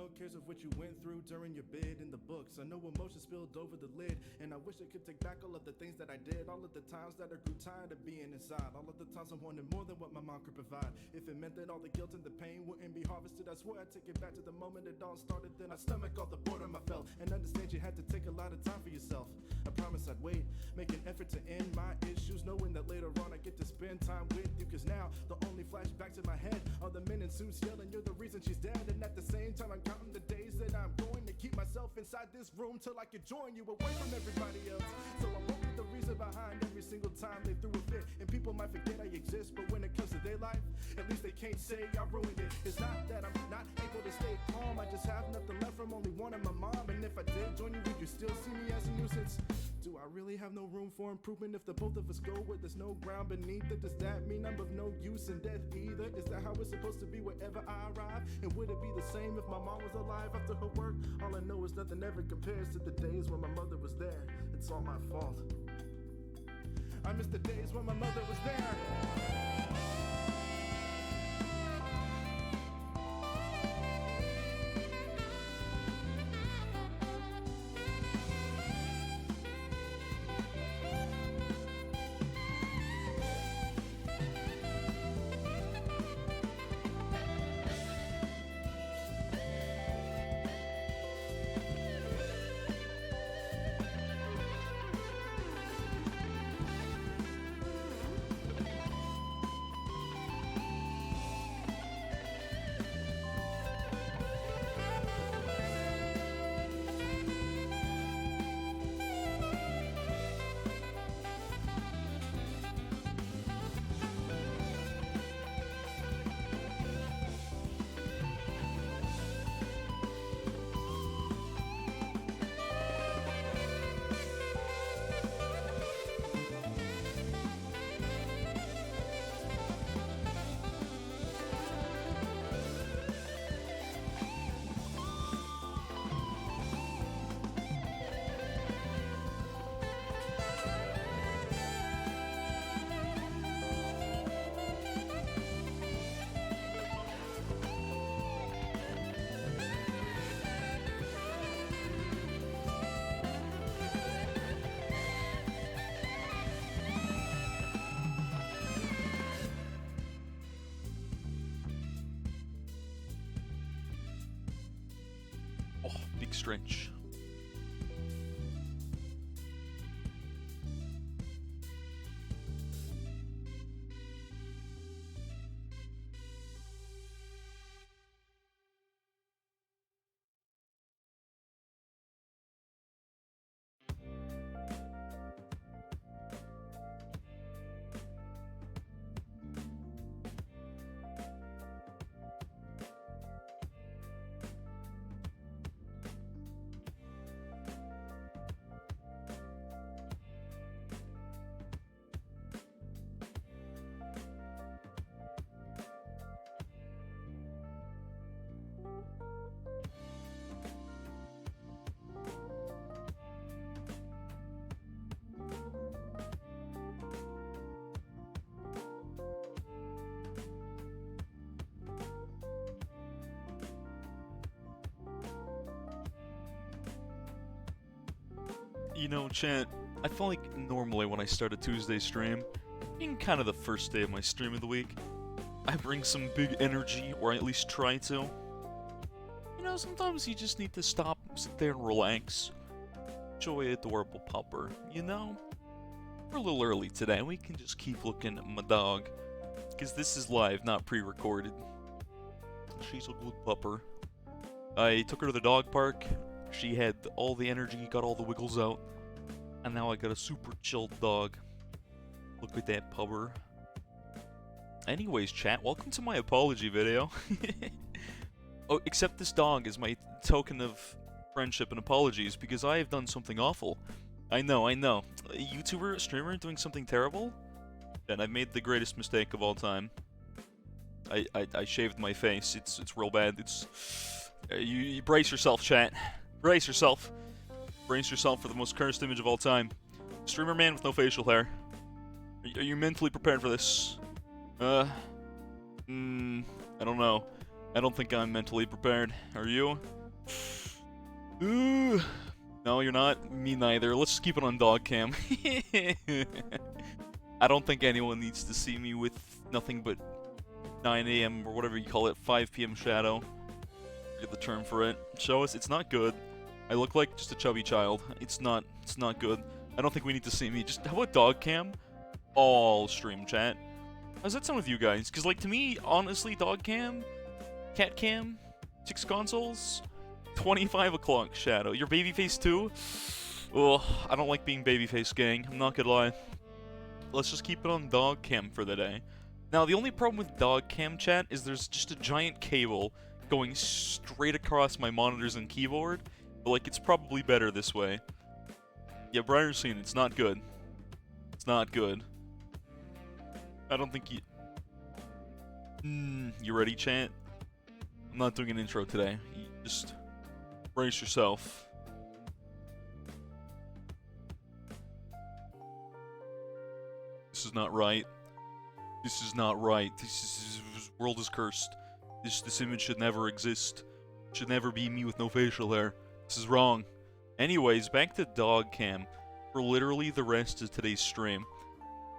no cares of what you went through during your bid in the books. I know emotion spilled over the lid, and I wish I could take back all of the things that I did, all of the times that I grew tired of being inside, all of the times I wanted more than what my mom could provide. If it meant that all the guilt and the pain wouldn't be harvested, I swear I'd take it back to the moment it all started. Then I stomach all the boredom I felt, and understand you had to take a lot of time for yourself. I promise I'd wait, make an effort to end my issues, knowing that later on I get to spend time with you. Cause now the only flashbacks in my head are the men in suits yelling you're the reason she's dead. And at the same time I'm counting the days that I'm going to keep myself inside this room till I can join you away from everybody else. So I won't be the reason behind every single time they threw a fit. And people might forget I exist, but when it comes to their life, at least they can't say I ruined it. It's not that I'm not able to stay calm, I just have nothing left from only wanting my mom. And if I did join you, would you still see me as a nuisance? Do I really have no room for improvement if the both of us go where there's no ground beneath it? Does that mean I'm of no use in death either? Is that how it's supposed to be wherever I arrive? And would it be the same if my mom was alive after her work? All I know is nothing ever compares to the days when my mother was there. It's all my fault. I miss the days when my mother was there. Oh, big stretch. You know, chat, I feel like normally when I start a Tuesday stream, being kind of the first day of my stream of the week, I bring some big energy, or I at least try to. You know, sometimes you just need to stop, sit there and relax. Enjoy an adorable pupper, you know? We're a little early today, we can just keep looking at my dog. Because this is live, not pre-recorded. She's a good pupper. I took her to the dog park. She had all the energy, got all the wiggles out. And now I got a super chilled dog. Look at that pupper. Anyways, chat, welcome to my apology video. Oh, accept this dog as my token of friendship and apologies, because I have done something awful. I know. A YouTuber, a streamer, doing something terrible? And I made the greatest mistake of all time. I shaved my face. It's real bad. It's... you brace yourself, chat. Brace yourself. Brace yourself for the most cursed image of all time. Streamer man with no facial hair. Are you mentally prepared for this? I don't know. I don't think I'm mentally prepared. Are you? Ooh. No, you're not. Me neither. Let's just keep it on dog cam. I don't think anyone needs to see me with nothing but 9 a.m. or whatever you call it, 5 p.m. shadow. Get the term for it. Show us. It's not good. I look like just a chubby child. It's not good. I don't think we need to see me. Just, how about dog cam? All stream chat. How's that sound with you guys? Because, like, to me, honestly, dog cam, cat cam, 6 consoles, 25 o'clock shadow. Your babyface too? Ugh, I don't like being babyface, gang. I'm not gonna lie. Let's just keep it on dog cam for the day. Now, the only problem with dog cam chat is there's just a giant cable going straight across my monitors and keyboard. But, like, it's probably better this way. Yeah, Briar's seen it. It's not good. It's not good. I don't think you... You ready, chat? I'm not doing an intro today. You just brace yourself. This is not right. This is not right. This world is cursed. This image should never exist. It should never be me with no facial hair. This is wrong. Anyways, back to dog cam. For literally the rest of today's stream.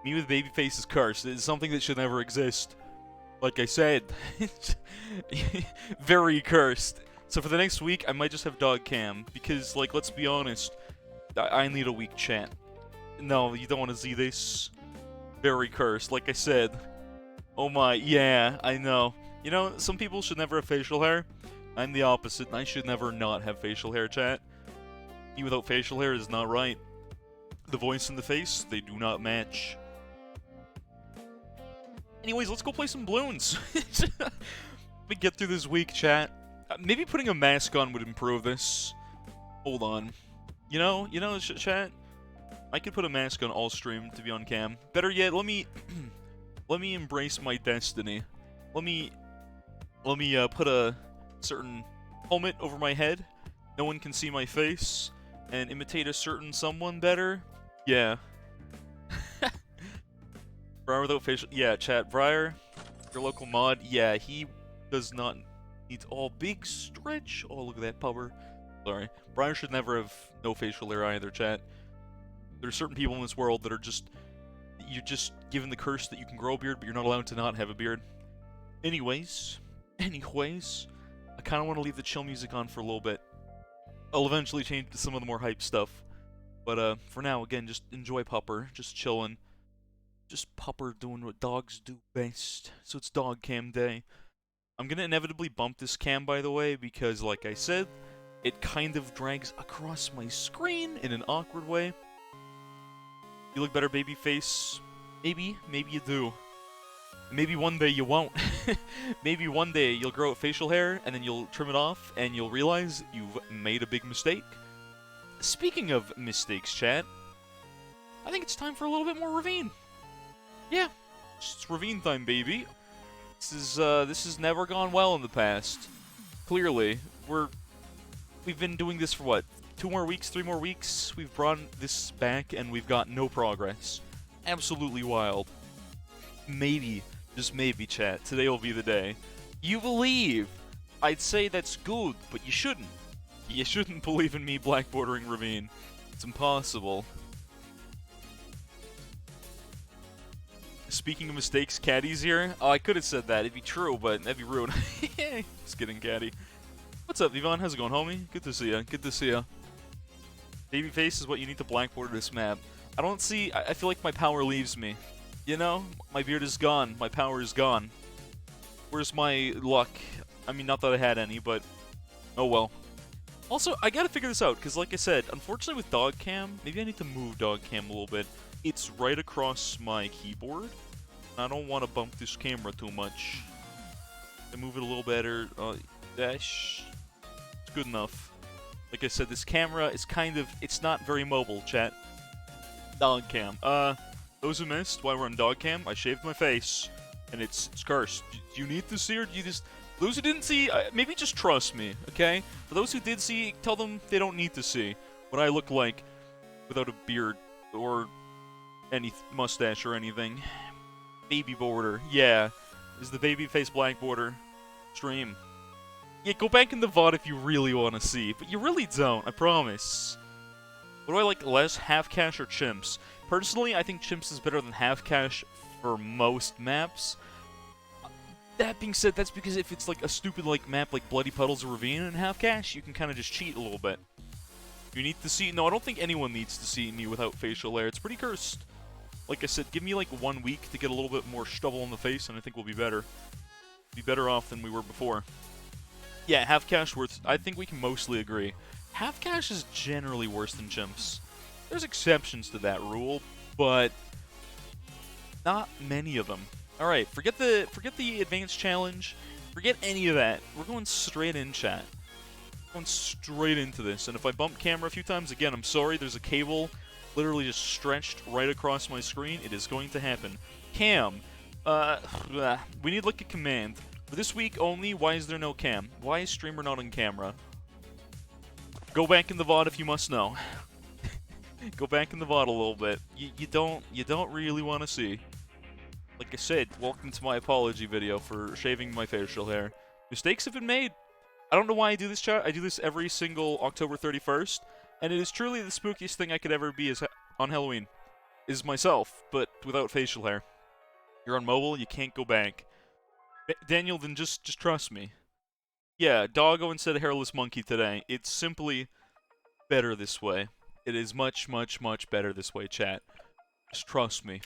Me with babyface is cursed. It's something that should never exist. Like I said, very cursed. So for the next week, I might just have dog cam. Because, like, let's be honest, I need a weak chat. No, you don't want to see this. Very cursed, like I said. Oh my, yeah, I know. You know, some people should never have facial hair. I'm the opposite, and I should never not have facial hair, chat. Me without facial hair is not right. The voice and the face, they do not match. Anyways, let's go play some balloons. Let me get through this week, chat. Maybe putting a mask on would improve this. Hold on. You know, chat? I could put a mask on all stream to be on cam. Better yet, let me let me embrace my destiny. Let me put a certain helmet over my head. No one can see my face, and imitate a certain someone better. Yeah. Briar without facial. Yeah, chat. Briar, your local mod. Yeah, he does not need all big stretch. Oh, look at that power. Sorry. Briar should never have no facial hair either, chat. There are certain people in this world that are just... You're just given the curse that you can grow a beard, but you're not allowed to not have a beard. Anyways, I kind of want to leave the chill music on for a little bit. I'll eventually change to some of the more hype stuff. But for now, again, just enjoy Pupper. Just chillin'. Just Pupper doing what dogs do best. So it's dog cam day. I'm gonna inevitably bump this cam, by the way, because, like I said, it kind of drags across my screen in an awkward way. You look better, babyface. Maybe you do. Maybe one day you won't. Maybe one day you'll grow out facial hair, and then you'll trim it off, and you'll realize you've made a big mistake. Speaking of mistakes, chat, I think it's time for a little bit more Ravine. Yeah, it's Ravine time, baby. This has never gone well in the past. Clearly, we've been doing this for what? 2 more weeks, 3 more weeks? We've brought this back, and we've got no progress. Absolutely wild. Maybe, just maybe, chat, today will be the day. You believe! I'd say that's good, but you shouldn't. You shouldn't believe in me black bordering Ravine. It's impossible. Speaking of mistakes, Caddy's here. Oh, I could have said that. It'd be true, but that'd be rude. Just kidding, Caddy. What's up, Yvonne? How's it going, homie? Good to see ya. Good to see ya. Babyface is what you need to black border this map. I don't see... I feel like my power leaves me. You know? My beard is gone. My power is gone. Where's my luck? I mean, not that I had any, but... Oh well. Also, I gotta figure this out, because like I said, unfortunately with dog cam, maybe I need to move dog cam a little bit. It's right across my keyboard. I don't want to bump this camera too much. I move it a little better. It's good enough. Like I said, this camera is kind of... It's not very mobile, chat. Dog cam. Those who missed, while we're on dog cam, I shaved my face. And it's cursed. Do you need to see, or do you just... Those who didn't see, maybe just trust me, okay? For those who did see, tell them they don't need to see what I look like without a beard or any mustache or anything. Baby border, yeah. Is the baby face black border. stream. Yeah, go back in the VOD if you really want to see, but you really don't, I promise. What do I like less, Half Cash or Chimps? Personally, I think Chimps is better than Half Cash for most maps. That being said, that's because if it's like a stupid like map like Bloody Puddles or Ravine in Half Cash, you can kind of just cheat a little bit. You need to see... No, I don't think anyone needs to see me without facial hair. It's pretty cursed. Like I said, give me like 1 week to get a little bit more stubble on the face, and I think we'll be better. Be better off than we were before. Yeah, Half Cash worth... I think we can mostly agree. Half Cash is generally worse than Chimps. There's exceptions to that rule, but not many of them. Alright, forget the advanced challenge. Forget any of that. We're going straight in, chat. Going straight into this. And if I bump camera a few times, again, I'm sorry, there's a cable literally just stretched right across my screen. It is going to happen. Cam. We need like a command. For this week only, why is there no cam? Why is streamer not on camera? Go back in the VOD if you must know. Go back in the VOD a little bit. You don't really want to see. Like I said, welcome to my apology video for shaving my facial hair. Mistakes have been made. I don't know why I do this, chat. I do this every single October 31st, and it is truly the spookiest thing I could ever be on Halloween. Is myself, but without facial hair. You're on mobile, you can't go back. Daniel, then just trust me. Yeah, doggo instead of hairless monkey today. It's simply better this way. It is much, much, much better this way, chat. Just trust me.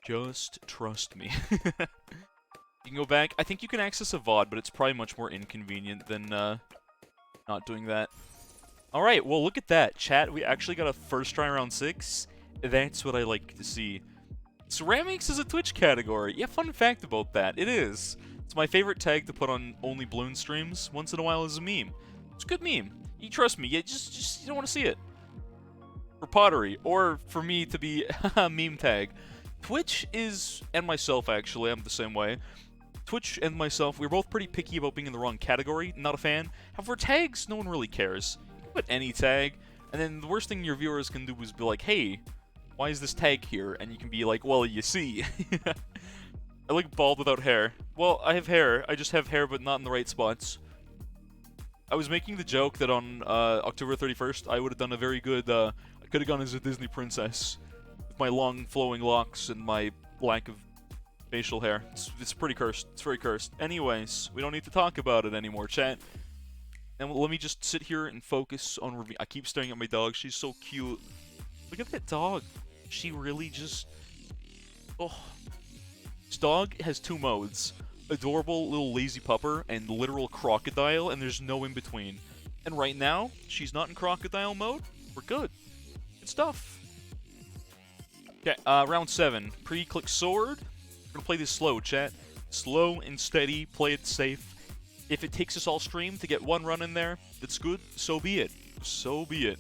Just trust me. You can go back. I think you can access a VOD, but it's probably much more inconvenient than not doing that. Alright, well, look at that. Chat, we actually got a first try round 6. That's what I like to see. Ceramics is a Twitch category. Yeah, fun fact about that. It is. It's my favorite tag to put on only Bloon streams once in a while as a meme. It's a good meme. You trust me. Yeah, just you don't want to see it. For pottery, or for me to be a meme tag. Twitch is, and myself actually, I'm the same way. Twitch and myself, we're both pretty picky about being in the wrong category. Not a fan. However, tags, no one really cares. You can put any tag, and then the worst thing your viewers can do is be like, hey, why is this tag here? And you can be like, well, you see. I look bald without hair. Well, I have hair. I just have hair, but not in the right spots. I was making the joke that on October 31st, I would have done a very good, I could have gone as a Disney princess. With my long flowing locks and my lack of facial hair. It's pretty cursed. It's very cursed. Anyways, we don't need to talk about it anymore, chat. And let me just sit here and focus on Ravine. I keep staring at my dog. She's so cute. Look at that dog. She really just... Oh. This dog has 2 modes. Adorable little lazy pupper and literal crocodile, and there's no in between. And right now, she's not in crocodile mode. We're good. Good stuff. Okay, round 7. Pre-click sword. We're gonna play this slow, chat. Slow and steady, play it safe. If it takes us all stream to get 1 run in there, that's good, so be it. So be it.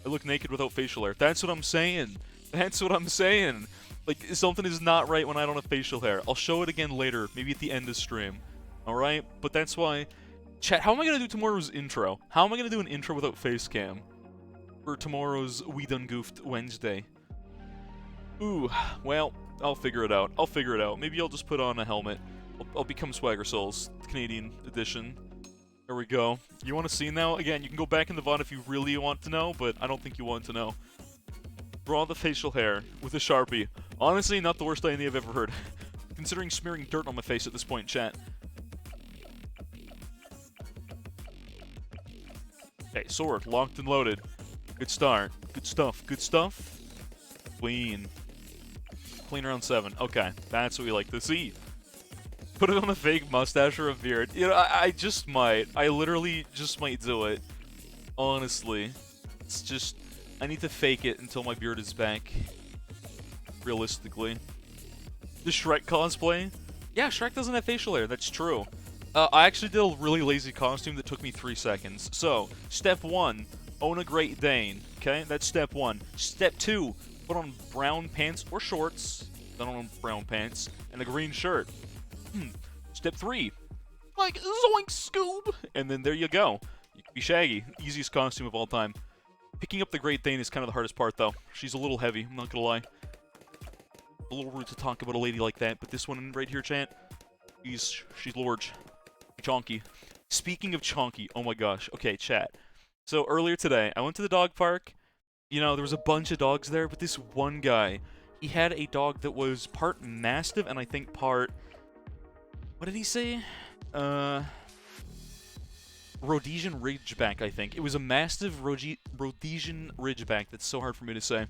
I look naked without facial hair. That's what I'm saying. That's what I'm saying. Like, something is not right when I don't have facial hair. I'll show it again later, maybe at the end of stream. Alright? But that's why... Chat, how am I gonna do tomorrow's intro? How am I gonna do an intro without face cam? For tomorrow's We Done Goofed Wednesday? Ooh, well, I'll figure it out. I'll figure it out. Maybe I'll just put on a helmet. I'll become Swagger Souls, Canadian edition. There we go. You want to see now? Again, you can go back in the VOD if you really want to know, but I don't think you want to know. Draw the facial hair with a Sharpie. Honestly, not the worst idea I've ever heard. Considering smearing dirt on my face at this point, chat. Okay, sword, locked and loaded. Good start. Good stuff. Good stuff. Clean. Clean round 7. Okay, that's what we like to see. Put it on a fake mustache or a beard. You know, I just might. I literally just might do it. Honestly. It's just... I need to fake it until my beard is back. Realistically. The Shrek cosplay? Yeah, Shrek doesn't have facial hair. That's true. I actually did a really lazy costume that took me 3 seconds. So, step 1, own a Great Dane. Okay, that's step 1. Step 2, put on brown pants or shorts. Then on brown pants and a green shirt. Step 3, like zoink Scoob, and then there you go. You can be Shaggy. Easiest costume of all time. Picking up the Great Dane is kind of the hardest part, though. She's a little heavy. I'm not gonna lie. A little rude to talk about a lady like that, but this one right here, chat, she's large. Chonky. Speaking of Chonky, oh my gosh. Okay, chat. So earlier today, I went to the dog park. You know, there was a bunch of dogs there, but this one guy, he had a dog that was part Mastiff and I think part... What did he say? Rhodesian Ridgeback, I think. It was a Mastiff Rhodesian Ridgeback. That's so hard for me to say.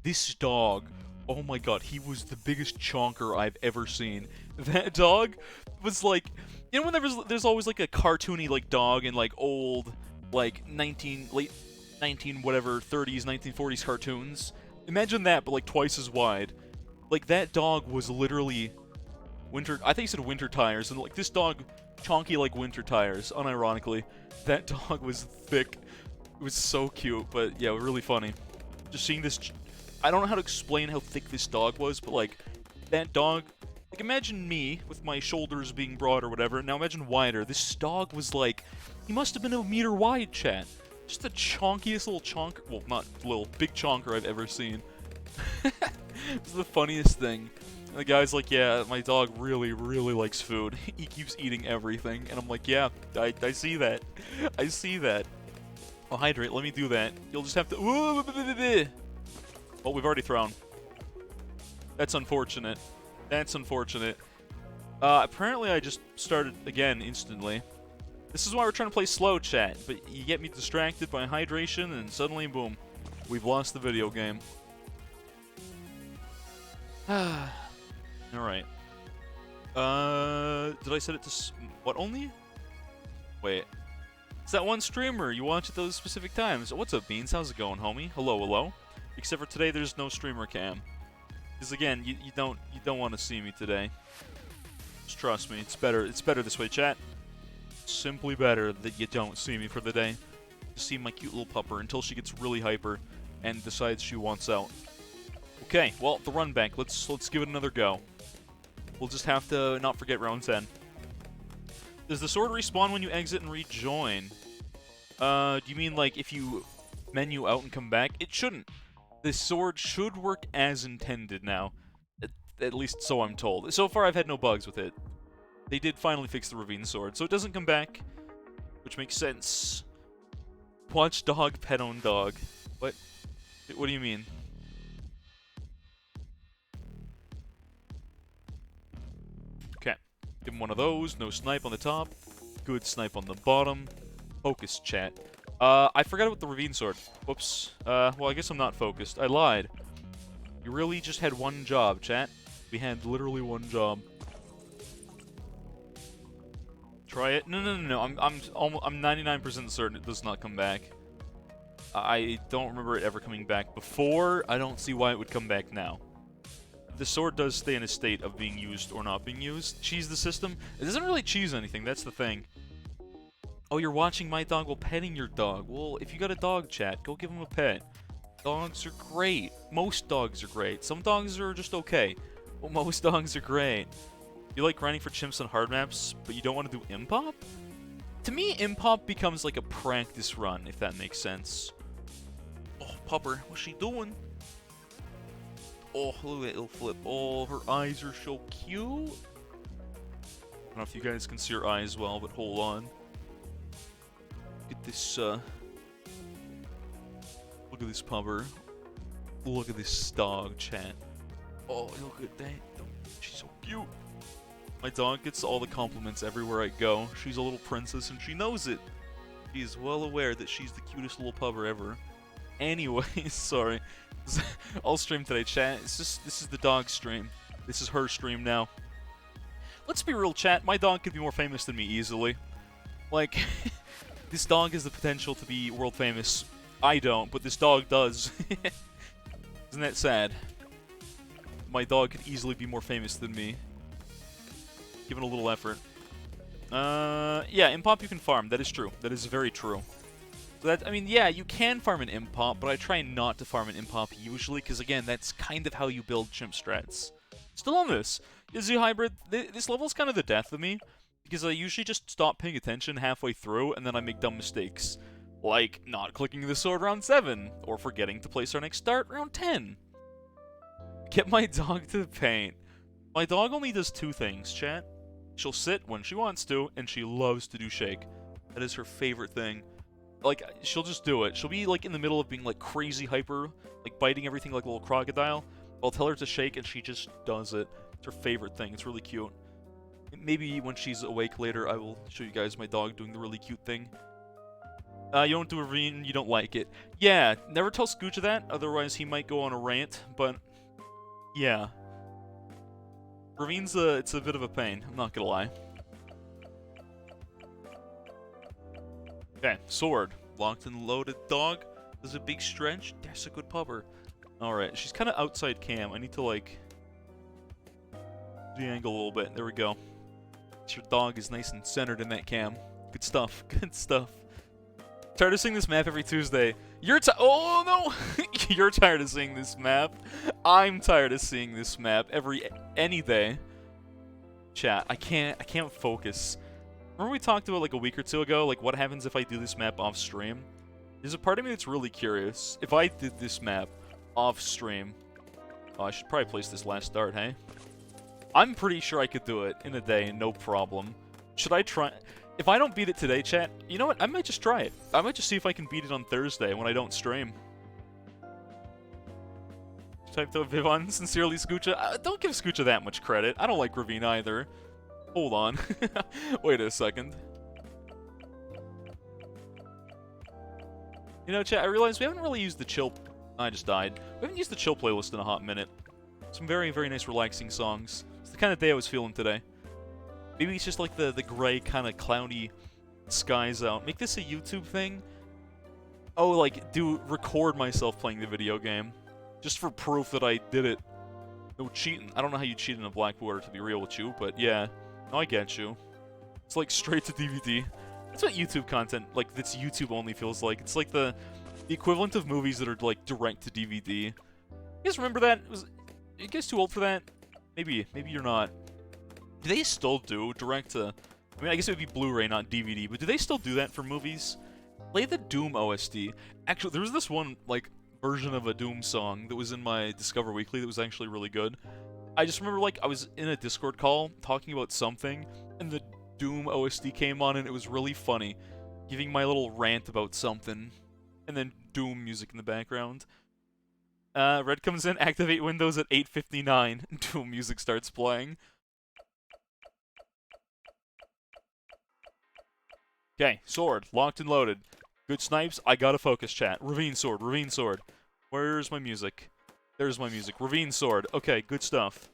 This dog, oh my god, he was the biggest chonker I've ever seen. That dog was like, you know when there's always like a cartoony like dog in like old like late 19 whatever 30s 1940s cartoons. Imagine that, but like twice as wide. Like that dog was literally winter. I think he said winter tires, and like this dog, chonky like winter tires. Unironically, that dog was thick. It was so cute, but yeah, really funny. Just seeing this. I don't know how to explain how thick this dog was, but like that dog. Like imagine me with my shoulders being broad or whatever. Now imagine wider. This dog was like, he must have been a meter wide, chat. Just the chonkiest little chonker. Well, not little, big chonker I've ever seen. It's the funniest thing. And the guy's like, yeah, my dog really, really likes food. He keeps eating everything. And I'm like, yeah, I see that. I see that. Oh, hydrate, let me do that. You'll just have to... Oh, we've already thrown. That's unfortunate. That's unfortunate. Apparently I just started again instantly. This is why we're trying to play slow, chat. But you get me distracted by hydration, and suddenly, boom. We've lost the video game. Alright. Did I set it to... what only? Wait. It's that one streamer you watch at those specific times. What's up, Beans? How's it going, homie? Hello, hello. Except for today, there's no streamer cam. Because again, you don't want to see me today. Just trust me, it's better this way, chat. Simply better that you don't see me for the day. Just see my cute little pupper until she gets really hyper and decides she wants out. Okay, well, the run back. Let's give it another go. We'll just have to not forget round 10. Does the sword respawn when you exit and rejoin? Do you mean like if you menu out and come back? It shouldn't. The sword should work as intended now. At least so I'm told. So far I've had no bugs with it. They did finally fix the Ravine sword, so it doesn't come back, which makes sense. Watch dog, pet own dog. What do you mean? Okay. Give him one of those. No snipe on the top. Good snipe on the bottom. Focus, chat. I forgot about the Ravine sword. Whoops. Well, I guess I'm not focused. I lied. You really just had one job, chat. We had literally one job. Try it. No. I'm 99% certain it does not come back. I don't remember it ever coming back before. I don't see why it would come back now. The sword does stay in a state of being used or not being used. Cheese the system. It doesn't really cheese anything. That's the thing. Oh, you're watching my dog while petting your dog. Well, if you got a dog, chat, go give him a pet. Dogs are great. Most dogs are great. Some dogs are just okay. But most dogs are great. You like grinding for chimps on hard maps, but you don't want to do impop? To me, impop becomes like a practice run, if that makes sense. Oh, Pupper, what's she doing? Oh, look at that little flip. Oh, her eyes are so cute. I don't know if you guys can see her eyes well, but hold on. Look at this, look at this Pupper. Look at this dog, chat. Oh, look at that. She's so cute. My dog gets all the compliments everywhere I go. She's a little princess and she knows it. She is well aware that she's the cutest little pupper ever. Anyways, sorry. I'll stream today, chat. This is the dog stream. This is her stream now. Let's be real, chat. My dog could be more famous than me easily. Like, this dog has the potential to be world famous. I don't, but this dog does. Isn't that sad? My dog could easily be more famous than me. Given a little effort. Yeah, Impop you can farm. That is true. That is very true. So that, I mean, yeah, you can farm an Impop, but I try not to farm an Impop usually, because again, that's kind of how you build chimp strats. Still on this. Izzy Hybrid, this level's kind of the death of me, because I usually just stop paying attention halfway through, and then I make dumb mistakes. Like, not clicking the sword round 7, or forgetting to place our next start round 10. Get my dog to the paint. My dog only does 2 things, chat. She'll sit when she wants to, and she loves to do shake. That is her favorite thing. Like, she'll just do it. She'll be, like, in the middle of being, like, crazy hyper, like, biting everything like a little crocodile. I'll tell her to shake, and she just does it. It's her favorite thing. It's really cute. Maybe when she's awake later, I will show you guys my dog doing the really cute thing. You don't do Ravine, you don't like it. Yeah, never tell Scoocha that, otherwise he might go on a rant, but... yeah. Ravine's it's a bit of a pain, I'm not gonna lie. Okay, sword. Locked and loaded dog. Does a big stretch. That's a good pupper. Alright, she's kind of outside cam. I need to, like, de-angle a little bit. There we go. Your dog is nice and centered in that cam. Good stuff. Good stuff. Tired of seeing this map every Tuesday. You're oh no! You're tired of seeing this map. I'm tired of seeing this map any day. Chat, I can't focus. Remember we talked about like a week or two ago, like what happens if I do this map off stream? There's a part of me that's really curious. If I did this map off stream, oh, I should probably place this last start, hey? I'm pretty sure I could do it in a day, no problem. Should I try? If I don't beat it today, chat, you know what? I might just try it. I might just see if I can beat it on Thursday when I don't stream. Typed out Vivon, sincerely Scoocha. Don't give Scoocha that much credit. I don't like Ravine either. Hold on. Wait a second. You know, chat, I realized we haven't really used the chill... I just died. We haven't used the chill playlist in a hot minute. Some very, very nice relaxing songs. It's the kind of day I was feeling today. Maybe it's just like the gray kind of cloudy skies out. Make this a YouTube thing? Oh, like, record myself playing the video game. Just for proof that I did it. No cheating. I don't know how you cheat in a Black Border, to be real with you, but yeah. No, I get you. It's like straight to DVD. That's what YouTube content, like, that's YouTube only feels like. It's like the equivalent of movies that are, like, direct to DVD. You guys remember that? Are you guys too old for that? Maybe you're not. Do they still do direct to... I mean, I guess it would be Blu-ray, not DVD, but do they still do that for movies? Play the Doom OST. Actually, there was this one, like, version of a Doom song that was in my Discover Weekly that was actually really good. I just remember, like, I was in a Discord call talking about something, and the Doom OST came on, and it was really funny. Giving my little rant about something, and then Doom music in the background. Red comes in, activate Windows at 8:59. Doom music starts playing. Okay, sword, locked and loaded. Good snipes, I gotta focus, chat. Ravine sword, Ravine sword. Where's my music? There's my music. Ravine sword. Okay, good stuff.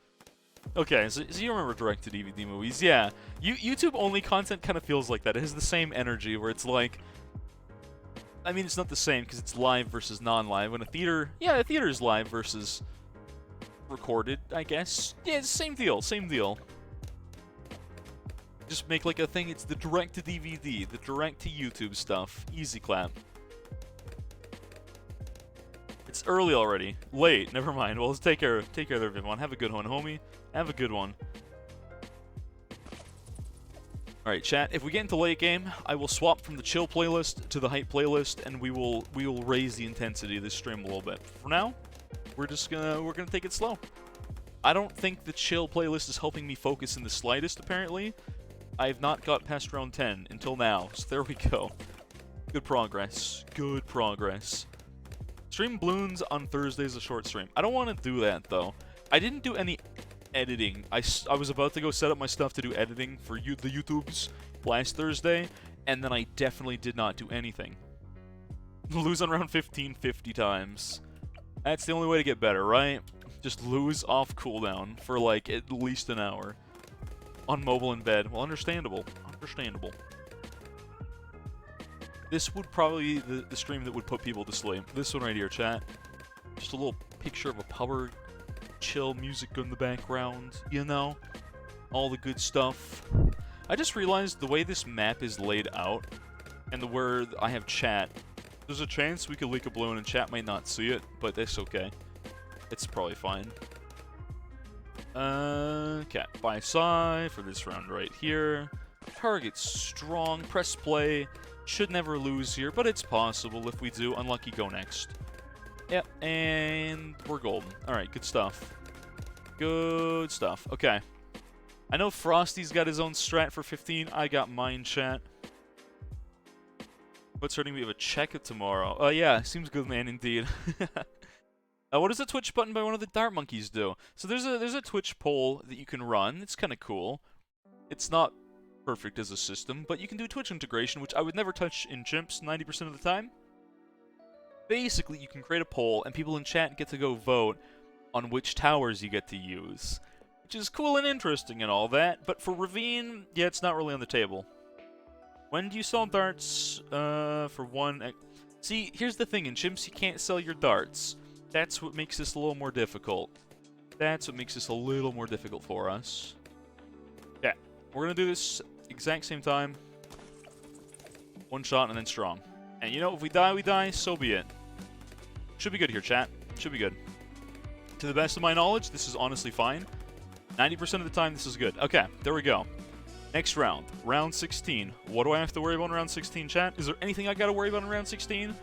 Okay, so you remember direct-to-DVD movies? Yeah. YouTube-only content kind of feels like that. It has the same energy where it's like... I mean, it's not the same because it's live versus non-live. When a theater... Yeah, a theater is live versus recorded, I guess. Yeah, it's same deal, same deal. Just make like a thing, it's the direct-to-DVD, the direct-to-YouTube stuff. Easy clap. It's early already. Late, never mind. Well, let's take care there, everyone. Have a good one, homie. Have a good one. Alright, chat, if we get into late game, I will swap from the chill playlist to the hype playlist, and we will raise the intensity of this stream a little bit. For now, we're gonna take it slow. I don't think the chill playlist is helping me focus in the slightest, apparently. I have not got past round 10 until now, so there we go. Good progress. Good progress. Stream balloons on Thursday is a short stream. I don't want to do that, though. I didn't do any editing. I was about to go set up my stuff to do editing for the YouTubes last Thursday, and then I definitely did not do anything. Lose on round 15 50 times. That's the only way to get better, right? Just lose off cooldown for, like, at least an hour. On mobile in bed. Well, understandable. Understandable. This would probably be the stream that would put people to sleep. This one right here, chat. Just a little picture of a power, chill music in the background, you know? All the good stuff. I just realized the way this map is laid out, and where I have chat, there's a chance we could leak a balloon and chat might not see it, but that's okay. It's probably fine. Okay, by side for this round right here. Target strong, press play. Should never lose here, but it's possible if we do. Unlucky, go next. Yep, and we're golden. Alright, good stuff. Good stuff. Okay. I know Frosty's got his own strat for 15. I got mine, chat. But starting, we have a check-it tomorrow. Oh, yeah. Seems good, man, indeed. What does the Twitch button by one of the Dart Monkeys do? So there's a Twitch poll that you can run. It's kind of cool. It's not perfect as a system, but you can do Twitch integration, which I would never touch in Chimps 90% of the time. Basically, you can create a poll, and people in chat get to go vote on which towers you get to use. Which is cool and interesting and all that, but for Ravine, yeah, it's not really on the table. When do you sell darts? For one... See, here's the thing, in Chimps you can't sell your darts. That's what makes this a little more difficult. That's what makes this a little more difficult for us. Yeah, we're gonna do this exact same time. One shot and then strong. And you know, if we die, so be it. Should be good here, chat. Should be good. To the best of my knowledge, this is honestly fine. 90% of the time, this is good. Okay, there we go. Next round. Round 16. What do I have to worry about in round 16, chat? Is there anything I gotta worry about in round 16?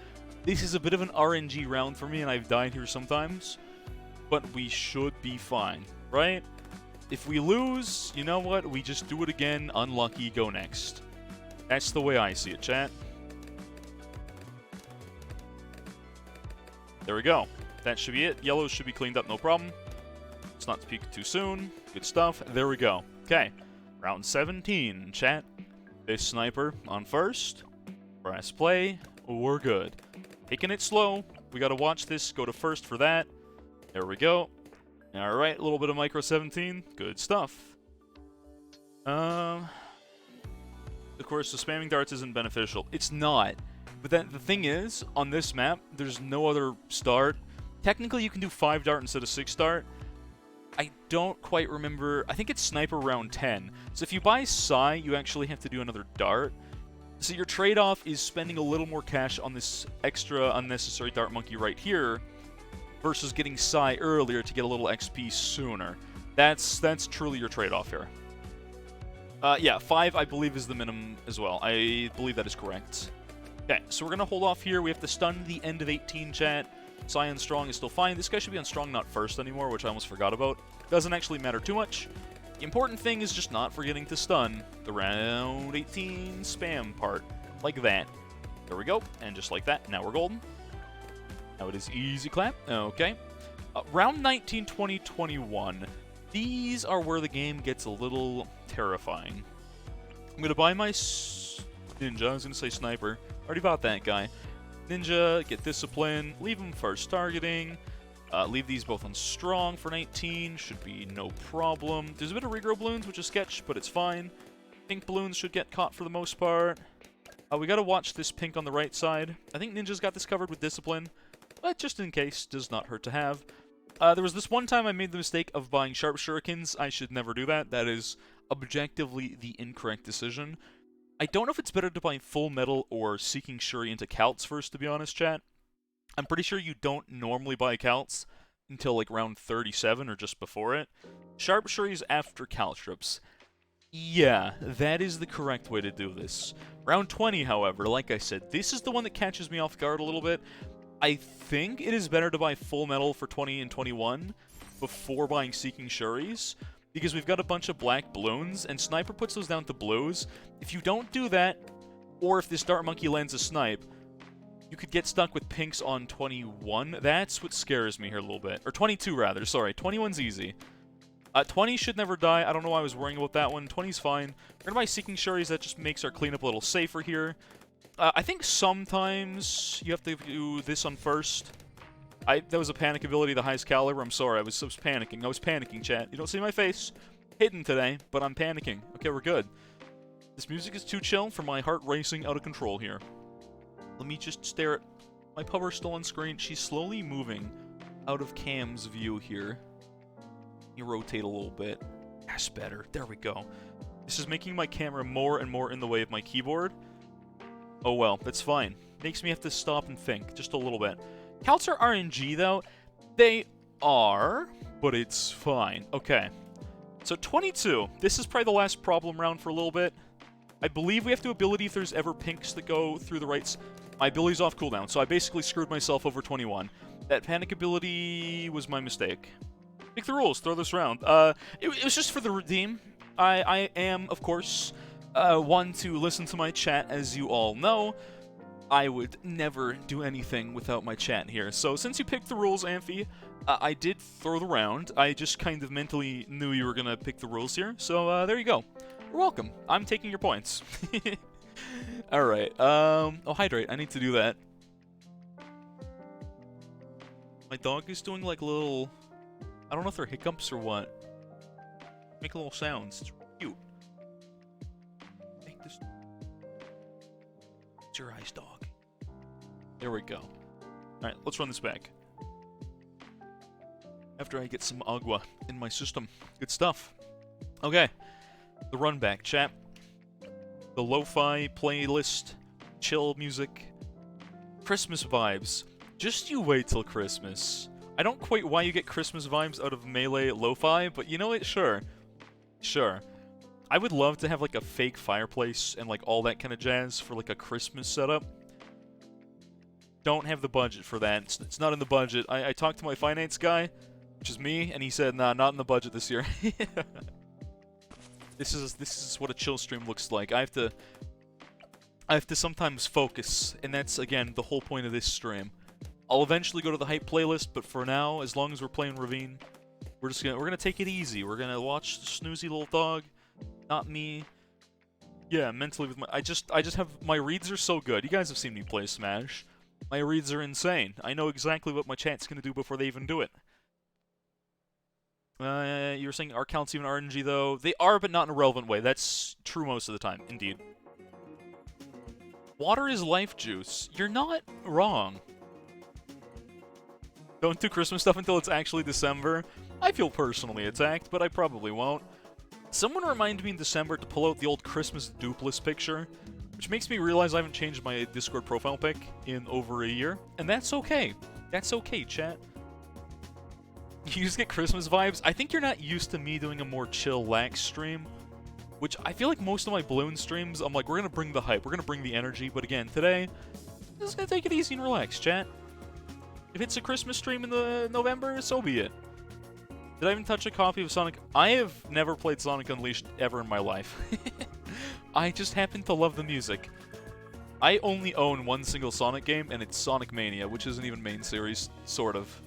This is a bit of an RNG round for me, and I've died here sometimes. But we should be fine, right? If we lose, you know what? We just do it again. Unlucky, go next. That's the way I see it, chat. There we go. That should be it. Yellows should be cleaned up, no problem. Let's not peek too soon. Good stuff. There we go. Okay. Round 17, chat. This sniper on first. Press play. We're good. Taking it slow. We gotta watch this. Go to first for that. There we go. Alright, a little bit of micro 17. Good stuff. Of course, the spamming darts isn't beneficial. It's not. But then the thing is, on this map, there's no other start. Technically, you can do 5 dart instead of 6 dart. I don't quite remember. I think it's sniper round 10. So if you buy Psy, you actually have to do another dart. So your trade-off is spending a little more cash on this extra unnecessary Dart Monkey right here versus getting Psy earlier to get a little XP sooner. That's truly your trade-off here. Yeah, 5 I believe is the minimum as well. I believe that is correct. Okay, so we're going to hold off here. We have to stun the end of 18, chat. Psy on strong is still fine. This guy should be on strong, not first anymore, which I almost forgot about. Doesn't actually matter too much. The important thing is just not forgetting to stun the round 18 spam part. Like that. There we go. And just like that, now we're golden. Now it is easy clap. Okay. Round 19, 20, 21. These are where the game gets a little terrifying. I'm going to buy my ninja. I was going to say sniper. Already bought that guy. Ninja, get discipline. Leave him first targeting. Leave these both on strong for 19. Should be no problem. There's a bit of regrow balloons, which is sketch, but it's fine. Pink balloons should get caught for the most part. We gotta watch this pink on the right side. I think Ninja's got this covered with discipline, but just in case, does not hurt to have. There was this one time I made the mistake of buying sharp shurikens. I should never do that. That is objectively the incorrect decision. I don't know if it's better to buy full metal or seeking shuri into Calts first, to be honest, chat. I'm pretty sure you don't normally buy Calts until like round 37 or just before it. Sharp Shuri's after Caltrips. Yeah, that is the correct way to do this. Round 20, however, like I said, this is the one that catches me off guard a little bit. I think it is better to buy full metal for 20 and 21 before buying Seeking Shuris, because we've got a bunch of black balloons, and Sniper puts those down to blues. If you don't do that, or if this Dart Monkey lands a snipe, you could get stuck with pinks on 21. That's what scares me here a little bit. Or 22, rather. Sorry, 21's easy. 20 should never die. I don't know why I was worrying about that one. 20's fine. We're going to buy Seeking Shuris. That just makes our cleanup a little safer here. I think sometimes you have to do this on first. That was a panic ability, the highest caliber. I'm sorry, I was panicking. I was panicking, chat. You don't see my face hidden today, but I'm panicking. Okay, we're good. This music is too chill for my heart racing out of control here. Let me just stare at my pubber still on screen. She's slowly moving out of Cam's view here. Let me rotate a little bit. That's better. There we go. This is making my camera more and more in the way of my keyboard. Oh well, that's fine. Makes me have to stop and think just a little bit. Calts are RNG though. They are, but it's fine. Okay. So 22. This is probably the last problem round for a little bit. I believe we have to ability if there's ever pinks that go through the rights. My ability's off cooldown, so I basically screwed myself over 21. That panic ability was my mistake. Pick the rules, throw this round. It was just for the redeem. I am, of course, one to listen to my chat, as you all know. I would never do anything without my chat here. So since you picked the rules, Amphi, I did throw the round. I just kind of mentally knew you were going to pick the rules here. So there you go. You're welcome. I'm taking your points. Alright, oh, hydrate. I need to do that. My dog is doing like little... I don't know if they're hiccups or what. Make little sounds. It's cute. Make this... It's your eyes, dog. There we go. Alright, let's run this back. After I get some agua in my system. Good stuff. Okay. The run back, chat. The lo-fi playlist. Chill music. Christmas vibes. Just you wait till Christmas. I don't quite why you get Christmas vibes out of Melee lo-fi, but you know what? Sure. Sure. I would love to have like a fake fireplace and like all that kind of jazz for like a Christmas setup. Don't have the budget for that. It's not in the budget. I talked to my finance guy, which is me, and he said, nah, not in the budget this year. This is what a chill stream looks like. I have to sometimes focus, and that's again the whole point of this stream. I'll eventually go to the hype playlist, but for now, as long as we're playing Ravine, we're gonna take it easy. We're gonna watch the snoozy little dog, not me. Yeah, mentally with my I just have my reads are so good. You guys have seen me play Smash. My reads are insane. I know exactly what my chat's gonna do before they even do it. You were saying our counts even RNG though. They are, but not in a relevant way. That's true most of the time, indeed. Water is life juice. You're not wrong. Don't do Christmas stuff until it's actually December. I feel personally attacked, but I probably won't. Someone reminded me in December to pull out the old Christmas dupless picture, which makes me realize I haven't changed my Discord profile pic in over a year, and that's okay. That's okay, chat. You just get Christmas vibes. I think you're not used to me doing a more chill, lax stream, which I feel like most of my Balloon streams, I'm like, we're gonna bring the hype, we're gonna bring the energy, but again, today, I'm just gonna take it easy and relax, chat. If it's a Christmas stream in the November, so be it. Did I even touch a copy of Sonic? I have never played Sonic Unleashed ever in my life. I just happen to love the music. I only own one single Sonic game, and it's Sonic Mania, which isn't even main series, sort of.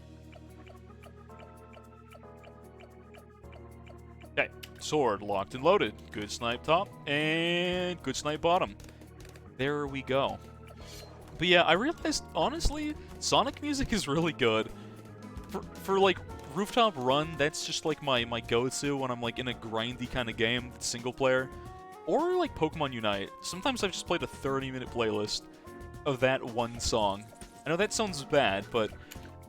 Okay, sword locked and loaded. Good snipe top, and good snipe bottom. There we go. But yeah, I realized, honestly, Sonic music is really good. For like, Rooftop Run, that's just like my go-to when I'm like in a grindy kind of game, single player. Or like Pokemon Unite. Sometimes I've just played a 30-minute playlist of that one song. I know that sounds bad, but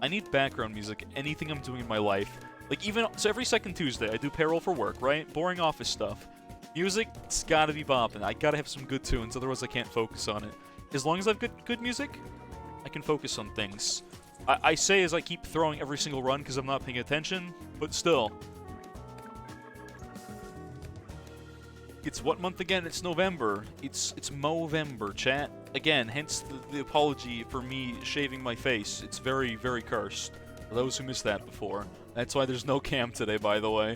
I need background music, anything I'm doing in my life. Like even, so every second Tuesday I do payroll for work, right? Boring office stuff. Music's gotta be bopping. I gotta have some good tunes, otherwise I can't focus on it. As long as I've got good music, I can focus on things. I say as I keep throwing every single run because I'm not paying attention, but still. It's what month again? It's November. It's Movember, chat. Again, hence the apology for me shaving my face. It's very, very cursed. For those who missed that before. That's why there's no cam today, by the way.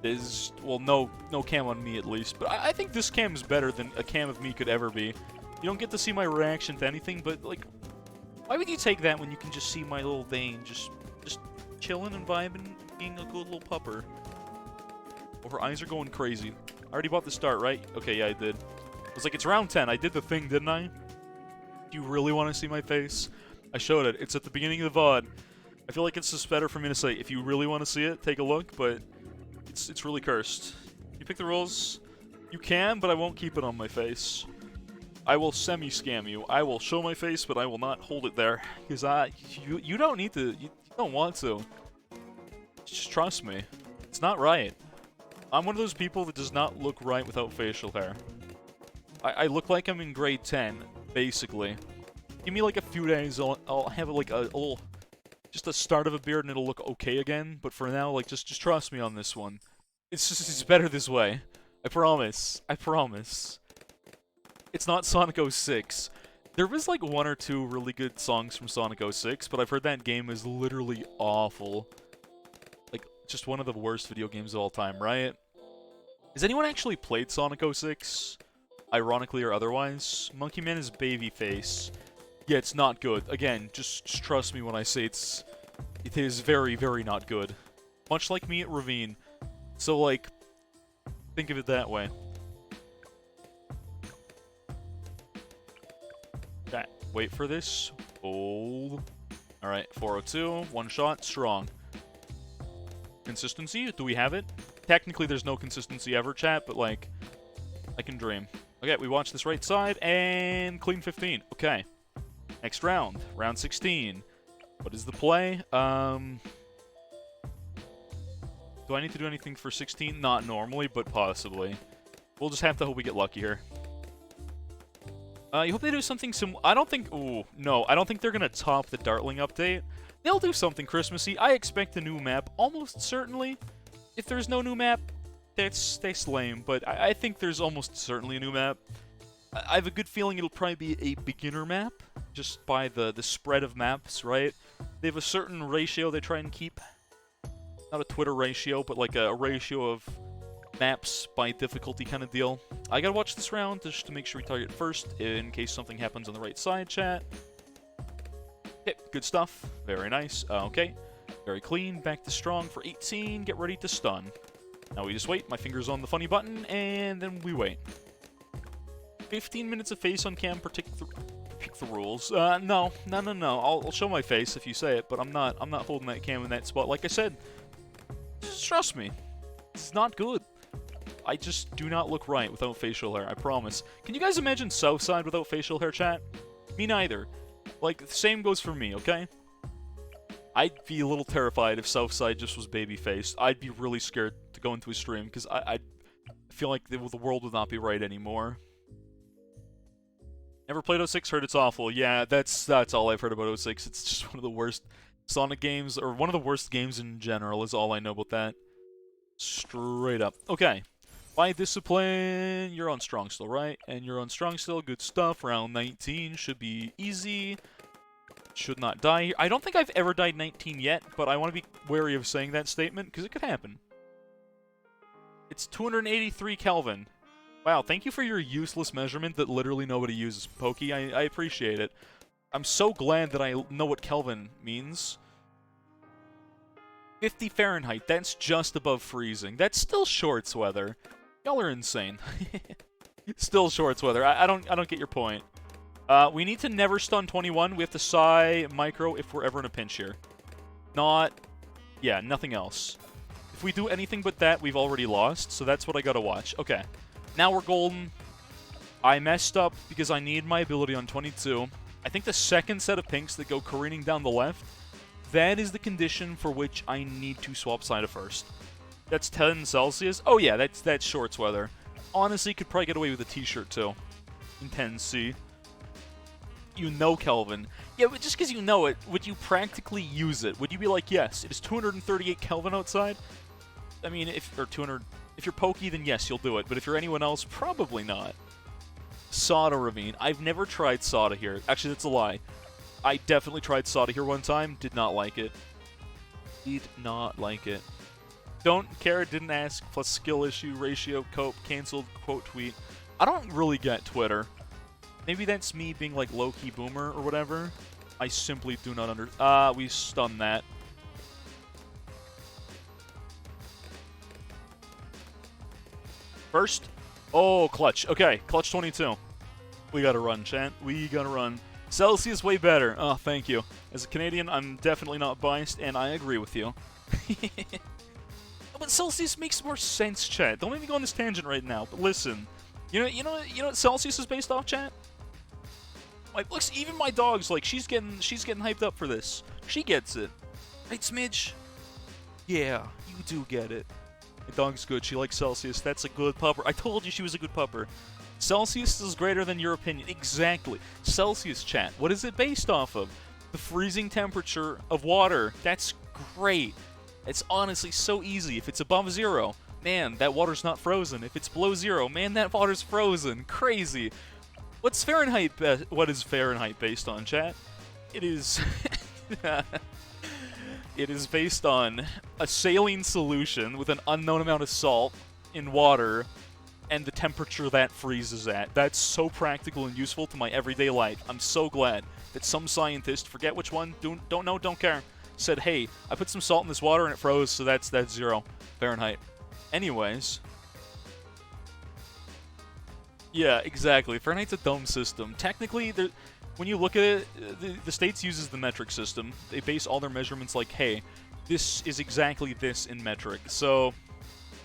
There's, well, no cam on me at least. But I think this cam is better than a cam of me could ever be. You don't get to see my reaction to anything, but, like, why would you take that when you can just see my little vein just chilling and vibing, being a good little pupper? Oh, her eyes are going crazy. I already bought the start, right? Okay, yeah, I did. I was like, it's round 10. I did the thing, didn't I? Do you really want to see my face? I showed it. It's at the beginning of the VOD. I feel like it's just better for me to say, if you really want to see it, take a look, but it's really cursed. You pick the rules? You can, but I won't keep it on my face. I will semi-scam you. I will show my face, but I will not hold it there. Because you don't need to, you don't want to. Just trust me. It's not right. I'm one of those people that does not look right without facial hair. I look like I'm in grade 10, basically. Give me like a few days, I'll have like a little, just the start of a beard and it'll look okay again. But for now, like, just trust me on this one. It's better this way. I promise. I promise. It's not Sonic 06. There was like one or two really good songs from Sonic 06, but I've heard that game is literally awful. Like, just one of the worst video games of all time, right? Has anyone actually played Sonic 06? Ironically or otherwise? Monkey Man is babyface. Yeah, it's not good. Again, just trust me when I say it is very, very not good. Much like me at Ravine. So, like, think of it that way. Okay, wait for this. Hold. Alright, 402, one shot, strong. Consistency? Do we have it? Technically, there's no consistency ever, chat, but, like, I can dream. Okay, we watch this right side, and clean 15. Okay. Next round. Round 16. What is the play? Do I need to do anything for 16? Not normally, but possibly. We'll just have to hope we get lucky here. You hope they do something I don't think... Ooh, no. I don't think they're gonna top the Dartling update. They'll do something Christmassy. I expect a new map, almost certainly. If there's no new map, that's lame. But I think there's almost certainly a new map. I have a good feeling it'll probably be a beginner map, just by the spread of maps, right? They have a certain ratio they try and keep. Not a Twitter ratio, but like a ratio of maps by difficulty kind of deal. I gotta watch this round just to make sure we target first in case something happens on the right side, chat. Okay, good stuff. Very nice. Okay, very clean. Back to strong for 18. Get ready to stun. Now we just wait. My finger's on the funny button, and then we wait. 15 minutes of face on cam. Pick the rules. No. I'll show my face if you say it, but I'm not holding that cam in that spot. Like I said, just trust me. It's not good. I just do not look right without facial hair, I promise. Can you guys imagine Southside without facial hair, chat? Me neither. Like, the same goes for me, okay? I'd be a little terrified if Southside just was baby-faced. I'd be really scared to go into his stream, because I feel like the world would not be right anymore. Never played 06, heard it's awful. Yeah, that's all I've heard about 06. It's just one of the worst Sonic games, or one of the worst games in general is all I know about that. Straight up. Okay. By discipline, you're on strong still, right? And you're on strong still, good stuff. Round 19 should be easy. Should not die here. I don't think I've ever died 19 yet, but I want to be wary of saying that statement, because it could happen. It's 283 Kelvin. Wow, thank you for your useless measurement that literally nobody uses, Pokey. I appreciate it. I'm so glad that I know what Kelvin means. 50 Fahrenheit, that's just above freezing. That's still shorts weather. Y'all are insane. Still shorts weather. I don't get your point. We need to never stun 21. We have to Psy Micro if we're ever in a pinch here. Yeah, nothing else. If we do anything but that, we've already lost, so that's what I gotta watch. Okay. Now we're golden. I messed up because I need my ability on 22. I think the second set of pinks that go careening down the left, that is the condition for which I need to swap side to first. That's 10 Celsius. Oh yeah, that's shorts weather. Honestly, could probably get away with a t-shirt too. In 10C. You know Kelvin. Yeah, but just because you know it, would you practically use it? Would you be like, yes, it is 238 Kelvin outside? I mean, if you're Pokey, then yes, you'll do it. But if you're anyone else, probably not. Soda Ravine. I've never tried soda here. Actually, that's a lie. I definitely tried soda here one time. Did not like it. Did not like it. Don't care, didn't ask, plus skill issue, ratio, cope, cancelled, quote tweet. I don't really get Twitter. Maybe that's me being like low-key boomer or whatever. I simply do not we stunned that. First. Oh, clutch. Okay, clutch 22. We gotta run, chat. We gotta run. Celsius way better. Oh, thank you. As a Canadian, I'm definitely not biased, and I agree with you. But Celsius makes more sense, chat. Don't make me go on this tangent right now. But listen, you know what Celsius is based off, chat? Like, looks, even my dog's like, she's getting hyped up for this. She gets it, right, Smidge? Yeah, you do get it. My dog's good. She likes Celsius. That's a good pupper. I told you she was a good pupper. Celsius is greater than your opinion. Exactly. Celsius, chat. What is it based off of? The freezing temperature of water. That's great. It's honestly so easy. If it's above 0, man, that water's not frozen. If it's below 0, man, that water's frozen. Crazy. What's Fahrenheit? What is Fahrenheit based on, chat? It is... It is based on a saline solution with an unknown amount of salt in water and the temperature that freezes at. That's so practical and useful to my everyday life. I'm so glad that some scientist, forget which one, don't know, don't care, said, hey, I put some salt in this water and it froze, so that's 0 Fahrenheit. Anyways. Yeah, exactly. Fahrenheit's a dumb system. Technically, when you look at it, the States uses the metric system. They base all their measurements like, hey, this is exactly this in metric. So,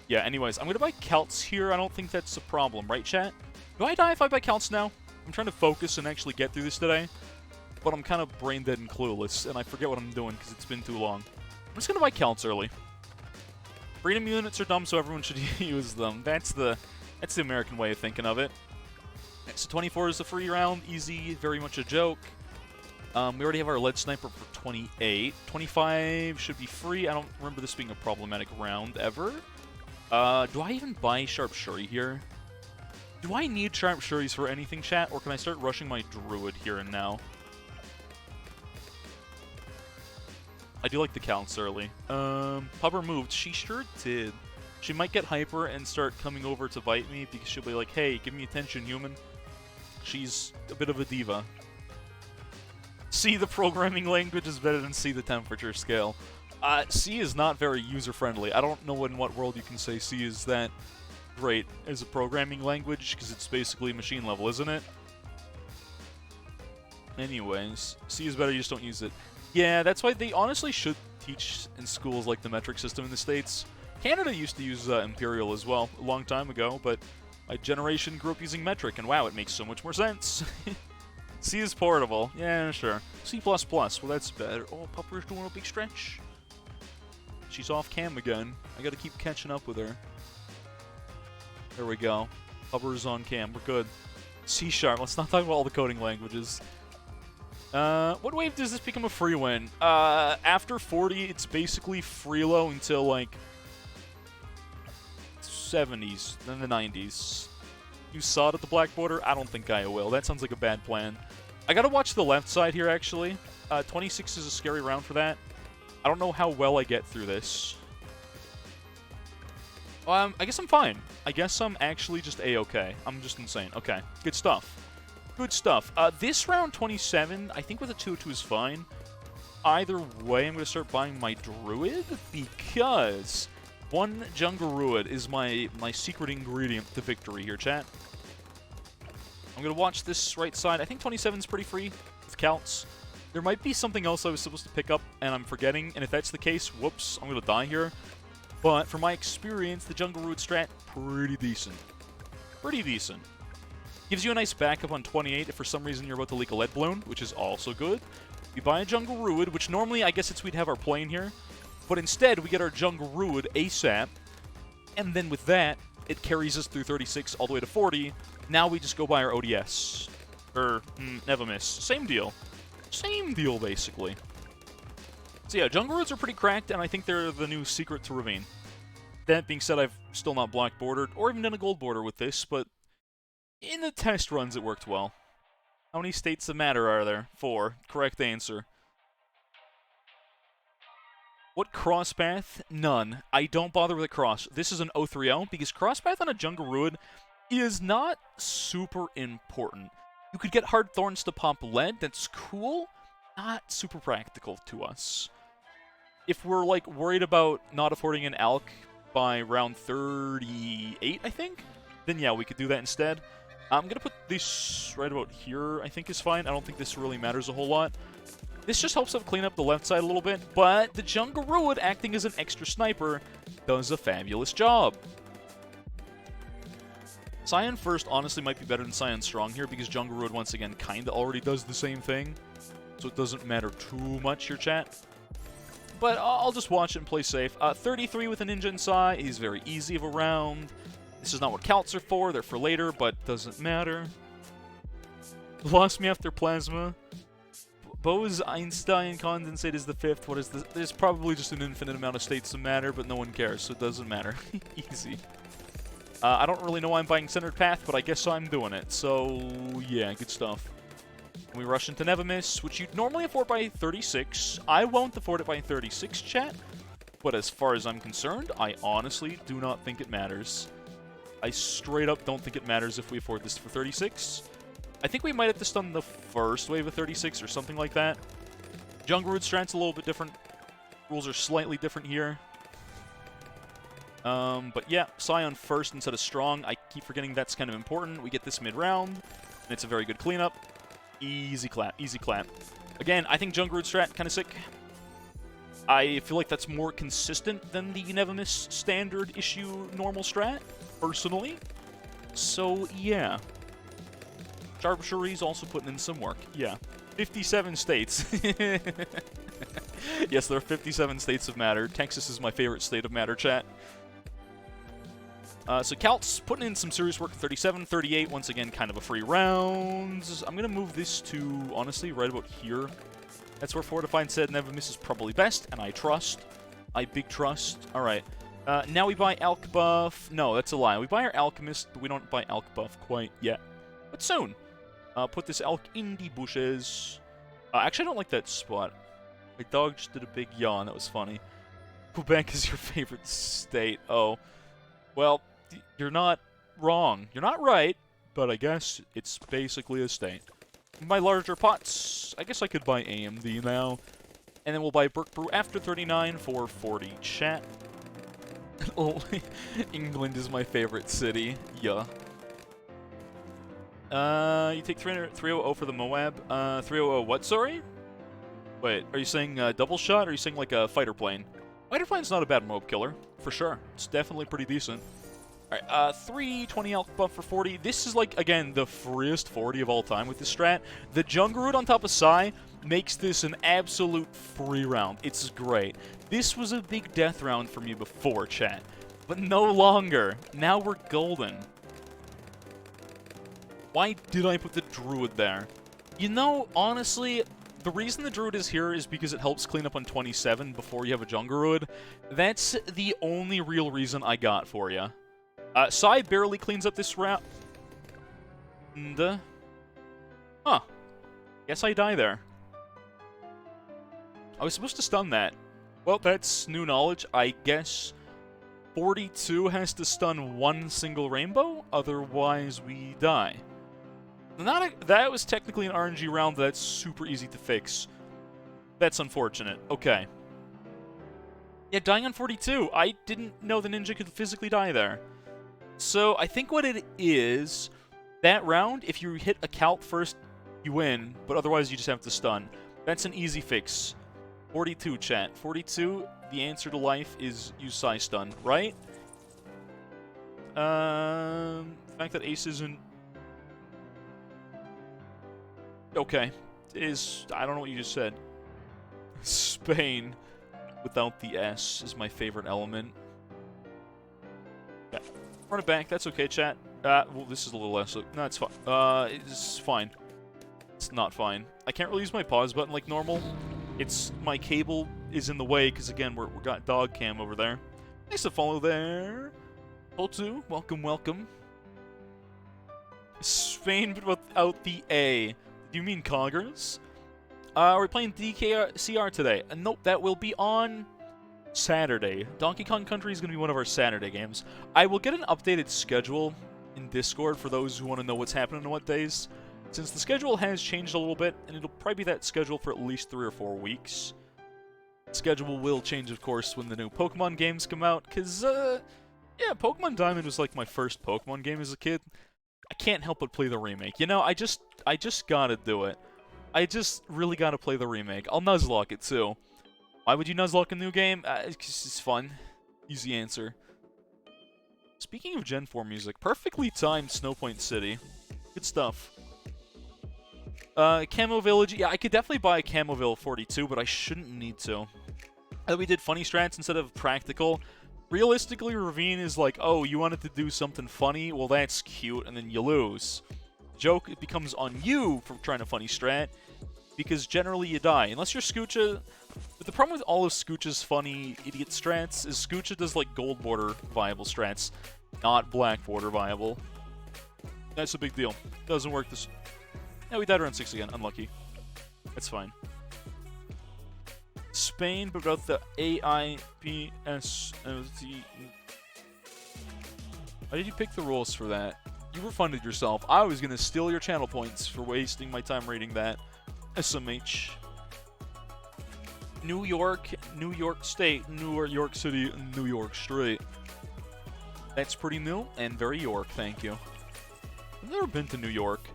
yeah, anyways, I'm going to buy Celts here. I don't think that's a problem, right, chat? Do I die if I buy Celts now? I'm trying to focus and actually get through this today, but I'm kind of brain dead and clueless, and I forget what I'm doing because it's been too long. I'm just going to buy Celts early. Freedom units are dumb, so everyone should use them. That's the American way of thinking of it. So 24 is a free round, easy, very much a joke. We already have our lead sniper for 28. 25 should be free. I don't remember this being a problematic round ever. Do I even buy Sharp Shuri here? Do I need Sharp Shuris for anything, chat, or can I start rushing my Druid here and now? I do like the counts early. Pupper moved. She sure did. She might get hyper and start coming over to bite me because she'll be like, hey, give me attention, human. She's a bit of a diva. C, the programming language is better than C, the temperature scale. C is not very user-friendly. I don't know in what world you can say C is that great as a programming language, because it's basically machine level, isn't it? Anyways, C is better, you just don't use it. Yeah, that's why they honestly should teach in schools like the metric system in the States. Canada used to use Imperial as well a long time ago, but my generation grew up using metric, and wow, it makes so much more sense. C is portable. Yeah, sure. C++. Well, that's better. Oh, Pupper's doing a big stretch. She's off cam again. I gotta keep catching up with her. There we go. Pupper's on cam. We're good. C#. Let's not talk about all the coding languages. What wave does this become a free win? After 40, it's basically freelo until, like, 70s, then the 90s. You saw it at the Black Border? I don't think I will. That sounds like a bad plan. I gotta watch the left side here, actually. 26 is a scary round for that. I don't know how well I get through this. I guess I'm fine. I guess I'm actually just A-okay. I'm just insane. Okay, good stuff. Good stuff. This round 27, I think with a 2-2 is fine. Either way, I'm going to start buying my Druid because one Jungle Druid is my secret ingredient to victory here, chat. I'm going to watch this right side. I think 27 is pretty free with Celts. There might be something else I was supposed to pick up and I'm forgetting, and if that's the case, whoops, I'm going to die here. But from my experience, the Jungle Druid strat, pretty decent. Pretty decent. Gives you a nice backup on 28 if for some reason you're about to leak a lead balloon, which is also good. We buy a Jungle Druid, which normally I guess we'd have our plane here. But instead, we get our Jungle Druid ASAP. And then with that, it carries us through 36 all the way to 40. Now we just go buy our ODS. Never miss. Same deal. Same deal, basically. So yeah, Jungle Druids are pretty cracked, and I think they're the new secret to Ravine. That being said, I've still not black bordered, or even done a gold border with this, but in the test runs, it worked well. How many states of matter are there? 4. Correct answer. What cross path? None. I don't bother with a cross. This is an 030 because cross path on a Jungle Druid is not super important. You could get hard thorns to pop lead. That's cool. Not super practical to us. If we're like worried about not affording an Alk by round 38, I think, then yeah, we could do that instead. I'm going to put this right about here, I think is fine. I don't think this really matters a whole lot. This just helps us clean up the left side a little bit, but the Jungle Druid, acting as an extra sniper, does a fabulous job. Scion First honestly might be better than Scion Strong here, because Jungle Druid, once again, kind of already does the same thing. So it doesn't matter too much here, chat. But I'll just watch it and play safe. 33 with a Ninja and Sai is very easy of a round. This is not what Celts are for. They're for later, but doesn't matter. Lost me after Plasma. Bose-Einstein condensate is the 5th. What is this? There's probably just an infinite amount of states that matter, but no one cares, so it doesn't matter. Easy. I don't really know why I'm buying Centered Path, but I guess I'm doing it. So, yeah, good stuff. We rush into Nevermiss, which you'd normally afford by 36. I won't afford it by 36, chat. But as far as I'm concerned, I honestly do not think it matters. I straight up don't think it matters if we afford this for 36. I think we might have to stun the first wave of 36 or something like that. Jungle Root strat's a little bit different. Rules are slightly different here. But yeah, Scion first instead of Strong. I keep forgetting that's kind of important. We get this mid-round, and it's a very good cleanup. Easy clap, easy clap. Again, I think Jungle Root strat kind of sick. I feel like that's more consistent than the Nevemis standard issue normal strat, personally. So, yeah. Sharpshooty's also putting in some work. Yeah. 57 states. Yes, there are 57 states of matter. Texas is my favorite state of matter, chat. So Calt's putting in some serious work at 37, 38. Once again, kind of a free round. I'm going to move this to, honestly, right about here. That's where Fortified said Nevemis is probably best, and I trust. I big trust. All right. Now we buy Alch buff. No, that's a lie. We buy our Alchemist, but we don't buy Alch buff quite yet. But soon. Put this Alch in the bushes. Actually, I don't like that spot. My dog just did a big yawn. That was funny. Quebec is your favorite state. Oh. Well, you're not wrong. You're not right, but I guess it's basically a state. My larger pots, I guess I could buy AMD now. And then we'll buy Burke Brew after 39 for 40. Chat. England is my favorite city. Yeah. You take 300 for the Moab. 300 what, sorry? Wait, are you saying double shot, or are you saying like a fighter plane? Fighter plane's not a bad Moab killer, for sure. It's definitely pretty decent. Alright, 320 Alch buff for 40. This is like, again, the freest 40 of all time with this strat. The Jungle Root on top of Psy makes this an absolute free round. It's great. This was a big death round for me before, chat. But no longer. Now we're golden. Why did I put the Druid there? You know, honestly, the reason the Druid is here is because it helps clean up on 27 before you have a Jungle Root. That's the only real reason I got for you. Psy barely cleans up this round. And, huh. Guess I die there. I was supposed to stun that. Well, that's new knowledge. I guess 42 has to stun one single rainbow, otherwise we die. That was technically an RNG round that's super easy to fix. That's unfortunate. Okay. Yeah, dying on 42. I didn't know the ninja could physically die there. So, I think what it is, that round, if you hit a Calt first, you win, but otherwise you just have to stun. That's an easy fix. 42, chat. 42, the answer to life is use Psy Stun, right? The fact that Ace isn't... Okay. I don't know what you just said. Spain, without the S, is my favorite element. Yeah. Run it back, that's okay, chat. Well, this is a little less... No, it's fine. It's fine. It's not fine. I can't really use my pause button like normal. It's... My cable is in the way, because again, we got dog cam over there. Nice to follow there. Holtu, welcome, welcome. Spain, but without the A. Do you mean Coggers? We're playing DKCR today. Nope, that will be on... Saturday. Donkey Kong Country is going to be one of our Saturday games. I will get an updated schedule in Discord for those who want to know what's happening on what days. Since the schedule has changed a little bit, and it'll probably be that schedule for at least 3 or 4 weeks. The schedule will change, of course, when the new Pokemon games come out, because, yeah, Pokemon Diamond was like my first Pokemon game as a kid. I can't help but play the remake. You know, I just gotta do it. I just really gotta play the remake. I'll Nuzlocke it, too. Why would you Nuzlocke a new game? Because it's fun. Easy answer. Speaking of Gen 4 music, perfectly timed Snowpoint City. Good stuff. Camo Village. Yeah, I could definitely buy a Camoville 42, but I shouldn't need to. We did funny strats instead of practical. Realistically, Ravine is like, oh, you wanted to do something funny? Well, that's cute, and then you lose. Joke, it becomes on you for trying a funny strat, because generally you die. Unless you're Scoocha... But the problem with all of Scoocha's funny idiot strats is Scoocha does like gold border viable strats, not black border viable. That's a big deal. Doesn't work this... Yeah, we died around 6 again. Unlucky. That's fine. Spain, but without the AIPS... Why did you pick the rules for that? You refunded yourself. I was gonna steal your channel points for wasting my time reading that. SMH. New York State, New York City, New York Street. That's pretty new and very York, thank you. I've never been to New York.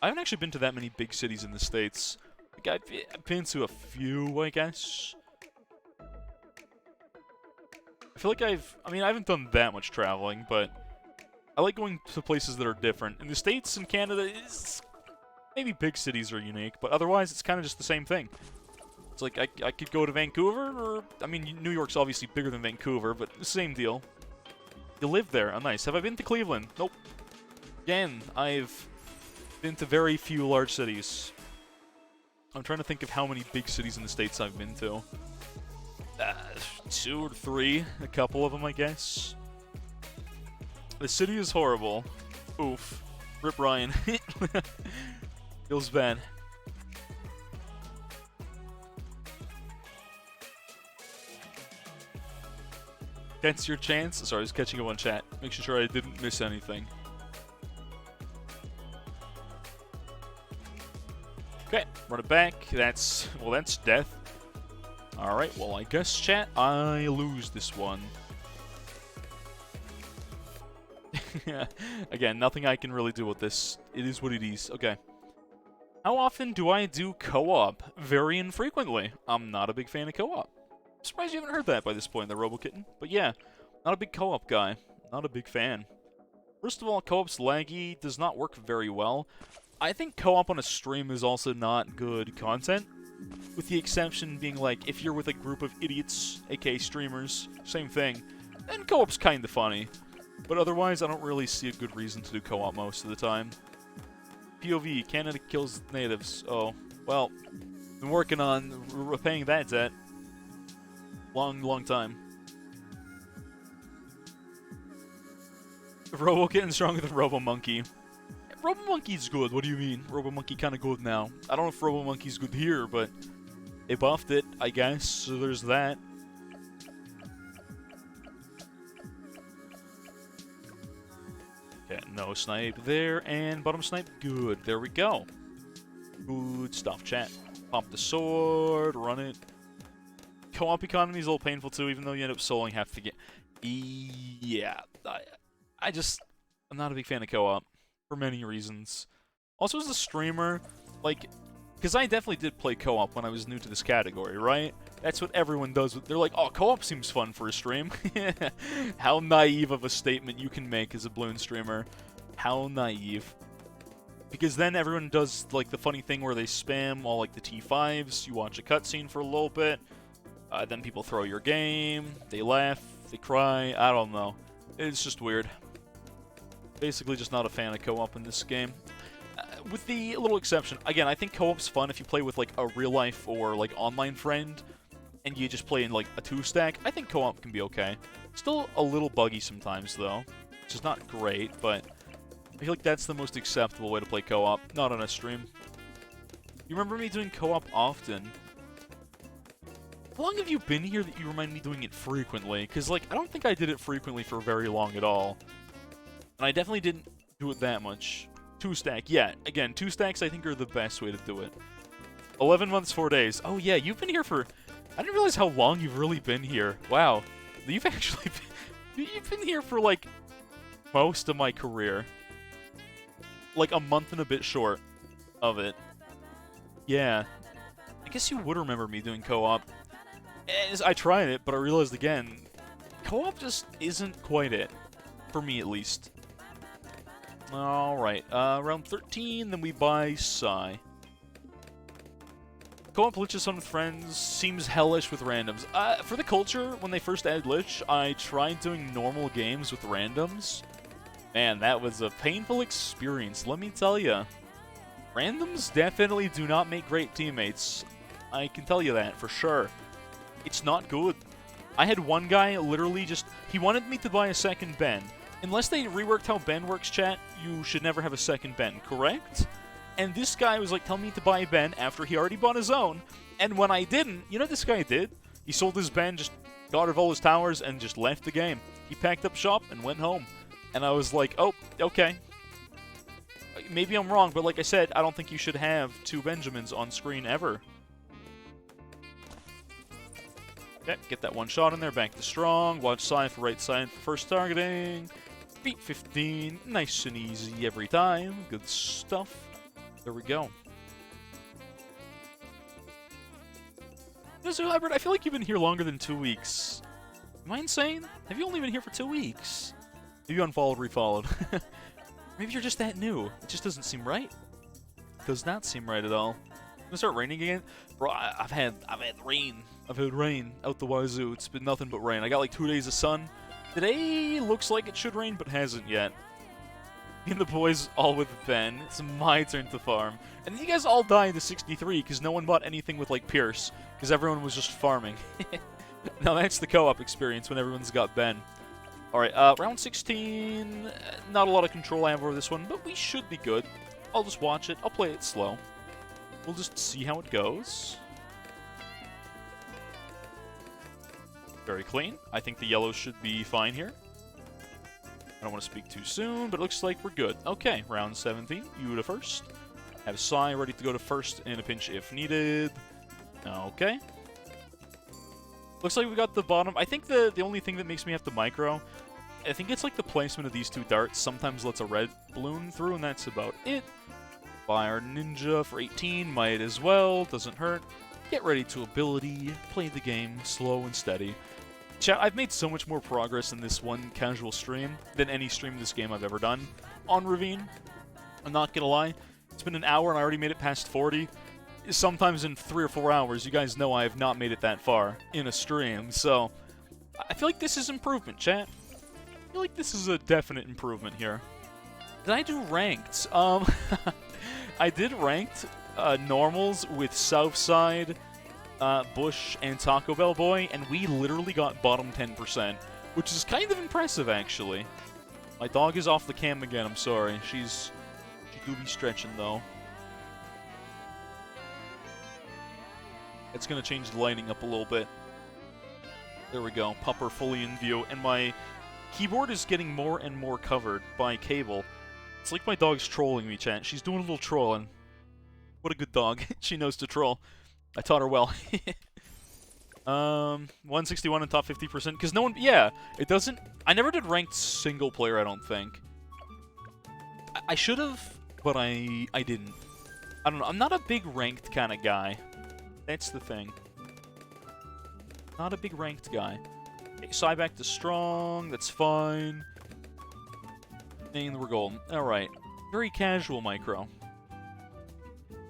I haven't actually been to that many big cities in the States. Like, I've been to a few, I guess. I feel like I haven't done that much traveling, but I like going to places that are different. In the States and Canada, maybe big cities are unique, but otherwise it's kind of just the same thing. It's like, I could go to Vancouver, or, I mean, New York's obviously bigger than Vancouver, but the same deal. You live there. Oh, nice. Have I been to Cleveland? Nope. Again, I've been to very few large cities. I'm trying to think of how many big cities in the States I've been to. 2 or 3. A couple of them, I guess. The city is horrible. Oof. Rip Ryan. Feels bad. That's your chance? Sorry, I was catching up on chat. Making sure I didn't miss anything. Okay, run it back. That's death. Alright, well, I guess, chat, I lose this one. Again, nothing I can really do with this. It is what it is. Okay. How often do I do co-op? Very infrequently. I'm not a big fan of co-op. I'm surprised you haven't heard that by this point, the RoboKitten. But yeah, not a big co-op guy. Not a big fan. First of all, co-op's laggy, does not work very well. I think co-op on a stream is also not good content. With the exception being, like, if you're with a group of idiots, aka streamers, same thing, then co-op's kinda funny. But otherwise, I don't really see a good reason to do co-op most of the time. POV, Canada kills natives. Oh, well, been working on repaying that debt. Long time. RoboKitten's stronger than RoboMonkey. RoboMonkey's good, what do you mean? RoboMonkey kinda good now. I don't know if RoboMonkey's good here, but they buffed it, I guess, so there's that. Okay, no snipe there, and bottom snipe, good. There we go. Good stuff, chat. Pop the sword, run it. Co-op economy is a little painful too, even though you end up soloing half the game. Yeah, I'm not a big fan of co-op, for many reasons. Also, as a streamer, like, because I definitely did play co-op when I was new to this category, right? That's what everyone does. They're like, oh, co-op seems fun for a stream. How naive of a statement you can make as a Bloon streamer. How naive. Because then everyone does, like, the funny thing where they spam all, like, the T5s, you watch a cutscene for a little bit, then people throw your game, they laugh, they cry, I don't know. It's just weird. Basically just not a fan of co-op in this game. With the little exception, again, I think co-op's fun if you play with, like, a real-life or, like, online friend, and you just play in, like, a 2-stack. I think co-op can be okay. Still a little buggy sometimes, though, which is not great, but I feel like that's the most acceptable way to play co-op, not on a stream. You remember me doing co-op often. How long have you been here that you remind me doing it frequently? Because, like, I don't think I did it frequently for very long at all. And I definitely didn't do it that much. 2-stack, yeah. Again, 2-stacks I think are the best way to do it. 11 months, 4 days. Oh yeah, you've been here for... I didn't realize how long you've really been here. Wow. You've actually been... You've been here for, like, most of my career. Like, a month and a bit short of it. Yeah. I guess you would remember me doing co-op. I tried it, but I realized again, co-op just isn't quite it. For me, at least. Alright, round 13, then we buy Psy. Co-op Lich on with friends seems hellish with randoms. For the culture, when they first added Lich, I tried doing normal games with randoms. Man, that was a painful experience, let me tell ya. Randoms definitely do not make great teammates. I can tell you that, for sure. It's not good. I had one guy literally just... He wanted me to buy a second Ben. Unless they reworked how Ben works, chat, you should never have a second Ben, correct? And this guy was like telling me to buy Ben after he already bought his own. And when I didn't, you know what this guy did? He sold his Ben, just got rid of all his towers, and just left the game. He packed up shop and went home. And I was like, oh, okay. Maybe I'm wrong, but like I said, I don't think you should have 2 Benjamins on screen ever. Okay, get that one shot in there, bank the strong, watch side for right side for first targeting. Beat 15, nice and easy every time. Good stuff. There we go. Mr. Hybrid, I feel like you've been here longer than 2 weeks. Am I insane? Have you only been here for 2 weeks? Have you unfollowed, refollowed? Maybe you're just that new. It just doesn't seem right. Does not seem right at all. Gonna start raining again? Bro, I've had rain. I've had rain out the wazoo. It's been nothing but rain. I got like 2 days of sun. Today looks like it should rain, but hasn't yet. Me and the boys all with Ben. It's my turn to farm. And then you guys all died to 63 because no one bought anything with like Pierce. Because everyone was just farming. Now that's the co-op experience when everyone's got Ben. Alright, round 16. Not a lot of control I have over this one, but we should be good. I'll just watch it. I'll play it slow. We'll just see how it goes. Very clean. I think the yellows should be fine here. I don't want to speak too soon, but it looks like we're good. Okay, round 17. You to first. Have Sai ready to go to first in a pinch if needed. Okay. Looks like we got the bottom. I think the only thing that makes me have to micro, I think it's like the placement of these 2 darts. Sometimes lets a red balloon through, and that's about it. Fire Ninja for 18. Might as well. Doesn't hurt. Get ready to ability. Play the game slow and steady. Chat, I've made so much more progress in this one casual stream than any stream of this game I've ever done on Ravine. I'm not gonna lie. It's been an hour and I already made it past 40. Sometimes in 3 or 4 hours, you guys know I have not made it that far in a stream, so I feel like this is improvement, chat. I feel like this is a definite improvement here. Did I do ranked? I did ranked normals with Southside, Bush, and Taco Bell Boy, and we literally got bottom 10%, which is kind of impressive, actually. My dog is off the cam again, I'm sorry. She do be stretching, though. It's going to change the lighting up a little bit. There we go. Pupper fully in view. And my keyboard is getting more and more covered by cable. It's like my dog's trolling me, chat. She's doing a little trolling. What a good dog. She knows to troll. I taught her well. 161 in top 50%. Because no one... Yeah, it doesn't... I never did ranked single player, I don't think. I should have, but I didn't. I don't know. I'm not a big ranked kind of guy. That's the thing. Not a big ranked guy. Okay, side back to strong. That's fine. And we're golden. Alright. Very casual micro.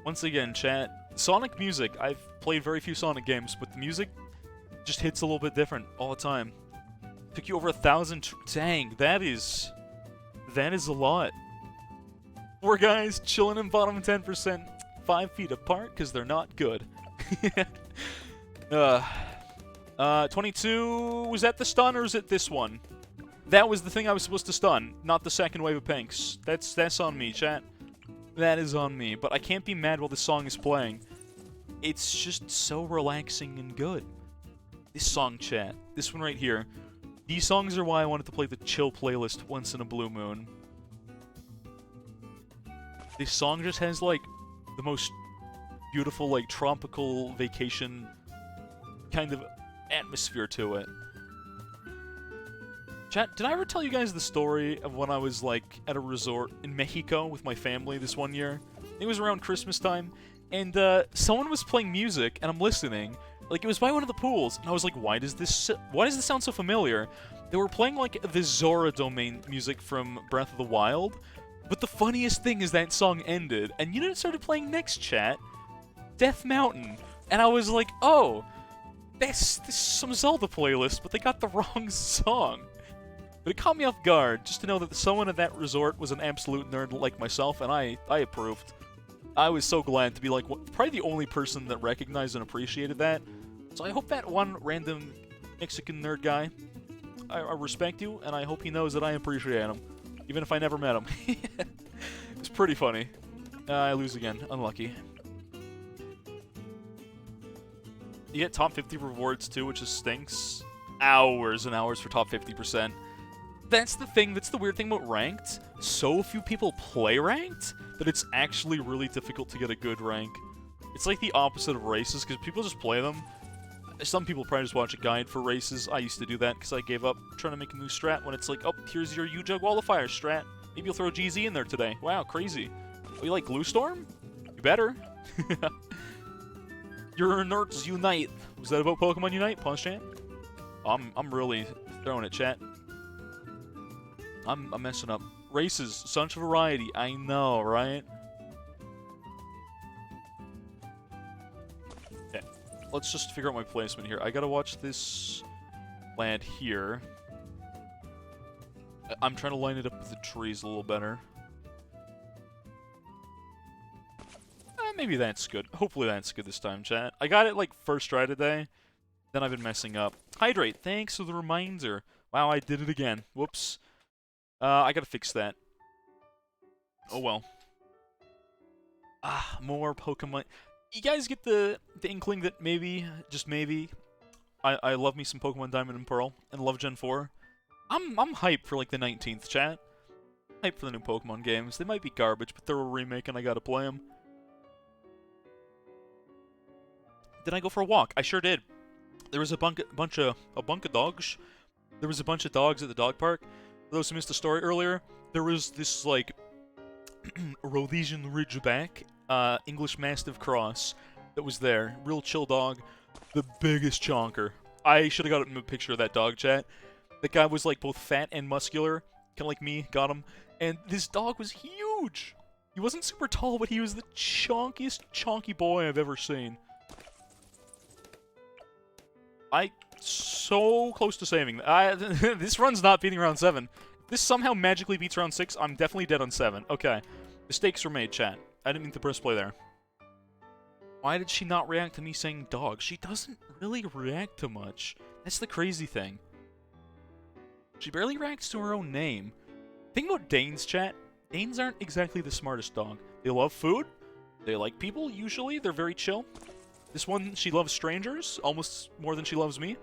Once again, chat. Sonic music. I've played very few Sonic games, but the music just hits a little bit different all the time. Took you over 1,000... Dang, that is a lot. 4 guys chilling in bottom 10%. 5 feet apart, because they're not good. 22, was that the stun or is it this one? That was the thing I was supposed to stun, not the second wave of pinks. That's on me, chat. That is on me, but I can't be mad while this song is playing. It's just so relaxing and good. This song, chat, this one right here. These songs are why I wanted to play the chill playlist once in a blue moon. This song just has, like, the most beautiful, like, tropical vacation kind of atmosphere to it. Chat, did I ever tell you guys the story of when I was, like, at a resort in Mexico with my family this one year? It was around Christmas time, and, someone was playing music, and I'm listening. Like, it was by one of the pools, and I was like, why does this sound so familiar? They were playing, like, the Zora domain music from Breath of the Wild, but the funniest thing is that song ended, and you know what started playing next, chat? Death Mountain. And I was like, oh, this is some Zelda playlist, but they got the wrong song. But it caught me off guard, just to know that someone at that resort was an absolute nerd like myself, and I approved. I was so glad to be, like, probably the only person that recognized and appreciated that. So I hope that one random Mexican nerd guy, I respect you, and I hope he knows that I appreciate him, even if I never met him. It's pretty funny. I lose again. Unlucky. You get top 50 rewards too, which just stinks. Hours and hours for top 50%. That's the thing, that's the weird thing about ranked. So few people play ranked that it's actually really difficult to get a good rank. It's like the opposite of races, because people just play them. Some people probably just watch a guide for races. I used to do that because I gave up trying to make a new strat when it's like, oh, here's your U-Jug Wall of Fire strat. Maybe you'll throw GZ in there today. Wow, crazy. Oh, you like Glue Storm? You better. Your nerds unite. Was that about Pokemon Unite, Punch Chat? I'm really throwing it, chat. I'm messing up. Races, such variety. I know, right? Okay, let's just figure out my placement here. I gotta watch this land here. I'm trying to line it up with the trees a little better. Maybe that's good. Hopefully that's good this time, chat. I got it, like, first try today. Then I've been messing up. Hydrate, thanks for the reminder. Wow, I did it again. Whoops. I gotta fix that. Oh well. More Pokemon. You guys get the inkling that maybe, just maybe, I love me some Pokemon Diamond and Pearl and love Gen 4. I'm hyped for, like, the 19th, chat. Hyped for the new Pokemon games. They might be garbage, but they're a remake and I gotta play them. Did I go for a walk? I sure did. There was a bunch of dogs. There was a bunch of dogs at the dog park. For those who missed the story earlier, there was this, like, Rhodesian Ridgeback, English Mastiff cross that was there. Real chill dog. The biggest chonker. I should have got a picture of that dog, chat. That guy was, like, both fat and muscular. Kind of like me. Got him. And this dog was huge. He wasn't super tall, but he was the chonkiest chonky boy I've ever seen. So close to saving. This run's not beating round 7. If this somehow magically beats round 6, I'm definitely dead on 7. Okay. Mistakes were made, chat. I didn't mean to press play there. Why did she not react to me saying dog? She doesn't really react to much. That's the crazy thing. She barely reacts to her own name. Think about Danes, chat. Danes aren't exactly the smartest dog. They love food. They like people, usually. They're very chill. This one, she loves strangers, almost more than she loves me.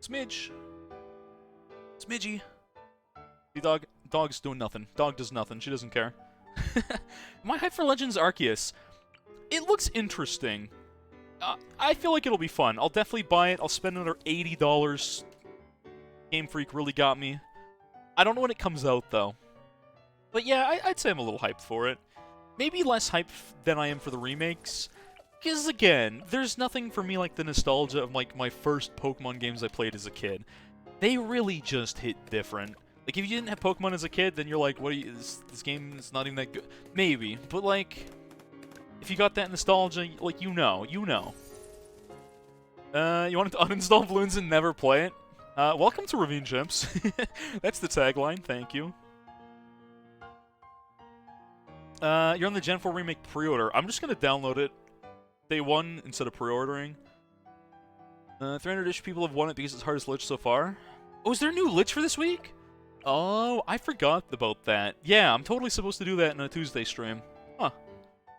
Smidge. Smidgy. The dog's doing nothing. Dog does nothing. She doesn't care. Am I hyped for Legends Arceus? It looks interesting. I feel like it'll be fun. I'll definitely buy it. I'll spend another $80. Game Freak really got me. I don't know when it comes out, though. But yeah, I'd say I'm a little hyped for it. Maybe less hyped than I am for the remakes. Because, again, there's nothing for me like the nostalgia of, like, my first Pokemon games I played as a kid. They really just hit different. Like, if you didn't have Pokemon as a kid, then you're like, what are you, this game is not even that good. Maybe. But, like, if you got that nostalgia, like, you know. You wanted to uninstall Bloons and never play it? Welcome to Ravine Chimps. That's the tagline, thank you. You're on the Gen 4 Remake pre-order. I'm just gonna download it Day 1 instead of pre-ordering. 300-ish people have won it because it's hardest lich so far. Oh, is there a new lich for this week? Oh, I forgot about that. Yeah, I'm totally supposed to do that in a Tuesday stream. Huh.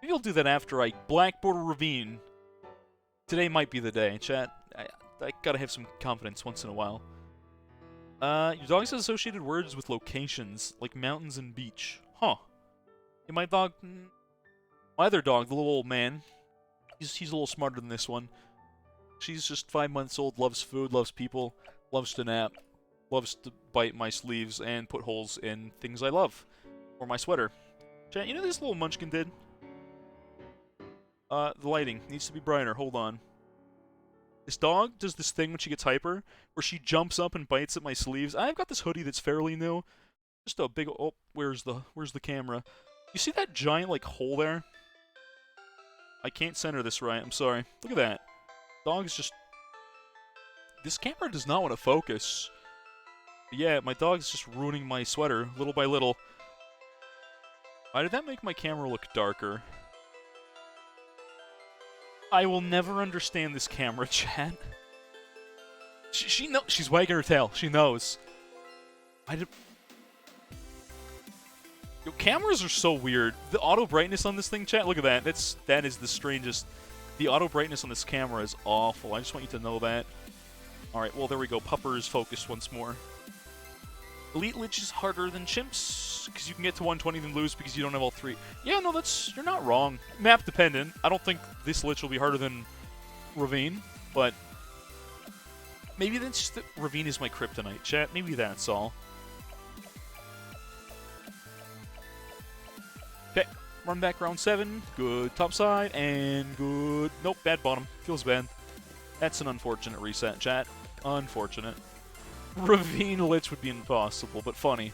Maybe I'll do that after I Black Border Ravine. Today might be the day, chat. I gotta have some confidence once in a while. Your dog has associated words with locations, like mountains and beach. Huh. Hey, my dog... My other dog, the little old man... He's a little smarter than this one. She's just 5 months old, loves food, loves people, loves to nap, loves to bite my sleeves and put holes in things I love. Or my sweater. Chat, you know this little munchkin did? The lighting needs to be brighter. Hold on. This dog does this thing when she gets hyper, where she jumps up and bites at my sleeves. I've got this hoodie that's fairly new. Just a big... Oh, where's the camera? You see that giant, like, hole there? I can't center this right, I'm sorry. Look at that. Dog's just... This camera does not want to focus. But yeah, my dog's just ruining my sweater, little by little. Why did that make my camera look darker? I will never understand this camera, chat. She knows. She's wagging her tail. She knows. Yo, cameras are so weird. The auto brightness on this thing, chat, look at that. That is the strangest. The auto brightness on this camera is awful. I just want you to know that. Alright, well, there we go. Pupper is focused once more. Elite Lich is harder than Chimps, because you can get to 120 then lose because you don't have all 3. Yeah, no, you're not wrong. Map dependent. I don't think this Lich will be harder than Ravine, but maybe that's just that Ravine is my kryptonite, chat. Maybe that's all. Okay, run back round 7. Good top side, and good... Nope, bad bottom. Feels bad. That's an unfortunate reset, chat. Unfortunate. Ravine Lich would be impossible, but funny.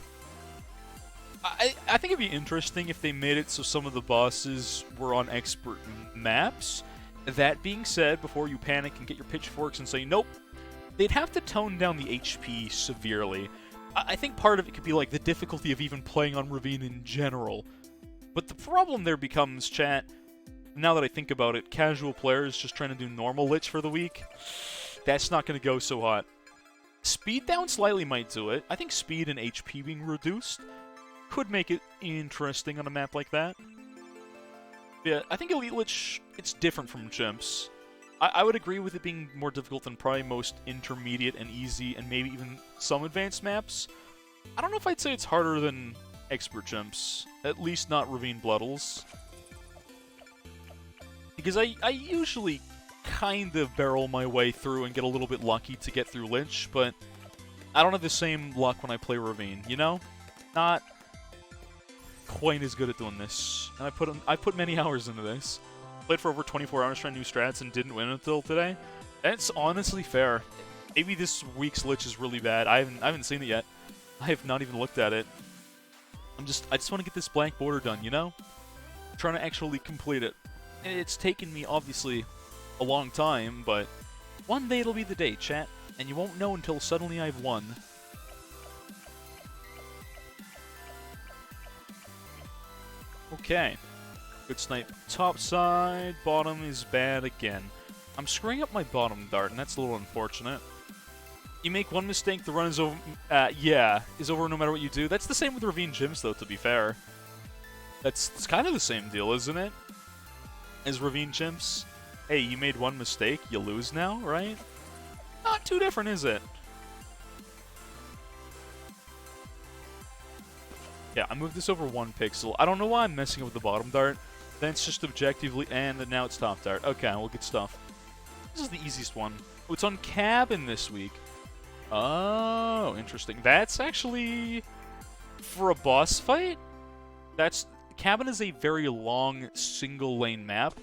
I think it'd be interesting if they made it so some of the bosses were on expert maps. That being said, before you panic and get your pitchforks and say, nope, they'd have to tone down the HP severely. I think part of it could be like the difficulty of even playing on Ravine in general. But the problem there becomes, chat, now that I think about it, casual players just trying to do normal Lich for the week, that's not going to go so hot. Speed down slightly might do it. I think speed and HP being reduced could make it interesting on a map like that. Yeah, I think Elite Lich, it's different from Chimps. I would agree with it being more difficult than probably most intermediate and easy and maybe even some advanced maps. I don't know if I'd say it's harder than Expert Chimps. At least not Ravine Bloodles. Because I usually kind of barrel my way through and get a little bit lucky to get through Lich, but I don't have the same luck when I play Ravine, you know? Not quite as good at doing this. And I put many hours into this. Played for over 24 hours trying new strats and didn't win until today. That's honestly fair. Maybe this week's Lich is really bad. I haven't seen it yet. I have not even looked at it. I just want to get this Black Border done, you know? I'm trying to actually complete it. It's taken me, obviously, a long time, but one day it'll be the day, chat. And you won't know until suddenly I've won. Okay. Good snipe. Top side. Bottom is bad again. I'm screwing up my bottom dart, and that's a little unfortunate. You make one mistake, the run is over. Is over no matter what you do. That's the same with Ravine Gyms, though, to be fair. It's kind of the same deal, isn't it? As Ravine Chimps. Hey, you made one mistake, you lose now, right? Not too different, is it? Yeah, I moved this over 1 pixel. I don't know why I'm messing up with the bottom dart. Then it's just objectively, and then now it's top dart. Okay, well, good stuff. This is the easiest one. Oh, it's on Cabin this week. Oh, interesting. That's actually for a boss fight. Cabin is a very long single lane map,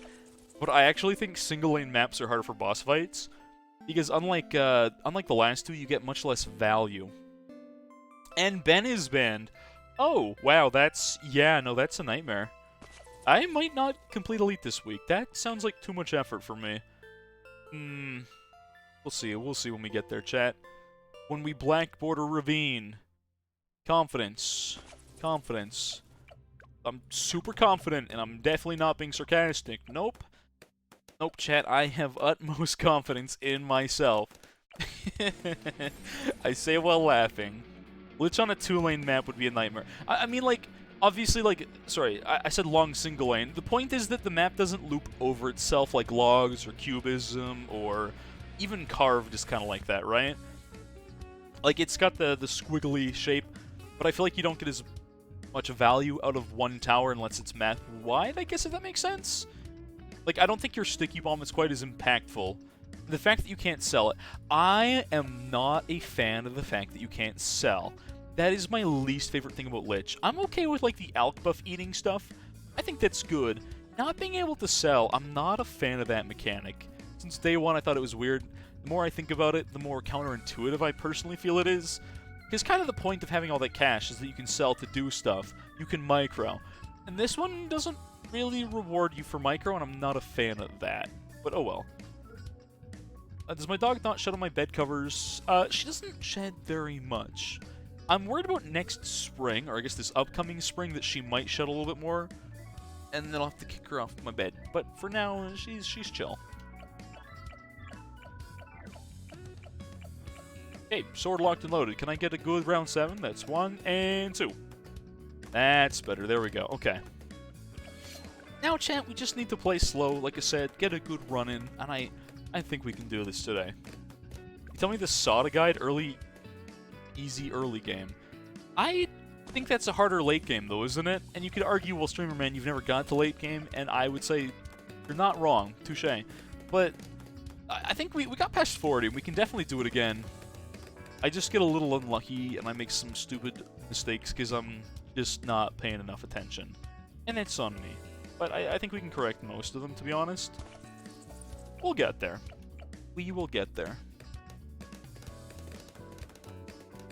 but I actually think single lane maps are harder for boss fights because unlike the last two, you get much less value. And Ben is banned. Oh, wow, that's a nightmare. I might not complete Elite this week. That sounds like too much effort for me. We'll see when we get there, chat. When we Black Border Ravine. Confidence. Confidence. I'm super confident, and I'm definitely not being sarcastic. Nope. Nope, chat, I have utmost confidence in myself. I say while laughing. Lich on a 2-lane map would be a nightmare. I mean, like, obviously, like, sorry, I said long single lane. The point is that the map doesn't loop over itself like logs or cubism or even carved is kind of like that, right? Like, it's got the squiggly shape, but I feel like you don't get as much value out of one tower unless it's map wide, I guess, if that makes sense. Like, I don't think your sticky bomb is quite as impactful. The fact that you can't sell it. I am not a fan of the fact that you can't sell. That is my least favorite thing about Lich. I'm okay with, like, the alk buff eating stuff. I think that's good. Not being able to sell, I'm not a fan of that mechanic. Since day one, I thought it was weird. The more I think about it, the more counterintuitive I personally feel it is. Because kind of the point of having all that cash is that you can sell to do stuff. You can micro. And this one doesn't really reward you for micro, and I'm not a fan of that. But oh well. Does my dog not shed on my bed covers? She doesn't shed very much. I'm worried about next spring, or I guess this upcoming spring, that she might shed a little bit more. And then I'll have to kick her off my bed. But for now, she's chill. Okay, sword locked and loaded. Can I get a good round 7? That's 1 and 2. That's better. There we go. Okay. Now, chat, we just need to play slow, like I said, get a good run in, and I think we can do this today. You tell me the SOTA guide, easy early game. I think that's a harder late game, though, isn't it? And you could argue, well, Streamer Man, you've never got to late game, and I would say you're not wrong. Touche. But I think we got past 40, and we can definitely do it again. I just get a little unlucky, and I make some stupid mistakes because I'm just not paying enough attention. And it's on me. But I think we can correct most of them, to be honest. We'll get there. We will get there.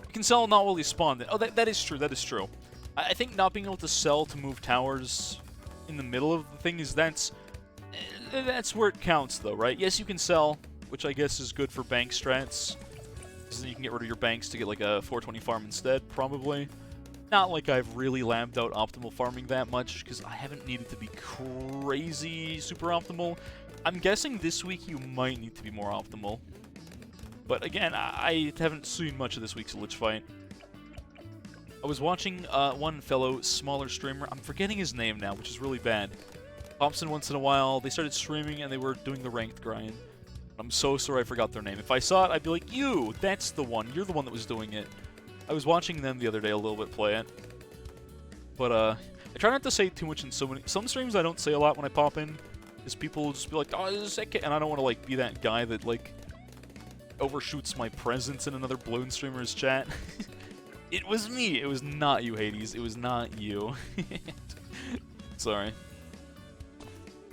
You can sell not while you spawn. Oh, that is true, that is true. I think not being able to sell to move towers in the middle of the thing is that's where it counts, though, right? Yes, you can sell, which I guess is good for bank strats. Because then you can get rid of your banks to get like a 420 farm instead, probably. Not like I've really lamped out optimal farming that much, because I haven't needed to be crazy super optimal. I'm guessing this week you might need to be more optimal. But again, I haven't seen much of this week's Lich fight. I was watching one fellow smaller streamer. I'm forgetting his name now, which is really bad. Pops in once in a while. They started streaming and they were doing the ranked grind. I'm so sorry I forgot their name. If I saw it, I'd be like, you, that's the one. You're the one that was doing it. I was watching them the other day a little bit play it. But I try not to say too much in some streams I don't say a lot when I pop in. Because people will just be like, oh, this is sick. And I don't want to like be that guy that like overshoots my presence in another Bloon streamer's chat. It was me. It was not you, Hades. It was not you. Sorry.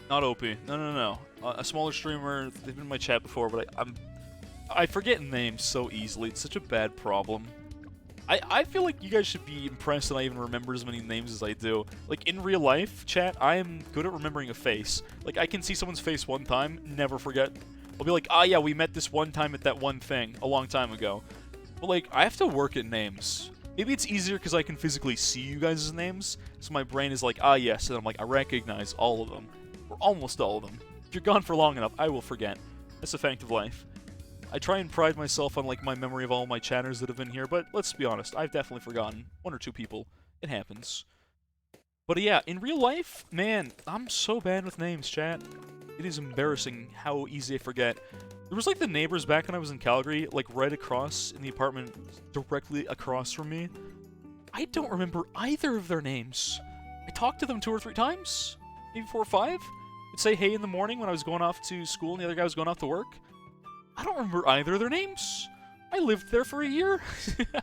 Not OP. No. A smaller streamer. They've been in my chat before, but I forget names so easily. It's such a bad problem. I feel like you guys should be impressed that I even remember as many names as I do. Like, in real life, chat, I am good at remembering a face. Like, I can see someone's face one time, never forget. I'll be like, ah, yeah, we met this one time at that one thing, a long time ago. But, like, I have to work at names. Maybe it's easier because I can physically see you guys' names, so my brain is like, ah, yes, and I'm like, I recognize all of them. Or almost all of them. If you're gone for long enough, I will forget. That's a fact of life. I try and pride myself on, like, my memory of all my chatters that have been here, but let's be honest, I've definitely forgotten one or two people. It happens. But yeah, in real life, man, I'm so bad with names, chat. It is embarrassing how easy I forget. There was, like, the neighbors back when I was in Calgary, like, right across in the apartment directly across from me. I don't remember either of their names. I talked to them 2 or 3 times, maybe 4 or 5. I'd say hey in the morning when I was going off to school and the other guy was going off to work. I don't remember either of their names. I lived there for a year. There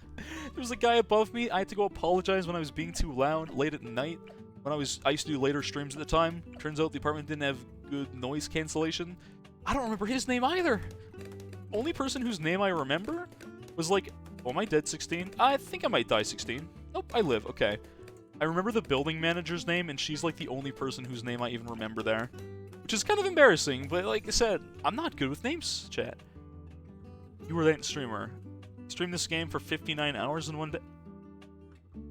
was a guy above me. I had to go apologize when I was being too loud late at night. When I used to do later streams at the time. Turns out the apartment didn't have good noise cancellation. I don't remember his name either. Only person whose name I remember was like, oh, am I dead 16? I think I might die 16. Nope, I live. Okay. I remember the building manager's name, and she's like the only person whose name I even remember there. Which is kind of embarrassing, but like I said, I'm not good with names, chat. You were that streamer. Streamed this game for 59 hours in one day.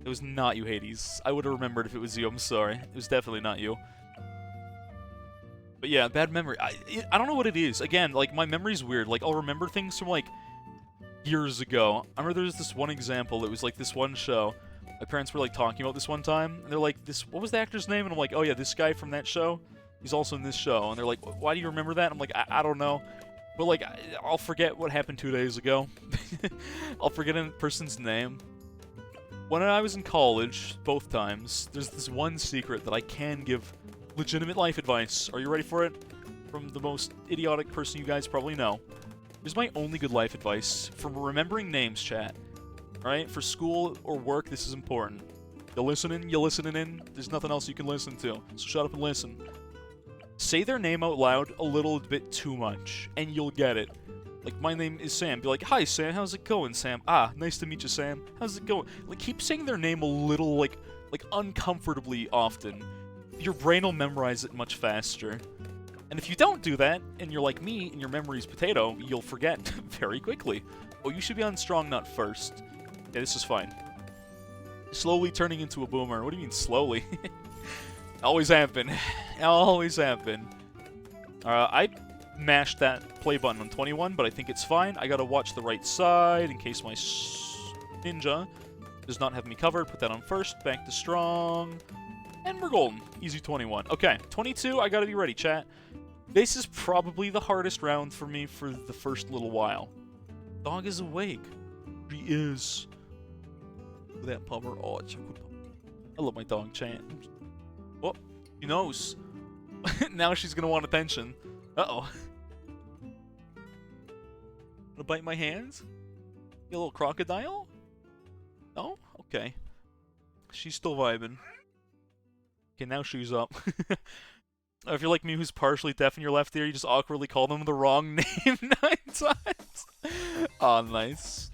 It was not you, Hades. I would have remembered if it was you, I'm sorry. It was definitely not you. But yeah, bad memory. I don't know what it is. Again, like, my memory's weird. Like, I'll remember things from, like, years ago. I remember there was this one example. It was, like, this one show. My parents were, like, talking about this one time. And they're like, what was the actor's name? And I'm like, oh, yeah, this guy from that show. He's also in this show. And they're like, why do you remember that? I'm like, I don't know. But, like, I'll forget what happened 2 days ago. I'll forget a person's name. When I was in college, both times, there's this one secret that I can give legitimate life advice. Are you ready for it? From the most idiotic person you guys probably know. Here's my only good life advice for remembering names, chat. Alright? For school or work, this is important. You listening? You listening in? There's nothing else you can listen to. So shut up and listen. Say their name out loud a little bit too much, and you'll get it. Like, my name is Sam. Be like, hi, Sam. How's it going, Sam? Ah, nice to meet you, Sam. How's it going? Like, keep saying their name a little, like uncomfortably often. Your brain will memorize it much faster. And if you don't do that, and you're like me, and your memory's potato, you'll forget very quickly. Oh, you should be on Strong Nut first. Yeah, this is fine. Slowly turning into a boomer. What do you mean, slowly? Always happen. Always happen. I mashed that play button on 21, but I think it's fine. I gotta watch the right side in case my ninja does not have me covered. Put that on first. Back to strong. And we're golden. Easy 21. Okay, 22, I gotta be ready, chat. This is probably the hardest round for me for the first little while. Dog is awake. He is. Look at that pupper. Oh, it's a good pupper. I love my dog, chat. Oh, she knows. Now she's gonna want attention. Uh-oh. Wanna bite my hands? You little crocodile? No? Okay. She's still vibing. Okay, now shoes up. If you're like me who's partially deaf in your left ear, you just awkwardly call them the wrong name 9 times. Aw, nice.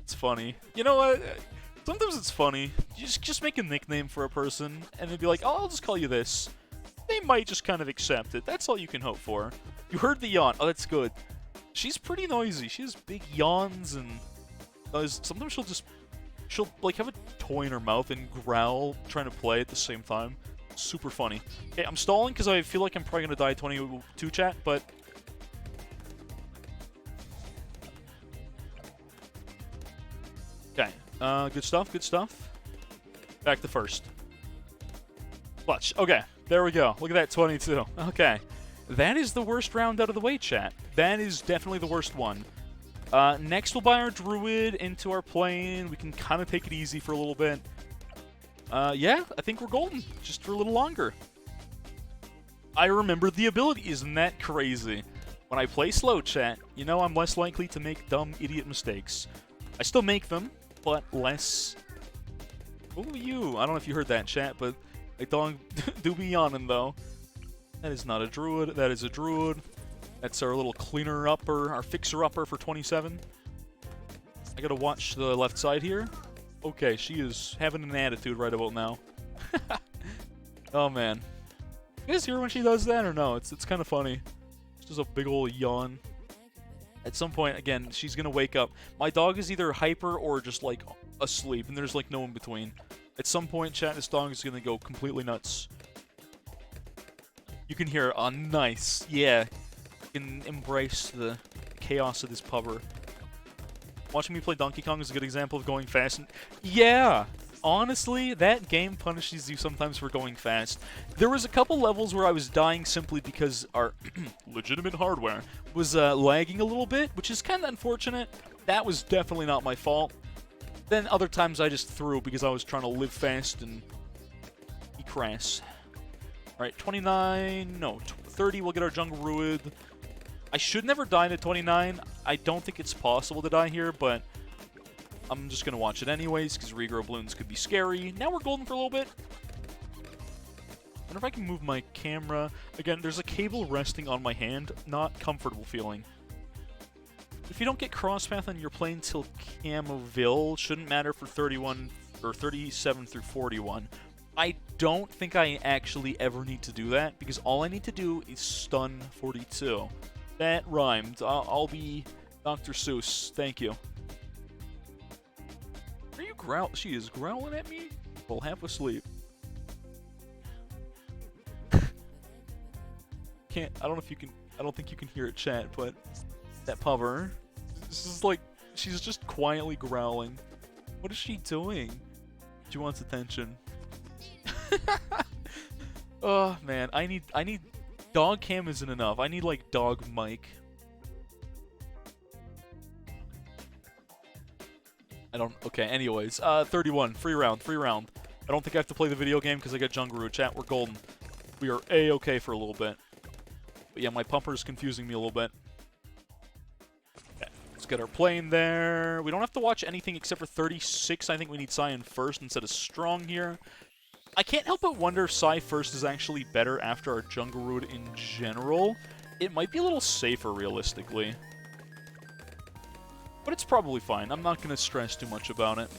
It's funny. You know what? Sometimes it's funny. You just make a nickname for a person, and they'd be like, oh, I'll just call you this. They might just kind of accept it. That's all you can hope for. You heard the yawn. Oh, that's good. She's pretty noisy. She has big yawns, and sometimes she'll like have a toy in her mouth and growl trying to play at the same time. Super funny. Okay, I'm stalling because I feel like I'm probably gonna die 22 chat, but okay. Good stuff. Good stuff. Back to first. Clutch. Okay, there we go. Look at that 22. Okay, that is the worst round out of the way, chat. That is definitely the worst one. Next, we'll buy our druid into our plane. We can kind of take it easy for a little bit. Yeah, I think we're golden, just for a little longer. I remember the ability, isn't that crazy? When I play slow, chat, you know I'm less likely to make dumb idiot mistakes. I still make them, but less. Oh, you. I don't know if you heard that, chat, but my dog do be yawning, though. That is not a druid, that is a druid. That's our little cleaner-upper, our fixer-upper for 27. I gotta watch the left side here. Okay, she is having an attitude right about now. Oh, man. You guys hear when she does that or no? It's kind of funny. It's just a big old yawn. At some point, again, she's gonna wake up. My dog is either hyper or just, like, asleep, and there's, like, no in between. At some point, chat, this dog is gonna go completely nuts. You can hear, oh, nice. Yeah. You can embrace the chaos of this pupper. Watching me play Donkey Kong is a good example of going fast. And yeah, honestly, that game punishes you sometimes for going fast. There was a couple levels where I was dying simply because our legitimate hardware was lagging a little bit, which is kind of unfortunate. That was definitely not my fault. Then other times I just threw because I was trying to live fast and be crass. Alright, 29, no, 30, we'll get our jungle druid. I should never die to 29. I don't think it's possible to die here, but I'm just going to watch it anyways, because regrow balloons could be scary. Now we're golden for a little bit. I wonder if I can move my camera. Again, there's a cable resting on my hand. Not comfortable feeling. If you don't get crosspath on your plane till Camoville, shouldn't matter for 31 or 37 through 41. I don't think I actually ever need to do that, because all I need to do is stun 42. That rhymed. I'll be Dr. Seuss. Thank you. Are you growl? She is growling at me? Well, half asleep. I don't know if you can. I don't think you can hear it, chat, but that pupper. This is like she's just quietly growling. What is she doing? She wants attention. Oh man, I need dog cam isn't enough. I need like dog mic. Okay, anyways, 31, free round. I don't think I have to play the video game because I got Junguru. Chat, we're golden. We are A-okay for a little bit. But yeah, my pumper is confusing me a little bit. Okay, let's get our plane there. We don't have to watch anything except for 36. I think we need Cyan first instead of Strong here. I can't help but wonder if Psy first is actually better after our Jungle Root in general. It might be a little safer, realistically. But it's probably fine. I'm not going to stress too much about it.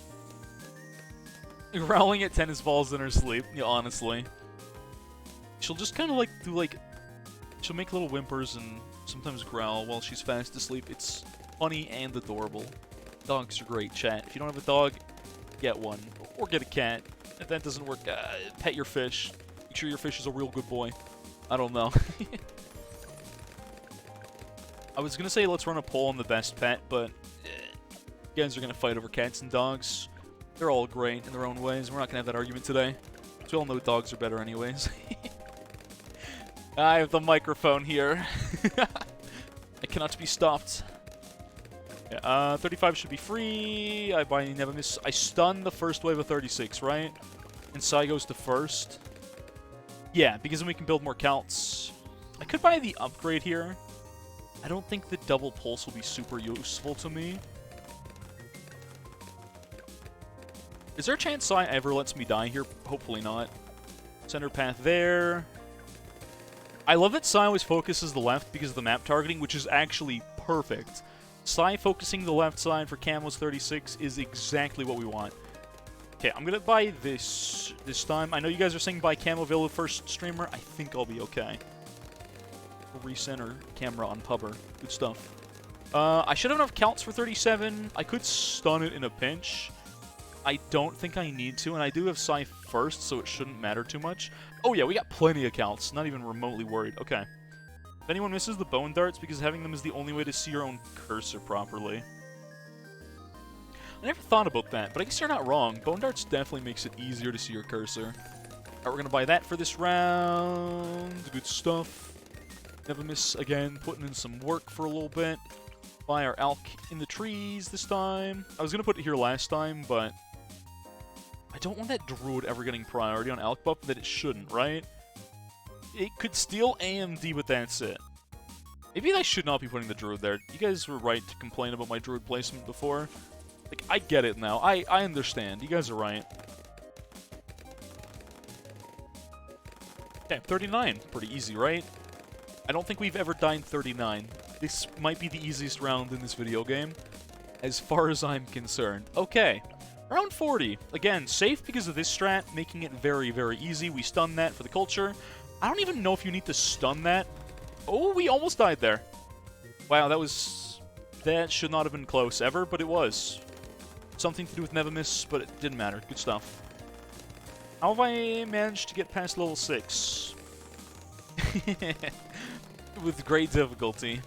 Growling at tennis balls in her sleep, yeah, honestly. She'll just kind of like do like... She'll make little whimpers and sometimes growl while she's fast asleep. It's funny and adorable. Dogs are great, chat. If you don't have a dog, get one. Or get a cat. If that doesn't work, pet your fish. Make sure your fish is a real good boy. I don't know. I was going to say let's run a poll on the best pet, but you guys are going to fight over cats and dogs. They're all great in their own ways. We're not going to have that argument today. So we all know dogs are better anyways. I have the microphone here. I cannot be stopped. Yeah, 35 should be free. I buy never miss. I stun the first wave of 36, right? And Sai goes to first. Yeah, because then we can build more counts. I could buy the upgrade here. I don't think the double pulse will be super useful to me. Is there a chance Sai ever lets me die here? Hopefully not. Center path there. I love that Sai always focuses the left because of the map targeting, which is actually perfect. Sai focusing the left side for Camo's 36 is exactly what we want. Okay, I'm gonna buy this time. I know you guys are saying buy Camoville first streamer. I think I'll be okay. Recenter camera on Pubber. Good stuff. I should have enough counts for 37. I could stun it in a pinch. I don't think I need to, and I do have Sai first, so it shouldn't matter too much. Oh yeah, we got plenty of counts. Not even remotely worried. Okay. If anyone misses the bone darts, because having them is the only way to see your own cursor properly. I never thought about that, but I guess you're not wrong. Bone darts definitely makes it easier to see your cursor. Alright, we're gonna buy that for this round. Good stuff. Never miss again, putting in some work for a little bit. Buy our Alk in the trees this time. I was gonna put it here last time, but I don't want that Druid ever getting priority on Alk buff that it shouldn't, right? It could steal AMD, but that's it. Maybe I should not be putting the Druid there. You guys were right to complain about my Druid placement before. Like, I get it now. I understand. You guys are right. Okay, 39. Pretty easy, right? I don't think we've ever died 39. This might be the easiest round in this video game, as far as I'm concerned. Okay, round 40. Again, safe because of this strat, making it very, very easy. We stun that for the culture. I don't even know if you need to stun that. Oh, we almost died there. Wow, that should not have been close ever, but it was. Something to do with never miss, but it didn't matter. Good stuff. How have I managed to get past level 6? With great difficulty.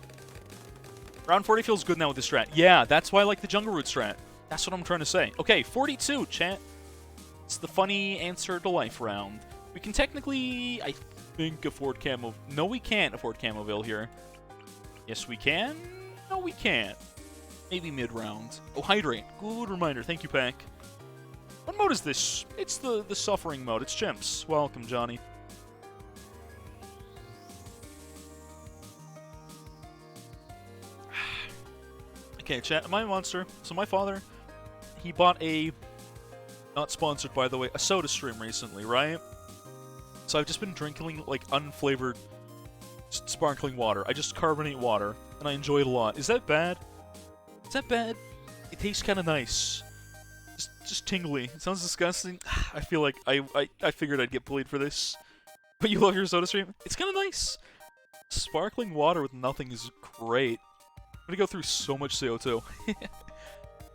Round 40 feels good now with this strat. Yeah, that's why I like the jungle root strat. That's what I'm trying to say. Okay, 42, chat. It's the funny answer to life round. We can technically, I think, afford Camo... No, we can't afford Camoville here. Yes, we can. No, we can't. Maybe mid-round. Oh, hydrate. Good reminder. Thank you, Pack. What mode is this? It's the suffering mode. It's chimps. Welcome, Johnny. Okay, chat. My monster. So my father, he bought a... Not sponsored, by the way. A soda stream recently, right? So I've just been drinking, like, unflavored sparkling water. I just carbonate water, and I enjoy it a lot. Is that bad? Is that bad? It tastes kind of nice. Just tingly. It sounds disgusting. I feel like I figured I'd get bullied for this. But you love your soda stream? It's kind of nice. Sparkling water with nothing is great. I'm gonna go through so much CO2.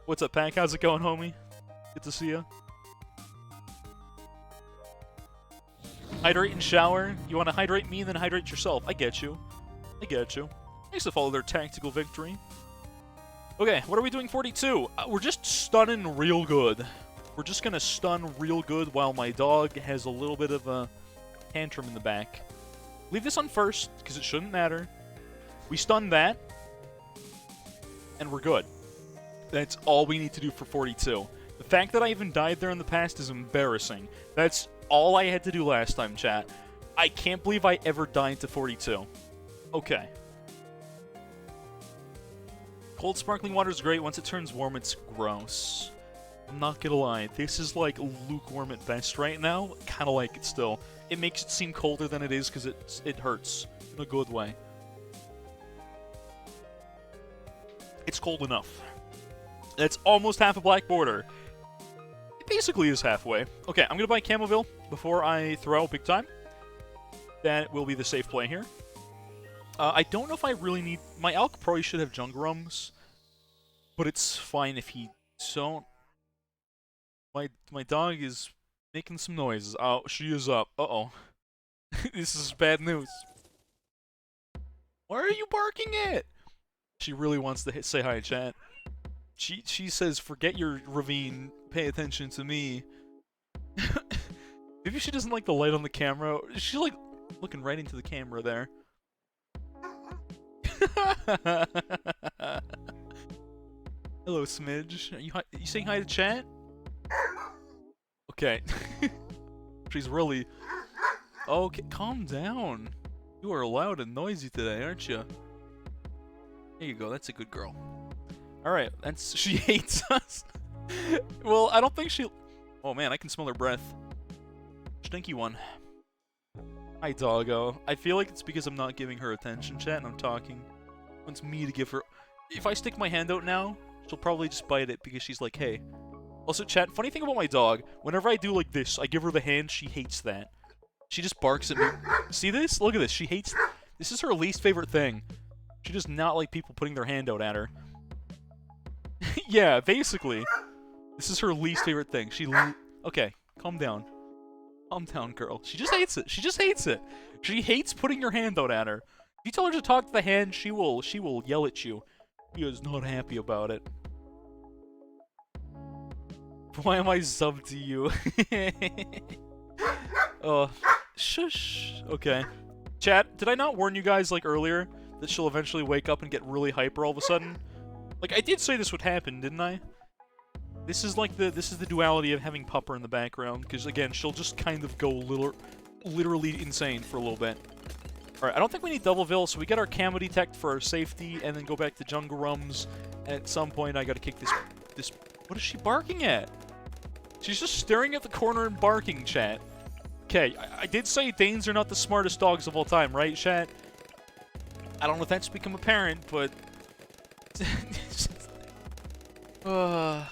What's up, Pack? How's it going, homie? Good to see ya. Hydrate and shower. You want to hydrate me and then hydrate yourself. I get you. I get you. I used to follow their tactical victory. Okay, what are we doing 42? We're just stunning real good. We're just gonna stun real good while my dog has a little bit of a tantrum in the back. Leave this on first, because it shouldn't matter. We stun that, and we're good. That's all we need to do for 42. The fact that I even died there in the past is embarrassing. That's all I had to do last time, chat. I can't believe I ever died to 42. Okay. Cold sparkling water is great. Once it turns warm, it's gross. I'm not gonna lie. This is like lukewarm at best right now. Kinda like it still. It makes it seem colder than it is because it hurts. In a good way. It's cold enough. That's almost half a Black Border. It basically is halfway. Okay, I'm gonna buy Camoville before I throw out big time. That will be the safe play here. I don't know if I really need... My Alk probably should have jungle rums, but it's fine if he don't. My dog is making some noises. Oh, she is up. Uh-oh. This is bad news. Why are you barking at? She really wants to say hi, chat. She says, forget your ravine, pay attention to me. Maybe she doesn't like the light on the camera. She's like looking right into the camera there. Hello, Smidge. Are you saying hi to chat? Okay. She's really... Okay, calm down. You are loud and noisy today, aren't you? There you go, that's a good girl. Alright, she hates us. Well, I don't think she... Oh man, I can smell her breath. Stinky one. Hi, doggo. I feel like it's because I'm not giving her attention, chat, and I'm talking. Wants me to give her... If I stick my hand out now, she'll probably just bite it because she's like, hey. Also, chat, funny thing about my dog, whenever I do like this, I give her the hand, she hates that. She just barks at me. See this? Look at this. She hates... This is her least favorite thing. She does not like people putting their hand out at her. Yeah, basically. This is her least favorite thing. Okay, calm down. Calm down, girl. She just hates it. She just hates it. She hates putting your hand out at her. If you tell her to talk to the hand, she will yell at you. She is not happy about it. Why am I subbed to you? Oh, shush. Okay. Chat, did I not warn you guys, like, earlier that she'll eventually wake up and get really hyper all of a sudden? Like, I did say this would happen, didn't I? This is the duality of having Pupper in the background, because, again, she'll just kind of go literally insane for a little bit. Alright, I don't think we need Doubleville, so we get our camo detect for our safety, and then go back to Jungle Rums, and at some point I gotta kick this... What is she barking at? She's just staring at the corner and barking, chat. Okay, I did say Danes are not the smartest dogs of all time, right, chat? I don't know if that's become apparent, but... I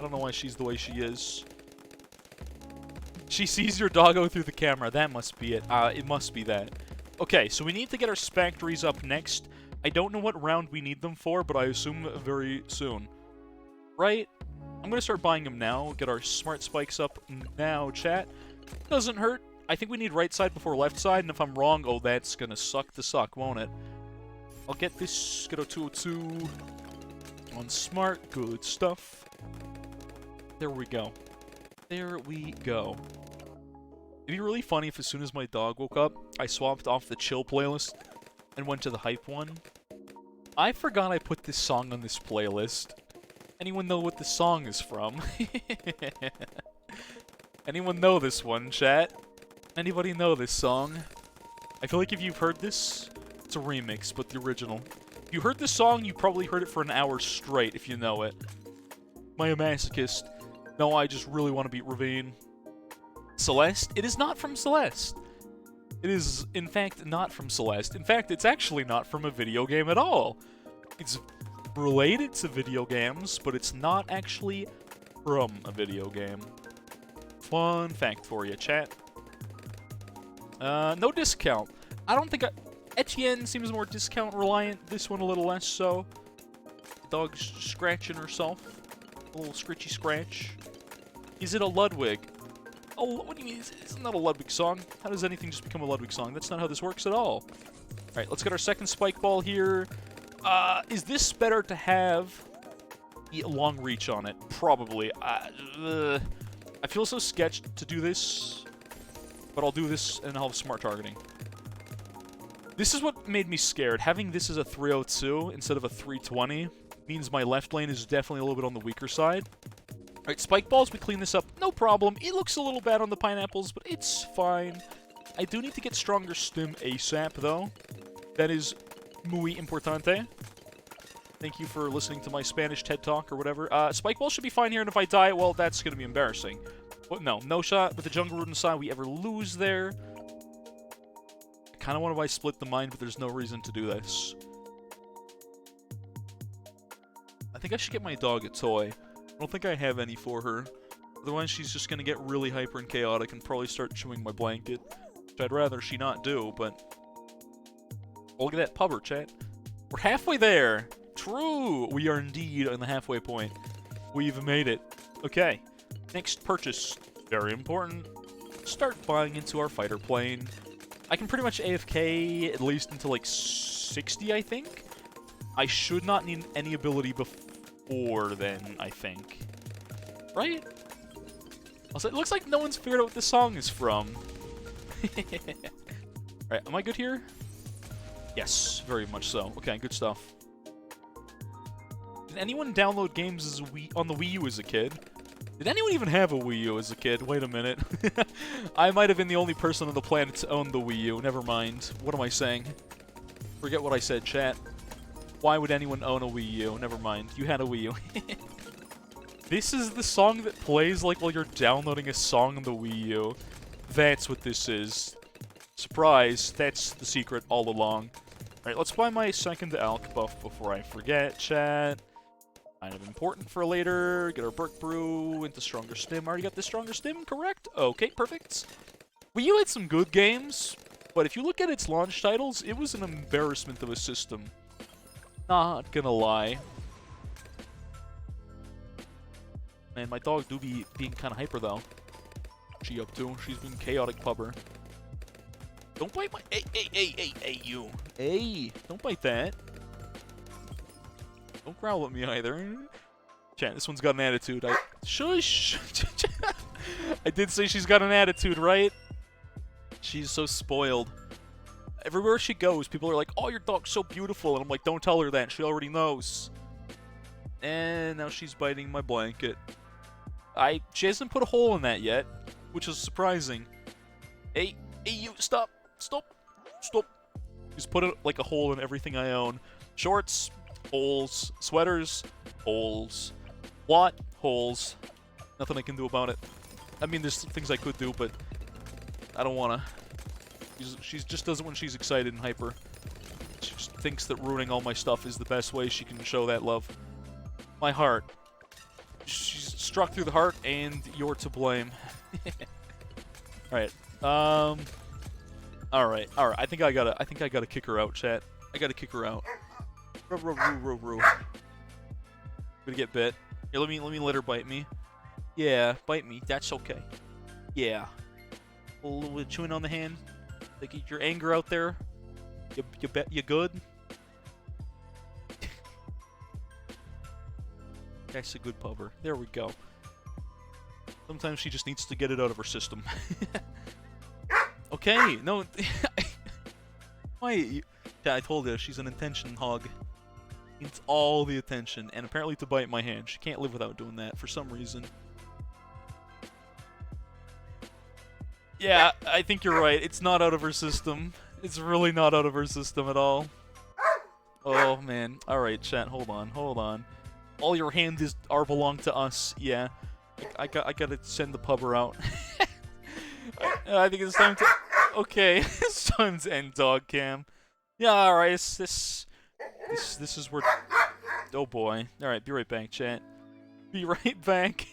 don't know why she's the way she is. She sees your doggo through the camera. That must be it. It must be that. Okay, so we need to get our Spectries up next. I don't know what round we need them for, but I assume very soon. Right? I'm gonna start buying them now. Get our smart spikes up now, chat. Doesn't hurt. I think we need right side before left side, and if I'm wrong, oh, that's gonna suck to suck, won't it? I'll get this, get a 202 on smart, good stuff. There we go. There we go. It'd be really funny if as soon as my dog woke up, I swapped off the chill playlist and went to the hype one. I forgot I put this song on this playlist. Anyone know what this song is from? Anyone know this one, chat? Anybody know this song? I feel like if you've heard this, it's a remix, but the original. If you heard this song, you probably heard it for an hour straight, if you know it. Am I a masochist? No, I just really want to beat Ravine. Celeste? It is not from Celeste. It is, in fact, not from Celeste. In fact, it's actually not from a video game at all. It's related to video games, but it's not actually from a video game. Fun fact for you, chat. No discount. I don't think Etienne seems more discount reliant. This one a little less so. Dog's scratching herself. A little scritchy scratch. Is it a Ludwig? Oh, what do you mean? Isn't that a Ludwig song? How does anything just become a Ludwig song? That's not how this works at all. Alright, let's get our second spike ball here. Is this better to have long reach on it? Probably. I feel so sketched to do this, but I'll do this and I'll have smart targeting. This is what made me scared. Having this as a 302 instead of a 320 means my left lane is definitely a little bit on the weaker side. Alright, spike balls, we clean this up, no problem. It looks a little bad on the pineapples, but it's fine. I do need to get stronger stim ASAP, though. That is muy importante. Thank you for listening to my Spanish TED Talk or whatever. Spike ball should be fine here, and if I die, well, that's going to be embarrassing. But no shot with the jungle root inside we ever lose there. I kind of want to split the mind, but there's no reason to do this. I think I should get my dog a toy. I don't think I have any for her. Otherwise, she's just going to get really hyper and chaotic and probably start chewing my blanket. Which I'd rather she not do, but... Oh, look at that pubber, chat. We're halfway there. True. We are indeed on the halfway point. We've made it. Okay. Next purchase. Very important. Start buying into our fighter plane. I can pretty much AFK at least until like 60, I think. I should not need any ability before then, I think. Right? Also, it looks like no one's figured out what this song is from. Alright, am I good here? Yes, very much so. Okay, good stuff. Did anyone download games on the Wii U as a kid? Did anyone even have a Wii U as a kid? Wait a minute. I might have been the only person on the planet to own the Wii U. Never mind. What am I saying? Forget what I said, chat. Why would anyone own a Wii U? Never mind. You had a Wii U. This is the song that plays like while you're downloading a song on the Wii U. That's what this is. Surprise, that's the secret all along. Alright, let's buy my second alk buff before I forget, chat. Kind of important for later. Get our Burk Brew into Stronger Stim. Already got the Stronger Stim, correct? Okay, perfect. Wii U had some good games, but if you look at its launch titles, it was an embarrassment of a system. Not gonna lie. Man, my dog do be being kind of hyper, though. What's she up to? She's being chaotic pubber. Don't bite my... Hey, you. Hey, don't bite that. Don't growl at me, either. Chat, this one's got an attitude. Shush! I did say she's got an attitude, right? She's so spoiled. Everywhere she goes, people are like, oh, your dog's so beautiful. And I'm like, don't tell her that. She already knows. And now she's biting my blanket. She hasn't put a hole in that yet, which is surprising. Hey, you, stop. Stop. Just put like a hole in everything I own. Shorts, holes. Sweaters, holes. What? Holes. Nothing I can do about it. I mean, there's things I could do, but I don't wanna. She just does it when she's excited and hyper. She just thinks that ruining all my stuff is the best way she can show that love. My heart. She's struck through the heart, and you're to blame. Alright. Alright. I think I gotta kick her out, chat. I gotta kick her out. Roo. Gonna get bit. Here, let me let her bite me. Yeah, bite me. That's okay. Yeah. A little bit of chewing on the hand. Like, get your anger out there. You good? That's a good pubber. There we go. Sometimes she just needs to get it out of her system. Okay, no. Why? Yeah, I told you, she's an attention hog. Needs all the attention, and apparently to bite my hand. She can't live without doing that for some reason. Yeah, I think you're right. It's not out of her system. It's really not out of her system at all. Oh, man. Alright, chat, hold on. All your hands belong to us. Yeah. I gotta send the pubber out. I think it's time to... Okay, it's time to end dog cam. Yeah, alright, this is where... Oh boy. Alright, be right back, chat. Be right back.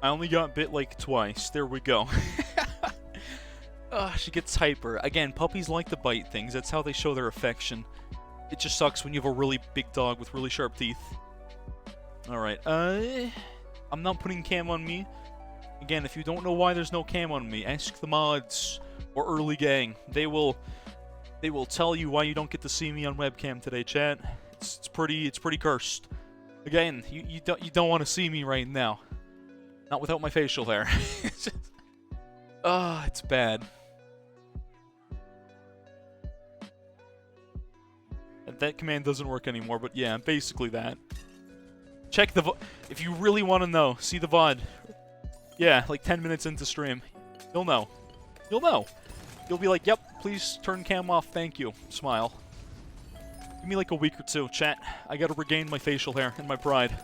I only got bit like twice. There we go. She gets hyper. Again, puppies like to bite things. That's how they show their affection. It just sucks when you have a really big dog with really sharp teeth. Alright, I'm not putting cam on me. Again, if you don't know why there's no cam on me, ask the mods or early gang. They will tell you why you don't get to see me on webcam today, chat. It's pretty cursed. Again, you don't want to see me right now. Not without my facial hair. It's just, it's bad. That command doesn't work anymore, but yeah, basically that. Check the if you really want to know, see the VOD. Yeah, like 10 minutes into stream. You'll know. You'll know. You'll be like, yep, please turn cam off, thank you. Smile. Give me like a week or two, chat. I gotta regain my facial hair and my pride.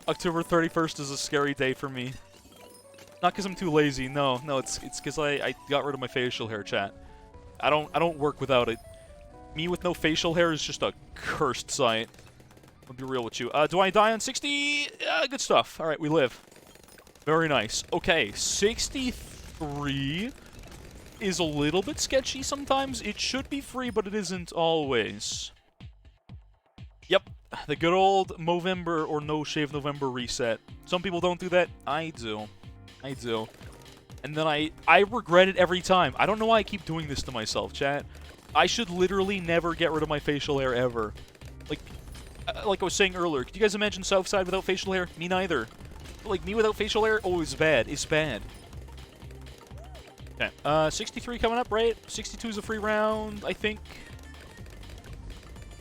October 31st is a scary day for me. Not because I'm too lazy, no, it's because I got rid of my facial hair, chat. I don't work without it. Me with no facial hair is just a cursed sight. I'll be real with you. Do I die on 60? Good stuff. Alright, we live. Very nice. Okay, 63 is a little bit sketchy sometimes. It should be free, but it isn't always. Yep, the good old Movember or No Shave November reset. Some people don't do that. I do. I do. And then I regret it every time. I don't know why I keep doing this to myself, chat. I should literally never get rid of my facial hair ever. Like I was saying earlier, could you guys imagine Southside without facial hair? Me neither. But like, me without facial hair? Oh, it's bad. It's bad. Okay, 63 coming up, right? 62 is a free round, I think.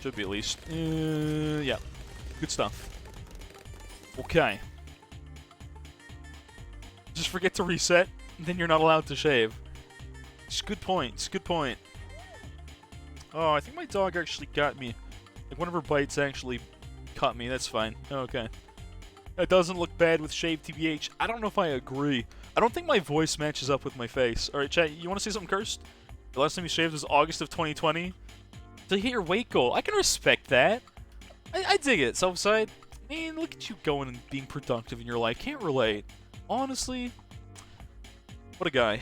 Should be at least. Yeah. Good stuff. Okay. Just forget to reset, then you're not allowed to shave. It's a good point. It's a good point. Oh, I think my dog actually got me. Like, one of her bites actually caught me. That's fine. Okay. That doesn't look bad with shaved TBH. I don't know if I agree. I don't think my voice matches up with my face. Alright, chat, you want to say something cursed? The last time you shaved was August of 2020. To hit your weight goal. I can respect that. I dig it. Southside, man, look at you going and being productive in your life. Can't relate. Honestly. What a guy.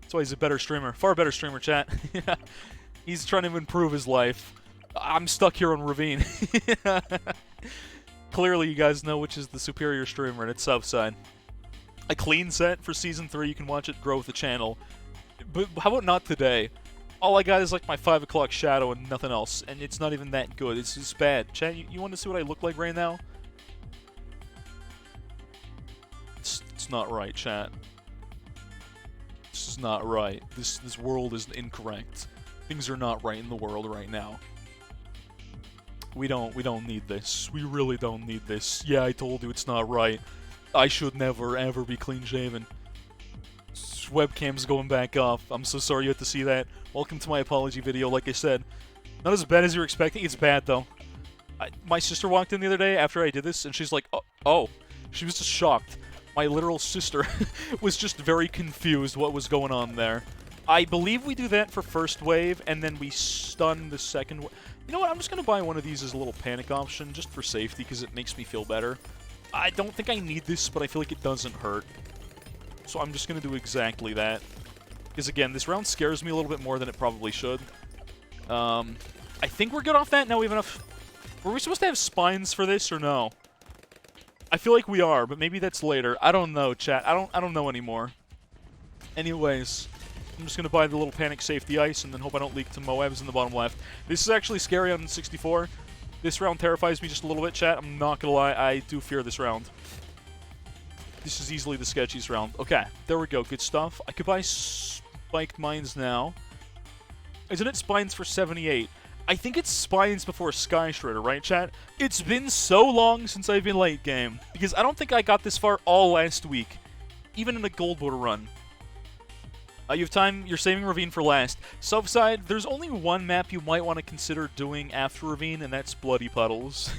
That's why he's a better streamer. Far better streamer, chat. He's trying to improve his life. I'm stuck here on Ravine. Clearly, you guys know which is the superior streamer, and it's Southside. A clean set for Season 3. You can watch it grow with the channel. But how about not today? All I got is like my 5 o'clock shadow and nothing else, and it's not even that good. It's just bad. Chat, you want to see what I look like right now? It's not right, chat. This is not right. This world is incorrect. Things are not right in the world right now. We don't need this. We really don't need this. Yeah, I told you it's not right. I should never, ever be clean-shaven. Webcam's going back off. I'm so sorry you had to see that. Welcome to my apology video, like I said. Not as bad as you were expecting. It's bad, though. My sister walked in the other day after I did this, and she's like, oh. She was just shocked. My literal sister was just very confused what was going on there. I believe we do that for first wave, and then we stun the second wave. You know what? I'm just going to buy one of these as a little panic option, just for safety, because it makes me feel better. I don't think I need this, but I feel like it doesn't hurt. So I'm just going to do exactly that. Because again, this round scares me a little bit more than it probably should. I think we're good off that. Now we have enough... Were we supposed to have spines for this, or no? I feel like we are, but maybe that's later. I don't know, chat. I don't know anymore. Anyways, I'm just going to buy the little panic safety ice and then hope I don't leak to Moabs in the bottom left. This is actually scary on 64. This round terrifies me just a little bit, chat. I'm not going to lie. I do fear this round. This is easily the sketchiest round. Okay, there we go. Good stuff. I could buy spiked mines now. Isn't it spines for 78? I think it's spines before Sky Shredder, right, chat? It's been so long since I've been late game, because I don't think I got this far all last week, even in a gold border run. You have time, you're saving Ravine for last. Southside, there's only one map you might want to consider doing after Ravine, and that's Bloody Puddles.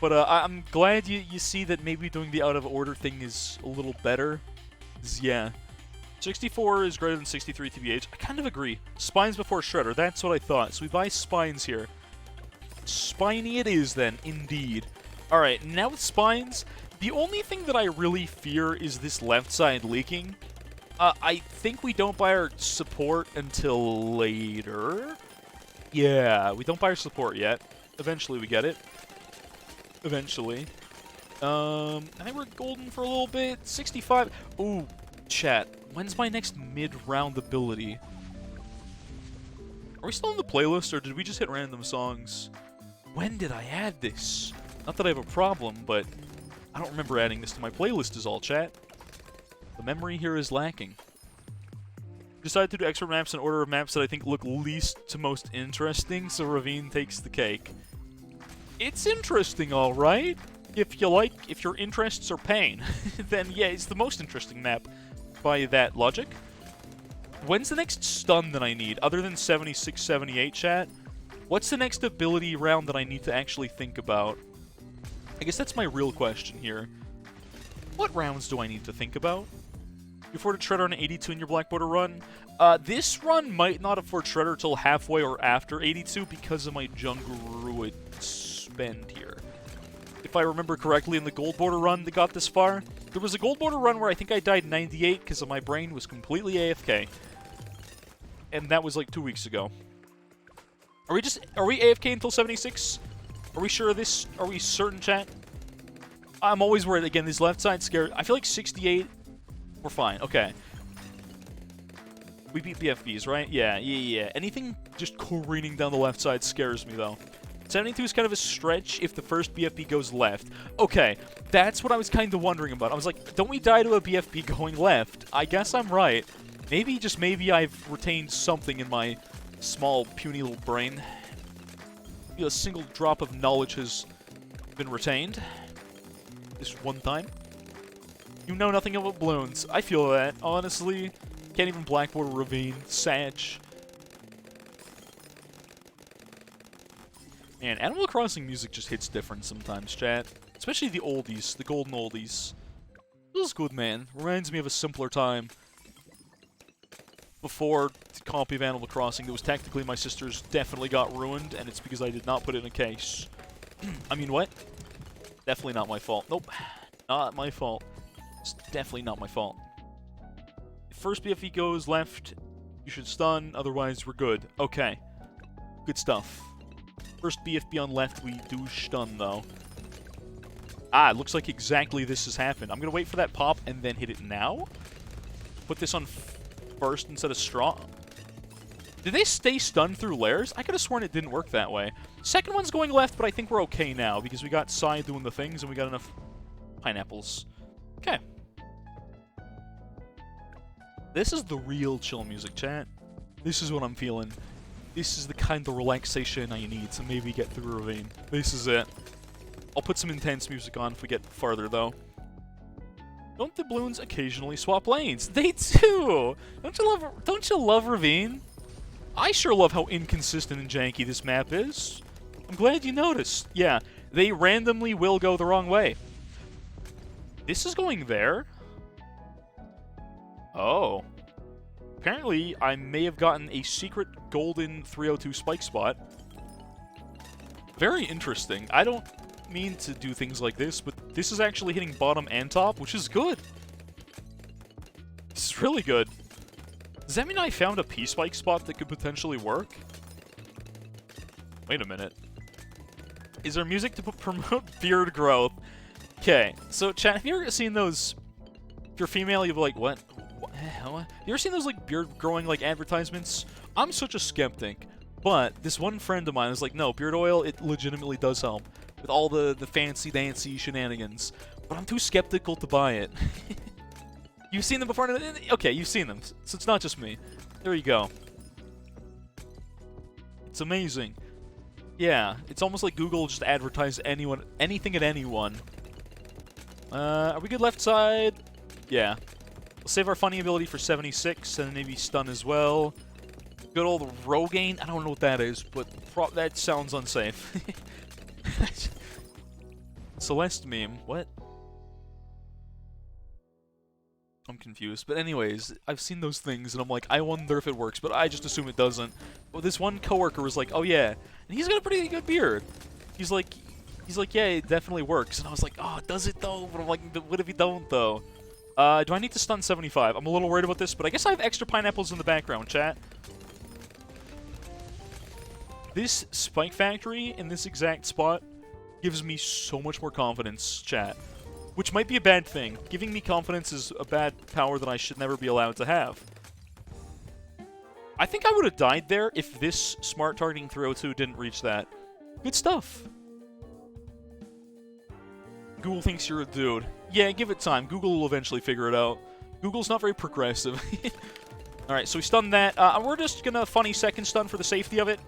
But I'm glad you see that maybe doing the out of order thing is a little better. Yeah. 64 is greater than 63 TBH. I kind of agree. Spines before Shredder, that's what I thought. So we buy spines here. Spiny it is then, indeed. Alright, now with spines, the only thing that I really fear is this left side leaking. I think we don't buy our support until later. Yeah, we don't buy our support yet. Eventually we get it. Eventually. I think we're golden for a little bit. 65. Ooh, chat. When's my next mid-round ability? Are we still in the playlist, or did we just hit random songs? When did I add this? Not that I have a problem, but I don't remember adding this to my playlist is all, chat. The memory here is lacking. Decided to do expert maps in order of maps that I think look least to most interesting, so Ravine takes the cake. It's interesting, alright. If your interests are pain, then yeah, it's the most interesting map by that logic. When's the next stun that I need, other than 76, 78, chat? What's the next ability round that I need to actually think about? I guess that's my real question here. What rounds do I need to think about? You afford a Shredder on 82 in your Black Border run? This run might not afford Shredder till halfway or after 82 because of my Jungle Druid spend here. If I remember correctly, in the Gold Border run that got this far, there was a Gold Border run where I think I died 98 because my brain was completely AFK. And that was like 2 weeks ago. Are we AFK until 76? Are we sure of this? Are we certain, chat? I'm always worried. Again, these left side scare. I feel like 68, we're fine. Okay. We beat BFBs, right? Yeah. Anything just careening down the left side scares me, though. 72 is kind of a stretch if the first BFB goes left. Okay, that's what I was kind of wondering about. I was like, don't we die to a BFB going left? I guess I'm right. Maybe, just maybe, I've retained something in my small, puny little brain. Maybe a single drop of knowledge has been retained. This one time. You know nothing about balloons. I feel that, honestly. Can't even Black Border Ravine. Satch. Man, Animal Crossing music just hits different sometimes, chat. Especially the oldies, the golden oldies. Feels good, man. Reminds me of a simpler time. Before the copy of Animal Crossing that was technically my sister's definitely got ruined, and it's because I did not put it in a case. I mean, what? Definitely not my fault. Nope. Not my fault. It's definitely not my fault. If first BFE goes left, you should stun, otherwise we're good. Okay. Good stuff. First BFB on left, we do stun, though. Ah, it looks like exactly this has happened. I'm going to wait for that pop and then hit it now. Put this on first instead of straw. Did they stay stunned through layers? I could have sworn it didn't work that way. Second one's going left, but I think we're okay now because we got Sai doing the things and we got enough pineapples. Okay. This is the real chill music, chat. This is what I'm feeling. This is the kind of relaxation I need to maybe get through Ravine. This is it. I'll put some intense music on if we get farther, though. Don't the balloons occasionally swap lanes? They do! Don't you love Ravine? I sure love how inconsistent and janky this map is. I'm glad you noticed. Yeah, they randomly will go the wrong way. This is going there. Oh. Apparently, I may have gotten a secret golden 302 spike spot. Very interesting. I don't mean to do things like this, but this is actually hitting bottom and top, which is good. This is really good. Does that mean I found a P-spike spot that could potentially work? Wait a minute. Is there music to promote beard growth? Okay, so chat, have you ever seen those... If you're female, you'll be like, what? You ever seen those, like, beard-growing, like, advertisements? I'm such a skeptic, but this one friend of mine is like, no, beard oil, it legitimately does help with all the fancy-dancy shenanigans, but I'm too skeptical to buy it. You've seen them before? Okay, you've seen them, so it's not just me. There you go. It's amazing. Yeah, it's almost like Google just advertised anything at anyone. Are we good left side? Yeah. We'll save our funny ability for 76, and then maybe stun as well. Good old Rogaine. I don't know what that is, but that sounds unsafe. Celeste meme. What? I'm confused. But anyways, I've seen those things, and I'm like, I wonder if it works, but I just assume it doesn't. But this one coworker was like, oh yeah, and he's got a pretty good beard. He's like, yeah, it definitely works. And I was like, oh, does it though? But I'm like, what if you don't though? Do I need to stun 75? I'm a little worried about this, but I guess I have extra pineapples in the background, chat. This Spike Factory in this exact spot gives me so much more confidence, chat. Which might be a bad thing. Giving me confidence is a bad power that I should never be allowed to have. I think I would have died there if this smart targeting 302 didn't reach that. Good stuff. Google thinks you're a dude. Yeah, give it time. Google will eventually figure it out. Google's not very progressive. Alright, so we stunned that. We're just gonna funny second stun for the safety of it.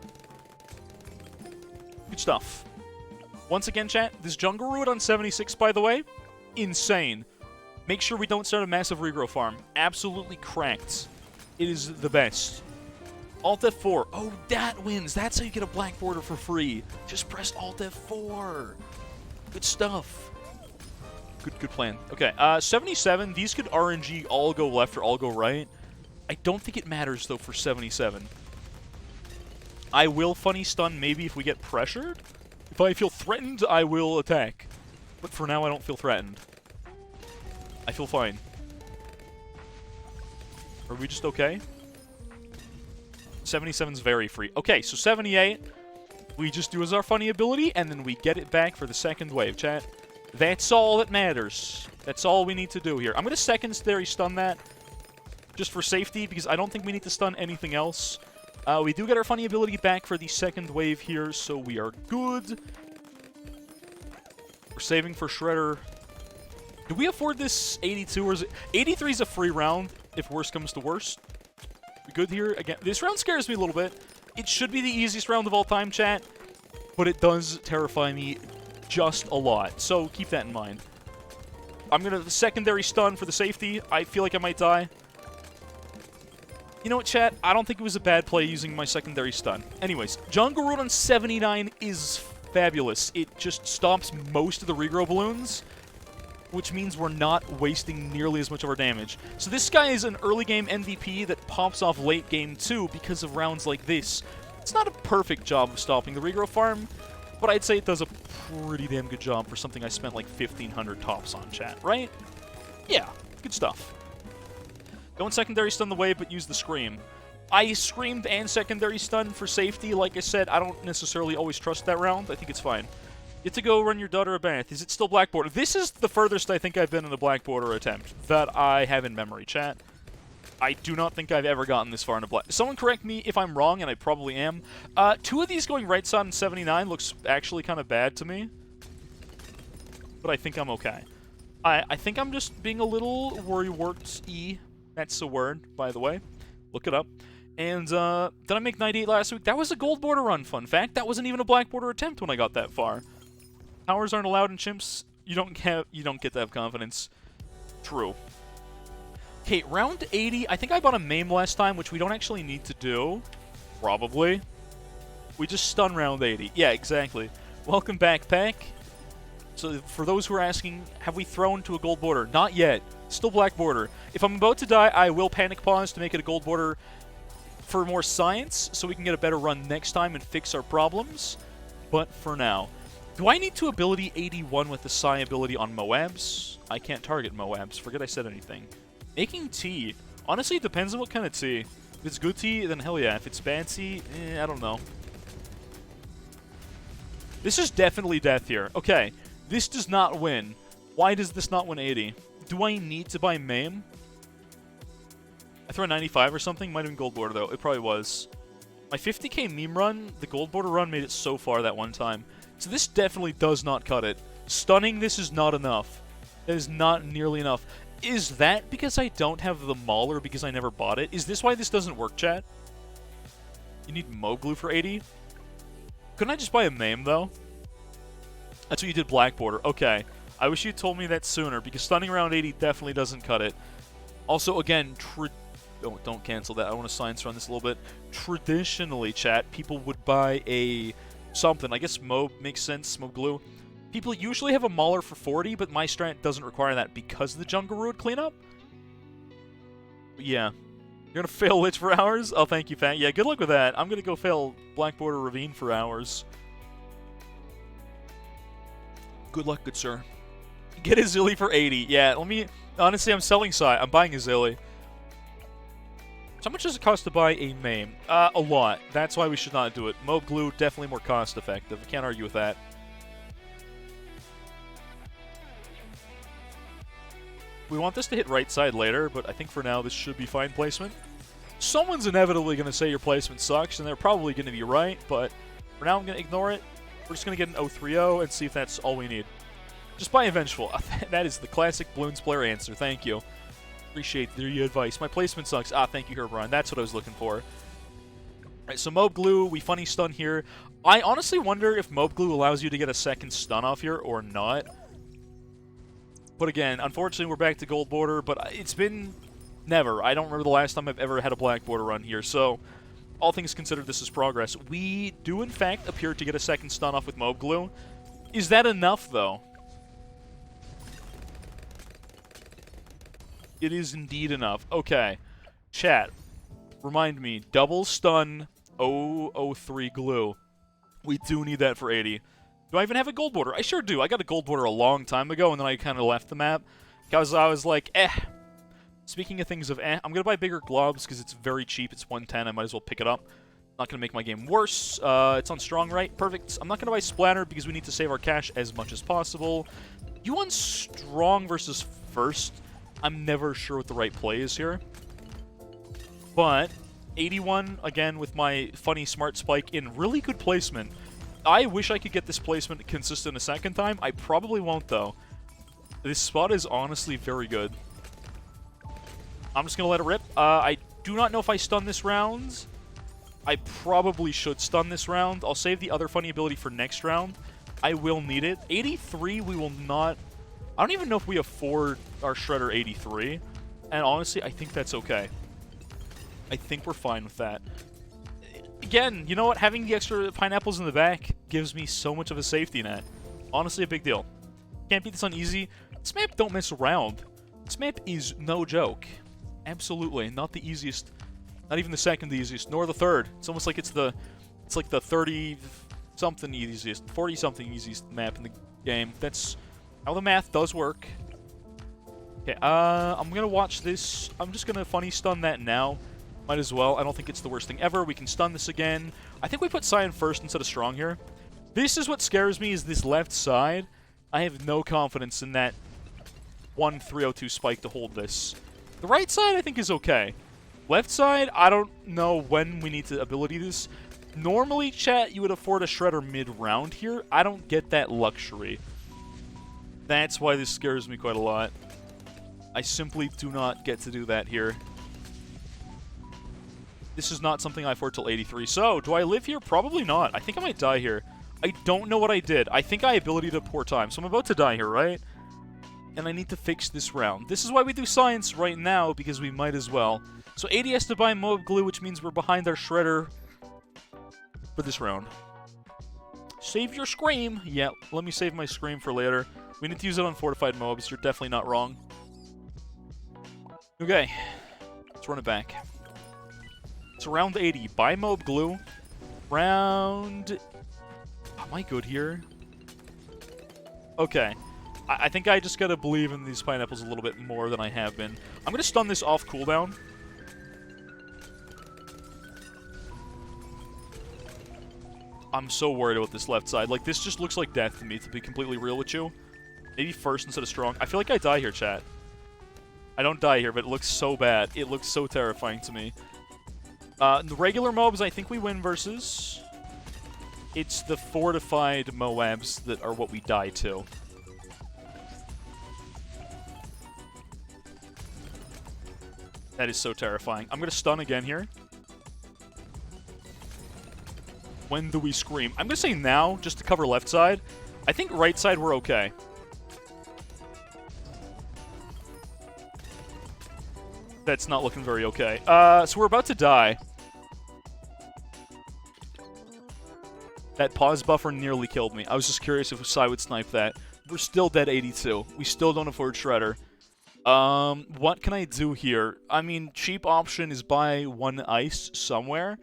Good stuff. Once again, chat, this Jungle Root on 76, by the way, insane. Make sure we don't start a massive regrow farm. Absolutely cracked. It is the best. Alt F4. Oh, that wins. That's how you get a Black Border for free. Just press Alt F4. Good stuff. Good plan. Okay, 77. These could RNG all go left or all go right. I don't think it matters, though, for 77. I will funny stun maybe if we get pressured. If I feel threatened, I will attack. But for now, I don't feel threatened. I feel fine. Are we just okay? 77's very free. Okay, so 78, we just do as our funny ability, and then we get it back for the second wave, chat. That's all that matters. That's all we need to do here. I'm going to secondary stun that, just for safety, because I don't think we need to stun anything else. We do get our funny ability back for the second wave here, so we are good. We're saving for Shredder. Do we afford this 82, or is it... 83 is a free round, if worst comes to worst. We good here? Again, this round scares me a little bit. It should be the easiest round of all time, chat, but it does terrify me just a lot, so keep that in mind. I'm going to secondary stun for the safety. I feel like I might die. You know what, chat? I don't think it was a bad play using my secondary stun. Anyways, Jungle Root on 79 is fabulous. It just stops most of the regrow balloons, which means we're not wasting nearly as much of our damage. So this guy is an early game MVP that pops off late game too because of rounds like this. It's not a perfect job of stopping the regrow farm, but I'd say it does a pretty damn good job for something I spent like 1,500 tops on, chat, right? Yeah, good stuff. Don't secondary stun the wave, but use the Scream. I Screamed and secondary stun for safety. Like I said, I don't necessarily always trust that round. I think it's fine. Get to go run your daughter a bath. Is it still Black Border? This is the furthest I think I've been in a Black Border attempt that I have in memory, chat. I do not think I've ever gotten this far in a Black... Someone correct me if I'm wrong, and I probably am. Two of these going right side in 79 looks actually kind of bad to me. But I think I'm okay. I think I'm just being a little worrywart-y. That's the word, by the way. Look it up. And, did I make 98 last week? That was a gold border run, fun fact. That wasn't even a Black Border attempt when I got that far. Powers aren't allowed in chimps. You don't get to have confidence. True. Okay, round 80. I think I bought a MAME last time, which we don't actually need to do. Probably. We just stun round 80. Yeah, exactly. Welcome back, Pack. So, for those who are asking, have we thrown to a gold border? Not yet. Still Black Border. If I'm about to die, I will panic pause to make it a gold border for more science, so we can get a better run next time and fix our problems. But for now. Do I need to ability 81 with the Psi ability on Moabs? I can't target Moabs. Forget I said anything. Making tea. Honestly, it depends on what kind of tea. If it's good tea, then hell yeah. If it's bad tea, I don't know. This is definitely death here. Okay, this does not win. Why does this not win 80? Do I need to buy MAME? I threw a 95 or something. Might have been gold border, though. It probably was. My 50k meme run, the gold border run, made it so far that one time. So this definitely does not cut it. Stunning this is not enough. It is not nearly enough. Is that because I don't have the Mauler because I never bought it? Is this why this doesn't work, chat? You need Moglu for 80? Couldn't I just buy a MAME, though? That's what you did, Black Border. Okay. I wish you told me that sooner, because stunning around 80 definitely doesn't cut it. Also, again, don't cancel that. I want to science run this a little bit. Traditionally, chat, people would buy a something. I guess Mob makes sense, Mob Glue. People usually have a Mauler for 40, but my strat doesn't require that because of the Jungle Root cleanup. But yeah. You're going to fail Lich for hours? Oh, thank you, Pat. Yeah, good luck with that. I'm going to go fail Black Border Ravine for hours. Good luck, good sir. Get a Zilly for 80. Yeah, let me... Honestly, I'm selling Psi. I'm buying a Zilly. So how much does it cost to buy a MAME? A lot. That's why we should not do it. Mob Glue, definitely more cost-effective. I can't argue with that. We want this to hit right side later, but I think for now this should be fine placement. Someone's inevitably going to say your placement sucks, and they're probably going to be right, but for now I'm going to ignore it. We're just going to get an 0-3-0 and see if that's all we need. Just buy a Vengeful. That is the classic Bloons player answer. Thank you. Appreciate the advice. My placement sucks. Thank you, Herobrine. That's what I was looking for. Alright, so Mob Glue, we funny stun here. I honestly wonder if Mob Glue allows you to get a second stun off here or not. But again, unfortunately, we're back to Gold Border, but it's been never. I don't remember the last time I've ever had a Black Border run here, so all things considered, this is progress. We do, in fact, appear to get a second stun off with Mob Glue. Is that enough, though? It is indeed enough. Okay. Chat, remind me, double stun 003 glue. We do need that for 80. Do I even have a Gold Border? I sure do. I got a Gold Border a long time ago, and then I kind of left the map. Because I was like, Speaking of things of I'm going to buy bigger gloves because it's very cheap. It's 110. I might as well pick it up. Not going to make my game worse. It's on strong, right? Perfect. I'm not going to buy Splatter because we need to save our cash as much as possible. You want strong versus first? I'm never sure what the right play is here. But 81, again, with my funny smart spike in really good placement. I wish I could get this placement consistent a second time. I probably won't, though. This spot is honestly very good. I'm just going to let it rip. I do not know if I stun this round. I probably should stun this round. I'll save the other funny ability for next round. I will need it. 83, we will not... I don't even know if we afford our Shredder 83. And honestly, I think that's okay. I think we're fine with that. Again, you know what? Having the extra pineapples in the back gives me so much of a safety net. Honestly, a big deal. Can't beat this on easy. This map don't mess around. This map is no joke. Absolutely. Not the easiest. Not even the second easiest, nor the third. It's almost like it's like the 30-something easiest, 40-something easiest map in the game. That's how the math does work. Okay, I'm gonna watch this. I'm just gonna funny stun that now. Might as well. I don't think it's the worst thing ever. We can stun this again. I think we put Cyan first instead of Strong here. This is what scares me, is this left side. I have no confidence in that 1-302 spike to hold this. The right side, I think, is okay. Left side, I don't know when we need to ability this. Normally, chat, you would afford a Shredder mid-round here. I don't get that luxury. That's why this scares me quite a lot. I simply do not get to do that here. This is not something I afford till 83. So, do I live here? Probably not. I think I might die here. I don't know what I did. I think I ability to poor time. So I'm about to die here, right? And I need to fix this round. This is why we do science right now, because we might as well. So 80 has to buy Mob Glue, which means we're behind our Shredder for this round. Save your Scream. Yeah, let me save my Scream for later. We need to use it on fortified mobs. You're definitely not wrong. Okay. Let's run it back. It's round 80. Buy Mob Glue. Round... Am I good here? Okay. I think I just gotta believe in these pineapples a little bit more than I have been. I'm gonna stun this off cooldown. I'm so worried about this left side. Like, this just looks like death to me, to be completely real with you. Maybe first instead of strong. I feel like I die here, chat. I don't die here, but it looks so bad. It looks so terrifying to me. The regular mobs, I think we win versus. It's the fortified Moabs that are what we die to. That is so terrifying. I'm going to stun again here. When do we scream? I'm going to say now, just to cover left side. I think right side we're okay. That's not looking very okay. So we're about to die. That pause buffer nearly killed me. I was just curious if Sai would snipe that. We're still dead 82. We still don't afford Shredder. What can I do here? I mean, cheap option is buy one ice somewhere.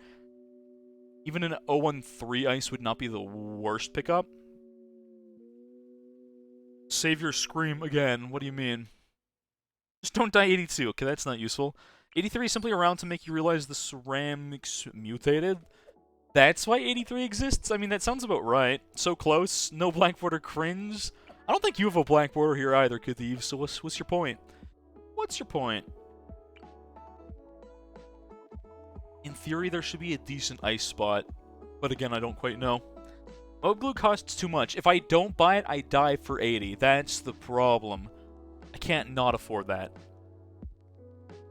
Even an 013 ice would not be the worst pickup. Save your Scream again. What do you mean? Just don't die 82. Okay, that's not useful. 83 is simply around to make you realize the ceramics mutated. That's why 83 exists? I mean, that sounds about right. So close. No Black Border cringe. I don't think you have a Black Border here either, Kadhiv, so what's your point? What's your point? In theory, there should be a decent ice spot, but again, I don't quite know. Mob glue costs too much. If I don't buy it, I die for 80. That's the problem. I can't not afford that.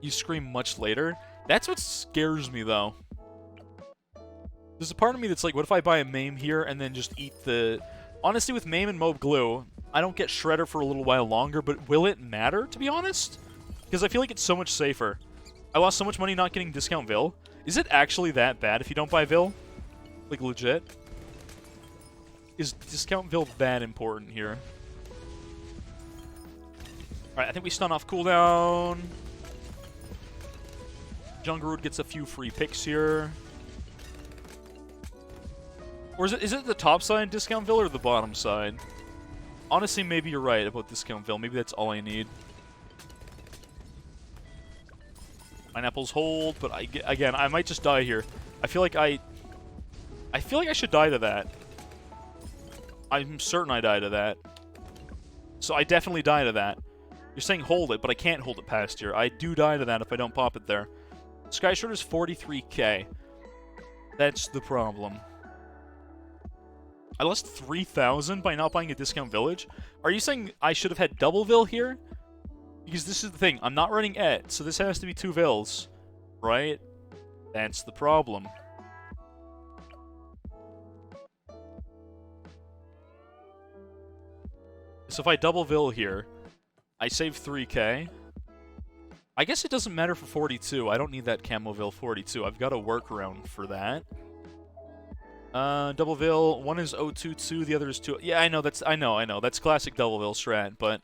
You scream much later? That's what scares me, though. There's a part of me that's like, what if I buy a MAME here and then just eat the... Honestly, with MAME and Mob glue, I don't get Shredder for a little while longer, but will it matter, to be honest? Because I feel like it's so much safer. I lost so much money not getting Discount Vil. Is it actually that bad if you don't buy Vil? Like, legit? Is Discount Vil that important here? Alright, I think we stun off cooldown. Jungerwood gets a few free picks here. Or is it the top side Discount Vil or the bottom side? Honestly, maybe you're right about Discount Vil. Maybe that's all I need. Pineapples hold, but again, I might just die here. I feel like I should die to that. I'm certain I die to that. So I definitely die to that. You're saying hold it, but I can't hold it past here. I do die to that if I don't pop it there. Sky Short is 43k. That's the problem. I lost 3,000 by not buying a Discount Village? Are you saying I should have had double Vil here? Because this is the thing, I'm not running Et, so this has to be 2 Vils, right? That's the problem. So if I double Vil here, I save 3k. I guess it doesn't matter for 42, I don't need that Camo Vil 42, I've got a workaround for that. Double Vil, one is 022, the other is 2. Yeah, I know, that's classic Double Vil strat, but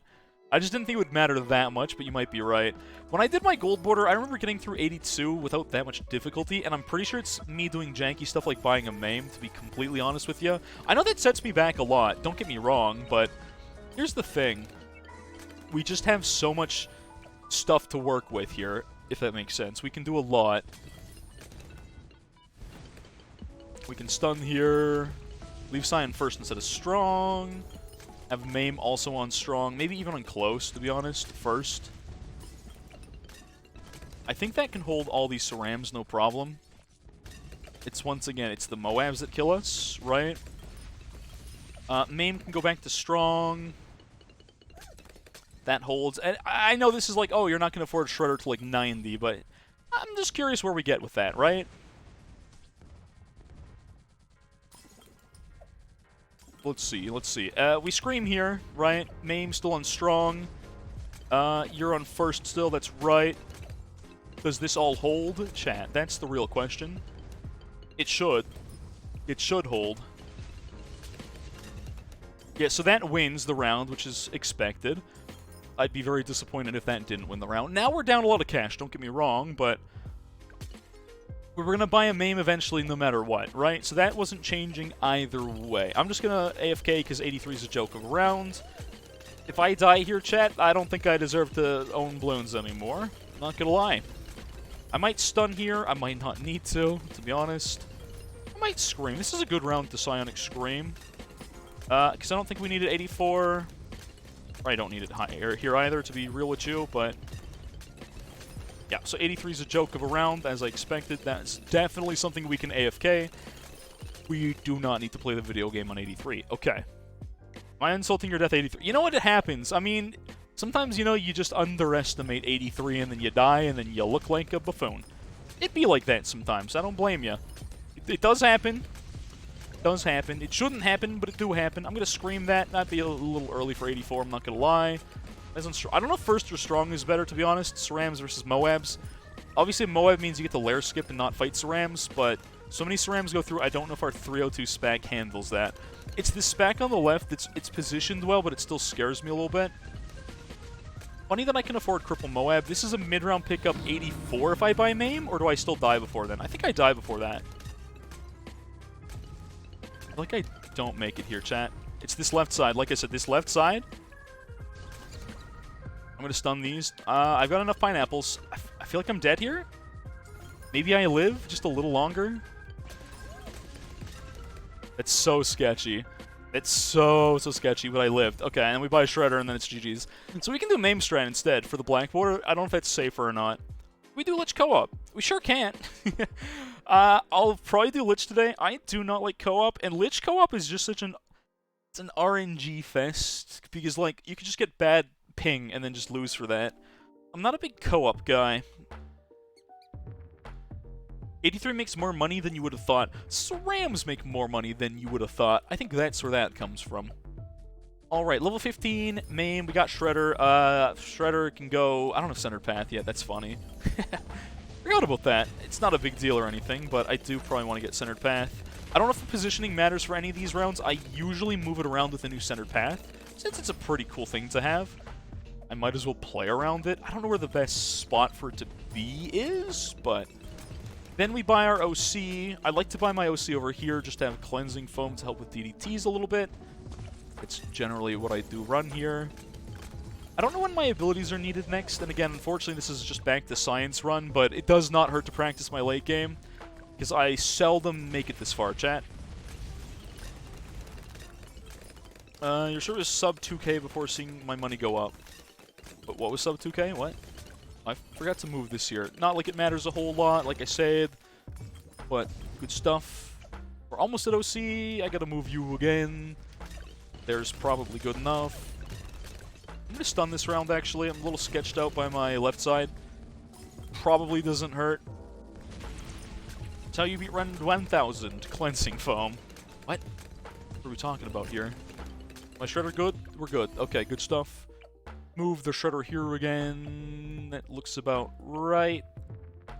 I just didn't think it would matter that much, but you might be right. When I did my gold border, I remember getting through 82 without that much difficulty, and I'm pretty sure it's me doing janky stuff like buying a MAME, to be completely honest with you. I know that sets me back a lot, don't get me wrong, but here's the thing. We just have so much stuff to work with here, if that makes sense. We can do a lot. We can stun here, leave Cyan first instead of strong, have MAME also on strong, maybe even on close, to be honest, first. I think that can hold all these Cerams, no problem. It's, once again, it's the Moabs that kill us, right? MAME can go back to strong. That holds. And I know this is like, oh, you're not going to afford Shredder to like 90, but I'm just curious where we get with that, right? Let's see. We scream here, right? MAME still on strong. You're on first still, that's right. Does this all hold? Chat, that's the real question. It should. It should hold. Yeah, so that wins the round, which is expected. I'd be very disappointed if that didn't win the round. Now we're down a lot of cash, don't get me wrong, but we're going to buy a MAME eventually no matter what, right? So that wasn't changing either way. I'm just going to AFK because 83 is a joke of a round. If I die here, chat, I don't think I deserve to own balloons anymore. Not going to lie. I might stun here. I might not need to be honest. I might Scream. This is a good round to Psionic Scream. Because I don't think we needed 84. I don't need it higher here either, to be real with you, but yeah, so 83 is a joke of a round, as I expected. That's definitely something we can AFK. We do not need to play the video game on 83. Okay. Am I insulting your death, 83? You know what? It happens. I mean, sometimes, you know, you just underestimate 83 and then you die and then you look like a buffoon. It'd be like that sometimes. I don't blame you. It does happen. It does happen. It shouldn't happen, but it do happen. I'm going to Scream that. That'd be a little early for 84, I'm not going to lie. I don't know if first or strong is better, to be honest. Cerams versus Moabs. Obviously, Moab means you get the lair skip and not fight Cerams, but so many Cerams go through, I don't know if our 302 SPAC handles that. It's the SPAC on the left, it's positioned well, but it still scares me a little bit. Funny that I can afford Cripple Moab. This is a mid-round pickup 84 if I buy MAME, or do I still die before then? I think I die before that. I feel like I don't make it here, chat. It's this left side. Like I said, this left side. I'm going to stun these. I've got enough pineapples. I feel like I'm dead here. Maybe I live just a little longer. It's so sketchy. It's so sketchy, but I lived. Okay, and we buy a Shredder, and then it's GG's. So we can do MAME strat instead for the Black Border. I don't know if that's safer or not. we do Lich co-op? We sure can. I'll probably do Lich today. I do not like co-op, and Lich co-op is just such an RNG fest because like you can just get bad ping and then just lose for that. I'm not a big co-op guy. 83 makes more money than you would have thought. SRAMs make more money than you would have thought. I think that's where that comes from. Alright, level 15, main, we got Shredder. Shredder can go... I don't have Centered Path yet, that's funny. Forgot about that. It's not a big deal or anything, but I do probably want to get Centered Path. I don't know if the positioning matters for any of these rounds. I usually move it around with a new Centered Path, since it's a pretty cool thing to have. I might as well play around it. I don't know where the best spot for it to be is, but... Then we buy our OC. I like to buy my OC over here just to have Cleansing Foam to help with DDTs a little bit. It's generally what I do run here. I don't know when my abilities are needed next, and again, unfortunately, this is just back to Science Run, but it does not hurt to practice my late game, because I seldom make it this far, chat. Your service sub 2k before seeing my money go up. But what was sub 2k? What? I forgot to move this here. Not like it matters a whole lot, like I said, but good stuff. We're almost at OC. I gotta move you again. There's probably good enough. I'm gonna stun this round, actually. I'm a little sketched out by my left side. Probably doesn't hurt. That's how you beat Rend 1000. Cleansing Foam. What? What are we talking about here? My Shredder good? We're good. Okay, good stuff. Move the Shredder here again. That looks about right.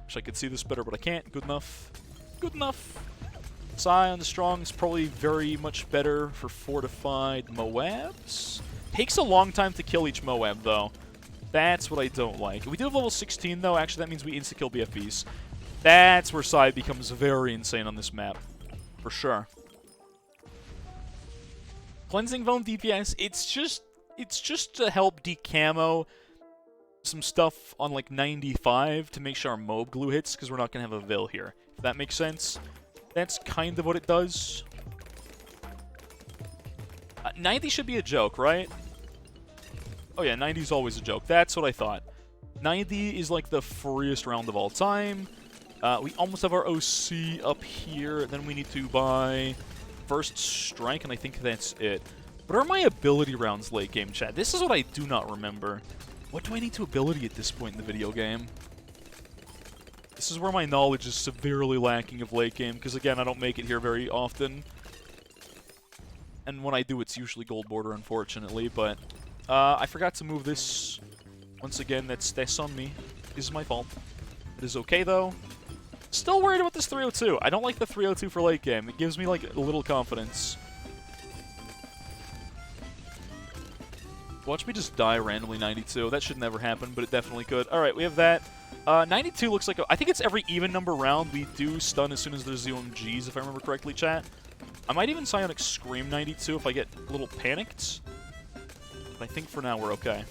Wish I could see this better, but I can't. Good enough. Good enough. Psi on the strong is probably very much better for fortified Moabs. Takes a long time to kill each Moab, though. That's what I don't like. We do have level 16, though. Actually, that means we insta-kill BFBs. That's where Psi becomes very insane on this map. For sure. Cleansing Foam DPS, it's just to help decamo some stuff on, like, 95 to make sure our Moab glue hits, because we're not going to have a Vil here. If that makes sense. That's kind of what it does. 90 should be a joke, right? Oh yeah, 90 is always a joke. That's what I thought. 90 is like the freest round of all time. We almost have our OC up here. Then we need to buy First Strike, and I think that's it. What are my ability rounds late game, chat? This is what I do not remember. What do I need to ability at this point in the video game? This is where my knowledge is severely lacking of late game, because again, I don't make it here very often. And when I do, it's usually gold border, unfortunately, but I forgot to move this. Once again, that's on me. This is my fault. It is okay, though. Still worried about this 302. I don't like the 302 for late game. It gives me, like, a little confidence. Watch me just die randomly 92. That should never happen, but it definitely could. Alright, we have that. 92 looks like I think it's every even number round we do stun as soon as there's ZOMGs, if I remember correctly, chat. I might even Psionic Scream 92 if I get a little panicked. But I think for now we're okay.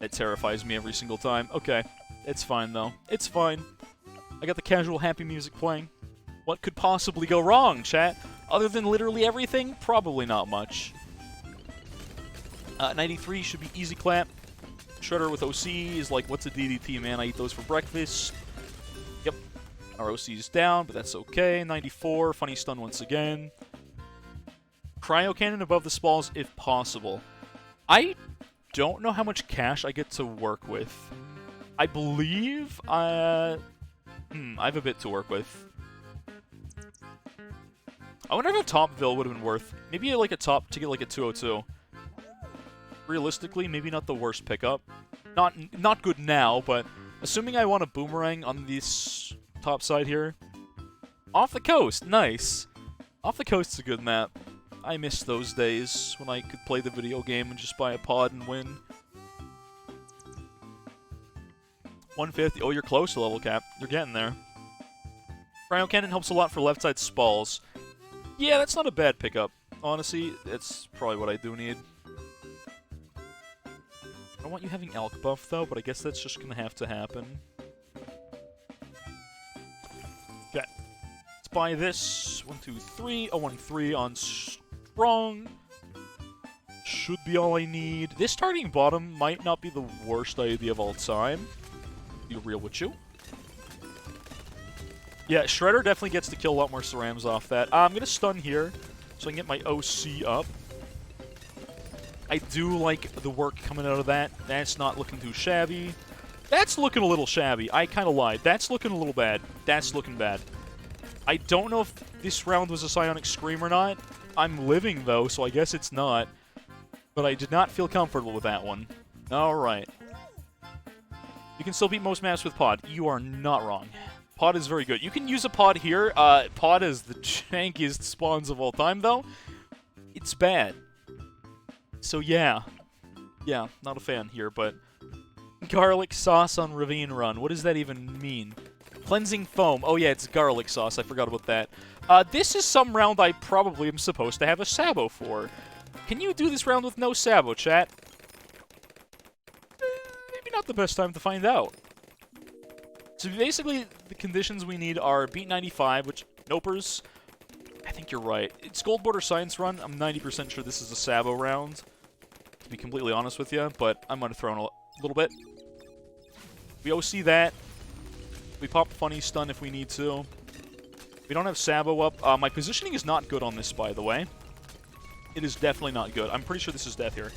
That terrifies me every single time. Okay. It's fine, though. It's fine. I got the casual happy music playing. What could possibly go wrong, chat? Other than literally everything? Probably not much. 93 should be easy clap. Shredder with OC is like, what's a DDT, man? I eat those for breakfast. Yep. Our OC is down, but that's okay. 94, funny stun once again. Cryo Cannon above the spalls if possible. I don't know how much cash I get to work with. I believe I have a bit to work with. I wonder if a top Vil would have been worth. Maybe like a top to get like a 202. Realistically, maybe not the worst pickup. Not good now, but assuming I want a boomerang on this top side here. Off the Coast, nice. Off the Coast's a good map. I miss those days when I could play the video game and just buy a pod and win. 150. Oh, you're close to level cap. You're getting there. Cryo Cannon helps a lot for left side spalls. Yeah, that's not a bad pickup. Honestly, it's probably what I do need. I don't want you having Elk buff, though, but I guess that's just gonna have to happen. Okay. Let's buy this. 1, 2, 3. 013 on strong. should be all I need. This targeting bottom might not be the worst idea of all time. Be real with you. Yeah, Shredder definitely gets to kill a lot more Cerams off that. I'm going to stun here so I can get my OC up. I do like the work coming out of that. That's not looking too shabby. That's looking a little shabby. I kind of lied. That's looking a little bad. That's looking bad. I don't know if this round was a Psionic Scream or not. I'm living, though, so I guess it's not. But I did not feel comfortable with that one. Alright. You can still beat most maps with Pod. You are not wrong. Pod is very good. You can use a Pod here. Pod is the jankiest spawns of all time, though. It's bad. So, yeah. Yeah, not a fan here, but... Garlic sauce on Ravine Run. What does that even mean? Cleansing foam. Oh, yeah, it's garlic sauce. I forgot about that. This is some round I probably am supposed to have a Sabo for. Can you do this round with no Sabo, chat? Maybe not the best time to find out. So basically, the conditions we need are beat 95, which... Nopers. I think you're right. It's Gold Border Science Run. I'm 90% sure this is a Sabo round. To be completely honest with you, but I'm going to throw in a little bit. We OC that. We pop Funny Stun if we need to. We don't have Sabo up. My positioning is not good on this, by the way. It is definitely not good. I'm pretty sure this is death here.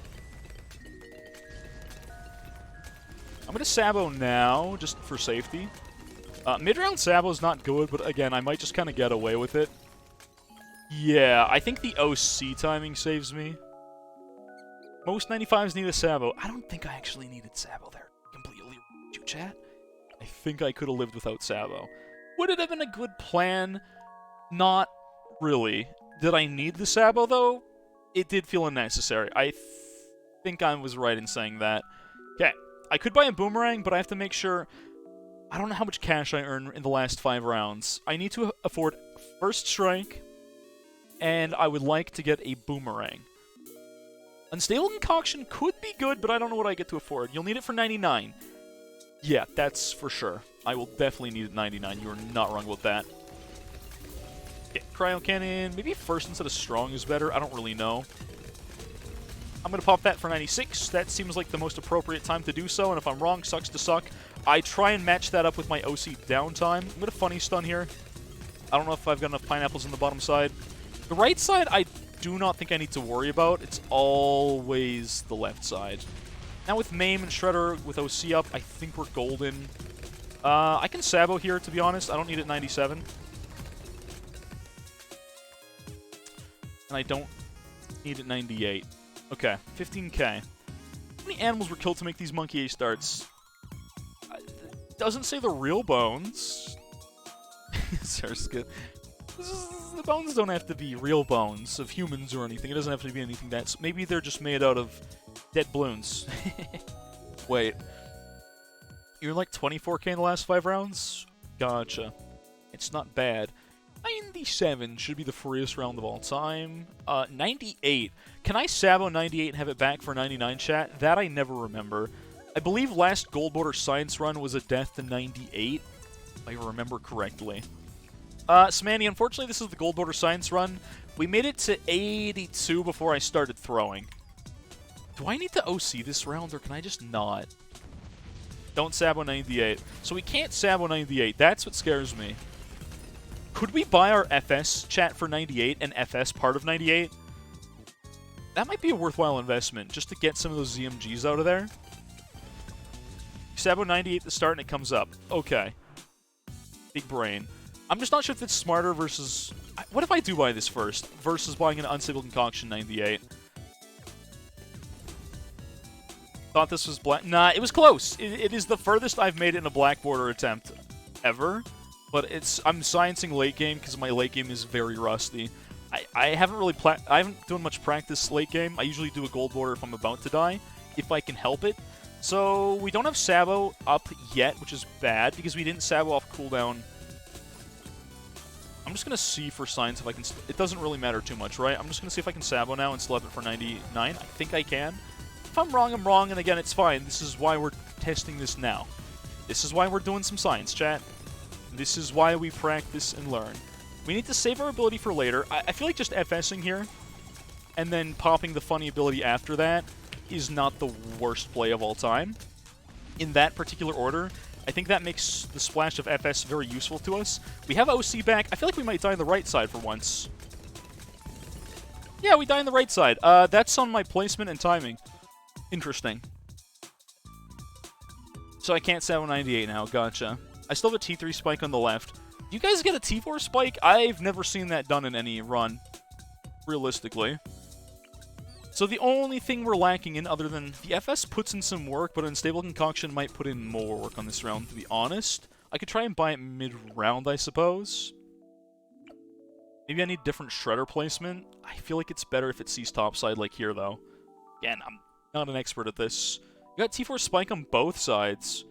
I'm going to Sabo now, just for safety. Mid-round Sabo is not good, but again, I might just kind of get away with it. Yeah, I think the OC timing saves me. Most 95s need a Sabo. I don't think I actually needed Sabo there. Completely you chat. I think I could have lived without Sabo. Would it have been a good plan? Not really. Did I need the Sabo, though? It did feel unnecessary. I think I was right in saying that. Okay, I could buy a Boomerang, but I have to make sure... I don't know how much cash I earn in the last 5 rounds. I need to afford First Strike, and I would like to get a Boomerang. Unstable Concoction could be good, but I don't know what I get to afford. You'll need it for 99. Yeah, that's for sure. I will definitely need it 99. You are not wrong about that. Okay, Cryo Cannon. Maybe first instead of strong is better. I don't really know. I'm going to pop that for 96. That seems like the most appropriate time to do so, and if I'm wrong, sucks to suck. I try and match that up with my OC downtime. I'm going to Funny Stun here. I don't know if I've got enough pineapples on the bottom side. The right side, I do not think I need to worry about. It's always the left side. Now with Maim and Shredder with OC up, I think we're golden. I can Sabo here, to be honest. I don't need it 97. And I don't need it 98. Okay, 15k. How many animals were killed to make these Monkey A starts? It doesn't say the real bones. Sarskit. The bones don't have to be real bones of humans or anything. It doesn't have to be anything that's... Maybe they're just made out of dead balloons. Wait. You're like 24k in the last 5 rounds? Gotcha. It's not bad. 97 should be the freest round of all time. 98. Can I Sabo 98 and have it back for 99, chat? That I never remember. I believe last Gold Border Science Run was a death to 98, if I remember correctly. Smanny, unfortunately this is the Gold Border Science Run. We made it to 82 before I started throwing. Do I need to OC this round, or can I just not? Don't Sabo 98. So we can't Sabo 98. That's what scares me. Could we buy our FS chat for 98 and FS part of 98? That might be a worthwhile investment, just to get some of those ZMGs out of there. Sabo 98 to start and it comes up. Okay. Big brain. I'm just not sure if it's smarter versus... What if I do buy this first, versus buying an Unstable Concoction 98? Thought this was black... Nah, it was close. It is the furthest I've made it in a Black Border attempt ever. But I'm sciencing late game because my late game is very rusty. I haven't really I haven't done much practice late game. I usually do a Gold Border if I'm about to die, if I can help it. So we don't have Sabo up yet, which is bad because we didn't Sabo off cooldown. I'm just gonna see for science if I can. It doesn't really matter too much, right? I'm just gonna see if I can Sabo now and still have it for 99. I think I can. If I'm wrong, I'm wrong, and again, it's fine. This is why we're testing this now. This is why we're doing some science, chat. This is why we practice and learn. We need to save our ability for later. I feel like just FSing here and then popping the funny ability after that is not the worst play of all time. In that particular order, I think that makes the splash of FS very useful to us. We have OC back. I feel like we might die on the right side for once. Yeah, we die on the right side. That's on my placement and timing. Interesting. So I can't 798 now. Gotcha. I still have a T3 spike on the left. Do you guys get a T4 spike? I've never seen that done in any run, realistically. So the only thing we're lacking in, other than the FS puts in some work, but Unstable Concoction might put in more work on this round, to be honest. I could try and buy it mid-round, I suppose. Maybe I need different Shredder placement. I feel like it's better if it sees topside like here, though. Again, I'm not an expert at this. You got T4 spike on both sides.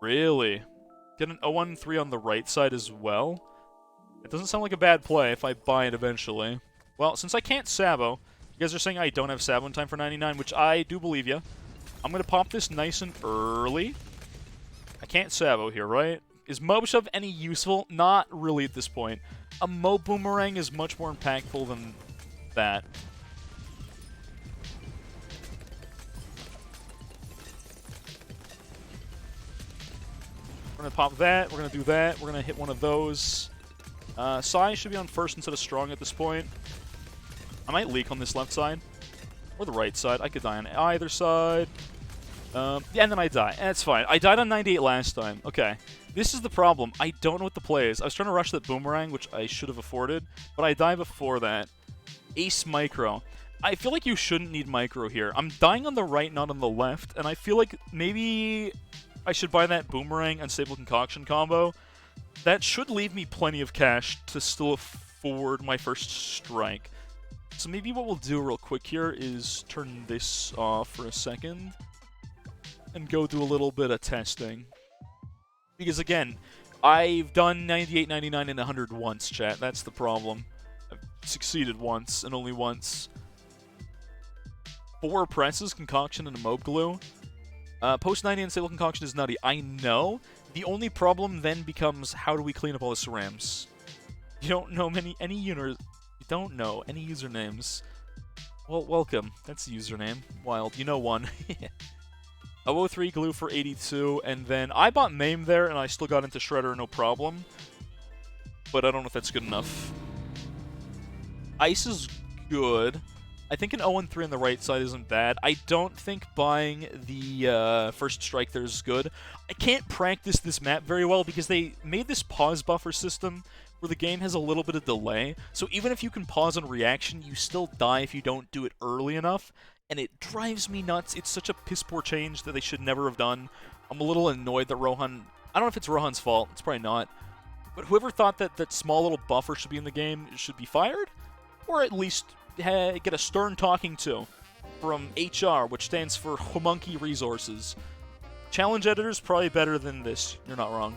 Really? Get an 0-1-3 on the right side as well? It doesn't sound like a bad play if I buy it eventually. Well, since I can't Sabo, you guys are saying I don't have Sabo in time for 99, which I do believe you. I'm going to pop this nice and early. I can't Sabo here, right? Is Mob Shove any useful? Not really at this point. A Mo Boomerang is much more impactful than that. We're going to pop that. We're going to do that. We're going to hit one of those. Sai should be on first instead of Strong at this point. I might leak on this left side. Or the right side. I could die on either side. Yeah, and then I die. That's fine. I died on 98 last time. Okay. This is the problem. I don't know what the play is. I was trying to rush that Boomerang, which I should have afforded, but I die before that. Ace Micro. I feel like you shouldn't need Micro here. I'm dying on the right, not on the left, and I feel like maybe I should buy that Boomerang Unstable Concoction combo. That should leave me plenty of cash to still afford my first strike. So maybe what we'll do real quick here is turn this off for a second and go do a little bit of testing. Because again, I've done 98, 99, and 100 once, chat. That's the problem. I've succeeded once, and only once. 4 presses, Concoction, and a Mob Glue. Post 90 Unstable Concoction is nutty. I know. The only problem then becomes, how do we clean up all the cerams? You don't know You don't know any usernames. Well, welcome. That's the username. Wild. You know one. 003 glue for 82, and then I bought Mame there, and I still got into Shredder, no problem. But I don't know if that's good enough. Ice is good. I think an 0-3 on the right side isn't bad. I don't think buying the first strike there is good. I can't practice this map very well because they made this pause buffer system where the game has a little bit of delay. So even if you can pause on reaction, you still die if you don't do it early enough. And it drives me nuts. It's such a piss-poor change that they should never have done. I'm a little annoyed that Rohan... I don't know if it's Rohan's fault. It's probably not. But whoever thought that that small little buffer should be in the game should be fired? Or at least get a stern talking to from HR, which stands for Homunky Resources. Challenge editor's probably better than this. You're not wrong.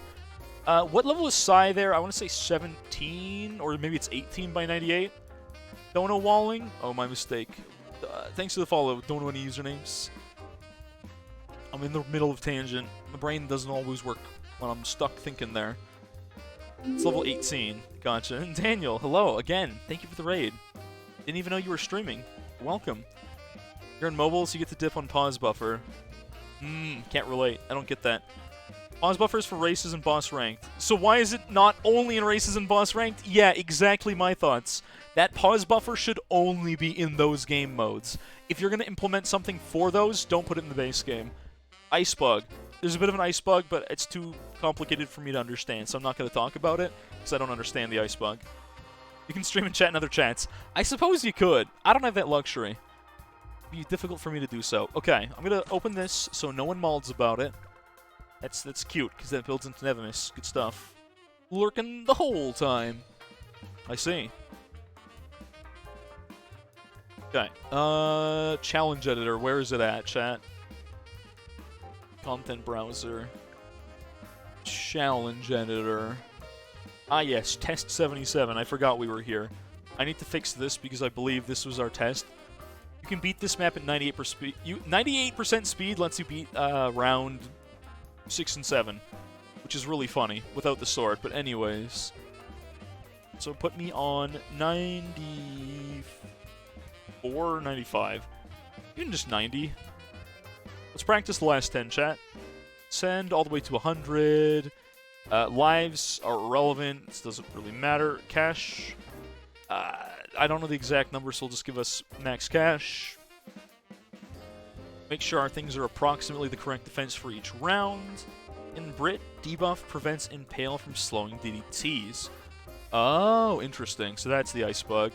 What level is Sai there? I want to say 17, or maybe it's 18 by 98. Don't know Walling? Oh, my mistake. Thanks for the follow. Don't know any usernames. I'm in the middle of tangent. My brain doesn't always work when I'm stuck thinking there. It's level 18. Gotcha. And Daniel, hello again. Thank you for the raid. Didn't even know you were streaming. Welcome. You're in mobile, so you get to dip on pause buffer. Can't relate. I don't get that. Pause buffers for races and boss ranked. So why is it not only in races and boss ranked? Yeah, exactly my thoughts. That pause buffer should only be in those game modes. If you're going to implement something for those, don't put it in the base game. Ice bug. There's a bit of an ice bug, but it's too complicated for me to understand, so I'm not going to talk about it, because I don't understand the ice bug. You can stream and chat in other chats. I suppose you could. I don't have that luxury. It'd be difficult for me to do so. Okay, I'm going to open this so no one malds about it. That's cute, because that builds into Nevimus. Good stuff. Lurking the whole time. I see. Okay. Challenge editor. Where is it at, chat? Content browser. Challenge editor. Ah, yes. Test 77. I forgot we were here. I need to fix this because I believe this was our test. You can beat this map at 98% speed. 98% speed lets you beat round 6 and 7, which is really funny without the sword. But anyways. So put me on 90... 94, 95. Even just 90. Let's practice the last 10, chat. Send all the way to 100. Lives are irrelevant. This doesn't really matter. Cash. I don't know the exact number, so we'll just give us max cash. Make sure our things are approximately the correct defense for each round. In Brit, debuff prevents Impale from slowing DDTs. Oh, interesting. So that's the ice bug.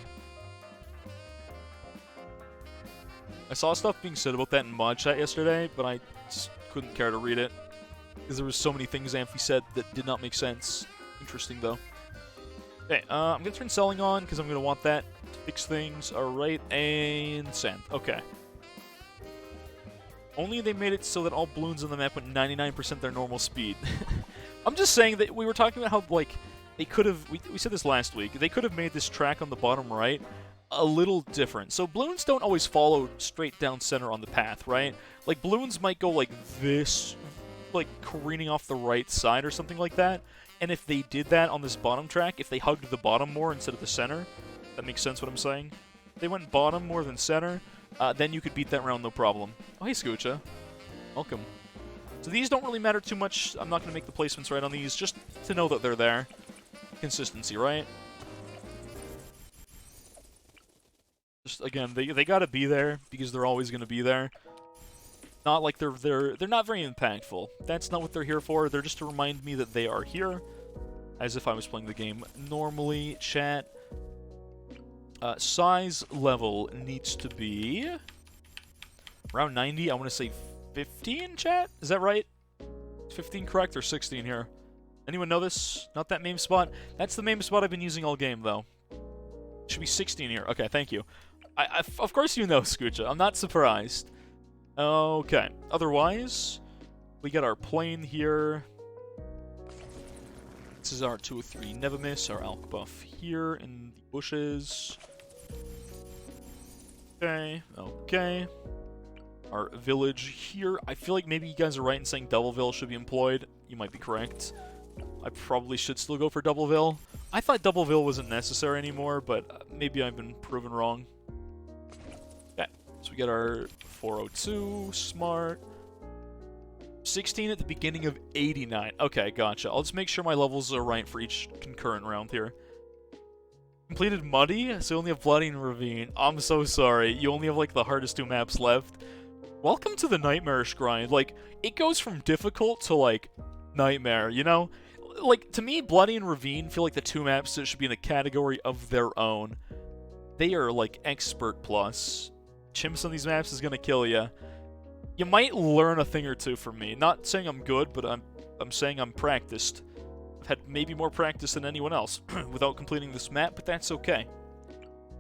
I saw stuff being said about that in mod chat yesterday, but I just couldn't care to read it. Because there was so many things Amphi said that did not make sense. Interesting, though. Okay, I'm going to turn selling on, because I'm going to want that to fix things. Alright, and sand. Okay. Only they made it so that all balloons on the map went 99% their normal speed. I'm just saying that we were talking about how, like, they could have... We said this last week. They could have made this track on the bottom right a little different. So balloons don't always follow straight down center on the path, right? Like, balloons might go like this, like careening off the right side or something like that. And if they did that on this bottom track, if they hugged the bottom more instead of the center, that makes sense what I'm saying? If they went bottom more than center, then you could beat that round no problem. Oh, hey, Scoocha. Welcome. So these don't really matter too much. I'm not going to make the placements right on these, just to know that they're there. Consistency, right? Just, again, they gotta be there, because they're always gonna be there. Not like they're not very impactful. That's not what they're here for. They're just to remind me that they are here, as if I was playing the game normally. Chat. Size level needs to be around 90. I want to say 15, chat? Is that right? 15 correct or 16 here? Anyone know this? Not that meme spot? That's the meme spot I've been using all game, though. Should be 16 here. Okay, thank you. Of course you know, Scoocha. I'm not surprised. Okay. Otherwise, we got our plane here. This is our 203 Never Miss, our Alk buff here in the bushes. Okay, okay. Our village here. I feel like maybe you guys are right in saying Doubleville should be employed. You might be correct. I probably should still go for Doubleville. I thought Doubleville wasn't necessary anymore, but maybe I've been proven wrong. Okay, so we got our 402, smart. 16 at the beginning of 89. Okay, gotcha. I'll just make sure my levels are right for each concurrent round here. Completed Muddy, so you only have Bloody and Ravine. I'm so sorry. You only have, like, the hardest 2 maps left. Welcome to the Nightmarish grind. Like, it goes from difficult to, like, nightmare, you know? Like, to me, Bloody and Ravine feel like the 2 maps that should be in a category of their own. They are, like, expert plus. Chimps on these maps is gonna kill ya. You might learn a thing or two from me. Not saying I'm good, but I'm saying I'm practiced. I've had maybe more practice than anyone else without completing this map, but that's okay.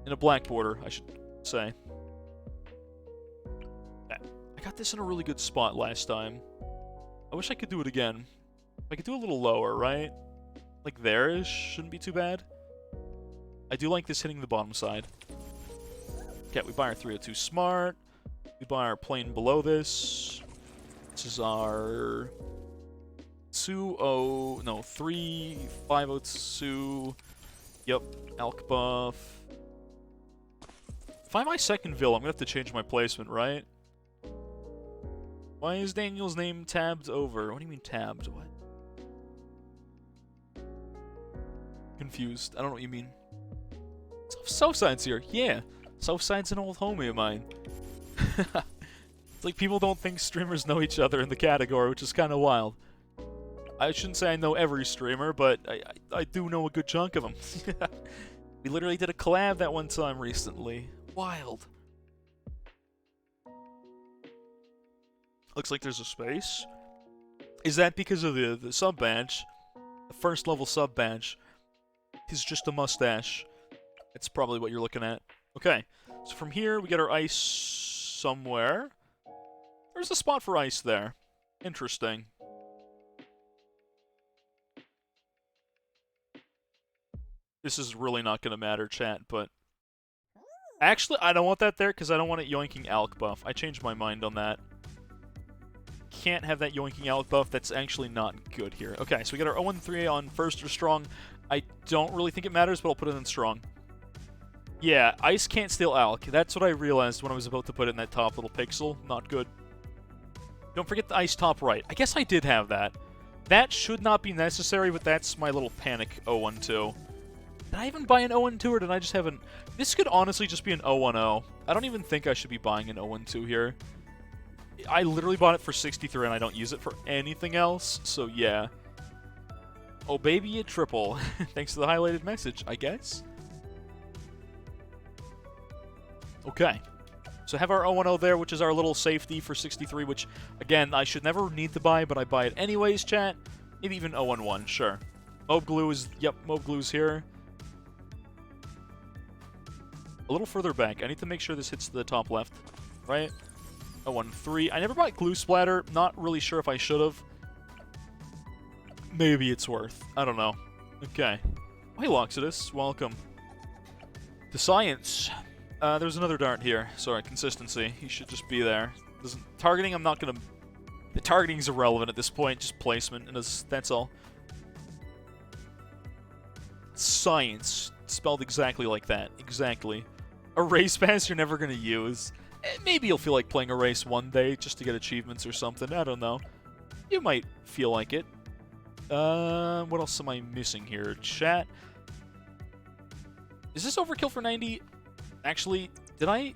In a Black Border, I should say. I got this in a really good spot last time. I wish I could do it again. I could do a little lower, right? Like there-ish, shouldn't be too bad. I do like this hitting the bottom side. Okay, we buy our 302 smart. We buy our plane below this. This is our 3502. Yep, Alk buff. If I buy second Ville, I'm gonna have to change my placement, right? Why is Daniel's name tabbed over? What do you mean tabbed? What? Confused. I don't know what you mean. Southside's here. Yeah. Southside's an old homie of mine. It's like people don't think streamers know each other in the category, which is kind of wild. I shouldn't say I know every streamer, but I do know a good chunk of them. We literally did a collab that one time recently. Wild. Looks like there's a space. Is that because of the sub badge? The first level sub badge is just a mustache. That's probably what you're looking at. Okay, so from here we get our ice somewhere. There's a spot for ice there. Interesting. This is really not going to matter, chat, but... Actually, I don't want that there because I don't want it yoinking Alk buff. I changed my mind on that. Can't have that yoinking Alk buff. That's actually not good here. Okay, so we got our 0-3 on first or strong. I don't really think it matters, but I'll put it in strong. Yeah, ice can't steal alk. That's what I realized when I was about to put it in that top little pixel. Not good. Don't forget the ice top right. I guess I did have that. That should not be necessary, but that's my little panic 012. Did I even buy an 012, or did I just have an... This could honestly just be an 010. I don't even think I should be buying an 012 here. I literally bought it for 63, and I don't use it for anything else, so yeah. Oh, baby, a triple. Thanks to the highlighted message, I guess. Okay. So have our 010 there, which is our little safety for 63, which, again, I should never need to buy, but I buy it anyways, chat. Maybe even 011, sure. Mob glue is... Yep, mob glue's here. A little further back. I need to make sure this hits the top left, right? 013. I never bought glue splatter. Not really sure if I should have. Maybe it's worth. I don't know. Okay. Oh, hey, Loxodus. Welcome. To science. There's another dart here. Sorry, consistency. He should just be there. Targeting, I'm not gonna... The targeting's irrelevant at this point. Just placement, and that's all. Science. Spelled exactly like that. Exactly. A race pass you're never gonna use. Maybe you'll feel like playing a race one day just to get achievements or something. I don't know. You might feel like it. What else am I missing here? Chat. Is this overkill for 90? Actually, did I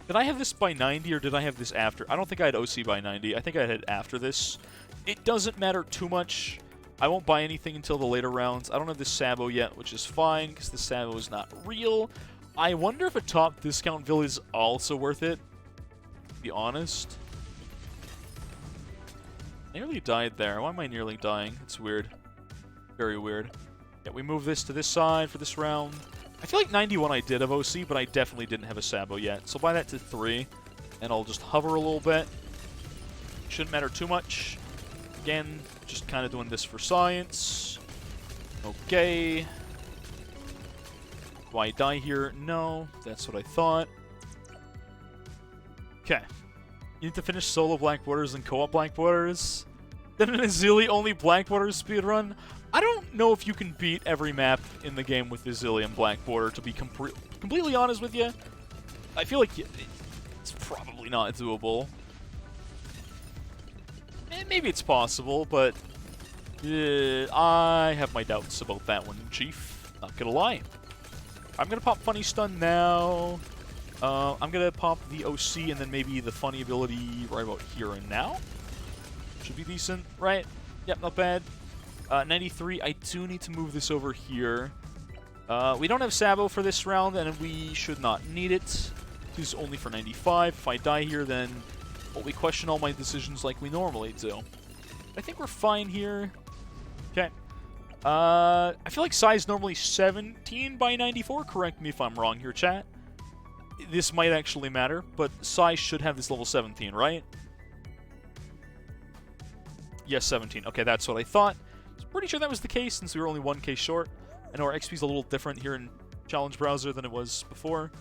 have this by 90 or did I have this after? I don't think I had OC by 90. I think I had it after this. It doesn't matter too much. I won't buy anything until the later rounds. I don't have this Sabo yet, which is fine because the Sabo is not real. I wonder if a top discount vill is also worth it, to be honest. Nearly died there. Why am I nearly dying? It's weird. Very weird. Yeah, we move this to this side for this round. I feel like 91 I did have OC, but I definitely didn't have a Sabo yet. So buy that to 3, and I'll just hover a little bit. Shouldn't matter too much. Again, just kind of doing this for science. Okay. Do I die here? No. That's what I thought. Okay. You need to finish solo Black Borders and co-op Black Borders? Then an Azili only Black Borders speedrun? I don't know if you can beat every map in the game with Azili and Black Border, to be completely honest with you. I feel like it's probably not doable. Maybe it's possible, but I have my doubts about that one, Chief. Not gonna lie. I'm gonna pop Funny Stun now. I'm gonna pop the OC and then maybe the Funny ability right about here and now. Should be decent, right? Yep, not bad. 93, I do need to move this over here. We don't have Sabo for this round, and we should not need it. This is only for 95. If I die here, then well, we question all my decisions like we normally do. I think we're fine here. Okay. I feel like size normally 17 by 94. Correct me if I'm wrong here, chat. This might actually matter, but size should have this level 17, right? Yes, 17. Okay, that's what I thought. Pretty sure that was the case since we were only 1k short. I know our XP is a little different here in Challenge Browser than it was before.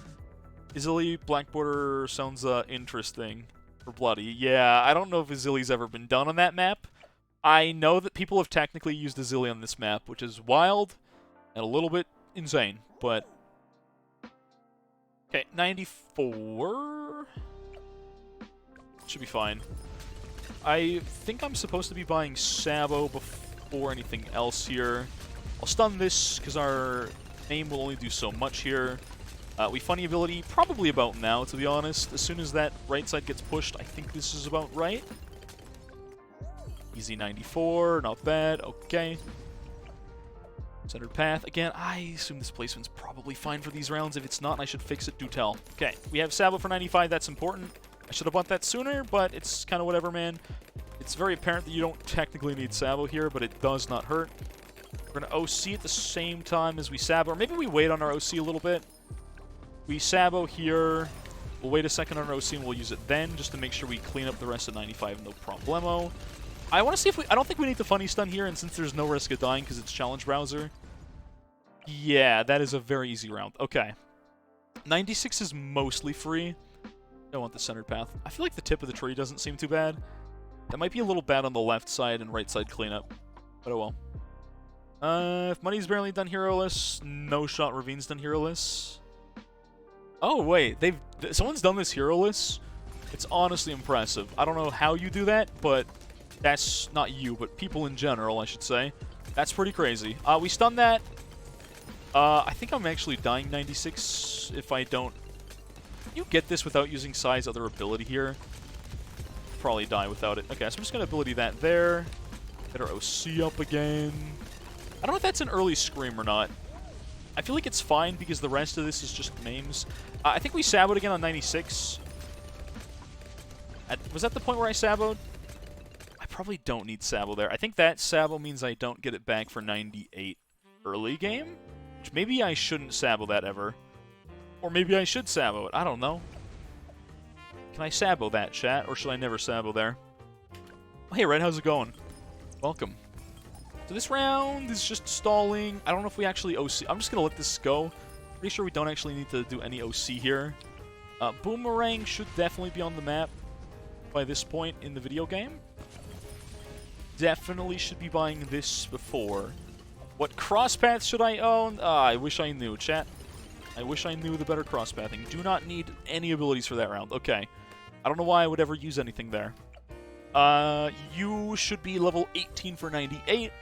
Azili Black Border sounds interesting for Bloody. Yeah, I don't know if Azili's ever been done on that map. I know that people have technically used Azili on this map, which is wild and a little bit insane, but... Okay, 94... Should be fine. I think I'm supposed to be buying Sabo before anything else here. I'll stun this, because our aim will only do so much here. We funny ability probably about now, to be honest. As soon as that right side gets pushed, I think this is about right. Easy 94, not bad, okay. Centered path. Again, I assume this placement's probably fine for these rounds. If it's not, I should fix it, do tell. Okay, we have Sabo for 95, that's important. I should have bought that sooner, but it's kind of whatever, man. It's very apparent that you don't technically need Sabo here, but it does not hurt. We're going to OC at the same time as we Sabo, or maybe we wait on our OC a little bit. We Sabo here. We'll wait a second on our OC and we'll use it then, just to make sure we clean up the rest of 95, no problemo. I want to see if we... I don't think we need the funny stun here, and since there's no risk of dying because it's Challenge Browser. Yeah, that is a very easy round. Okay. 96 is mostly free. I want the centered path. I feel like the tip of the tree doesn't seem too bad. That might be a little bad on the left side and right side cleanup. But oh well. If money's barely done hero-less, no shot Ravine's done hero-less. Oh, wait. Someone's done this heroless. It's honestly impressive. I don't know how you do that, but that's not you, but people in general, I should say. That's pretty crazy. We stunned that. I think I'm actually dying 96 if I don't... Can you get this without using Sai's other ability here? Probably die without it. Okay, so I'm just going to ability that there. Get our OC up again. I don't know if that's an early scream or not. I feel like it's fine because the rest of this is just names. I think we saboed again on 96. Was that the point where I saboed? I probably don't need sabo there. I think that sabo means I don't get it back for 98 early game. Which maybe I shouldn't sabo that ever. Or maybe I should sabo it. I don't know. Can I sabo that, chat? Or should I never sabo there? Oh, hey, Red, how's it going? Welcome. So this round is just stalling. I don't know if we actually OC. I'm just going to let this go. Pretty sure we don't actually need to do any OC here. Boomerang should definitely be on the map by this point in the video game. Definitely should be buying this before. What crosspath should I own? I wish I knew, chat. I wish I knew the better crosspathing. Do not need any abilities for that round. Okay. I don't know why I would ever use anything there. You should be level 18 for 98,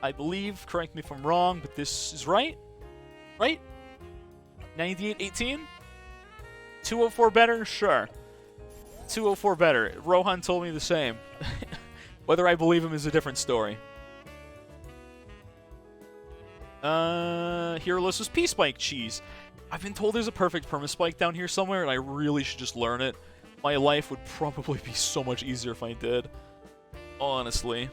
I believe. Correct me if I'm wrong, but this is right? Right? 98, 18? 204 better? Sure. 204 better. Rohan told me the same. Whether I believe him is a different story. Heroless was P-Spike cheese. I've been told there's a perfect perma-spike down here somewhere, and I really should just learn it. My life would probably be so much easier if I did. Honestly.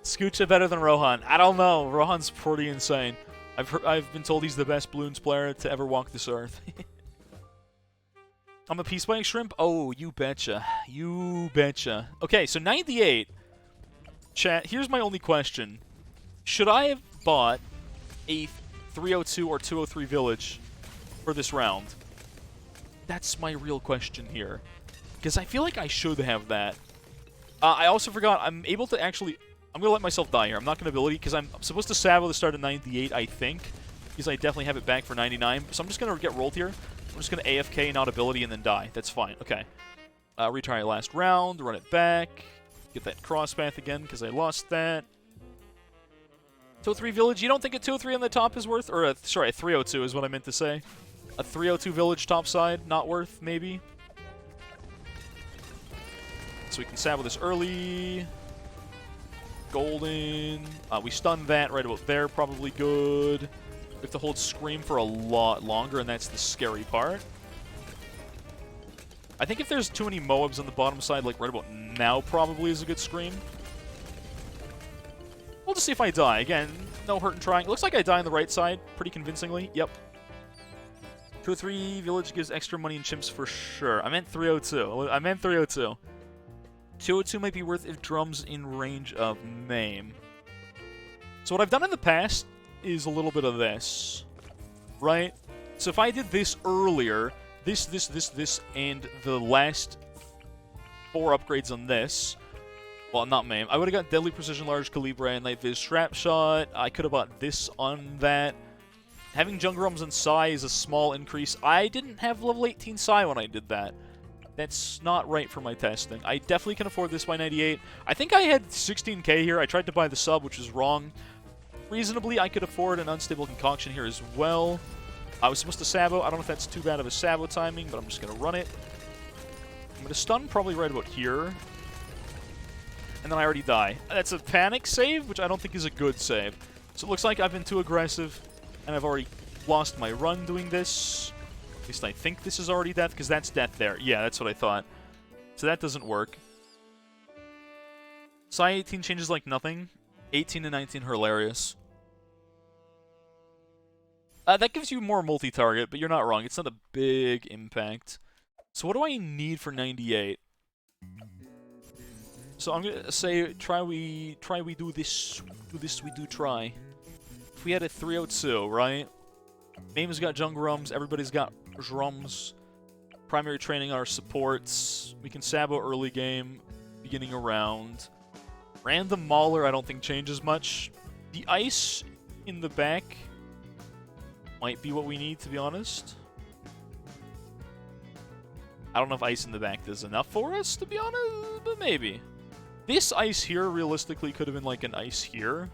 Scoocha better than Rohan. I don't know. Rohan's pretty insane. I've been told he's the best Bloons player to ever walk this earth. I'm a P-Spike shrimp? Oh, you betcha. You betcha. Okay, so 98. Chat, here's my only question. Should I have bought a 302 or 203 village for this round? That's my real question here. Because I feel like I should have that. I also forgot, I'm able to actually... I'm going to let myself die here. I'm not going to ability, because I'm supposed to sabo the start of 98, I think. Because I definitely have it back for 99. So I'm just going to get rolled here. I'm just going to AFK, not ability, and then die. That's fine. Okay. Retry last round, run it back. Get that crosspath again, because I lost that. 203 village, you don't think a 203 on the top is worth? Or, sorry, a 302 is what I meant to say. A 302 village top side, not worth, maybe? So we can sabo this early. Golden. We stun that right about there, probably good. We have to hold Scream for a lot longer, and that's the scary part. I think if there's too many Moabs on the bottom side, like right about now probably is a good Scream. We'll just see if I die. Again, no hurt in trying. It looks like I die on the right side pretty convincingly. Yep. 203 village gives extra money and chimps for sure. I meant 302. I meant 302. 202 might be worth if drums in range of Mame. So what I've done in the past is a little bit of this. Right? So if I did this earlier, this, and the last 4 upgrades on this... Well, not Mame. I would have got Deadly Precision, Large Calibre, and Night Viz Trap Shot. I could have bought this on that. Having Jungle Realms and Sai is a small increase. I didn't have level 18 Sai when I did that. That's not right for my testing. I definitely can afford this by 98. I think I had 16k here. I tried to buy the sub, which was wrong. Reasonably, I could afford an Unstable Concoction here as well. I was supposed to sabo. I don't know if that's too bad of a sabo timing, but I'm just going to run it. I'm going to stun probably right about here. And then I already die. That's a panic save, which I don't think is a good save. So it looks like I've been too aggressive, and I've already lost my run doing this. At least I think this is already death, because that's death there. Yeah, that's what I thought. So that doesn't work. Sai 18 changes like nothing. 18 and 19 hilarious. That gives you more multi-target, but you're not wrong. It's not a big impact. So what do I need for 98? So I'm gonna say we do this, we do try. If we had a 302, right? Mame's got Jungle Rums, everybody's got drums. Primary training our supports. We can sabo early game, beginning a round. Random Mauler I don't think changes much. The ice in the back might be what we need, to be honest. I don't know if ice in the back is enough for us, to be honest, but maybe. This ice here, realistically, could have been like an ice here.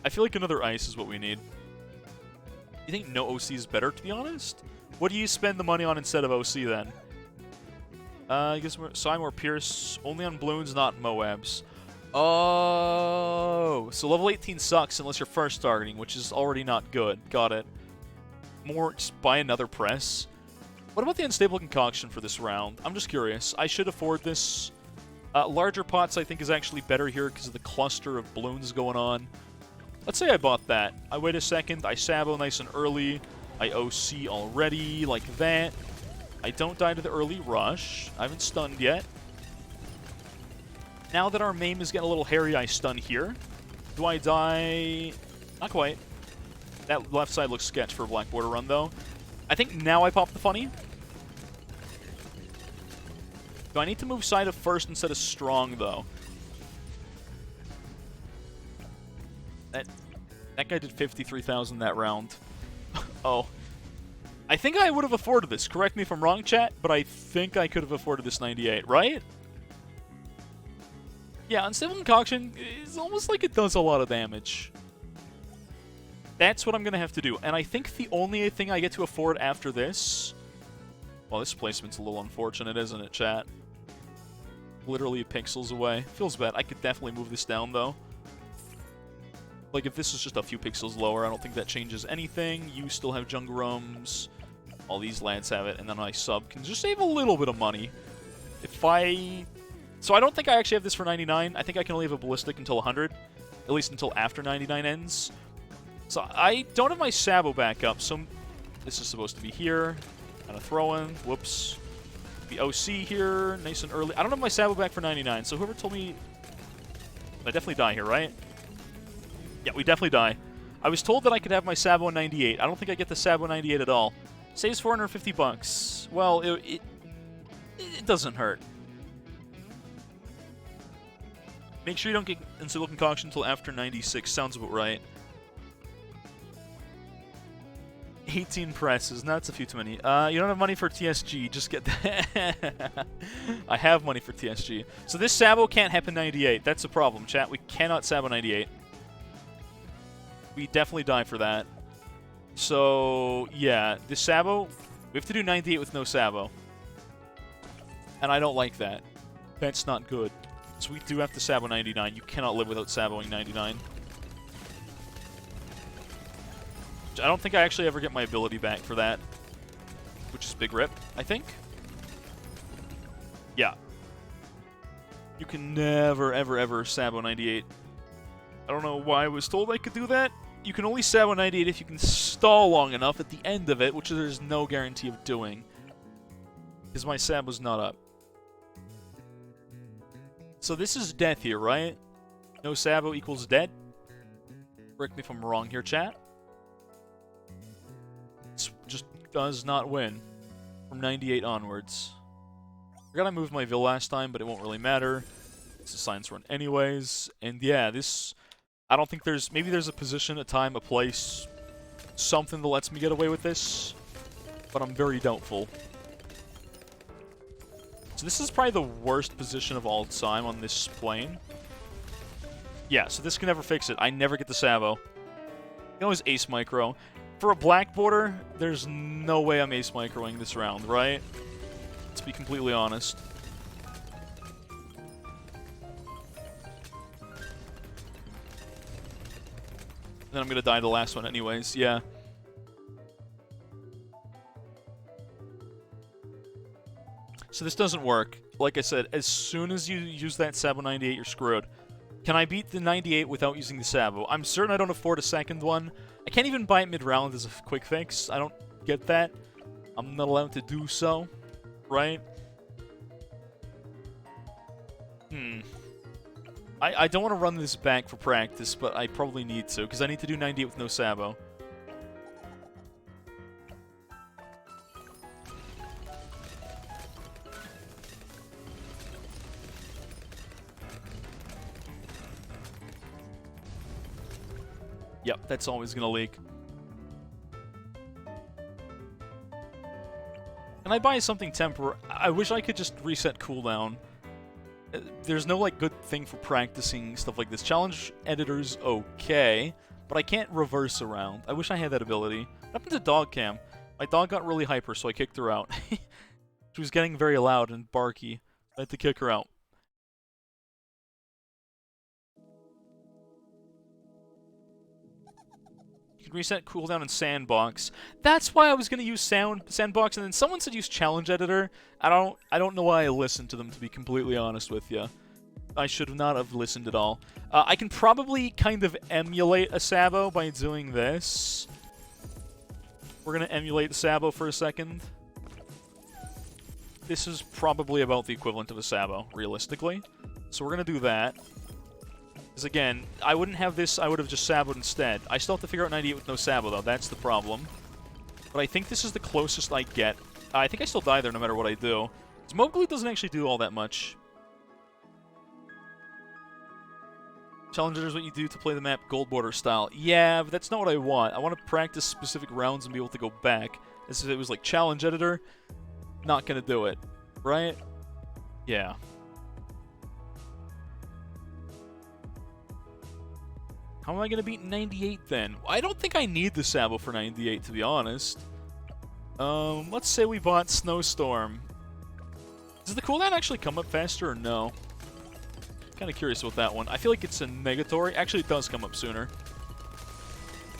I feel like another ice is what we need. You think no OC is better, to be honest? What do you spend the money on instead of OC, then? I guess Simon or Pierce, only on balloons, not Moabs. Oh, so level 18 sucks unless you're first targeting, which is already not good. Got it. More, just buy another press. What about the unstable concoction for this round? I'm just curious. I should afford this. Larger pots, I think, is actually better here because of the cluster of balloons going on. Let's say I bought that. I wait a second. I Sabo nice and early. I OC already, like that. I don't die to the early rush. I haven't stunned yet. Now that our maim is getting a little hairy, I stun here. Do I die? Not quite. That left side looks sketch for a Black Border run, though. I think now I pop the funny. Do I need to move side of first instead of strong, though? That guy did 53,000 that round. Oh. I think I would have afforded this. Correct me if I'm wrong, chat, but I think I could have afforded this 98, right? Yeah, Unstable Concoction is almost like it does a lot of damage. That's what I'm going to have to do. And I think the only thing I get to afford after this... Well, this placement's a little unfortunate, isn't it, chat? Literally pixels away. Feels bad. I could definitely move this down, though. Like, if this was just a few pixels lower, I don't think that changes anything. You still have jungle roams. All these lads have it. And then I sub can just save a little bit of money. If I... So I don't think I actually have this for 99. I think I can only have a ballistic until 100. At least until after 99 ends. So I don't have my Sabo back up. So this is supposed to be here. Kind of throwing. Whoops. The OC here. Nice and early. I don't have my Sabo back for 99. So whoever told me... I definitely die here, right? Yeah, we definitely die. I was told that I could have my Sabo 98. I don't think I get the Sabo 98 at all. Saves 450 bucks. Well, it doesn't hurt. Make sure you don't get Unstable Concoction until after 96. Sounds about right. 18 presses. That's a few too many. You don't have money for TSG. Just get that. I have money for TSG. So this Sabo can't happen 98. That's a problem, chat. We cannot Sabo 98. We definitely die for that. So, yeah. This Sabo, we have to do 98 with no Sabo. And I don't like that. That's not good. So we do have to Sabo 99. You cannot live without Saboing 99. I don't think I actually ever get my ability back for that. Which is big rip, I think. Yeah. You can never, ever, ever Sabo 98. I don't know why I was told I could do that. You can only Sabo 98 if you can stall long enough at the end of it, which there's no guarantee of doing. Because my Sabo's not up. So this is death here, right? No Sabo equals dead? Correct me if I'm wrong here, chat. This just does not win from 98 onwards. I forgot I moved my Vil last time, but it won't really matter. It's a science run anyways. And yeah, this... I don't think there's... Maybe there's a position, a time, a place, something that lets me get away with this. But I'm very doubtful. So this is probably the worst position of all time on this plane. Yeah, so this can never fix it. I never get the Sabo. You can always Ace Micro. For a Black Border, there's no way I'm Ace Microing this round, right? Let's be completely honest. Then I'm going to die the last one anyways, yeah. So this doesn't work. Like I said, as soon as you use that Sabo 98, you're screwed. Can I beat the 98 without using the Sabo? I'm certain I don't afford a second one. I can't even buy it mid-round as a quick fix. I don't get that. I'm not allowed to do so, right? I don't want to run this back for practice, but I probably need to, because I need to do 98 with no Sabo. Yep, that's always gonna leak. Can I buy something temporary? I wish I could just reset cooldown. There's no, like, good thing for practicing stuff like this. Challenge editor's okay, but I can't reverse around. I wish I had that ability. What happened to dog cam? My dog got really hyper, so I kicked her out. She was getting very loud and barky. I had to kick her out. You can reset cooldown in Sandbox. That's why I was gonna use Sandbox, and then someone said use Challenge Editor. I don't know why I listened to them, to be completely honest with you. I should not have listened at all. I can probably kind of emulate a Sabo by doing this. We're gonna emulate a Sabo for a second. This is probably about the equivalent of a Sabo, realistically. So we're gonna do that. Because again, I wouldn't have this, I would have just Saboed instead. I still have to figure out 98 with no Sabo, though. That's the problem. But I think this is the closest I get. I think I still die there no matter what I do. Smoke Glue doesn't actually do all that much. Challenger is what you do to play the map Gold Border style. Yeah, but that's not what I want. I want to practice specific rounds and be able to go back. As if it was like Challenge Editor. Not gonna do it. Right? Yeah. How am I going to beat 98 then? I don't think I need the Sabo for 98, to be honest. Let's say we bought Snowstorm. Does the cooldown actually come up faster or no? Kind of curious about that one. I feel like it's a negatory. Actually, it does come up sooner.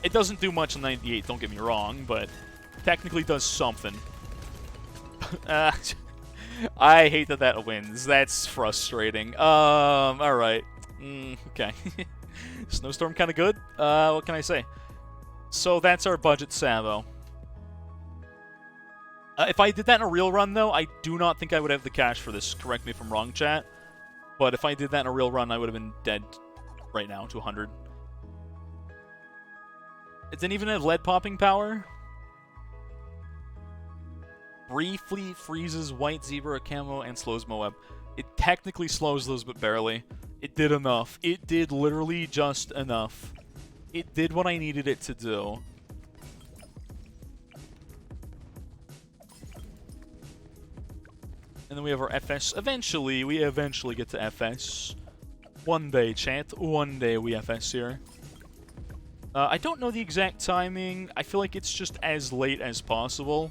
It doesn't do much on 98, don't get me wrong, but technically does something. I hate that that wins. That's frustrating. Alright. Okay. Snowstorm kind of good. What can I say? So that's our budget Sabo. If I did that in a real run, though, I do not think I would have the cash for this. Correct me if I'm wrong, chat. But if I did that in a real run, I would have been dead right now to 100. It didn't even have lead popping power. Briefly freezes White Zebra Camo and slows Moab. It technically slows those, but barely. It did enough. It did literally just enough. It did what I needed it to do. And then we have our FS. Eventually, we eventually get to FS. One day, chat. One day we FS here. I don't know the exact timing. I feel like it's just as late as possible.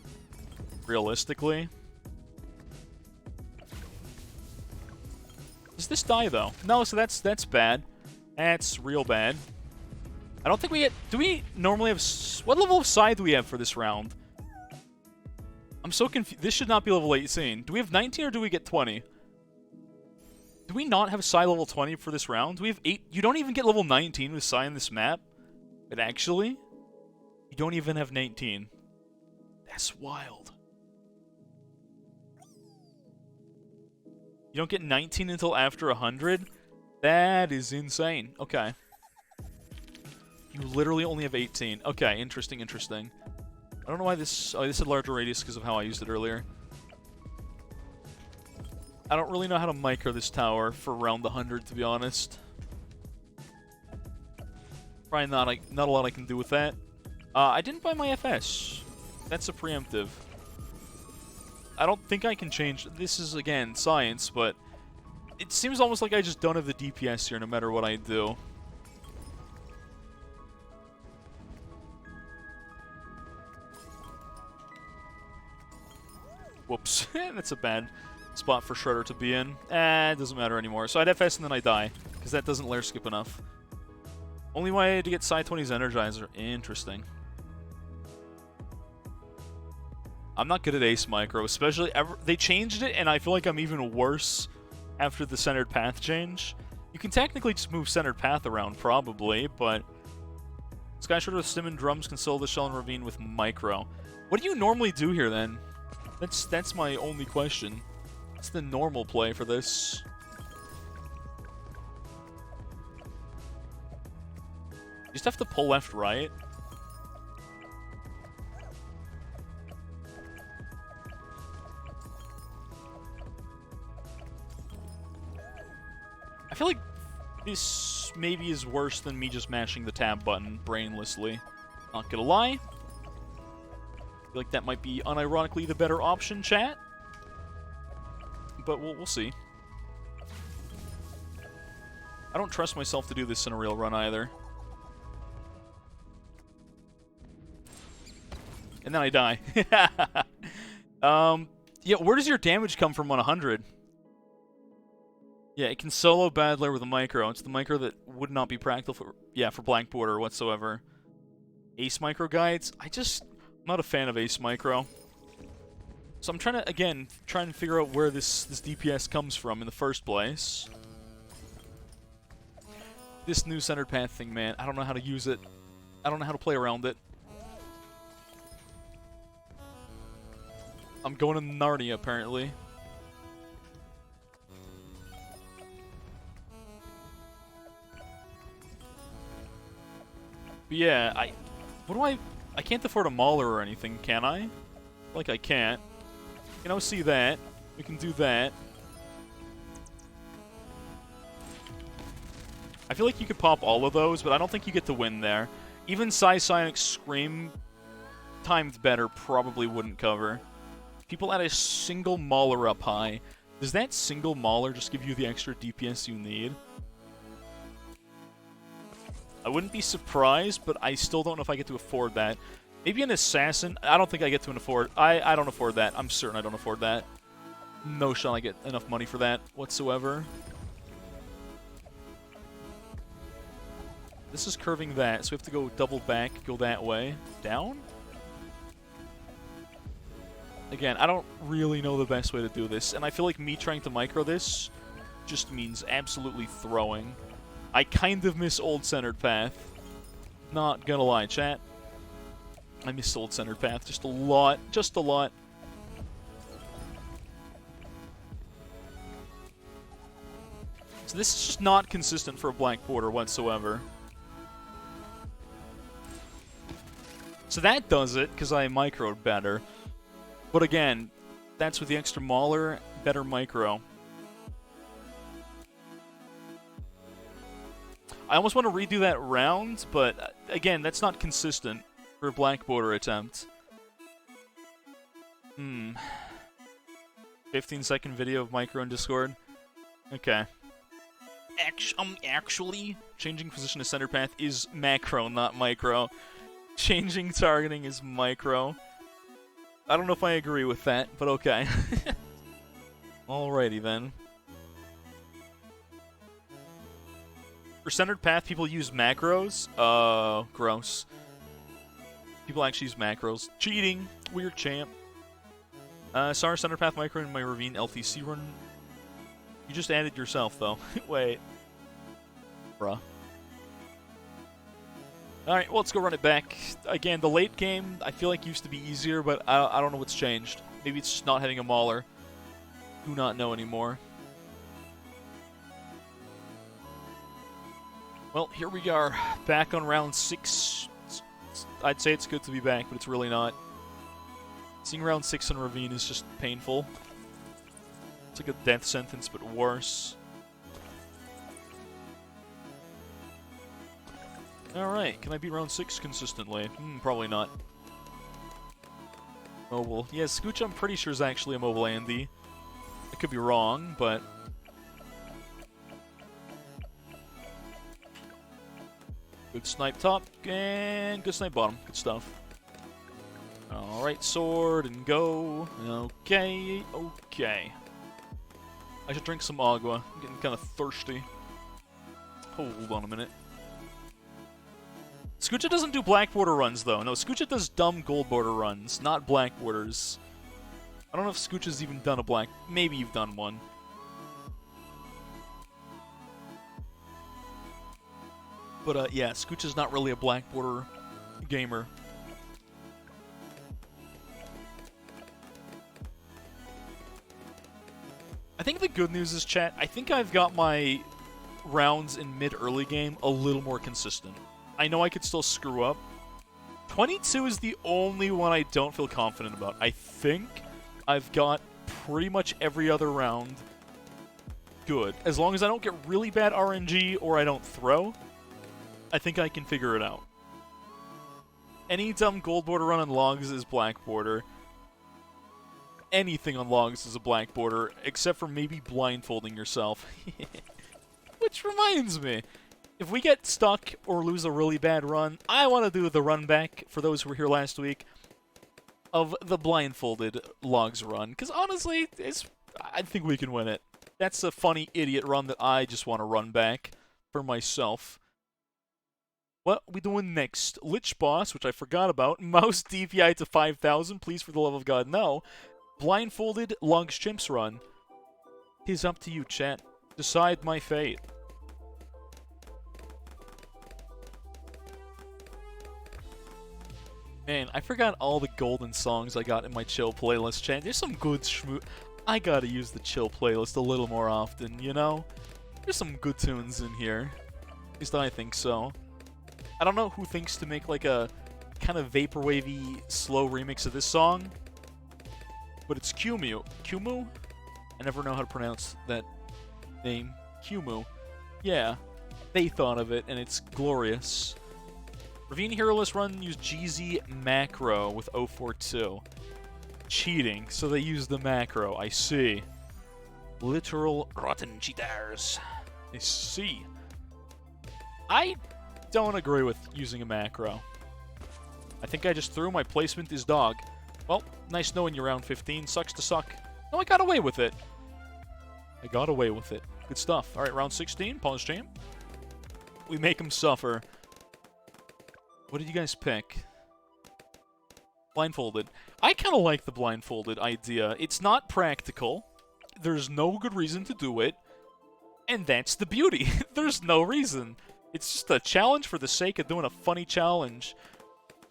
Realistically. Does this die, though? No, so that's bad. That's real bad. I don't think we get... Do we normally have... What level of Psi do we have for this round? I'm so confused. This should not be level 18. Do we have 19 or do we get 20? Do we not have Psi level 20 for this round? Do we have 8... You don't even get level 19 with Psi in this map? But actually... You don't even have 19. That's wild. You don't get 19 until after 100? That is insane. Okay. You literally only have 18. Okay, interesting, interesting. I don't know why this... Oh, this had larger radius because of how I used it earlier. I don't really know how to micro this tower for around the 100, to be honest. Probably not a lot I can do with that. I didn't buy my FS. That's a preemptive. I don't think I can change... This is, again, science, but... It seems almost like I just don't have the DPS here no matter what I do. Whoops. That's a bad spot for Shredder to be in. It doesn't matter anymore. So I'd FS and then I die, because that doesn't lair skip enough. Only way to get Psi 20's Energizer. Interesting. I'm not good at Ace Micro, especially... They changed it, and I feel like I'm even worse after the Centered Path change. You can technically just move Centered Path around, probably, but... Sky Shredder with Stim and Drums can solo the Shell and Ravine with Micro. What do you normally do here, then? That's my only question. What's the normal play for this? You just have to pull left, right? I feel like this maybe is worse than me just mashing the tab button brainlessly. Not gonna lie. I feel like that might be unironically the better option, chat. But we'll see. I don't trust myself to do this in a real run either. And then I die. Yeah, where does your damage come from on 100? Yeah, it can solo Badler with a micro. It's the micro that would not be practical for, for Black Border whatsoever. Ace micro guides? I'm not a fan of Ace micro. So I'm trying to, again, figure out where this DPS comes from in the first place. This new centered path thing, man, I don't know how to use it. I don't know how to play around it. I'm going to Narnia, apparently. But yeah, I can't afford a Mauler or anything, can I? Like I can't. You know, see that. We can do that. I feel like you could pop all of those, but I don't think you get to win there. Even Psy-Sonic Scream timed better probably wouldn't cover. People add a single Mauler up high. Does that single Mauler just give you the extra DPS you need? I wouldn't be surprised, but I still don't know if I get to afford that. Maybe an Assassin. I don't think I get to afford. I don't afford that. I'm certain I don't afford that. No shot I get enough money for that whatsoever. This is curving that, so we have to go double back, go that way. Down? Again, I don't really know the best way to do this, and I feel like me trying to micro this just means absolutely throwing. I kind of miss old centered path. Not gonna lie, chat. I miss old centered path just a lot. Just a lot. So this is just not consistent for a Black Border whatsoever. So that does it, because I microed better. But again, that's with the extra Mauler, better micro. I almost want to redo that round, but again, that's not consistent for a Black Border attempt. 15-second video of micro in Discord. Okay. Actually, changing position to center path is macro, not micro. Changing targeting is micro. I don't know if I agree with that, but okay. Alrighty then. For centered path, people use macros. Gross. People actually use macros. Cheating. Weird champ. Sorry, centered path micro in my Ravine LTC run. You just added yourself, though. Wait. Bruh. Alright, well, let's go run it back. Again, the late game, I feel like used to be easier, but I don't know what's changed. Maybe it's just not hitting a Mauler. Do not know anymore. Well, here we are, back on round 6. I'd say it's good to be back, but it's really not. Seeing round 6 on Ravine is just painful. It's like a death sentence, but worse. Alright, can I beat round 6 consistently? Probably not. Mobile. Yeah, Scooch I'm pretty sure is actually a mobile Andy. I could be wrong, but... Good snipe top, and good snipe bottom. Good stuff. Alright, sword and go. Okay, okay. I should drink some agua. I'm getting kind of thirsty. Hold on a minute. Scoocha doesn't do Black Border runs, though. No, Scoocha does dumb Gold Border runs, not Black Borders. I don't know if Scoocha's even done a Black... Maybe you've done one. But, yeah, Scoocha's not really a Black Border gamer. I think the good news is, chat, I think I've got my rounds in mid-early game a little more consistent. I know I could still screw up. 22 is the only one I don't feel confident about. I think I've got pretty much every other round good. As long as I don't get really bad RNG or I don't throw, I think I can figure it out. Any dumb gold border run on logs is black border. Anything on logs is a black border, except for maybe blindfolding yourself. Which reminds me, if we get stuck or lose a really bad run, I want to do the run back, for those who were here last week, of the blindfolded logs run. Because honestly, I think we can win it. That's a funny idiot run that I just want to run back for myself. What are we doing next? Lich Boss, which I forgot about. Mouse DPI to 5,000. Please, for the love of God, no. Blindfolded Logs Chimps run. Tis up to you, chat. Decide my fate. Man, I forgot all the golden songs I got in my chill playlist, chat. There's some good I gotta use the chill playlist a little more often, you know? There's some good tunes in here. At least I think so. I don't know who thinks to make like a kind of vaporwavy slow remix of this song, but it's Kumu. Kumu? I never know how to pronounce that name. Kumu. Yeah, they thought of it, and it's glorious. Ravine Heroless Run used GZ macro with 042. Cheating, so they used the macro. I see. Literal rotten cheaters. I see. I don't agree with using a macro. I think I just threw my placement is dog. Well, nice knowing you, round 15. Sucks to suck. No, I got away with it. I got away with it. Good stuff. Alright, round 16. Pause champ. We make him suffer. What did you guys pick? Blindfolded. I kind of like the blindfolded idea. It's not practical. There's no good reason to do it. And that's the beauty. There's no reason. It's just a challenge for the sake of doing a funny challenge.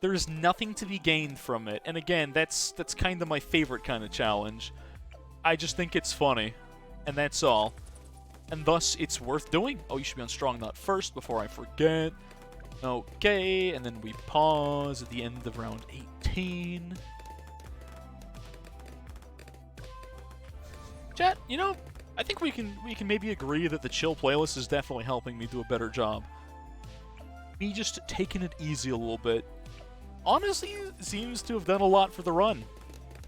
There's nothing to be gained from it. And again, that's kind of my favorite kind of challenge. I just think it's funny. And that's all. And thus, it's worth doing. Oh, you should be on Strong Knot first before I forget. Okay, and then we pause at the end of round 18. Chat, you know, I think we can maybe agree that the chill playlist is definitely helping me do a better job. Me just taking it easy a little bit. Honestly, seems to have done a lot for the run.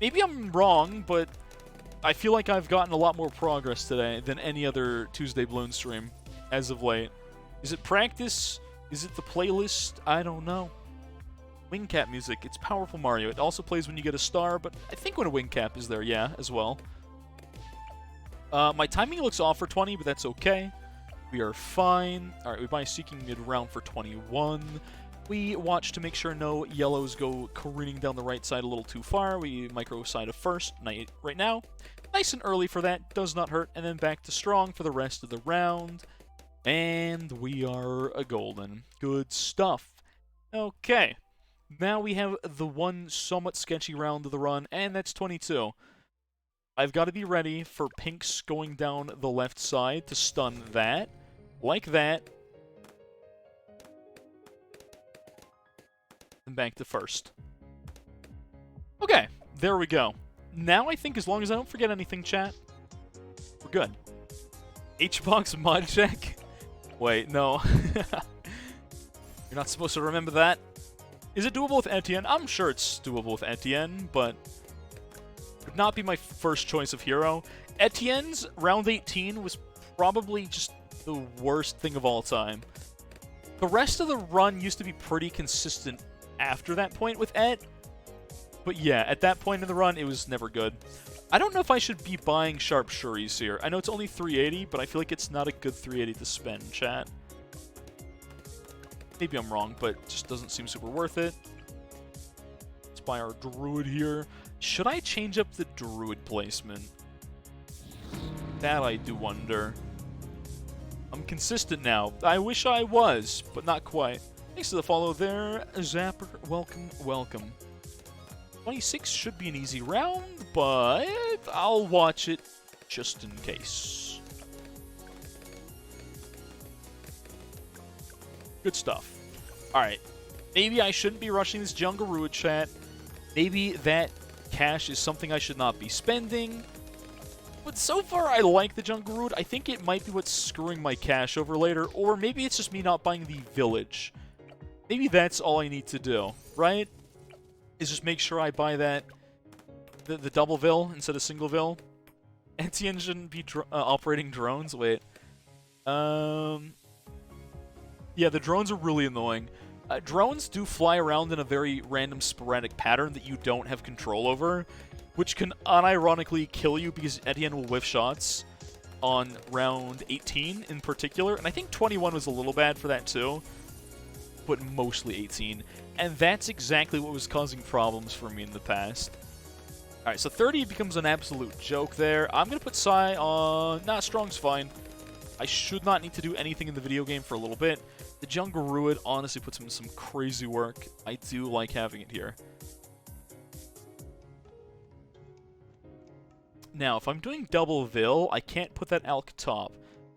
Maybe I'm wrong, but I feel like I've gotten a lot more progress today than any other Tuesday Bloon stream as of late. Is it practice? Is it the playlist? I don't know. Wingcap music. It's powerful Mario. It also plays when you get a star, but I think when a wingcap is there, yeah, as well. My timing looks off for 20, but that's okay. We are fine. Alright, we buy Seeking mid-round for 21. We watch to make sure no yellows go careening down the right side a little too far. We micro side of first, right now. Nice and early for that, does not hurt. And then back to strong for the rest of the round. And we are a golden. Good stuff. Okay. Now we have the one somewhat sketchy round of the run, and that's 22. I've got to be ready for pinks going down the left side to stun that. Like that. And back to first. Okay, there we go. Now I think as long as I don't forget anything, chat, we're good. H-Box mod check? Wait, no. You're not supposed to remember that. Is it doable with Etienne? I'm sure it's doable with Etienne, but it would not be my first choice of hero. Etienne's round 18 was probably just the worst thing of all time. The rest of the run used to be pretty consistent after that point with Et. But yeah, at that point in the run, it was never good. I don't know if I should be buying Sharp Shuris here. I know it's only 380, but I feel like it's not a good 380 to spend, chat. Maybe I'm wrong, but it just doesn't seem super worth it. Let's buy our Druid here. Should I change up the Druid placement? That I do wonder. I'm consistent now. I wish I was, but not quite. Thanks to the follow there, Zapper. Welcome, welcome. 26 should be an easy round, but I'll watch it just in case. Good stuff. Alright. Maybe I shouldn't be rushing this Jungaroo chat. Maybe that cash is something I should not be spending. But so far, I like the Jungle Route. I think it might be what's screwing my cash over later, or maybe it's just me not buying the village. Maybe that's all I need to do, right? Is just make sure I buy that, the double vill instead of single vill. NTN shouldn't be operating drones. Wait. Yeah, the drones are really annoying. Drones do fly around in a very random, sporadic pattern that you don't have control over, which can unironically kill you because Etienne will whiff shots on round 18 in particular. And I think 21 was a little bad for that too, but mostly 18. And that's exactly what was causing problems for me in the past. Alright, so 30 becomes an absolute joke there. I'm going to put Psy on... Nah, Strong's fine. I should not need to do anything in the video game for a little bit. The Jungle Ruid honestly puts him in some crazy work. I do like having it here. Now, if I'm doing double Vill, I can't put that Alk top,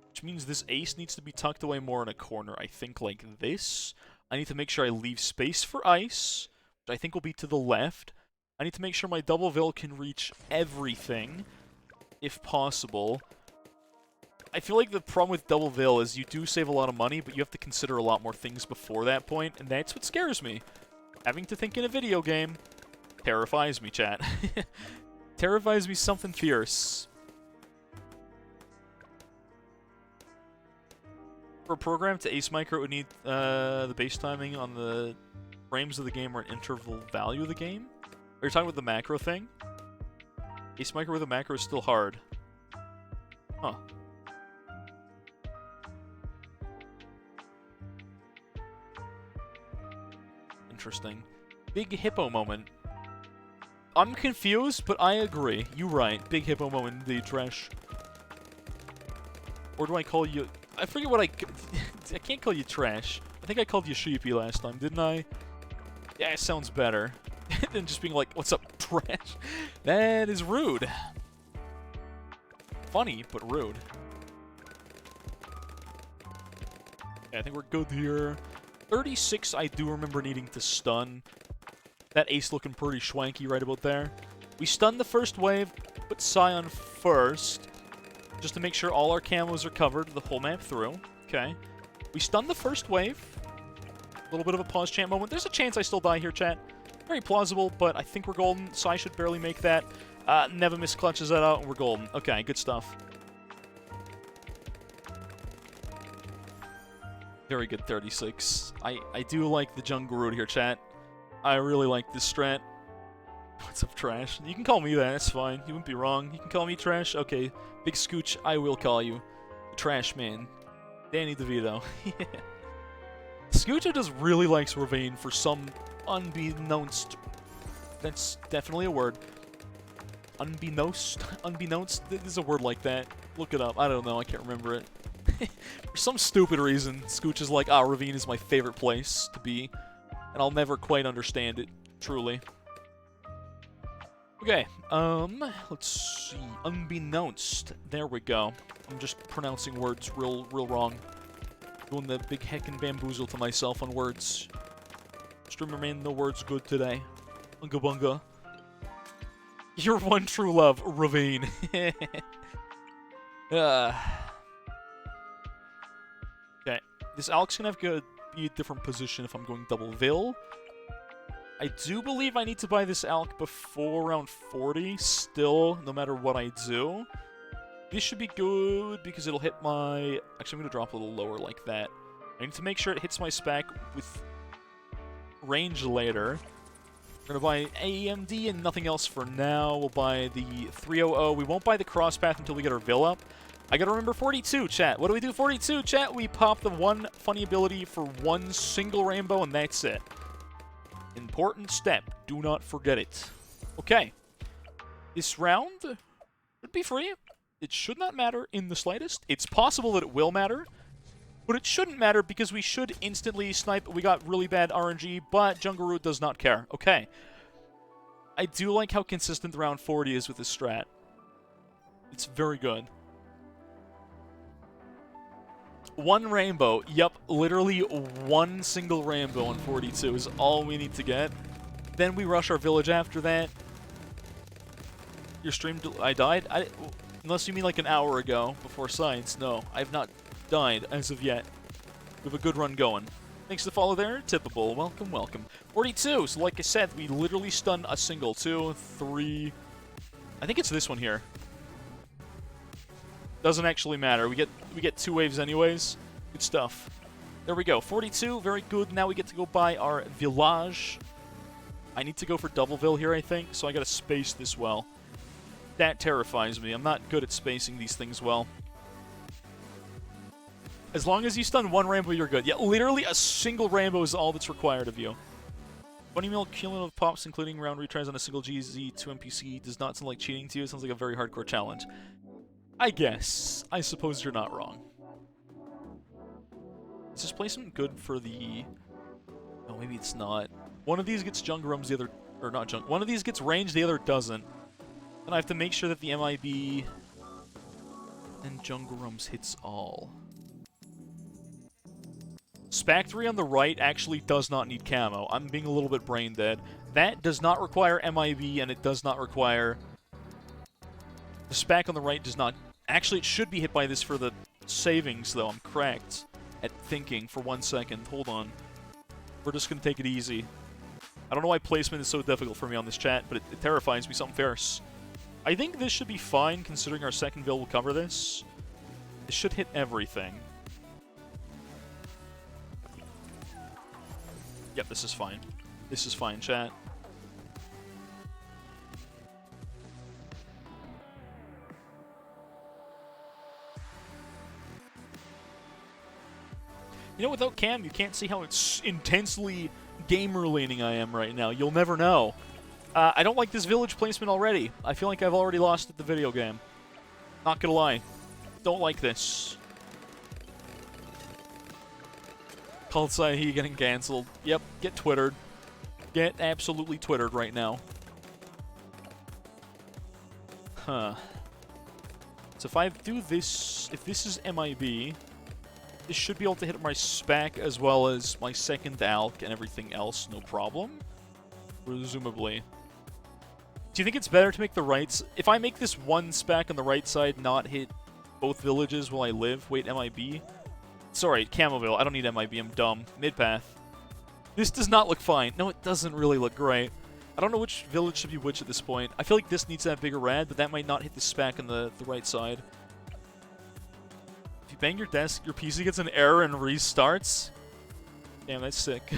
which means this Ace needs to be tucked away more in a corner. I think like this. I need to make sure I leave space for Ice, which I think will be to the left. I need to make sure my double Vill can reach everything, if possible. I feel like the problem with double Vill is you do save a lot of money, but you have to consider a lot more things before that point, and that's what scares me. Having to think in a video game terrifies me, chat. Terrifies me something fierce. For a program to ace micro, it would need the base timing on the frames of the game or an interval value of the game. Are you talking about the macro thing? Ace micro with a macro is still hard. Huh. Interesting. Big hippo moment. I'm confused, but I agree. You're right. Big hippo moment indeed, Trash. Or do I call you... I forget what I can't call you Trash. I think I called you Sheepy last time, didn't I? Yeah, it sounds better. Than just being like, what's up, Trash? That is rude. Funny, but rude. Yeah, I think we're good here. 36, I do remember needing to stun. That Ace looking pretty schwanky right about there. We stunned the first wave, put Scion first, just to make sure all our camos are covered the whole map through. Okay. We stunned the first wave. A little bit of a pause chant moment. There's a chance I still die here, chat. Very plausible, but I think we're golden. Psy should barely make that. Never miss clutches that out, and we're golden. Okay, good stuff. Very good 36. I do like the Jungle Route here, chat. I really like this strat. What's up, Trash? You can call me that, that's fine. You wouldn't be wrong. You can call me Trash. Okay, Big Scooch, I will call you. Trash Man. Danny DeVito. Yeah. Scooch just really likes Ravine for some unbeknownst... That's definitely a word. Unbeknownst? Unbeknownst? There's a word like that. Look it up. I don't know. I can't remember it. For some stupid reason, Scooch is like, Ravine is my favorite place to be. And I'll never quite understand it, truly. Okay, let's see. Unbeknownst. There we go. I'm just pronouncing words real wrong. Doing the big heckin' bamboozle to myself on words. Streamer man, no words good today. Bunga bunga. Your one true love, Ravine. Okay. This Alk's gonna have to be a different position if I'm going double Vill. I do believe I need to buy this Alk before round 40, still, no matter what I do. This should be good, because it'll hit my... Actually, I'm going to drop a little lower like that. I need to make sure it hits my spec with range later. We're going to buy AMD and nothing else for now. We'll buy the 300. We won't buy the cross path until we get our Vill up. I gotta remember 42, chat. What do we do 42, chat? We pop the one funny ability for one single rainbow, and that's it. Important step. Do not forget it. Okay. This round should be free. It should not matter in the slightest. It's possible that it will matter, but it shouldn't matter because we should instantly snipe. We got really bad RNG, but Jungle Route does not care. Okay. I do like how consistent the round 40 is with this strat. It's very good. One rainbow. Yep, literally one single rainbow on 42 is all we need to get. Then we rush our village after that. Your stream... I died? Unless you mean like an hour ago, before science. No, I have not died as of yet. We have a good run going. Thanks to the follow there, Tippable. Welcome, welcome. 42, so like I said, we literally stunned a single. 2, 3... I think it's this one here. Doesn't actually matter. We get 2 waves anyways. Good stuff. There we go. 42, very good. Now we get to go by our village. I need to go for Doubleville here, I think, so I gotta space this well. That terrifies me. I'm not good at spacing these things well. As long as you stun 1 Rambo, you're good. Yeah, literally a single Rambo is all that's required of you. 20 mil cumulative pops, including round retries on a single GZ to NPC, does not sound like cheating to you. It sounds like a very hardcore challenge. I guess. I suppose you're not wrong. Is this placement good for the... Oh, maybe it's not. One of these gets Jungle Rums, the other... Or not Jungle... One of these gets range, the other doesn't. And I have to make sure that the MIB and Jungle Rums hits all. Spac 3 on the right actually does not need camo. I'm being a little bit brain dead. That does not require MIB, and it does not require... The Spac on the right does not... Actually, it should be hit by this for the savings, though. I'm cracked at thinking for 1 second. Hold on. We're just going to take it easy. I don't know why placement is so difficult for me on this chat, but it terrifies me something fierce. I think this should be fine, considering our second build will cover this. This should hit everything. Yep, this is fine. This is fine, chat. You know, without cam, you can't see how intensely gamer-leaning I am right now. You'll never know. I don't like this village placement already. I feel like I've already lost at the video game. Not gonna lie. Don't like this. Called Sahi getting cancelled. Yep, get twittered. Get absolutely twittered right now. Huh. So if I do this... If this is MIB... This should be able to hit my Spac as well as my second Alk and everything else, no problem. Presumably. Do you think it's better to make the rights... If I make this one Spac on the right side not hit both villages while I live... Wait, MIB? Sorry, Camoville. I don't need MIB, I'm dumb. Mid-path. This does not look fine. No, it doesn't really look great. I don't know which village should be which at this point. I feel like this needs to have bigger rad, but that might not hit the Spac on the right side. If you bang your desk, your PC gets an error and restarts? Damn, that's sick.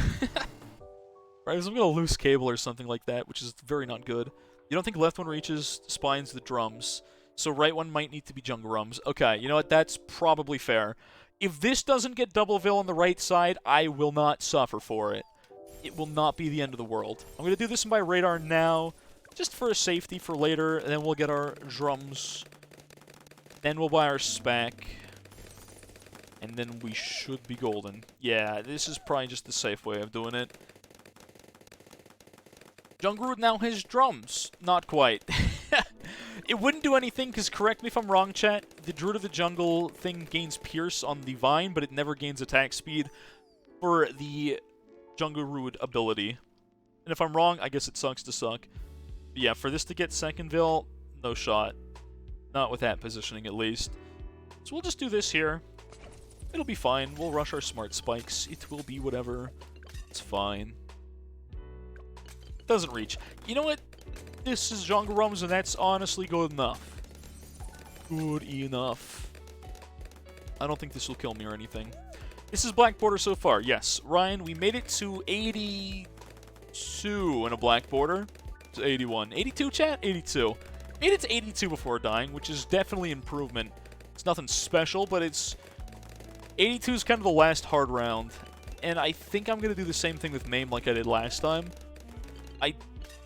Right, I'm gonna lose cable or something like that, which is very not good. You don't think left one reaches spines the drums, so right one might need to be Jungle Rums. Okay, you know what? That's probably fair. If this doesn't get Doubleville on the right side, I will not suffer for it. It will not be the end of the world. I'm gonna do this in my radar now, just for safety for later, and then we'll get our drums. Then we'll buy our Spac. And then we should be golden. Yeah, this is probably just the safe way of doing it. Jungle now has drums. Not quite. It wouldn't do anything, because correct me if I'm wrong, chat. The Druid of the Jungle thing gains Pierce on the Vine, but it never gains attack speed for the Jungle Root ability. And if I'm wrong, I guess it sucks to suck. But yeah, for this to get Secondville, no shot. Not with that positioning, at least. So we'll just do this here. It'll be fine. We'll rush our smart spikes. It will be whatever. It's fine. Doesn't reach. You know what? This is Jungle Rums, and that's honestly good enough. Good enough. I don't think this will kill me or anything. This is Black Border so far. Yes. Ryan, we made it to 82 in a Black Border. It's 81. 82, chat? 82. Made it to 82 before dying, which is definitely improvement. It's nothing special, but it's... 82 is kind of the last hard round, and I think I'm going to do the same thing with MAME like I did last time. I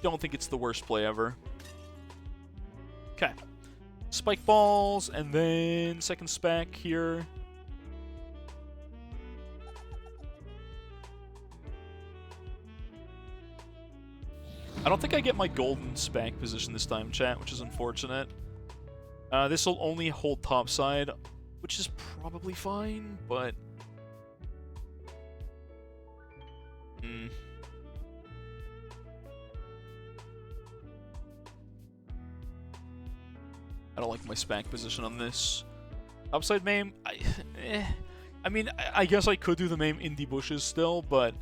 don't think it's the worst play ever. Okay. Spike balls, and then second Spac here. I don't think I get my golden Spac position this time, chat, which is unfortunate. This will only hold topside, which is probably fine, but... I don't like my SPAC position on this. Upside MAME, I mean, I guess I could do the MAME in the bushes still, but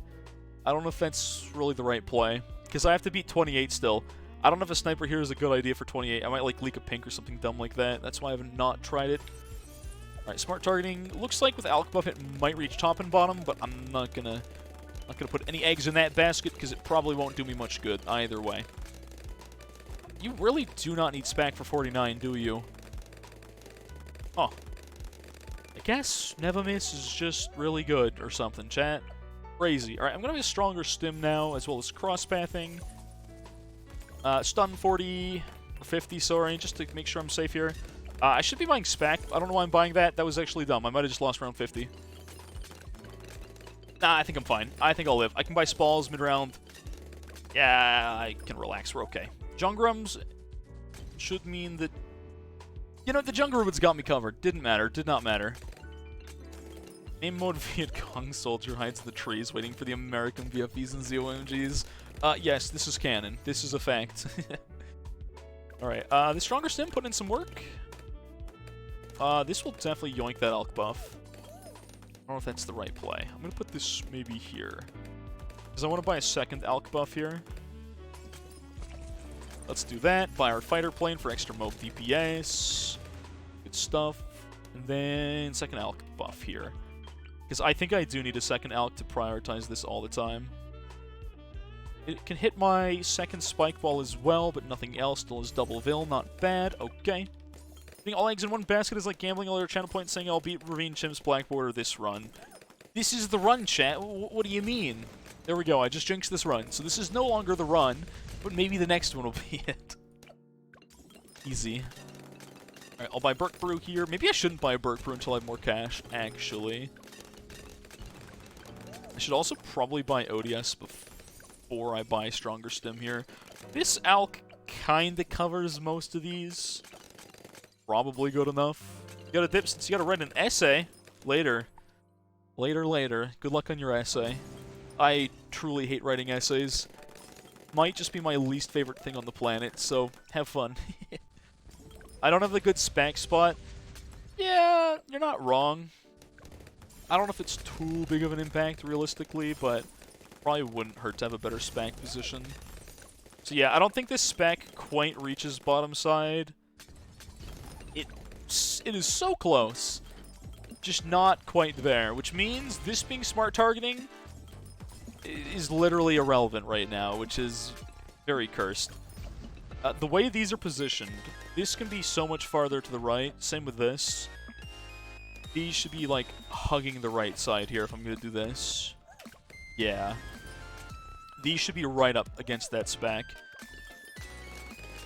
I don't know if that's really the right play. Because I have to beat 28 still. I don't know if a sniper here is a good idea for 28. I might like leak a pink or something dumb like that. That's why I have not tried it. Alright, smart targeting. Looks like with Alk buff it might reach top and bottom, but I'm not gonna put any eggs in that basket because it probably won't do me much good either way. You really do not need SPAC for 49, do you? Oh. I guess Never Miss is just really good or something, chat. Crazy. Alright, I'm gonna have a stronger stim now, as well as cross-pathing. Stun 40, or 50, sorry, just to make sure I'm safe here. I should be buying SPAC. I don't know why I'm buying that. That was actually dumb. I might have just lost round 50. Nah, I think I'm fine. I think I'll live. I can buy Spalls mid-round. Yeah, I can relax. We're okay. Jungrums should mean that... You know, the Jungrums got me covered. Didn't matter. Did not matter. Name mode Viet Cong soldier hides in the trees waiting for the American VFVs and ZOMGs. Yes, this is canon. This is a fact. Alright, the stronger stim put in some work. This will definitely yoink that Alk buff. I don't know if that's the right play. I'm gonna put this maybe here. Because I want to buy a second Alk buff here. Let's do that. Buy our fighter plane for extra mob DPS. Good stuff. And then second Alk buff here. Because I think I do need a second Alk to prioritize this all the time. It can hit my second spike ball as well, but nothing else. Still is double Vil. Not bad. Okay. Putting all eggs in one basket is like gambling all your channel points saying I'll beat Ravine Chimps Black Border this run. This is the run, chat. What do you mean? There we go. I just jinxed this run. So this is no longer the run, but maybe the next one will be it. Easy. Alright, I'll buy Burke Brew here. Maybe I shouldn't buy a Burke Brew until I have more cash, actually. I should also probably buy ODS before I buy Stronger Stim here. This Alk kinda covers most of these. Probably good enough. You gotta dip since you gotta write an essay later. Later. Good luck on your essay. I truly hate writing essays. Might just be my least favorite thing on the planet, so have fun. I don't have a good SPAC spot. Yeah, you're not wrong. I don't know if it's too big of an impact, realistically, but probably wouldn't hurt to have a better SPAC position. So yeah, I don't think this SPAC quite reaches bottom side. It is so close. Just not quite there, which means this being smart targeting is literally irrelevant right now, which is very cursed. The way these are positioned, this can be so much farther to the right. Same with this. These should be, like, hugging the right side here if I'm going to do this. Yeah. These should be right up against that SPAC.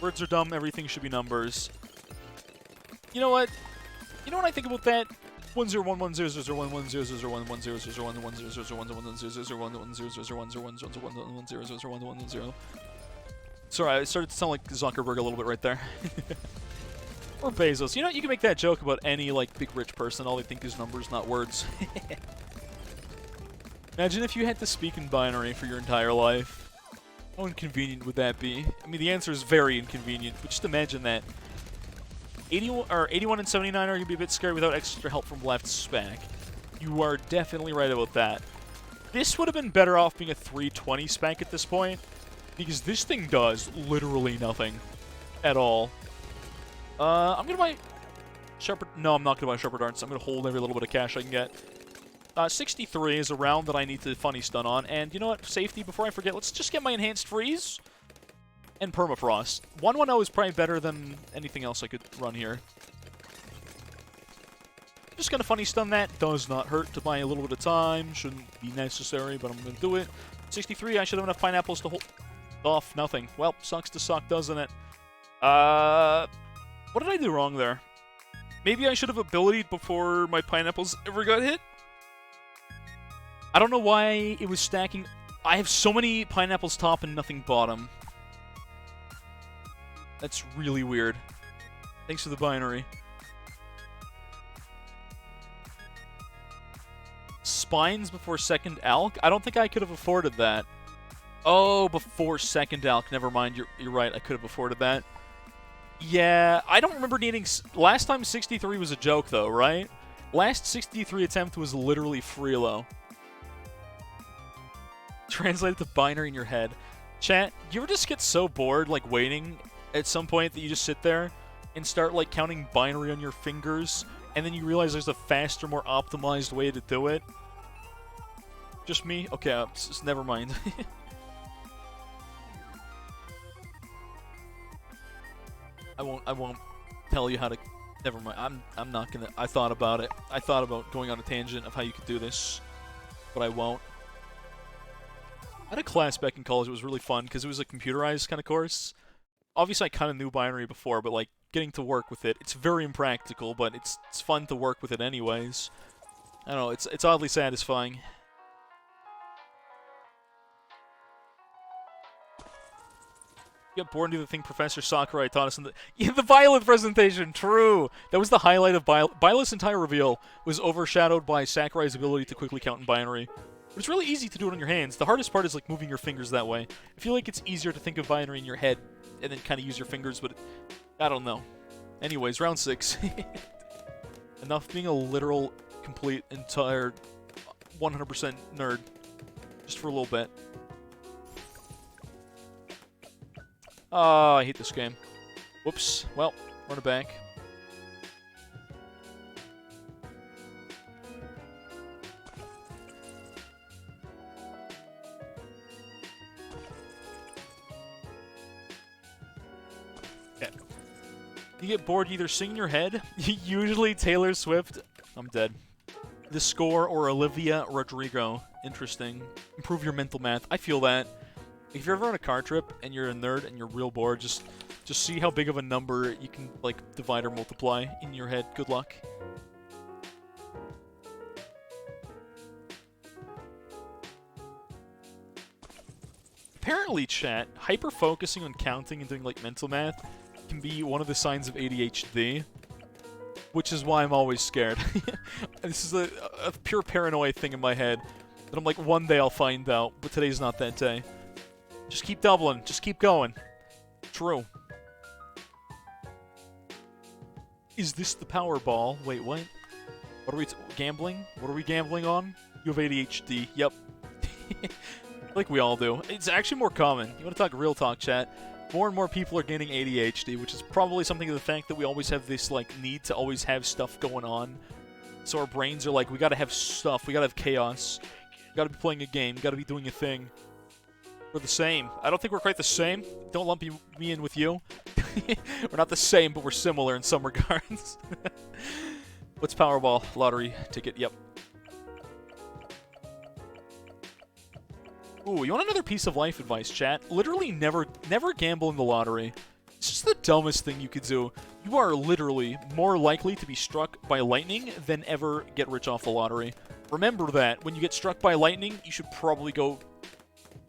Words are dumb, everything should be numbers. You know what? You know what I think about that? 101001100110011001100110011001100110011001100110011001100. Sorry, I started to sound like Zuckerberg a little bit right there. Or Bezos. You know, you can make that joke about any, like, big rich person. All they think is numbers, not words. Imagine if you had to speak in binary for your entire life. How inconvenient would that be? I mean, the answer is very inconvenient, but just imagine that. 81 and 79 are going to be a bit scary without extra help from left SPAC. You are definitely right about that. This would have been better off being a 320 SPAC at this point, because this thing does literally nothing at all. I'm going to buy Shepherd... No, I'm not going to buy Shepherd Darts. I'm going to hold every little bit of cash I can get. 63 is a round that I need to funny stun on, and you know what? Safety, before I forget, let's just get my Enhanced Freeze and Permafrost. 110 is probably better than anything else I could run here. Just gonna funny stun that. Does not hurt to buy a little bit of time. Shouldn't be necessary, but I'm gonna do it. 63, I should have enough pineapples to hold off. Nothing. Well, sucks to suck, doesn't it? What did I do wrong there? Maybe I should have abilitied before my pineapples ever got hit? I don't know why it was stacking. I have so many pineapples top and nothing bottom. That's really weird. Thanks for the binary. Spines before second Alk? I don't think I could have afforded that. Oh, before second Alk. Never mind. You're right. I could have afforded that. Yeah, I don't remember needing... Last time 63 was a joke, though, right? Last 63 attempt was literally Freelo. Translate it to binary in your head. Chat, do you ever just get so bored, like, waiting at some point that you just sit there and start, like, counting binary on your fingers, and then you realize there's a faster, more optimized way to do it? Just me? Okay, never mind. I won't tell you how to... Never mind. I'm not gonna... I thought about it. I thought about going on a tangent of how you could do this, but I won't. I had a class back in college. It was really fun because it was a computerized kind of course. Obviously, I kind of knew binary before, but like getting to work with it, it's very impractical, but it's fun to work with it anyways. I don't know. It's oddly satisfying. You got bored and do the thing Professor Sakurai taught us in the Violet presentation. True. That was the highlight of Violet's entire reveal was overshadowed by Sakurai's ability to quickly count in binary. But it's really easy to do it on your hands. The hardest part is like moving your fingers that way. I feel like it's easier to think of binary in your head and then kind of use your fingers, but I don't know. Anyways, round 6. Enough being a literal, complete, entire, 100% nerd. Just for a little bit. Oh, I hate this game. Whoops. Well, run it back. Okay. You get bored, you either sing in your head, usually Taylor Swift, I'm dead. The Score or Olivia Rodrigo. Interesting. Improve your mental math. I feel that. If you're ever on a car trip and you're a nerd and you're real bored, just see how big of a number you can like divide or multiply in your head. Good luck. Apparently, chat, hyper-focusing on counting and doing like mental math can be one of the signs of ADHD, which is why I'm always scared. This is a pure paranoia thing in my head that I'm like, one day I'll find out, but today's not that day. Just keep doubling. Just keep going. True. Is this the Powerball? Wait, what? What are we gambling? What are we gambling on? You have ADHD. Yep. Like we all do. It's actually more common. You want to talk real talk, chat? More and more people are gaining ADHD, which is probably something to the fact that we always have this like need to always have stuff going on. So our brains are like, we gotta have stuff. We gotta have chaos. We gotta be playing a game. We gotta be doing a thing. We're the same. I don't think we're quite the same. Don't lump me in with you. We're not the same, but we're similar in some regards. What's Powerball? Lottery ticket. Yep. Ooh, you want another piece of life advice, chat? Literally never gamble in the lottery. It's just the dumbest thing you could do. You are literally more likely to be struck by lightning than ever get rich off the lottery. Remember that. When you get struck by lightning, you should probably go...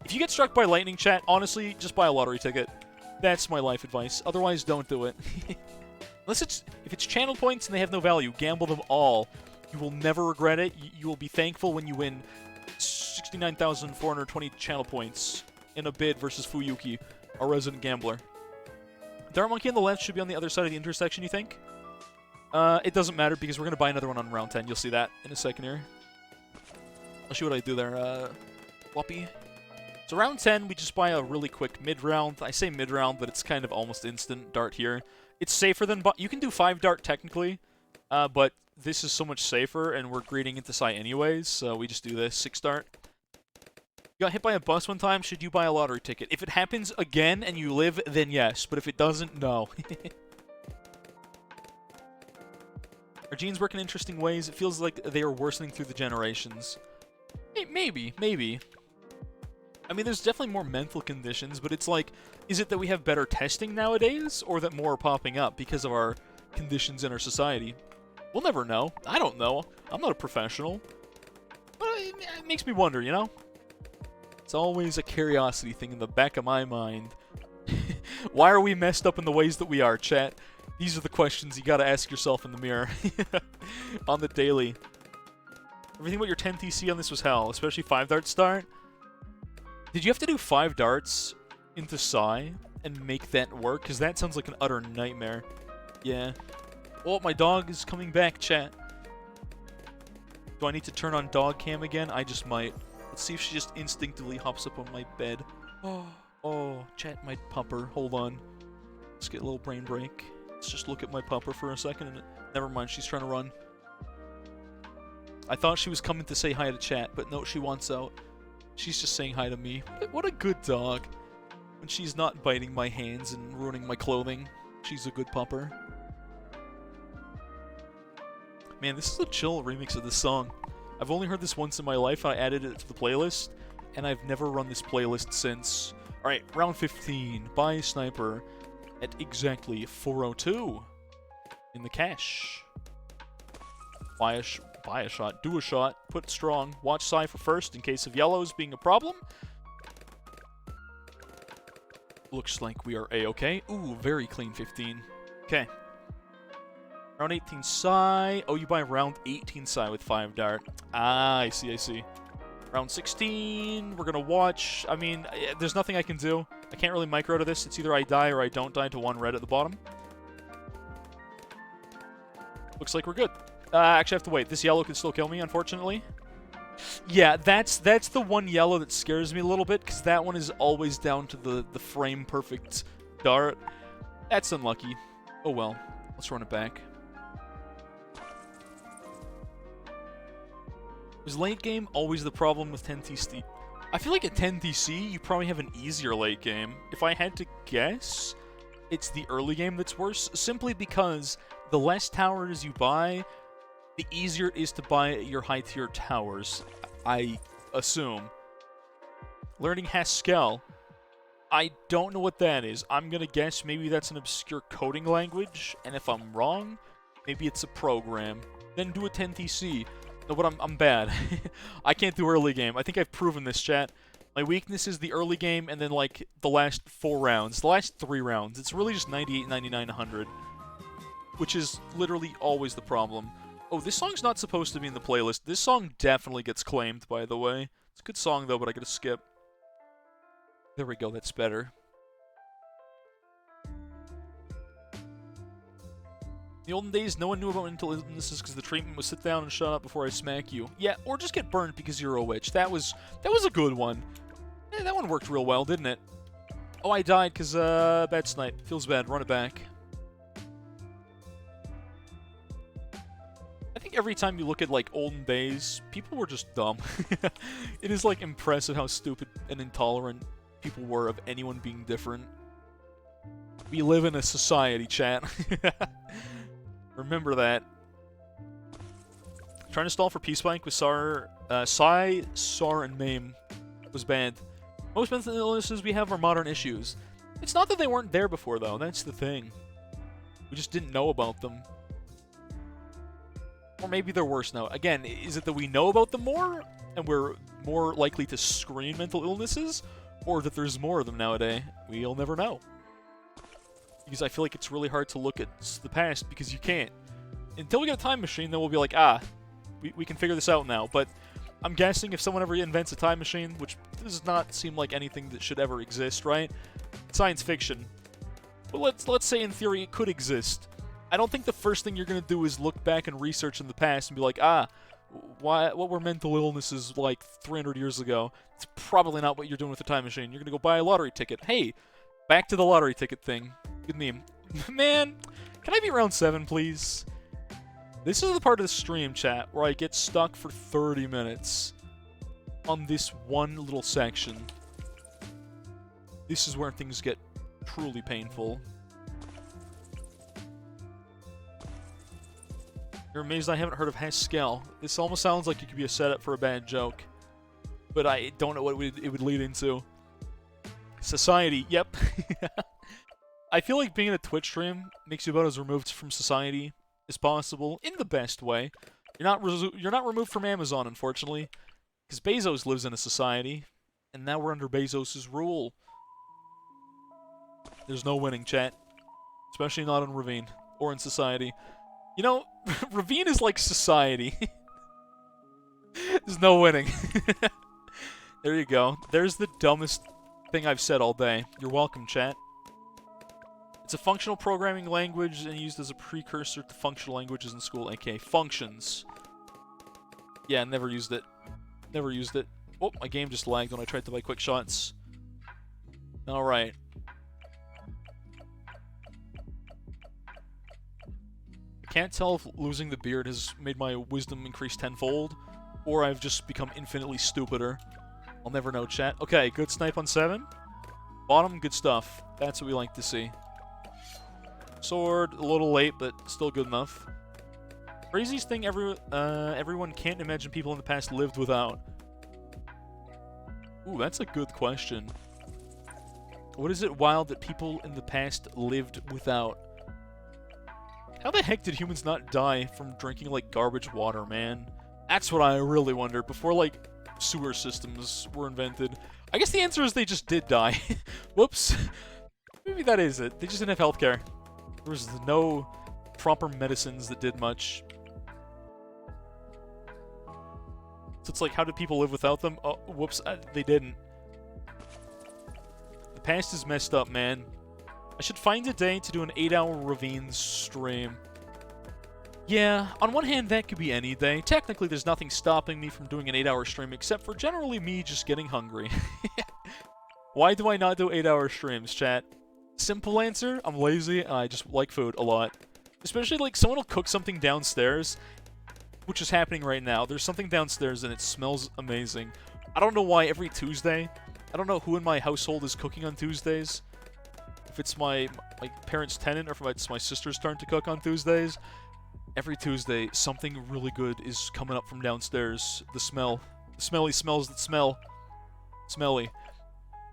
If you get struck by lightning, chat, honestly, just buy a lottery ticket. That's my life advice. Otherwise, don't do it. If it's channel points and they have no value, gamble them all. You will never regret it. You will be thankful when you win 69,420 channel points in a bid versus Fuyuki, our resident gambler. Dart Monkey on the left should be on the other side of the intersection, you think? It doesn't matter because we're going to buy another one on round 10. You'll see that in a second here. I'll show you what I do there. Whoppy. So round 10, we just buy a really quick mid-round. I say mid-round, but it's kind of almost instant dart here. It's safer than... You can do 5 dart technically, but this is so much safer, and we're greeting into Sai anyways, so we just do this 6 dart. You got hit by a bus one time, should you buy a lottery ticket? If it happens again and you live, then yes, but if it doesn't, no. Our genes work in interesting ways. It feels like they are worsening through the generations. Maybe. I mean, there's definitely more mental conditions, but it's like, is it that we have better testing nowadays, or that more are popping up because of our conditions in our society? We'll never know. I don't know. I'm not a professional. But it makes me wonder, you know? It's always a curiosity thing in the back of my mind. Why are we messed up in the ways that we are, chat? These are the questions you gotta ask yourself in the mirror. On the daily. Everything about your 10 TC on this was hell, especially 5 dart start. Did you have to do 5 darts into Sai and make that work, because that sounds like an utter nightmare. Yeah. Oh, my dog is coming back, chat. Do I need to turn on dog cam again? I just might. Let's see if she just instinctively hops up on my bed. Oh, chat, my pupper. Hold on. Let's get a little brain break. Let's just look at my pupper for a second. And never mind, she's trying to run. I thought she was coming to say hi to chat, but no, she wants out. She's just saying hi to me. What a good dog. When she's not biting my hands and ruining my clothing, she's a good pupper. Man, this is a chill remix of this song. I've only heard this once in my life. I added it to the playlist, and I've never run this playlist since. Alright, round 15 by Sniper at exactly 4:02 in the cache. Buy a shot, do a shot, put it strong, watch Cypher first in case of yellows being a problem. Looks like we are A-okay. Ooh, very clean 15. Okay. Round 18 Psy. Oh, you buy round 18 Psy with 5 dart. Ah, I see. Round 16, we're gonna watch. I mean, there's nothing I can do. I can't really micro to this. It's either I die or I don't die to 1 red at the bottom. Looks like we're good. Actually, I have to wait. This yellow can still kill me, unfortunately. Yeah, that's the one yellow that scares me a little bit, because that one is always down to the frame-perfect dart. That's unlucky. Oh well. Let's run it back. Was late game always the problem with 10TC? I feel like at 10TC, you probably have an easier late game. If I had to guess, it's the early game that's worse, simply because the less towers you buy, the easier it is to buy your high-tier towers, I assume. Learning Haskell. I don't know what that is. I'm gonna guess maybe that's an obscure coding language, and if I'm wrong, maybe it's a program. Then do a 10TC. No, but I'm bad. I can't do early game. I think I've proven this, chat. My weakness is the early game and then, like, the last 4 rounds. The last 3 rounds. It's really just 98, 99, 100. Which is literally always the problem. Oh, this song's not supposed to be in the playlist. This song definitely gets claimed, by the way. It's a good song, though, but I gotta skip. There we go, that's better. In the olden days, no one knew about mental illnesses because the treatment was sit down and shut up before I smack you. Yeah, or just get burnt because you're a witch. That was a good one. Yeah, that one worked real well, didn't it? Oh, I died because, bad snipe. Feels bad. Run it back. I think every time you look at, like, olden days, people were just dumb. It is, like, impressive how stupid and intolerant people were of anyone being different. We live in a society, chat. Remember that. Trying to stall for P-Spike with Psy, Sar, and Mame was banned. Most mental illnesses we have are modern issues. It's not that they weren't there before, though. That's the thing. We just didn't know about them. Or maybe they're worse now. Again, is it that we know about them more, and we're more likely to screen mental illnesses? Or that there's more of them nowadays? We'll never know. Because I feel like it's really hard to look at the past, because you can't. Until we get a time machine, then we'll be like, we can figure this out now. But I'm guessing if someone ever invents a time machine, which does not seem like anything that should ever exist, right? It's science fiction. But let's say in theory it could exist. I don't think the first thing you're going to do is look back and research in the past and be like, what were mental illnesses like 300 years ago? It's probably not what you're doing with the time machine. You're going to go buy a lottery ticket. Hey, back to the lottery ticket thing. Good meme. Man, can I be round 7, please? This is the part of the stream, chat, where I get stuck for 30 minutes on this one little section. This is where things get truly painful. You're amazed I haven't heard of Haskell. This almost sounds like it could be a setup for a bad joke. But I don't know what it would lead into. Society, yep. I feel like being in a Twitch stream makes you about as removed from society as possible, in the best way. You're not removed from Amazon, unfortunately, because Bezos lives in a society, and now we're under Bezos' rule. There's no winning, chat. Especially not in Ravine, or in society. You know, Ravine is like society. There's no winning. There you go. There's the dumbest thing I've said all day. You're welcome, chat. It's a functional programming language and used as a precursor to functional languages in school, aka functions. Yeah, never used it. Never used it. Oh, my game just lagged when I tried to buy quick shots. Alright. I can't tell if losing the beard has made my wisdom increase tenfold, or I've just become infinitely stupider. I'll never know, chat. Okay, good snipe on 7. Bottom, good stuff. That's what we like to see. Sword, a little late, but still good enough. Craziest thing everyone can't imagine people in the past lived without. Ooh, that's a good question. What is it wild that people in the past lived without? How the heck did humans not die from drinking, like, garbage water, man? That's what I really wonder. Before, like, sewer systems were invented. I guess the answer is they just did die. Whoops. Maybe that is it. They just didn't have healthcare. There was no proper medicines that did much. So it's like, how did people live without them? Oh, whoops, they didn't. The past is messed up, man. I should find a day to do an 8-hour Ravine stream. Yeah, on one hand, that could be any day. Technically, there's nothing stopping me from doing an 8-hour stream except for generally me just getting hungry. Why do I not do 8-hour streams, chat? Simple answer, I'm lazy and I just like food a lot. Especially, like, someone will cook something downstairs, which is happening right now. There's something downstairs and it smells amazing. I don't know why every Tuesday. I don't know who in my household is cooking on Tuesdays. If it's my parents' tenant or if it's my sister's turn to cook on Tuesdays. Every Tuesday, something really good is coming up from downstairs. The smell. The smelly smells that smell. Smelly.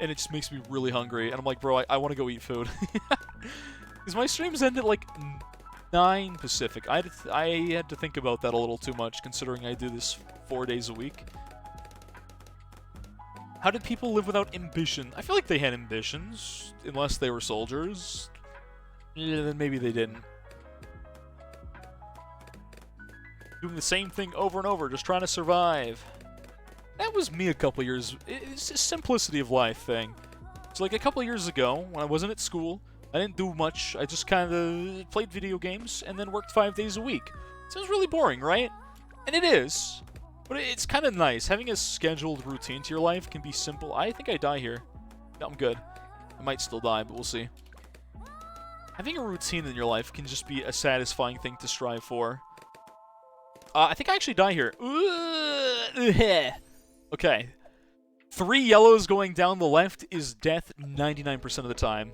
And it just makes me really hungry. And I'm like, bro, I want to go eat food. Because my streams end at like 9 Pacific. I had to think about that a little too much, considering I do this 4 days a week. How did people live without ambition? I feel like they had ambitions, unless they were soldiers. Yeah, then maybe they didn't. Doing the same thing over and over, just trying to survive. That was me a couple years. It's a simplicity of life thing. So like a couple years ago, when I wasn't at school, I didn't do much. I just kind of played video games and then worked 5 days a week. Sounds really boring, right? And it is. But it's kind of nice. Having a scheduled routine to your life can be simple. I think I die here. No, I'm good. I might still die, but we'll see. Having a routine in your life can just be a satisfying thing to strive for. I think I actually die here. Okay. 3 yellows going down the left is death 99% of the time.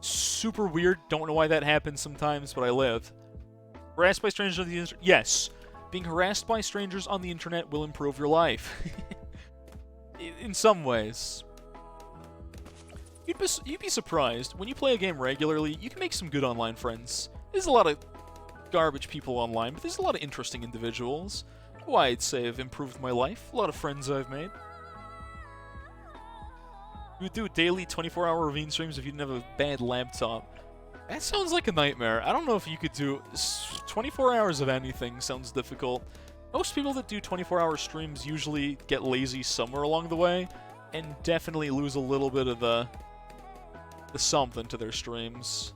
Super weird. Don't know why that happens sometimes, but I live. Harassed by strangers on the internet? Yes. Being harassed by strangers on the internet will improve your life. In some ways. You'd be surprised. When you play a game regularly, you can make some good online friends. There's a lot of garbage people online, but there's a lot of interesting individuals who I'd say have improved my life. A lot of friends I've made. You would do daily 24-hour Ravine streams if you didn't have a bad laptop. That sounds like a nightmare. I don't know if you could do 24 hours of anything. Sounds difficult. Most people that do 24-hour streams usually get lazy somewhere along the way and definitely lose a little bit of the something to their streams.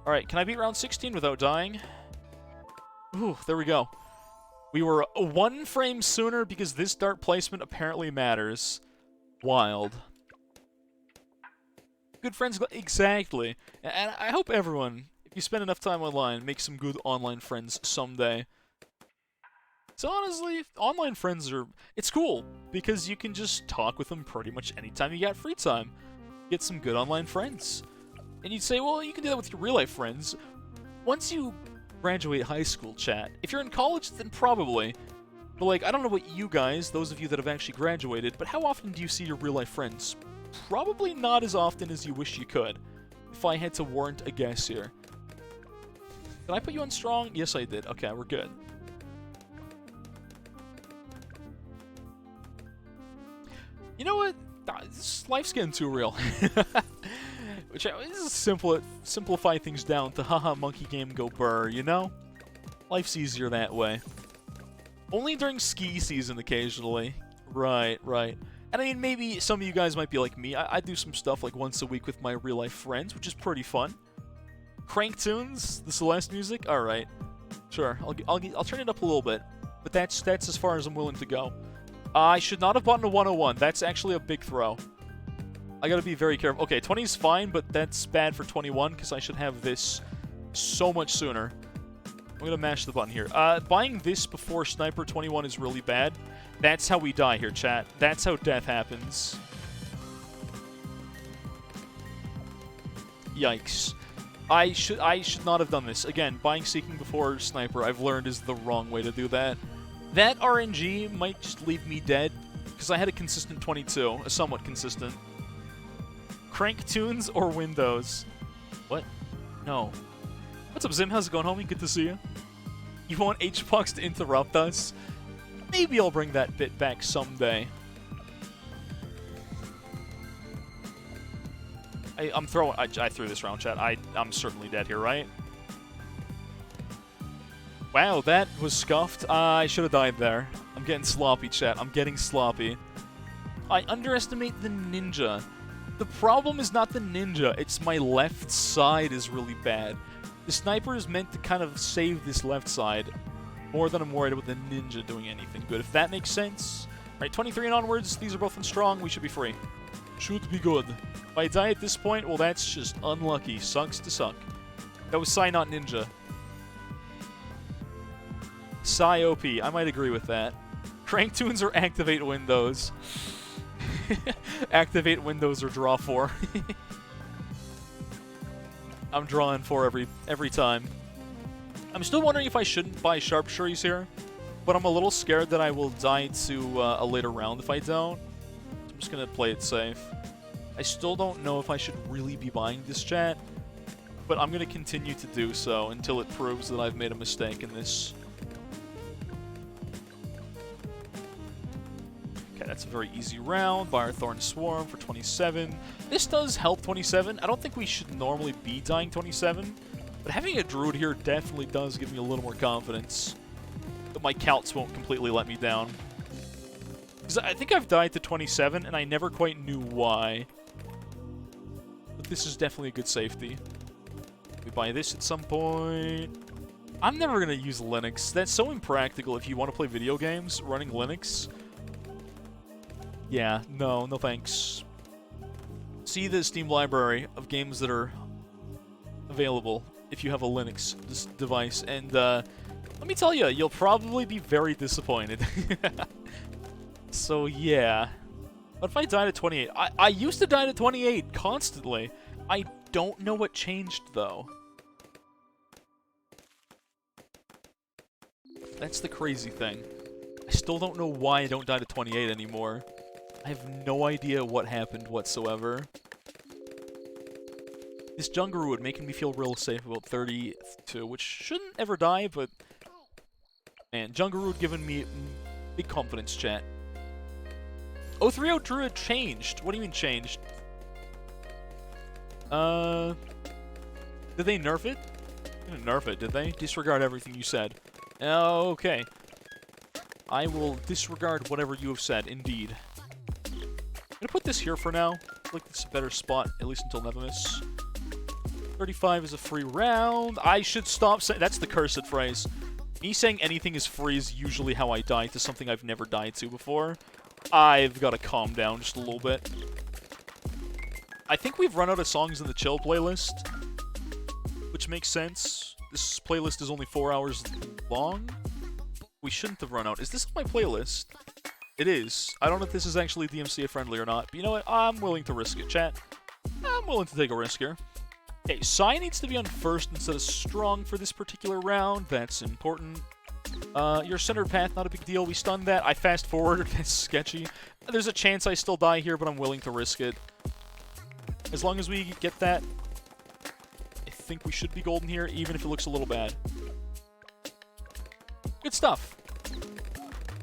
Alright, can I beat round 16 without dying? Ooh, there we go. We were 1 frame sooner because this dart placement apparently matters. Wild. Good friends, exactly. And I hope everyone, if you spend enough time online, makes some good online friends someday. So honestly, online friends are, it's cool, because you can just talk with them pretty much anytime you got free time. Get some good online friends. And you'd say, well, you can do that with your real life friends. Once you graduate high school, chat, if you're in college, then probably. But like, I don't know what you guys, those of you that have actually graduated, but how often do you see your real life friends? Probably not as often as you wish you could, if I had to warrant a guess here. Did I put you on strong? Yes, I did. Okay, we're good. You know what? Life's getting too real. Which is simplify things down to haha monkey game go burr, you know? Life's easier that way. Only during ski season occasionally. Right, right. And I mean, maybe some of you guys might be like me. I do some stuff like once a week with my real life friends, which is pretty fun. Crank tunes, the Celeste music. All right, sure. I'll turn it up a little bit, but that's as far as I'm willing to go. I should not have bought a 101. That's actually a big throw. I gotta be very careful. Okay, 20 is fine, but that's bad for 21 because I should have this so much sooner. I'm gonna mash the button here. Buying this before Sniper 21 is really bad. That's how we die here, chat. That's how death happens. Yikes. I should not have done this. Again, buying Seeking before Sniper, I've learned, is the wrong way to do that. That RNG might just leave me dead, because I had a consistent 22, a somewhat consistent. Crank tunes or Windows? What? No. What's up, Zim? How's it going, homie? Good to see you. You want HBox to interrupt us? Maybe I'll bring that bit back someday. I'm throwing... I threw this round, chat. I'm certainly dead here, right? Wow, that was scuffed. I should have died there. I'm getting sloppy, chat. I'm getting sloppy. I underestimate the ninja. The problem is not the ninja. It's my left side is really bad. The sniper is meant to kind of save this left side more than I'm worried about the ninja doing anything good, if that makes sense. Alright, 23 and onwards. These are both in strong. We should be free. Should be good. If I die at this point, well, that's just unlucky. Sucks to suck. That was Psy, not ninja. Psy OP. I might agree with that. Crank tunes or activate windows. Activate windows or draw 4. I'm drawing 4 every time. I'm still wondering if I shouldn't buy Sharpshooters here, but I'm a little scared that I will die to a later round if I don't. I'm just gonna play it safe. I still don't know if I should really be buying this, chat, but I'm gonna continue to do so until it proves that I've made a mistake in this. Okay, that's a very easy round. Firethorn Swarm for 27. This does help 27. I don't think we should normally be dying 27, but having a Druid here definitely does give me a little more confidence that my Celts won't completely let me down. Because I think I've died to 27, and I never quite knew why. But this is definitely a good safety. We buy this at some point. I'm never going to use Linux. That's so impractical if you want to play video games running Linux. Yeah, no thanks. See the Steam library of games that are available if you have a Linux device, and let me tell you, you'll probably be very disappointed. So yeah. What if I died at 28? I used to die at 28 constantly. I don't know what changed, though. That's the crazy thing. I still don't know why I don't die to 28 anymore. I have no idea what happened whatsoever. This Jungler would making me feel real safe about 32, which shouldn't ever die, but... Man, Jungler would giving me big confidence, chat. 030 Druid changed. What do you mean changed? Did they nerf it? They didn't nerf it, did they? Disregard everything you said. Okay. I will disregard whatever you have said, indeed. I'm gonna put this here for now. I feel like this is a better spot, at least until Nevermiss. 35 is a free round. I should stop saying... That's the cursed phrase. Me saying anything is free is usually how I die to something I've never died to before. I've got to calm down just a little bit. I think we've run out of songs in the chill playlist, which makes sense. This playlist is only 4 hours long. We shouldn't have run out. Is this on my playlist? It is. I don't know if this is actually DMCA friendly or not, but you know what? I'm willing to risk it, chat. I'm willing to take a risk here. Okay, Psy needs to be on first instead of strong for this particular round. That's important. Your center path, not a big deal. We stunned that. I fast forwarded. That's sketchy. There's a chance I still die here, but I'm willing to risk it. As long as we get that, I think we should be golden here, even if it looks a little bad. Good stuff.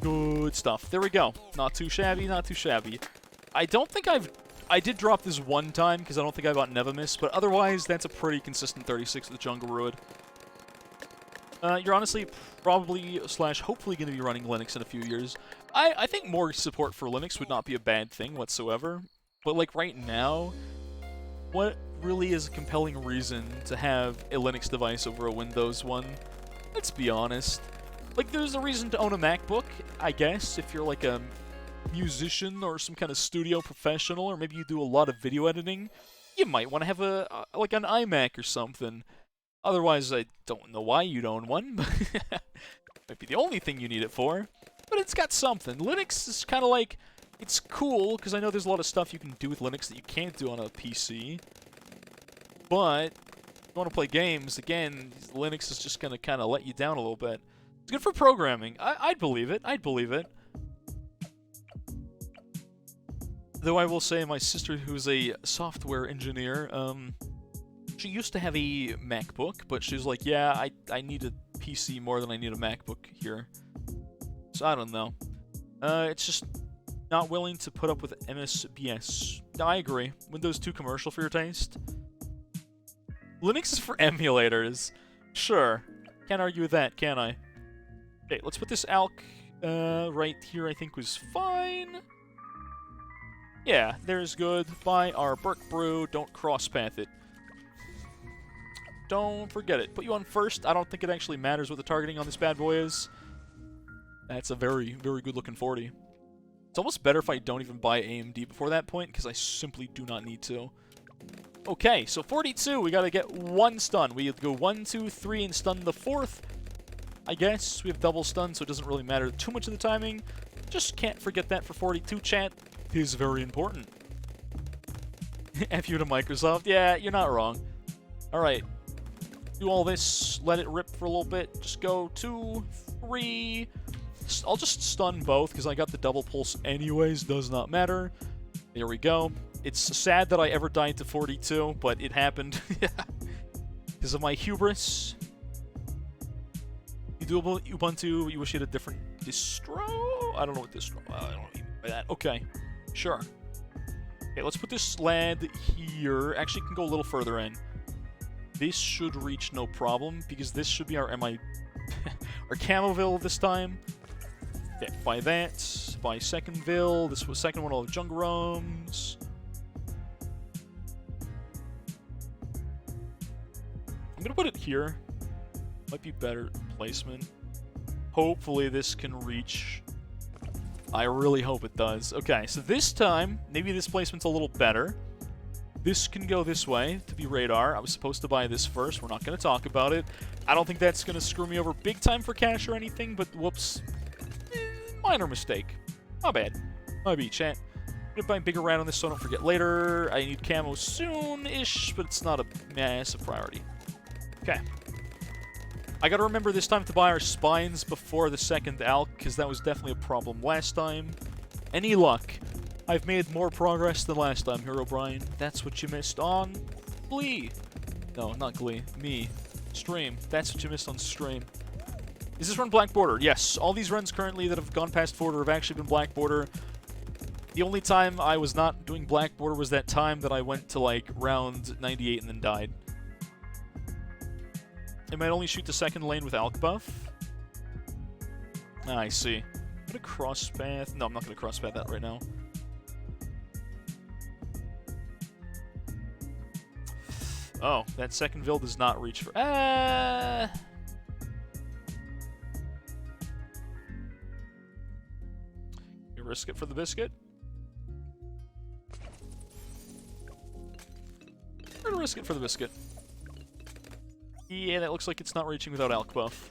Good stuff. There we go. Not too shabby, not too shabby. I don't think I did drop this one time, because I don't think I got Nevermiss, but otherwise, that's a pretty consistent 36 with Jungle Ruid. You're honestly probably / hopefully going to be running Linux in a few years. I think more support for Linux would not be a bad thing whatsoever. But like right now, what really is a compelling reason to have a Linux device over a Windows one. Let's be honest. Like, there's a reason to own a MacBook, I guess, if you're like a musician or some kind of studio professional, or maybe you do a lot of video editing. You might want to have like an iMac or something. Otherwise, I don't know why you'd own one. Might be the only thing you need it for. But it's got something. Linux is kind of like, it's cool, because I know there's a lot of stuff you can do with Linux that you can't do on a PC. But, if you want to play games, again, Linux is just going to kind of let you down a little bit. It's good for programming. I'd believe it. I'd believe it. Though I will say, my sister, who's a software engineer, she used to have a MacBook, but she was like, yeah, I need a PC more than I need a MacBook here. So I don't know. It's just not willing to put up with MSBS. I agree. Windows too commercial for your taste? Linux is for emulators. Sure. Can't argue with that, can I? Okay, let's put this ALK right here, I think was fine. Yeah, there's good. Buy our Burke Brew. Don't cross-path it. Don't forget it. Put you on first. I don't think it actually matters what the targeting on this bad boy is. That's a very, very good-looking 40. It's almost better if I don't even buy AMD before that point, because I simply do not need to. Okay, so 42. We got to get one stun. We go 1, 2, 3, and stun the 4th. I guess we have double stun, so it doesn't really matter too much of the timing. Just can't forget that for 42, chat. It is very important. F you to Microsoft. Yeah, you're not wrong. Alright. Do all this. Let it rip for a little bit. Just go 2, 3. I'll just stun both, because I got the double pulse anyways. Does not matter. There we go. It's sad that I ever died to 42, but it happened. Because of my hubris. You do Ubuntu, you wish you had a different distro? I don't know what distro. I don't know what you mean by that. Okay. Sure. Okay, let's put this lad here. Actually, can go a little further in. This should reach no problem, because this should be our our Camoville this time. Okay, buy that. Buy Secondville. This was second one, all the jungle roams. I'm gonna put it here. Might be better placement. Hopefully this can reach. I really hope it does. Okay, so this time, maybe this placement's a little better. This can go this way to be radar. I was supposed to buy this first. We're not going to talk about it. I don't think that's going to screw me over big time for cash or anything, but whoops. Minor mistake. Not bad. My beat, chat. I'm going to buy a bigger rat on this so I don't forget later. I need camo soon-ish, but it's not a massive priority. Okay. I gotta remember this time to buy our spines before the second ALK, because that was definitely a problem last time. Any luck? I've made more progress than last time, Hero Brian. That's what you missed on Glee. No, not Glee. Me. Stream. That's what you missed on stream. Is this run Black Border? Yes. All these runs currently that have gone past Border have actually been Black Border. The only time I was not doing Black Border was that time that I went to, like, round 98 and then died. It might only shoot the second lane with ALK buff. Ah, I see. I'm gonna cross path. No, I'm not gonna cross path that right now. Oh, that second Ville does not reach for. You risk it for the biscuit? We're gonna risk it for the biscuit. Yeah, that looks like it's not reaching without ALK buff.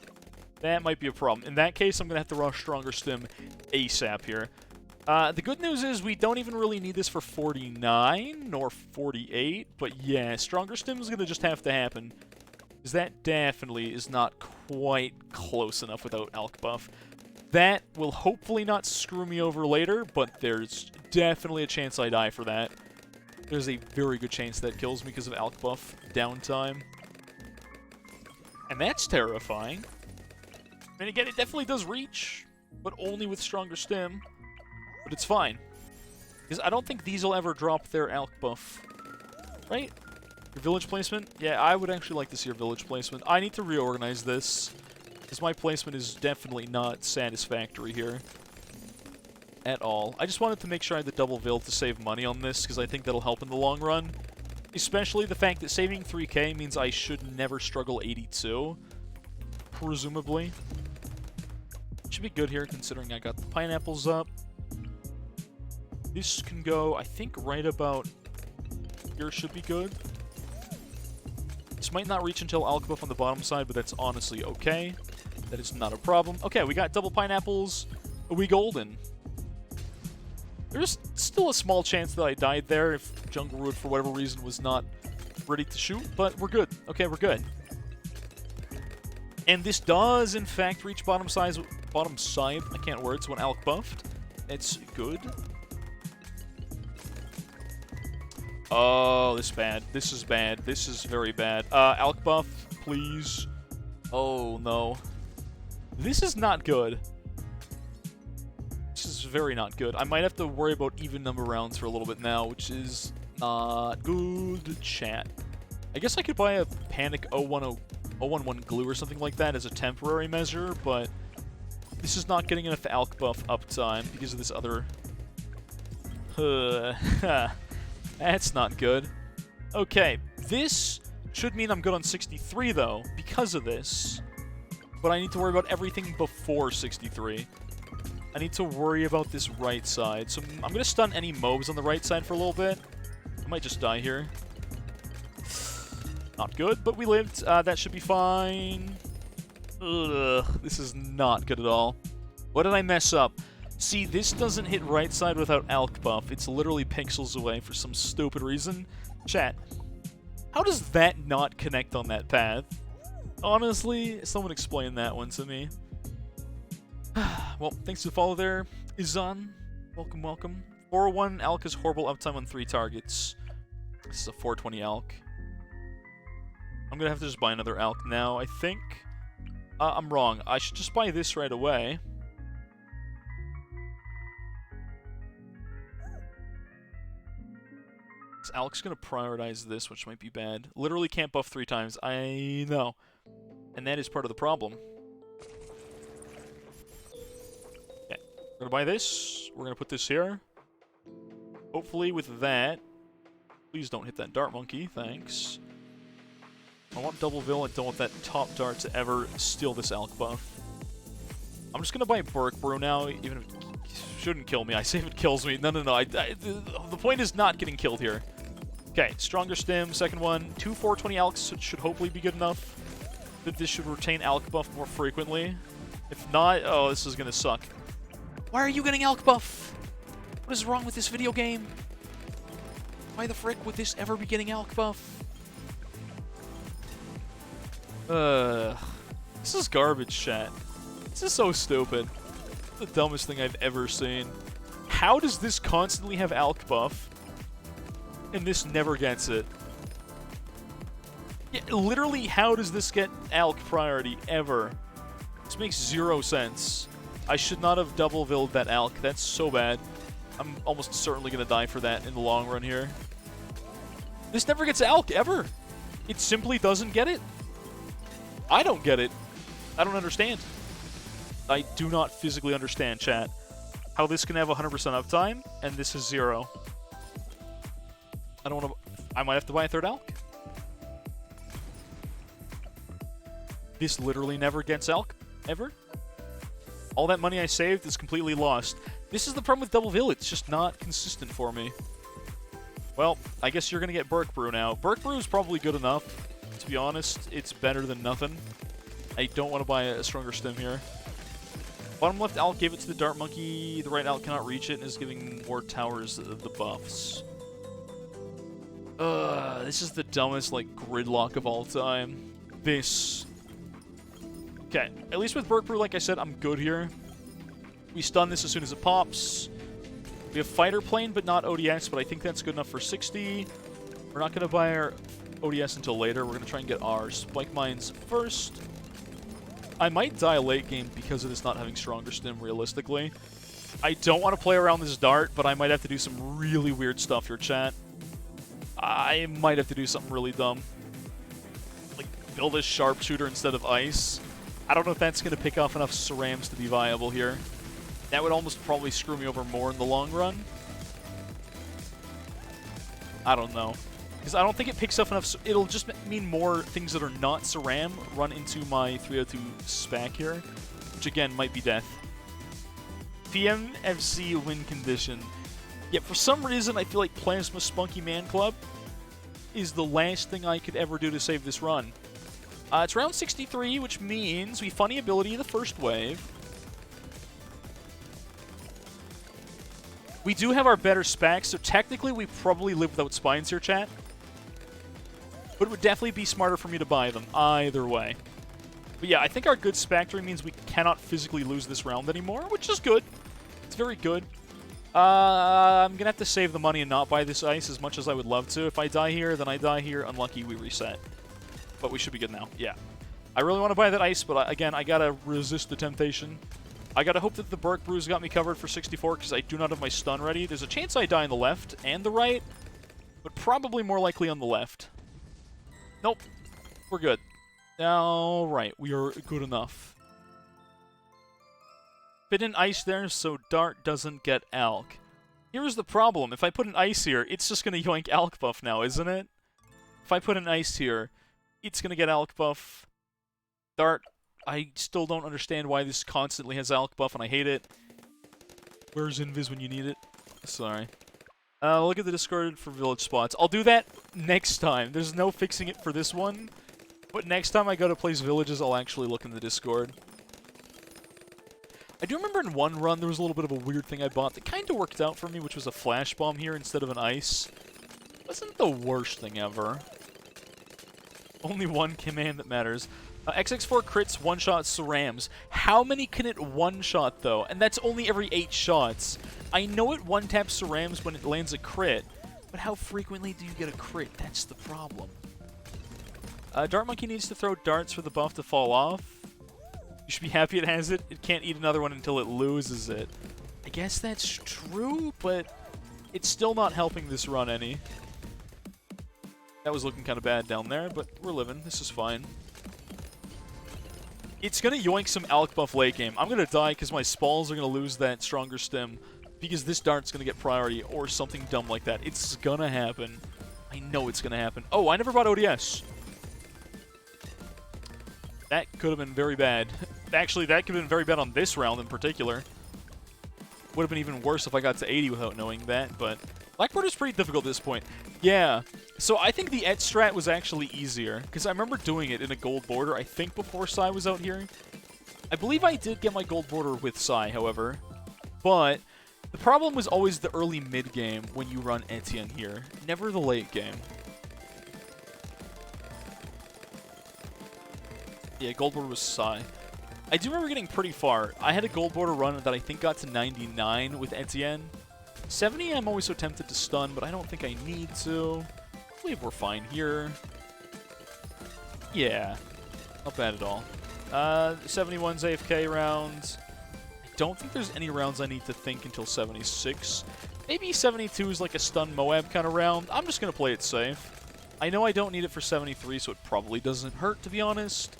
That might be a problem. In that case, I'm going to have to rush Stronger Stim ASAP here. The good news is we don't even really need this for 49 nor 48, but yeah, Stronger Stim is going to just have to happen. Because that definitely is not quite close enough without ALK buff. That will hopefully not screw me over later, but there's definitely a chance I die for that. There's a very good chance that kills me because of ALK buff downtime. And that's terrifying. And again, it definitely does reach, but only with Stronger Stim. But it's fine. Because I don't think these will ever drop their ALK buff. Right? Your village placement? Yeah, I would actually like to see your village placement. I need to reorganize this. Because my placement is definitely not satisfactory here. At all. I just wanted to make sure I had the double Vill to save money on this, because I think that'll help in the long run. Especially the fact that saving 3k means I should never struggle 82. Presumably. Should be good here, considering I got the pineapples up. This can go, I think, right about here should be good. This might not reach until alk buff on the bottom side, but that's honestly okay. That is not a problem. Okay, we got double pineapples. We golden. There's still a small chance that I died there if Jungle Root, for whatever reason, was not ready to shoot, but we're good. Okay, we're good. And this does, in fact, reach bottom side, I can't words, when alk buffed. It's good. Oh, this is bad. This is bad. This is very bad. Alk buff, please. Oh, no. This is not good. This is very not good. I might have to worry about even number rounds for a little bit now, which is not good, chat. I guess I could buy a Panic 011 glue or something like that as a temporary measure, but this is not getting enough alk buff uptime because of this other... That's not good. Okay, this should mean I'm good on 63, though, because of this. But I need to worry about everything before 63. I need to worry about this right side. So I'm going to stun any mobs on the right side for a little bit. I might just die here. Not good, but we lived. That should be fine. Ugh, this is not good at all. What did I mess up? See, this doesn't hit right side without alk buff. It's literally pixels away for some stupid reason. Chat, how does that not connect on that path? Honestly, someone explain that one to me. Well, thanks for the follow there, Izan. Welcome, welcome. 401 alk is horrible uptime on 3 targets. This is a 420 alk. I'm gonna have to just buy another alk now, I think. I'm wrong. I should just buy this right away. This alk's gonna prioritize this, which might be bad. Literally can't buff 3 times. I know. And that is part of the problem. Okay. We're gonna buy this. We're gonna put this here. Hopefully with that... Please don't hit that dart monkey. Thanks. I want double vill. I don't want that top dart to ever steal this alk buff. I'm just gonna buy Burk Brew now, even if it shouldn't kill me. I say if it kills me. No. The point is not getting killed here. Okay, stronger stim, second one. 2 420 alks should hopefully be good enough that this should retain alk buff more frequently. If not, oh, this is gonna suck. Why are you getting alk buff? What is wrong with this video game? Why the frick would this ever be getting alk buff? This is garbage, chat. This is so stupid. The dumbest thing I've ever seen. How does this constantly have alk buff, and this never gets it? Yeah, literally, how does this get alk priority ever? This makes 0 sense. I should not have double-villed that alk. That's so bad. I'm almost certainly going to die for that in the long run here. This never gets alk, ever. It simply doesn't get it. I don't get it. I don't understand. I do not physically understand, chat, how this can have 100% uptime, and this is 0. I don't want to... I might have to buy a third alk. This literally never gets alk, ever. All that money I saved is completely lost. This is the problem with Double Vill. It's just not consistent for me. Well, I guess you're going to get Burk Brew now. Burk Brew is probably good enough. To be honest, it's better than nothing. I don't want to buy a stronger stim here. Bottom left alk gave it to the dart monkey. The right alk cannot reach it and is giving more towers the buffs. This is the dumbest, like, gridlock of all time. This. Okay, at least with Burk Brew, like I said, I'm good here. We stun this as soon as it pops. We have Fighter Plane, but not ODS, but I think that's good enough for 60. We're not going to buy our ODS until later. We're going to try and get our Spike Mines first. I might die late game because of this not having stronger stim, realistically. I don't want to play around this dart, but I might have to do some really weird stuff here, chat. I might have to do something really dumb. Like, build a sharpshooter instead of ice. I don't know if that's going to pick off enough cerams to be viable here. That would almost probably screw me over more in the long run. I don't know. Because I don't think it picks up enough. It'll just mean more things that are not Ceram run into my 302 SPAC here, which again might be death. PMFC win condition. Yet for some reason, I feel like Plasma Spunky Man Club is the last thing I could ever do to save this run. It's round 63, which means we funny ability the first wave. We do have our better specs, so technically we probably live without spines here, chat. But it would definitely be smarter for me to buy them, either way. But yeah, I think our good spectry means we cannot physically lose this round anymore, which is good. It's very good. I'm going to have to save the money and not buy this ice as much as I would love to. If I die here, then I die here. Unlucky, we reset. But we should be good now, yeah. I really want to buy that ice, but again, I got to resist the temptation. I gotta hope that the Burke Brews got me covered for 64 because I do not have my stun ready. There's a chance I die on the left and the right, but probably more likely on the left. Nope. We're good. Alright, we are good enough. Fit in ice there so Dart doesn't get Alk. Here's the problem. If I put an ice here, it's just gonna yoink Alk buff now, isn't it? If I put an ice here, it's gonna get Alk buff. Dart, I still don't understand why this constantly has Alk buff, and I hate it. Where's Invis when you need it? Sorry. Look at the Discord for village spots. I'll do that next time. There's no fixing it for this one. But next time I go to place villages, I'll actually look in the Discord. I do remember in one run, there was a little bit of a weird thing I bought that kind of worked out for me, which was a flash bomb here instead of an ice. Wasn't the worst thing ever. Only one command that matters. XX4 crits, one-shot Cerams. How many can it one-shot, though? And that's only every 8 shots. I know it one-taps Cerams when it lands a crit, but how frequently do you get a crit? That's the problem. Dart Monkey needs to throw darts for the buff to fall off. You should be happy it has it. It can't eat another one until it loses it. I guess that's true, but it's still not helping this run any. That was looking kind of bad down there, but we're living. This is fine. It's going to yoink some Alk buff late game. I'm going to die because my Spalls are going to lose that stronger stim because this dart's going to get priority or something dumb like that. It's going to happen. I know it's going to happen. Oh, I never bought ODS. That could have been very bad. Actually, that could have been very bad on this round in particular. Would have been even worse if I got to 80 without knowing that, but Black Border's pretty difficult at this point. Yeah, so I think the Et strat was actually easier, because I remember doing it in a gold border, I think before Psy was out here. I believe I did get my gold border with Psy, however, but the problem was always the early mid-game when you run Etienne here, never the late game. Yeah, gold border was Psy. I do remember getting pretty far. I had a gold border run that I think got to 99 with Etienne. 70 I'm always so tempted to stun, but I don't think I need to. I believe we're fine here. Yeah, not bad at all. 71's AFK round. I don't think there's any rounds I need to think until 76. Maybe 72 is like a stun Moab kind of round. I'm just going to play it safe. I know I don't need it for 73, so it probably doesn't hurt, to be honest.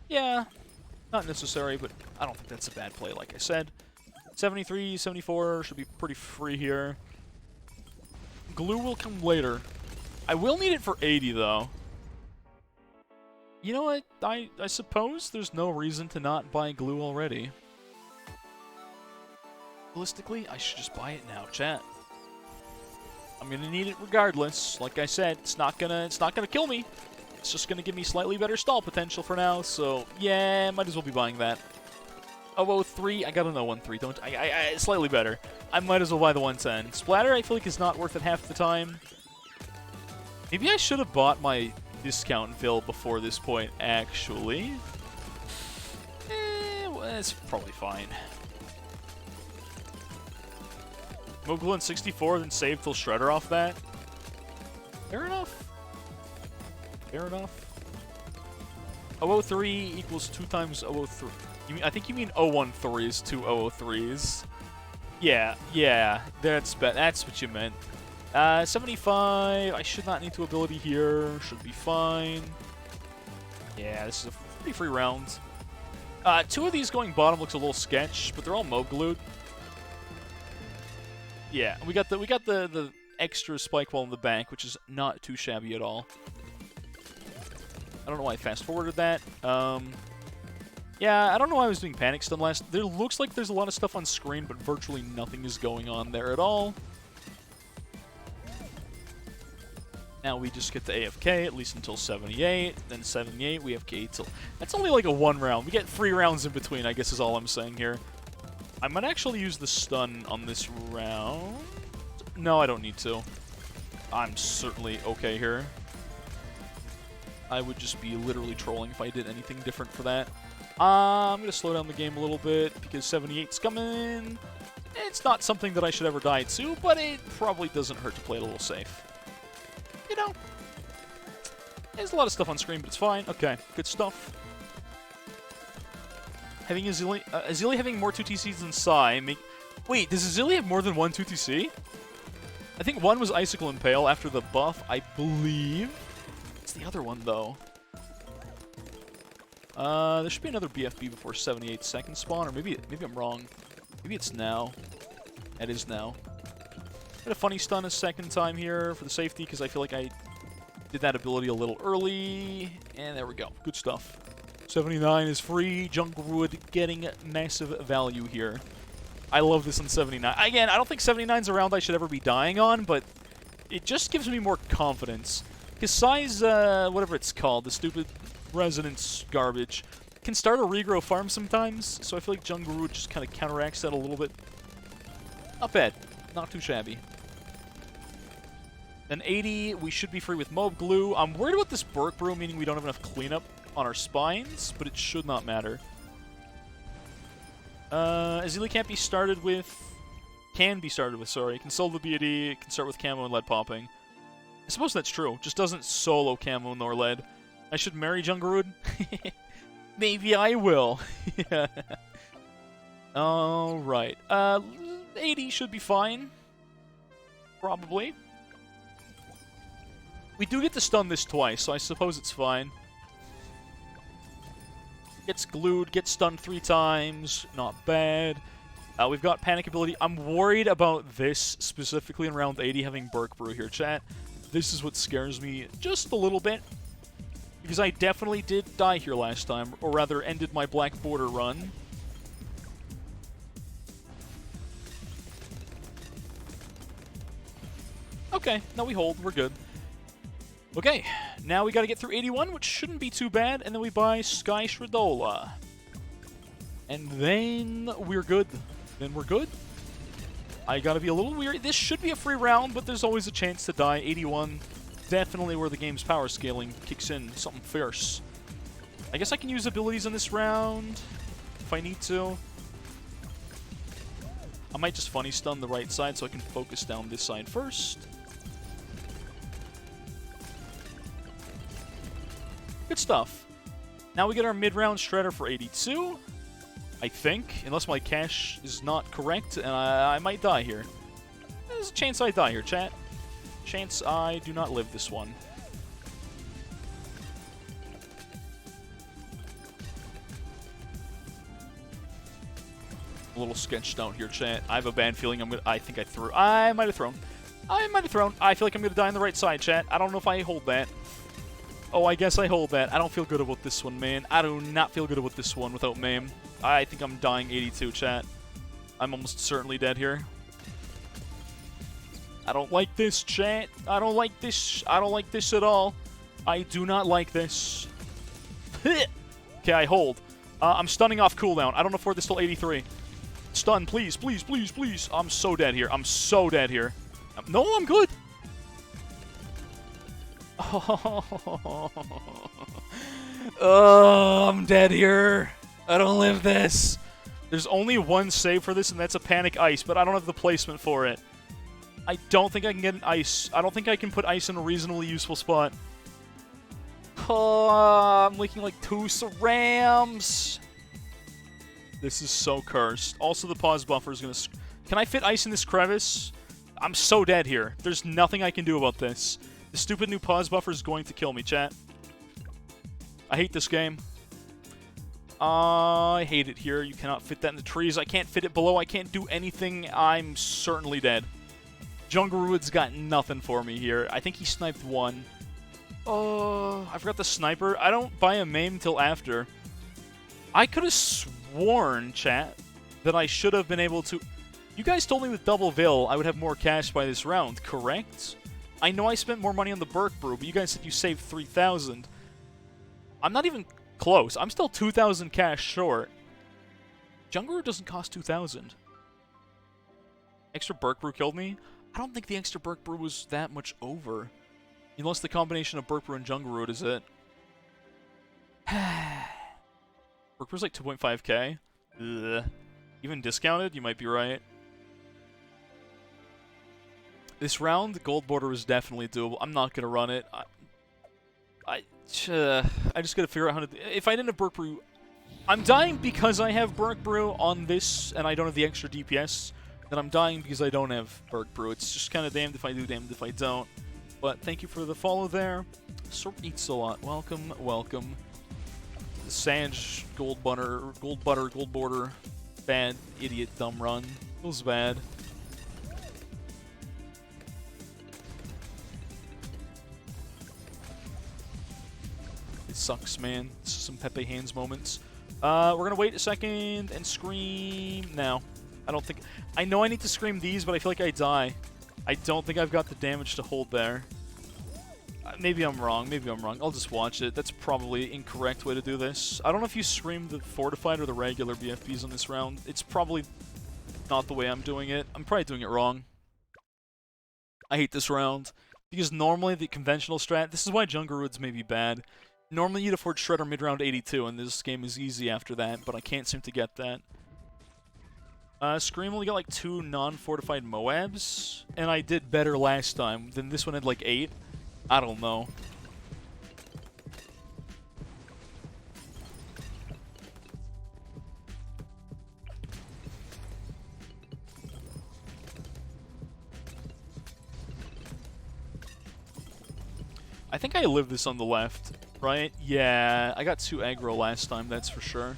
Yeah, not necessary, but I don't think that's a bad play, like I said. 73, 74 should be pretty free here. Glue will come later. I will need it for 80, though. You know what? I suppose there's no reason to not buy glue already. Realistically, I should just buy it now, chat. I'm gonna need it regardless. Like I said, it's not gonna kill me. It's just gonna give me slightly better stall potential for now. So yeah, might as well be buying that. 003, I got an 013, don't I? Slightly better. I might as well buy the 110. Splatter, I feel like is not worth it half the time. Maybe I should have bought my discount fill before this point, actually. Well, it's probably fine. Mogul in 64, then save till Shredder off that. Fair enough. Fair enough. 003 equals 2 times 003. I think you mean 013s, 2 003s. Yeah, that's what you meant. 75, I should not need to ability here, should be fine. Yeah, this is a pretty free round. 2 of these going bottom looks a little sketch, but they're all Moglued. Yeah, we got the extra spike wall in the back, which is not too shabby at all. I don't know why I fast-forwarded that. Yeah, I don't know why I was doing panic stun last. There looks like there's a lot of stuff on screen, but virtually nothing is going on there at all. Now we just get to AFK, at least until 78. Then 78, we AFK till... That's only like a 1 round. We get 3 rounds in between, I guess is all I'm saying here. I might actually use the stun on this round. No, I don't need to. I'm certainly okay here. I would just be literally trolling if I did anything different for that. I'm going to slow down the game a little bit because 78's coming. It's not something that I should ever die to, but it probably doesn't hurt to play it a little safe. You know, there's a lot of stuff on screen, but it's fine. Okay, good stuff. Having Azili having more 2TCs than Psy make... Wait, does Azili have more than one 2TC? I think one was Icicle Impale after the buff, I believe. What's the other one, though? There should be another BFB before 78 second spawn, or maybe I'm wrong. Maybe it's now. It is now. Got a funny stun a second time here for the safety, because I feel like I did that ability a little early. And there we go. Good stuff. 79 is free. Junkwood getting massive value here. I love this on 79. Again, I don't think 79's a round I should ever be dying on, but it just gives me more confidence. Because Psy's, whatever it's called, the stupid resonance garbage, can start a regrow farm sometimes, so I feel like Junkwood just kind of counteracts that a little bit. Not bad. Not too shabby. Then 80, we should be free with Mob Glue. I'm worried about this Burk Brew, meaning we don't have enough cleanup on our spines, but it should not matter. Azili can't be started with... Can be started with, sorry. Can solo the deity, can start with camo and lead popping. I suppose that's true. Just doesn't solo camo nor lead. I should marry Jungarud? Maybe I will. Yeah. Alright. 80 should be fine. Probably. We do get to stun this twice, so I suppose it's fine. Gets glued, gets stunned 3 times. Not bad. We've got panic ability. I'm worried about this, specifically in round 80, having Burk Brew here, chat. This is what scares me just a little bit. Because I definitely did die here last time, or rather ended my Black Border run. Okay, now we hold. We're good. Okay, now we gotta get through 81, which shouldn't be too bad, and then we buy Sky Shredola. And then we're good. Then we're good. I gotta be a little weary. This should be a free round, but there's always a chance to die. 81, definitely where the game's power scaling kicks in. Something fierce. I guess I can use abilities in this round if I need to. I might just funny stun the right side so I can focus down this side first. Good stuff. Now we get our mid-round Shredder for 82. I think, unless my cache is not correct, and I might die here. There's a chance I die here, chat. Chance I do not live this one. A little sketched out here, chat. I have a bad feeling I think I threw. I might have thrown. I feel like I'm gonna die on the right side, chat. I don't know if I hold that. Oh, I guess I hold that. I don't feel good about this one, man. I do not feel good about this one without Mame. I think I'm dying 82, chat. I'm almost certainly dead here. I don't like this, chat. I don't like this. I don't like this at all. I do not like this. Okay, I hold. I'm stunning off cooldown. I don't afford this till 83. Stun, please, please, please, please. I'm so dead here. I'm so dead here. No, I'm good. Oh, I'm dead here. I don't live this. There's only one save for this, and that's a Panic Ice, but I don't have the placement for it. I don't think I can get an ice. I don't think I can put ice in a reasonably useful spot. Oh, I'm leaking like 2 cerams. This is so cursed. Also, the pause buffer is going to... Can I fit ice in this crevice? I'm so dead here. There's nothing I can do about this. The stupid new pause buffer is going to kill me, chat. I hate this game. I hate it here. You cannot fit that in the trees. I can't fit it below. I can't do anything. I'm certainly dead. Jungerwood's got nothing for me here. I think he sniped one. Oh, I forgot the sniper. I don't buy a MAME till after. I could have sworn, chat, that I should have been able to... You guys told me with Double Veil I would have more cash by this round, correct? I know I spent more money on the Burke Brew, but you guys said you saved 3,000. I'm not even close. I'm still 2,000 cash short. Jungerwood doesn't cost 2,000. Extra Burke Brew killed me? I don't think the extra Burke Brew was that much over. Unless the combination of Burke Brew and Jungerwood is it. Burke Brew's like 2.5k. Ugh. Even discounted? You might be right. This round, the Gold Border was definitely doable. I'm not going to run it. I just got to figure out how to... If I didn't have Burke Brew... I'm dying because I have Burke Brew on this and I don't have the extra DPS. Then I'm dying because I don't have Burke Brew. It's just kind of damned if I do, damned if I don't. But thank you for the follow there. Sorp eats a lot. Welcome, welcome. Sanj, Gold Border. Bad, idiot, dumb run. Feels bad. It sucks, man. This is some Pepe Hands moments. We're gonna wait a second and scream now. I don't think... I know I need to scream these, but I feel like I die. I don't think I've got the damage to hold there. Maybe I'm wrong. Maybe I'm wrong. I'll just watch it. That's probably the incorrect way to do this. I don't know if you scream the Fortified or the regular BFBs on this round. It's probably not the way I'm doing it. I'm probably doing it wrong. I hate this round. Because normally the conventional strat... This is why Jungerwood's may be bad. Normally you'd afford Shredder mid-round 82, and this game is easy after that, but I can't seem to get that. Scream only got like 2 non-fortified Moabs, and I did better last time. Then this one had like 8. I don't know. I think I lived this on the left, right? Yeah, I got 2 aggro last time, that's for sure.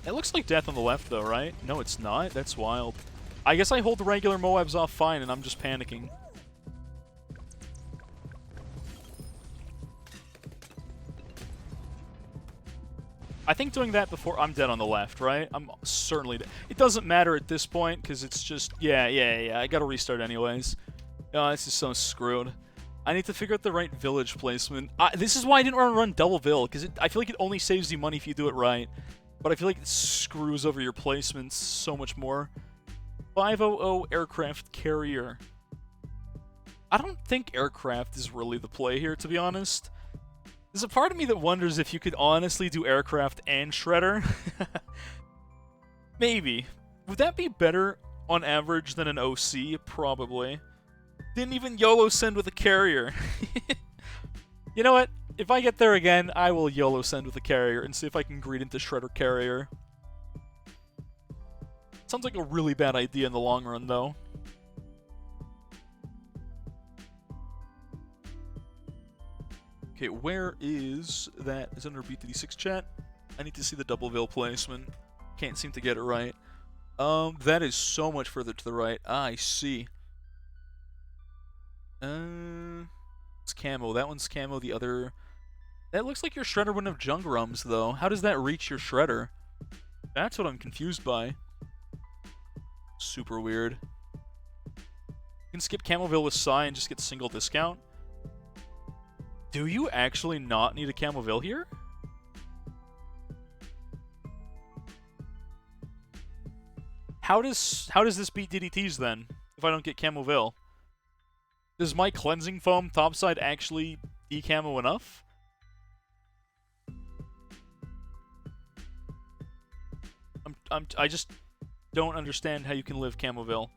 It looks like death on the left, though, right? No, it's not. That's wild. I guess I hold the regular Moabs off fine, and I'm just panicking. I think doing that before... I'm dead on the left, right? I'm certainly dead. It doesn't matter at this point, because it's just... Yeah. I gotta restart anyways. Oh, this is so screwed. I need to figure out the right village placement. This is why I didn't want to run double vill, because I feel like it only saves you money if you do it right. But I feel like it screws over your placements so much more. 500 aircraft carrier. I don't think aircraft is really the play here, to be honest. There's a part of me that wonders if you could honestly do aircraft and shredder. Maybe. Would that be better on average than an OC? Probably. Didn't even YOLO send with a carrier. You know what? If I get there again, I will YOLO send with a carrier and see if I can greed into shredder carrier. Sounds like a really bad idea in the long run, though. Okay, where is that? Is it under BTD6 chat? I need to see the double veil placement. Can't seem to get it right. That is so much further to the right. I see. It's camo. That one's camo. The other... That looks like your shredder wouldn't have Jungrums, though. How does that reach your shredder? That's what I'm confused by. Super weird. You can skip Camoville with Psy and just get single discount. Do you actually not need a Camoville here? How does this beat DDTs then, if I don't get Camoville? Does my Cleansing Foam topside actually decamo enough? I just don't understand how you can live Camoville.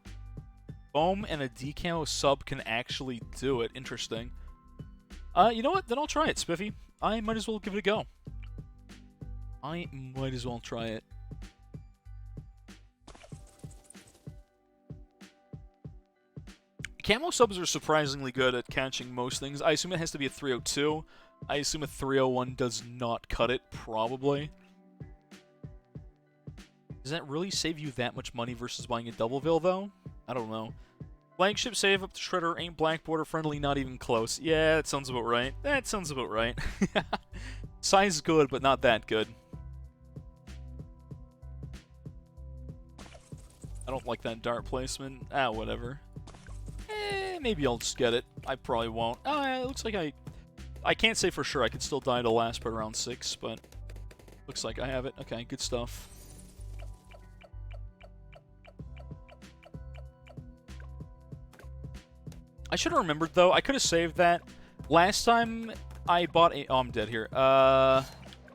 Foam and a decamo sub can actually do it. Interesting. You know what? Then I'll try it, Spiffy. I might as well give it a go. I might as well try it. Camo subs are surprisingly good at catching most things. I assume it has to be a 302. I assume a 301 does not cut it, probably. Does that really save you that much money versus buying a Doubleville, though? I don't know. Flagship save up to Shredder ain't Black Border friendly, not even close. Yeah, that sounds about right. That sounds about right. Size good, but not that good. I don't like that dart placement. Ah, whatever. Maybe I'll just get it. I probably won't. It looks like I can't say for sure. I could still die to last part around 6, but looks like I have it. Okay, good stuff. I should have remembered, though. I could have saved that. Last time I bought a... Oh, I'm dead here. Yeah,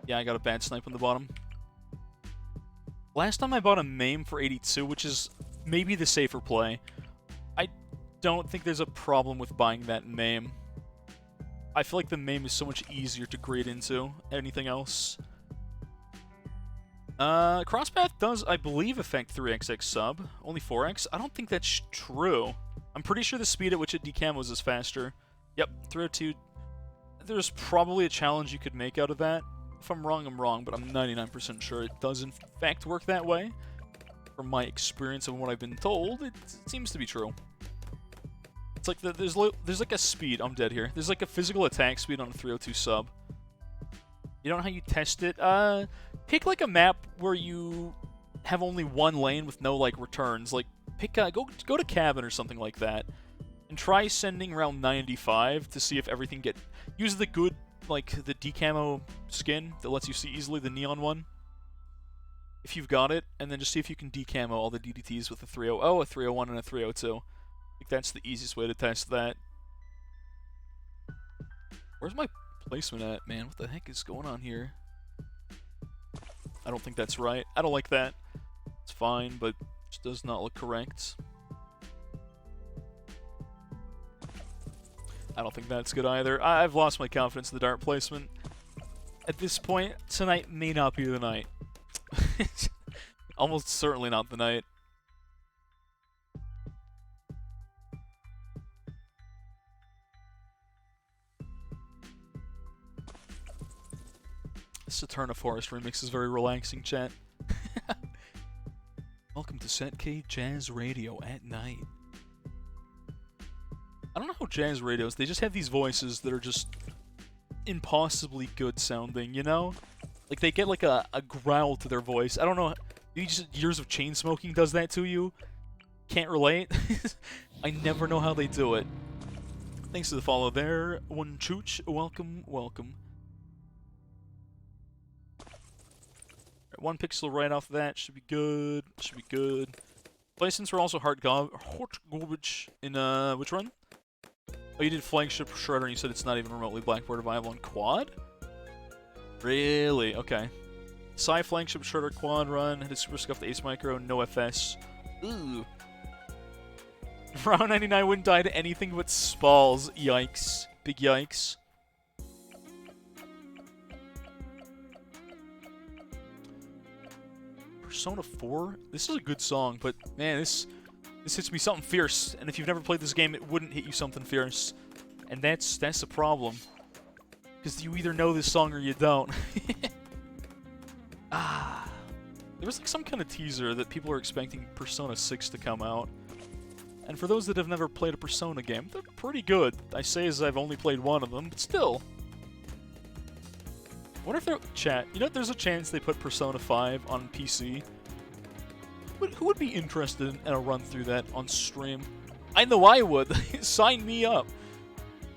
I got a bad snipe on the bottom. Last time I bought a MAME for 82, which is maybe the safer play. I don't think there's a problem with buying that MAME. I feel like the MAME is so much easier to grade into anything else. Crosspath does, I believe, affect 3xx sub. Only 4x? I don't think that's true. I'm pretty sure the speed at which it decamos is faster. Yep, 302. There's probably a challenge you could make out of that. If I'm wrong, but I'm 99% sure it does in fact work that way. From my experience and what I've been told, it seems to be true. It's like there's like a speed. I'm dead here. There's like a physical attack speed on a 302 sub. You don't know how you test it? Pick like a map where you have only one lane with no like returns. Like pick go to cabin or something like that, and try sending around 95 to see if everything use the good like the decamo skin that lets you see easily, the neon one. If you've got it, and then just see if you can decamo all the DDTs with a 300, a 301, and a 302. I think that's the easiest way to test that. Where's my placement at, man? What the heck is going on here? I don't think that's right. I don't like that. It's fine, but it just does not look correct. I don't think that's good either. I've lost my confidence in the dart placement. At this point, tonight may not be the night. Almost certainly not the night. Saturna Forest remix is very relaxing, chat. Welcome to Set K Jazz Radio at night. I don't know how jazz radios, they just have these voices that are just impossibly good sounding, you know? Like they get like a growl to their voice. I don't know, maybe just years of chain smoking does that to you? Can't relate? I never know how they do it. Thanks to the follow there, One Chooch, welcome, welcome. Right, 1 pixel right off that, should be good, should be good. Placements were also hot garbage in, which run? Oh, you did Flagship Shredder and you said it's not even remotely Black Border viable on quad? Really? Okay. Psy Flagship Shredder quad run, had a super scuffed Ace Micro, no FS. Ooh. Round 99 wouldn't die to anything but Spalls. Yikes. Big yikes. Persona 4? This is a good song, but man, this hits me something fierce. And if you've never played this game, it wouldn't hit you something fierce. And that's the problem. Because you either know this song or you don't. There was like some kind of teaser that people are expecting Persona 6 to come out. And for those that have never played a Persona game, they're pretty good. I say as I've only played one of them, but still. I wonder if they're... Chat, you know there's a chance they put Persona 5 on PC? Who would be interested in a run through that on stream? I know I would. Sign me up.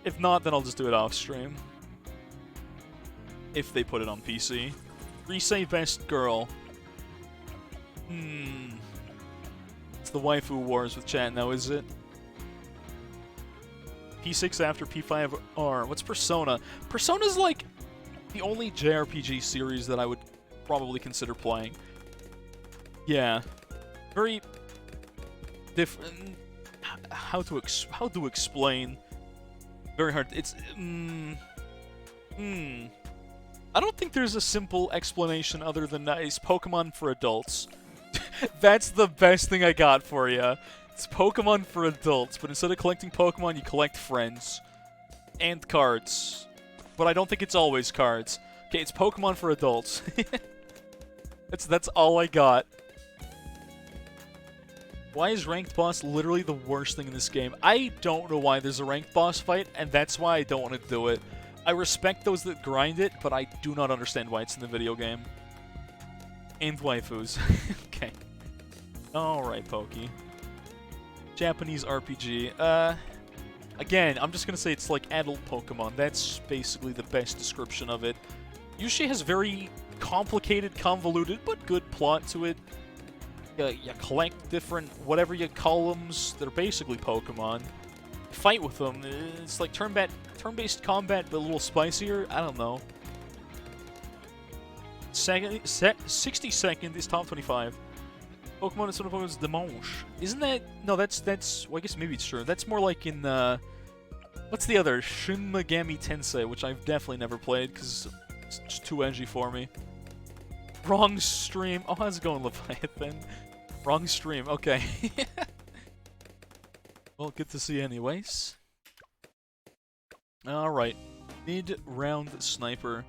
If not, then I'll just do it off stream. If they put it on PC. Resay Best Girl. It's the waifu wars with chat now, is it? P6 after P5R. What's Persona? Persona's like the only JRPG series that I would probably consider playing. Yeah. Very different. How to explain? Very hard. It's I don't think there's a simple explanation other than that it's Pokemon for adults. That's the best thing I got for you. It's Pokemon for adults, but instead of collecting Pokemon, you collect friends and cards. But I don't think it's always cards. Okay, it's Pokemon for adults. That's all I got. Why is ranked boss literally the worst thing in this game? I don't know why there's a ranked boss fight, and that's why I don't want to do it. I respect those that grind it, but I do not understand why it's in the video game. And waifus. Okay. Alright, Pokey. Japanese RPG. Again, I'm just gonna say it's like adult Pokemon. That's basically the best description of it. Usually has very complicated, convoluted, but good plot to it. You collect different, whatever you call them, they're basically Pokemon. Fight with them. It's like turn-based combat, but a little spicier. I don't know. 62nd is top 25. Pokemon and Sona Pokemon's Dimanche. Isn't that... No, that's... Well, I guess maybe it's true. That's more like in, what's the other? Shin Megami Tensei, which I've definitely never played, because it's just too edgy for me. Wrong stream. Oh, how's it going, Leviathan? Wrong stream. Okay. Well, good to see you anyways. Alright. Mid-round sniper.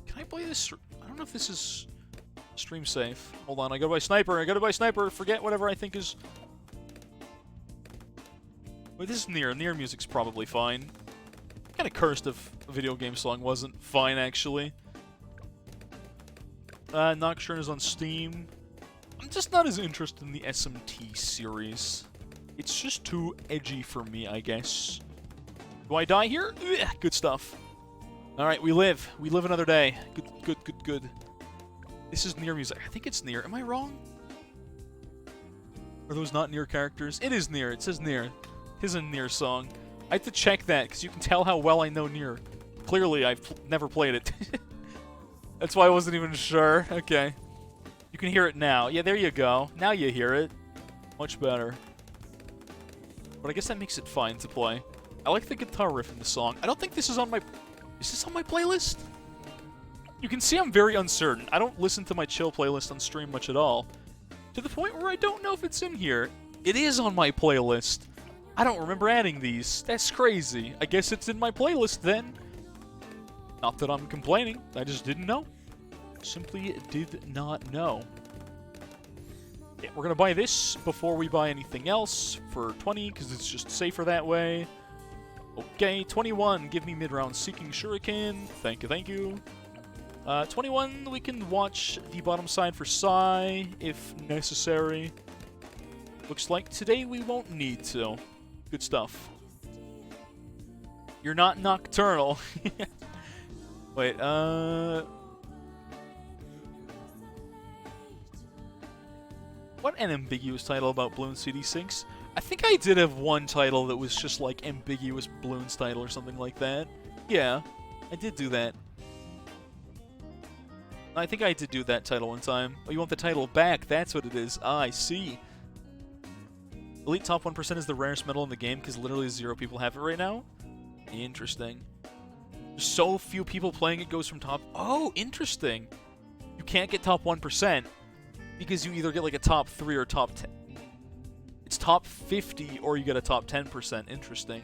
Can I play this? I don't know if this is stream safe. Hold on, I gotta buy sniper. I gotta buy sniper. Forget whatever I think is... Wait, this is Nier. Nier music's probably fine. Kinda cursed if a video game song wasn't fine, actually. Nocturne is on Steam. I'm just not as interested in the SMT series. It's just too edgy for me, I guess. Do I die here? Ugh, good stuff. Alright, we live. We live another day. Good. This is Nier music. I think it's Nier. Am I wrong? Are those not Nier characters? It is Nier. It says Nier. Here's a Nier song. I have to check that, because you can tell how well I know Nier. Clearly, I've never played it. That's why I wasn't even sure. Okay. You can hear it now. Yeah, there you go. Now you hear it. Much better. But I guess that makes it fine to play. I like the guitar riff in the song. I don't think this is on my... Is this on my playlist? You can see I'm very uncertain. I don't listen to my chill playlist on stream much at all. To the point where I don't know if it's in here. It is on my playlist. I don't remember adding these. That's crazy. I guess it's in my playlist then. Not that I'm complaining. I just didn't know. Simply did not know. Yeah, we're gonna buy this before we buy anything else for 20, because it's just safer that way. Okay, 21. Give me mid-round Seeking Shuriken. Thank you. 21, we can watch the bottom side for Psy, if necessary. Looks like today we won't need to. Good stuff. You're not nocturnal. Wait, what an ambiguous title about Bloons CD6. I think I did have one title that was just like ambiguous Bloons title or something like that. Yeah, I did do that. I think I did do that title one time. Oh, you want the title back? That's what it is. Ah, I see. Elite top 1% is the rarest medal in the game because literally 0 people have it right now? Interesting. So few people playing it goes from top... Oh, interesting. You can't get top 1% because you either get like a top 3 or top 10. It's top 50 or you get a top 10%. Interesting.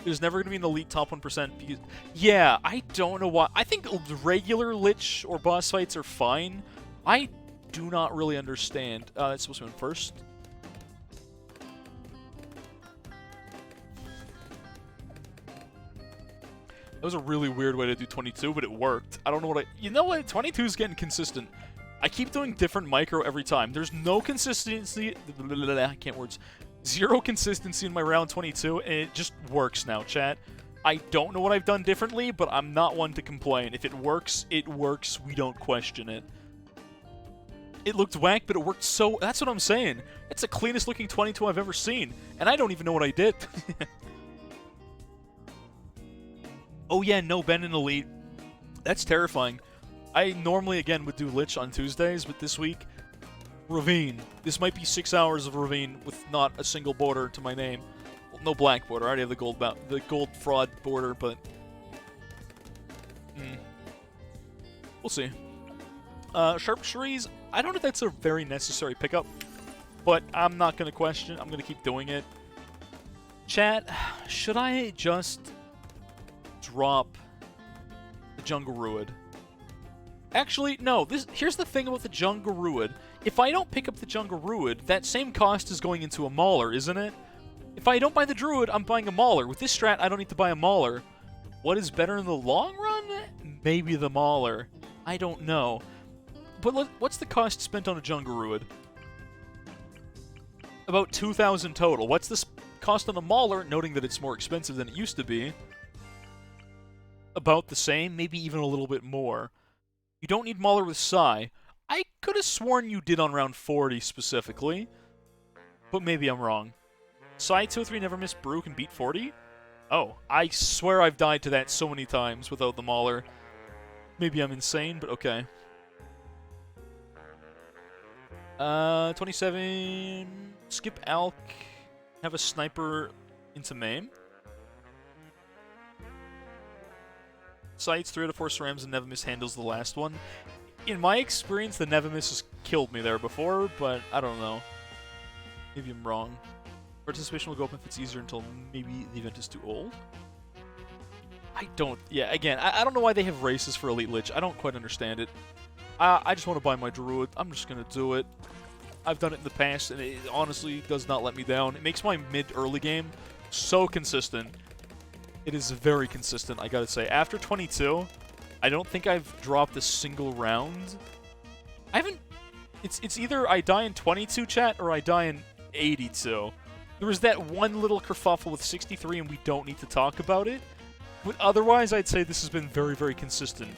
There's never going to be an elite top 1% because... Yeah, I don't know why. I think regular Lich or boss fights are fine. I do not really understand. That's supposed to be first. That was a really weird way to do 22, but it worked. I don't know what I... You know what? 22 is getting consistent. I keep doing different micro every time. There's no consistency... I can't words. 0 consistency in my round 22, and it just works now, chat. I don't know what I've done differently, but I'm not one to complain. If it works, it works. We don't question it. It looked whack, but it worked so... That's what I'm saying. It's the cleanest looking 22 I've ever seen, and I don't even know what I did. Oh yeah, no Ben in Elite. That's terrifying. I normally, again, would do Lich on Tuesdays, but this week, Ravine. This might be 6 hours of Ravine with not a single border to my name. Well, no black border. I already have the gold fraud border, but... We'll see. Sharpshooters, I don't know if that's a very necessary pickup, but I'm not going to question. I'm going to keep doing it. Chat, should I just... drop the Jungle Ruid? Actually, no. Here's the thing about the Jungle Ruid. If I don't pick up the Jungle Ruid, that same cost is going into a Mauler, isn't it? If I don't buy the Druid, I'm buying a Mauler. With this strat, I don't need to buy a Mauler. What is better in the long run? Maybe the Mauler. I don't know. But what's the cost spent on a Jungle Ruid? About 2,000 total. What's the cost on a Mauler, noting that it's more expensive than it used to be? About the same, maybe even a little bit more. You don't need Mauler with Psy. I could have sworn you did on round 40 specifically, but maybe I'm wrong. Psy 203 Never Miss Brew can beat 40? Oh, I swear I've died to that so many times without the Mauler. Maybe I'm insane, but okay. 27... Skip Alk. Have a Sniper into Maim. Sights 3 out of 4 Cerams and Never handles the last one. In my experience, the Never has killed me there before, but I don't know. Maybe I'm wrong. Participation will go up if it's easier until maybe the event is too old. I don't... Yeah, again, I don't know why they have races for Elite Lich. I don't quite understand it. I just want to buy my Druid. I'm just going to do it. I've done it in the past, and it honestly does not let me down. It makes my mid-early game so consistent. It is very consistent, I gotta say. After 22, I don't think I've dropped a single round. I haven't... It's either I die in 22, chat, or I die in 82. There was that one little kerfuffle with 63, and we don't need to talk about it. But otherwise, I'd say this has been very, very consistent.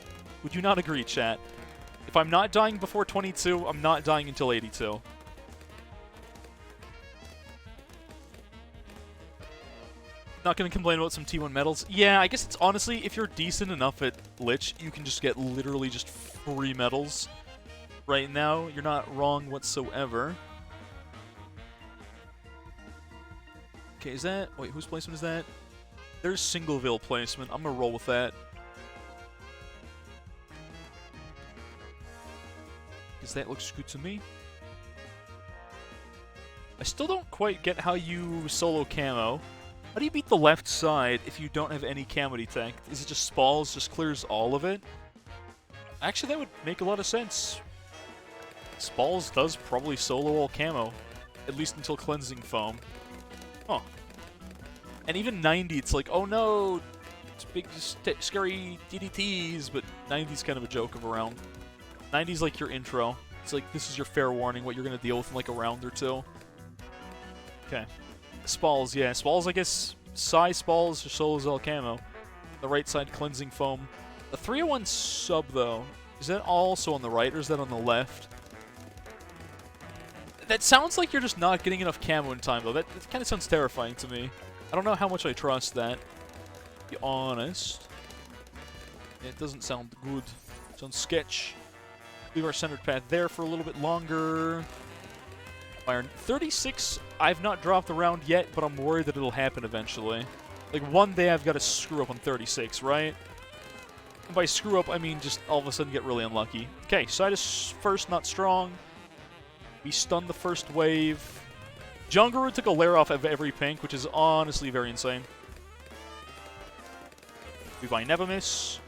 Would you not agree, chat? If I'm not dying before 22, I'm not dying until 82. Not gonna complain about some T1 medals. Yeah, I guess it's honestly, if you're decent enough at Lich, you can just get literally just free medals. Right now, you're not wrong whatsoever. Okay, is that... Wait, whose placement is that? There's Singleville placement. I'm gonna roll with that. Because that looks good to me. I still don't quite get how you solo camo. How do you beat the left side if you don't have any camo detect? Is it just Spalls, just clears all of it? Actually, that would make a lot of sense. Spalls does probably solo all camo, at least until Cleansing Foam. Huh. And even 90, it's like, oh no, it's big, scary DDTs, but 90's kind of a joke of a round. 90's like your intro. It's like, this is your fair warning, what you're going to deal with in like a round or two. Okay. Spalls, yeah. Spalls, I guess, Psy Spalls or solos all camo. The right side, Cleansing Foam. The 301 sub, though, is that also on the right, or is that on the left? That sounds like you're just not getting enough camo in time, though. That kind of sounds terrifying to me. I don't know how much I trust that, to be honest. It doesn't sound good. It sounds sketch. Leave our centered path there for a little bit longer. Iron 36, I've not dropped the round yet, but I'm worried that it'll happen eventually. Like, one day I've got to screw up on 36, right? And by screw up, I mean just all of a sudden get really unlucky. Okay, side is first, not strong. We stunned the first wave. Jungle took a layer off of every pink, which is honestly very insane. We buy Never Miss.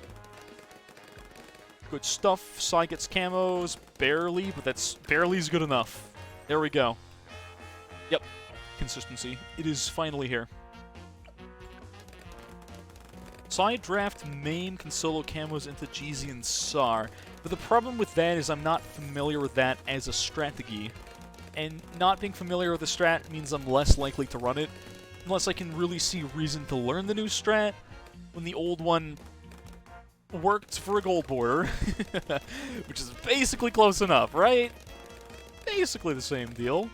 Good stuff. Psy gets camos. Barely, but that's barely's good enough. There we go. Yep. Consistency. It is finally here. Side draft main can solo camos into GZ and SAR, but the problem with that is I'm not familiar with that as a strategy. And not being familiar with the strat means I'm less likely to run it, unless I can really see reason to learn the new strat, when the old one worked for a gold border, which is basically close enough, right? Basically the same deal.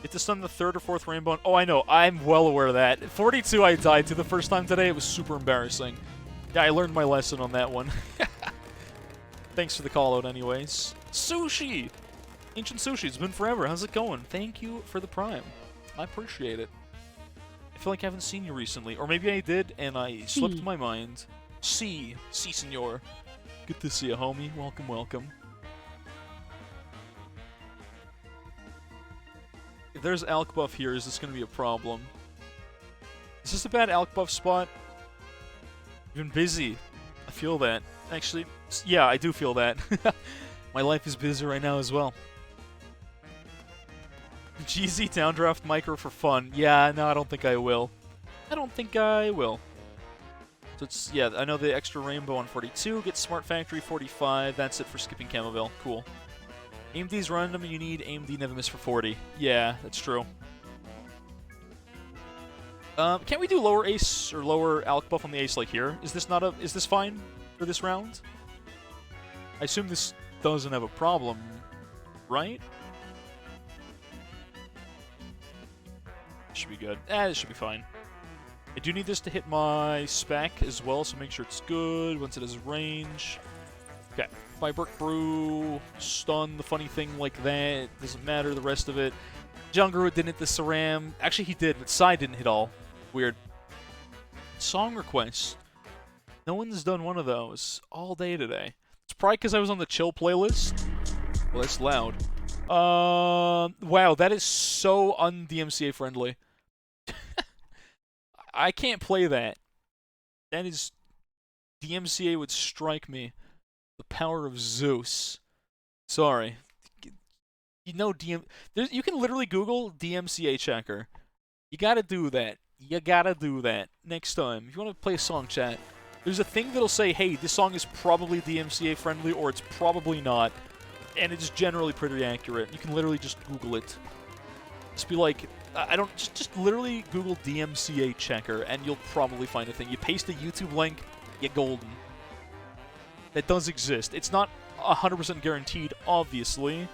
Get to stun the third or fourth rainbow. Oh, I know. I'm well aware of that. 42 I died to the first time today. It was super embarrassing. Yeah, I learned my lesson on that one. Thanks for the call-out anyways. Sushi! Ancient Sushi, it's been forever. How's it going? Thank you for the Prime. I appreciate it. I feel like I haven't seen you recently. Or maybe I did, and I slipped my mind. Si, senor. Good to see you, homie. Welcome, welcome. If there's Alk buff here, is this going to be a problem? Is this a bad Alk buff spot? Been busy. I feel that. Actually, yeah, I do feel that. My life is busy right now as well. GZ Downdraft Micro for fun. Yeah, no, I don't think I will. I don't think I will. So it's, yeah, I know the extra rainbow on 42, get Smart Factory 45, that's it for skipping Camoville. Cool. AMD's random, you need AMD never miss for 40. Yeah, that's true. Can't we do lower ace or lower alc buff on the ace like here? Is this fine for this round? I assume this doesn't have a problem, right? Should be good. This should be fine. I do need this to hit my spec as well, so make sure it's good once it has range. Okay. Brick Brew, stun, the funny thing like that. Doesn't matter, the rest of it. Jungru didn't hit the Saram. Actually, he did, but Sai didn't hit all. Weird. Song requests. No one's done one of those all day today. It's probably because I was on the chill playlist. Well, that's loud. Wow, that is so un-DMCA friendly. I can't play that. That is... DMCA would strike me. The power of Zeus. Sorry. You know you can literally Google DMCA checker. You gotta do that. You gotta do that. Next time. If you want to play a song, chat, there's a thing that'll say, hey, this song is probably DMCA friendly, or it's probably not. And it's generally pretty accurate. You can literally just Google it. Just be like... just literally Google DMCA checker, and you'll probably find a thing. You paste a YouTube link, you're golden. That does exist. It's not 100% guaranteed, obviously,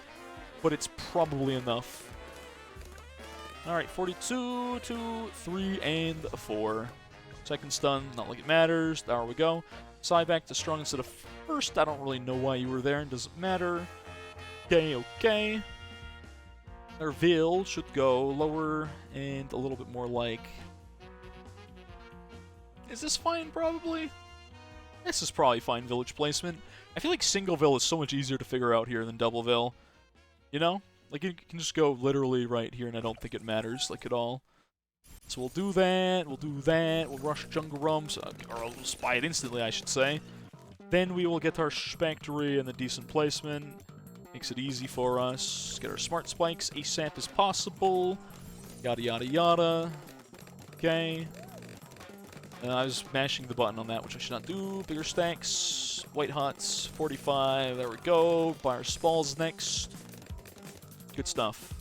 but it's probably enough. Alright, 42, 2, 3, and 4. Second stun, not like it matters. There we go. Side back to strong instead of first. I don't really know why you were there, and doesn't matter. Okay, okay. Nerville should go lower and a little bit more like... Is this fine, probably? This is probably fine village placement. I feel like Singleville is so much easier to figure out here than Doubleville. You know? Like, you can just go literally right here, and I don't think it matters, like, at all. So we'll do that, we'll rush Jungle Rums, or we'll spy it instantly, I should say. Then we will get our Factory and the decent placement. Makes it easy for us. Get our smart spikes ASAP as possible. Yada yada yada. Okay. I was mashing the button on that, which I should not do. Bigger stacks. White Hots. 45. There we go. Buy our Spalls next. Good stuff.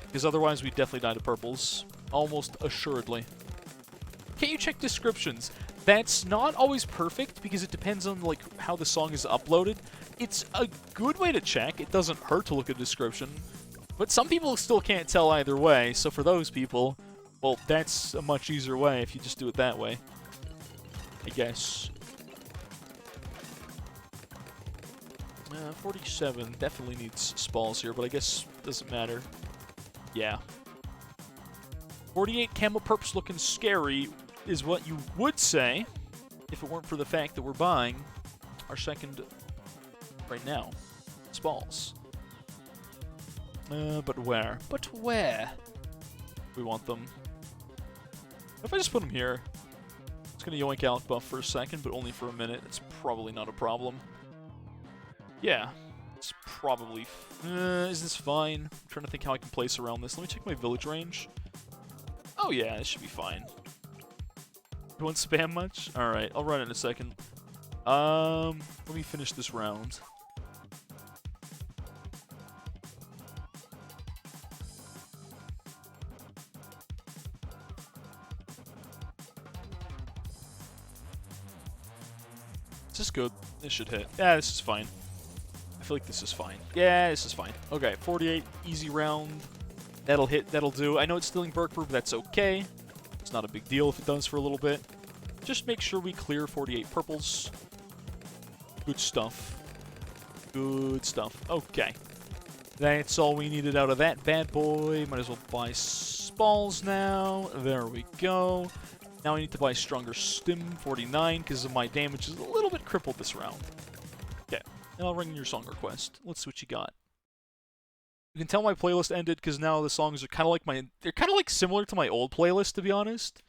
Because otherwise we'd definitely die to purples. Almost assuredly. Can't you check descriptions? That's not always perfect because it depends on like how the song is uploaded. It's a good way to check. It doesn't hurt to look at the description. But some people still can't tell either way, so for those people, well, that's a much easier way if you just do it that way. I guess. 47 definitely needs Spalls here, but I guess it doesn't matter. Yeah. 48 Camel Perps looking scary is what you would say if it weren't for the fact that we're buying our second right now. Spalls. But where? But where? We want them. If I just put them here, it's going to yoink out buff for a second, but only for a minute. It's probably not a problem. Yeah. It's probably... is this fine? I'm trying to think how I can place around this. Let me check my village range. Oh yeah, it should be fine. You want spam much? Alright, I'll run it in a second. Let me finish this round. Is this good? This should hit. Yeah, this is fine. I feel like this is fine. Yeah, this is fine. Okay, 48, easy round. That'll hit, that'll do. I know it's stealing Burke Brew, but that's okay. It's not a big deal if it does for a little bit. Just make sure we clear 48 purples. Good stuff. Good stuff. Okay. That's all we needed out of that bad boy. Might as well buy Spalls now. There we go. Now I need to buy Stronger Stim 49 because my damage is a little bit crippled this round. Okay. And I'll ring your song request. Let's see what you got. You can tell my playlist ended because now the songs are kind of like they're kind of like similar to my old playlist, to be honest.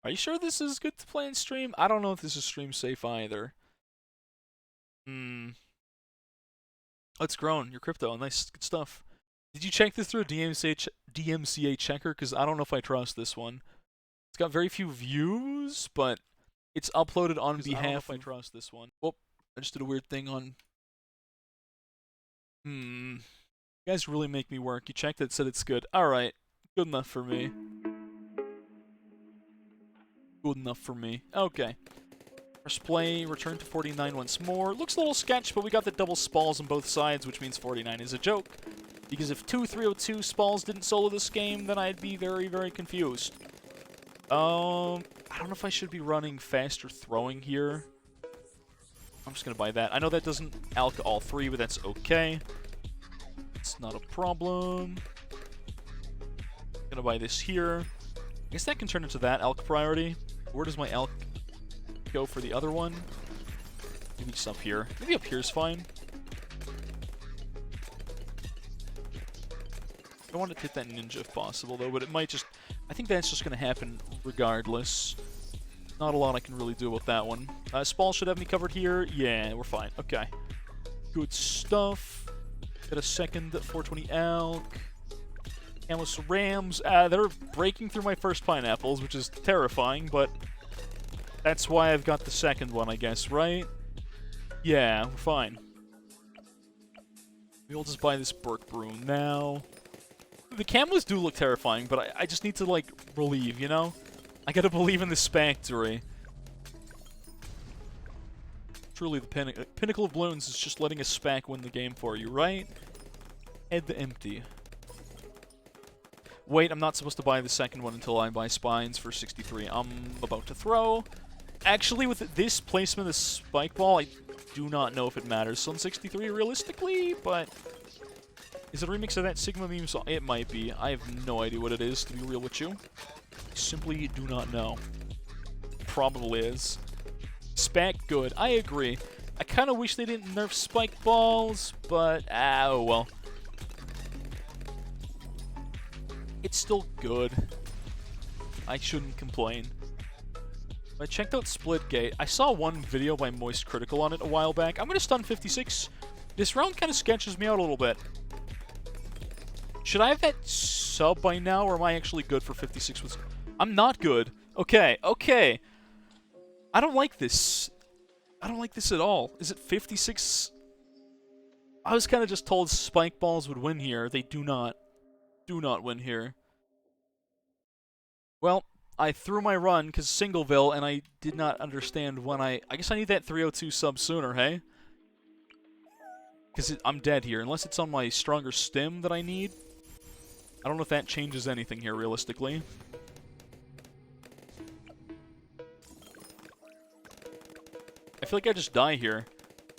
Are you sure this is good to play in stream? I don't know if this is stream safe either. Oh, it's grown. Your crypto. Nice. Good stuff. Did you check this through a DMCA checker? Because I don't know if I trust this one. It's got very few views, but it's uploaded on behalf. I don't know if I trust this one. Oh, I just did a weird thing on. You guys really make me work. You checked it, said it's good. Alright. Good enough for me. Good enough for me. Okay. Press play, return to 49 once more. Looks a little sketch, but we got the double spalls on both sides, which means 49 is a joke. Because if 2 302 spalls didn't solo this game, then I'd be very, very confused. I don't know if I should be running faster throwing here. I'm just gonna buy that. I know that doesn't alch all 3, but that's okay. It's not a problem. Gonna buy this here. I guess that can turn into that alch priority. Where does my alch go for the other one? Maybe just up here. Maybe up here is fine. I want to hit that ninja if possible, though, but it might just... I think that's just going to happen regardless. Not a lot I can really do with that one. Spall should have me covered here. Yeah, we're fine. Okay. Good stuff. Got a second 420 alch. Camus Rams. They're breaking through my first pineapples, which is terrifying, but that's why I've got the second one, I guess, right? Yeah, we're fine. We'll just buy this Burke Broom now. The cameras do look terrifying, but I just need to, like, believe, you know? I gotta believe in this factory. Truly, the pinnacle of balloons is just letting a SPAC win the game for you, right? Head empty. Wait, I'm not supposed to buy the second one until I buy spines for 63. I'm about to throw. Actually, with this placement of the spike ball, I do not know if it matters on 63 realistically, but... Is it a remix of that Sigma meme song? It might be. I have no idea what it is, to be real with you. I simply do not know. Probably is. SPAC good. I agree. I kind of wish they didn't nerf spike balls, but... oh well. It's still good. I shouldn't complain. I checked out Splitgate. I saw one video by Moist Critical on it a while back. I'm going to stun 56. This round kind of sketches me out a little bit. Should I have that sub by now, or am I actually good for 56 with... I'm not good. Okay, okay. I don't like this. I don't like this at all. Is it 56? I was kind of just told spike balls would win here. They do not. Do not win here. Well, I threw my run because Singleville, and I did not understand when I guess I need that 302 sub sooner, hey? Because I'm dead here. Unless it's on my stronger stim that I need. I don't know if that changes anything here, realistically. I feel like I just die here.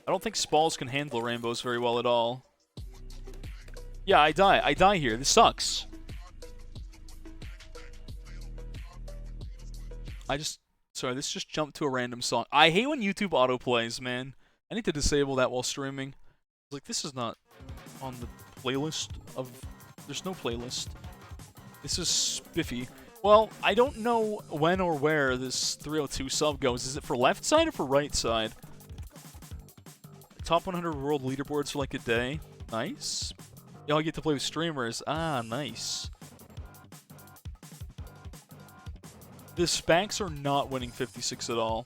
I don't think Spalls can handle rainbows very well at all. Yeah, I die. I die here. This sucks. Sorry, this just jumped to a random song. I hate when YouTube autoplays, man. I need to disable that while streaming. Like, this is not on the playlist of... There's no playlist. This is spiffy. Well, I don't know when or where this 302 sub goes. Is it for left side or for right side? Top 100 world leaderboards for like a day. Nice. Y'all get to play with streamers. Ah, nice. The SPACs are not winning 56 at all.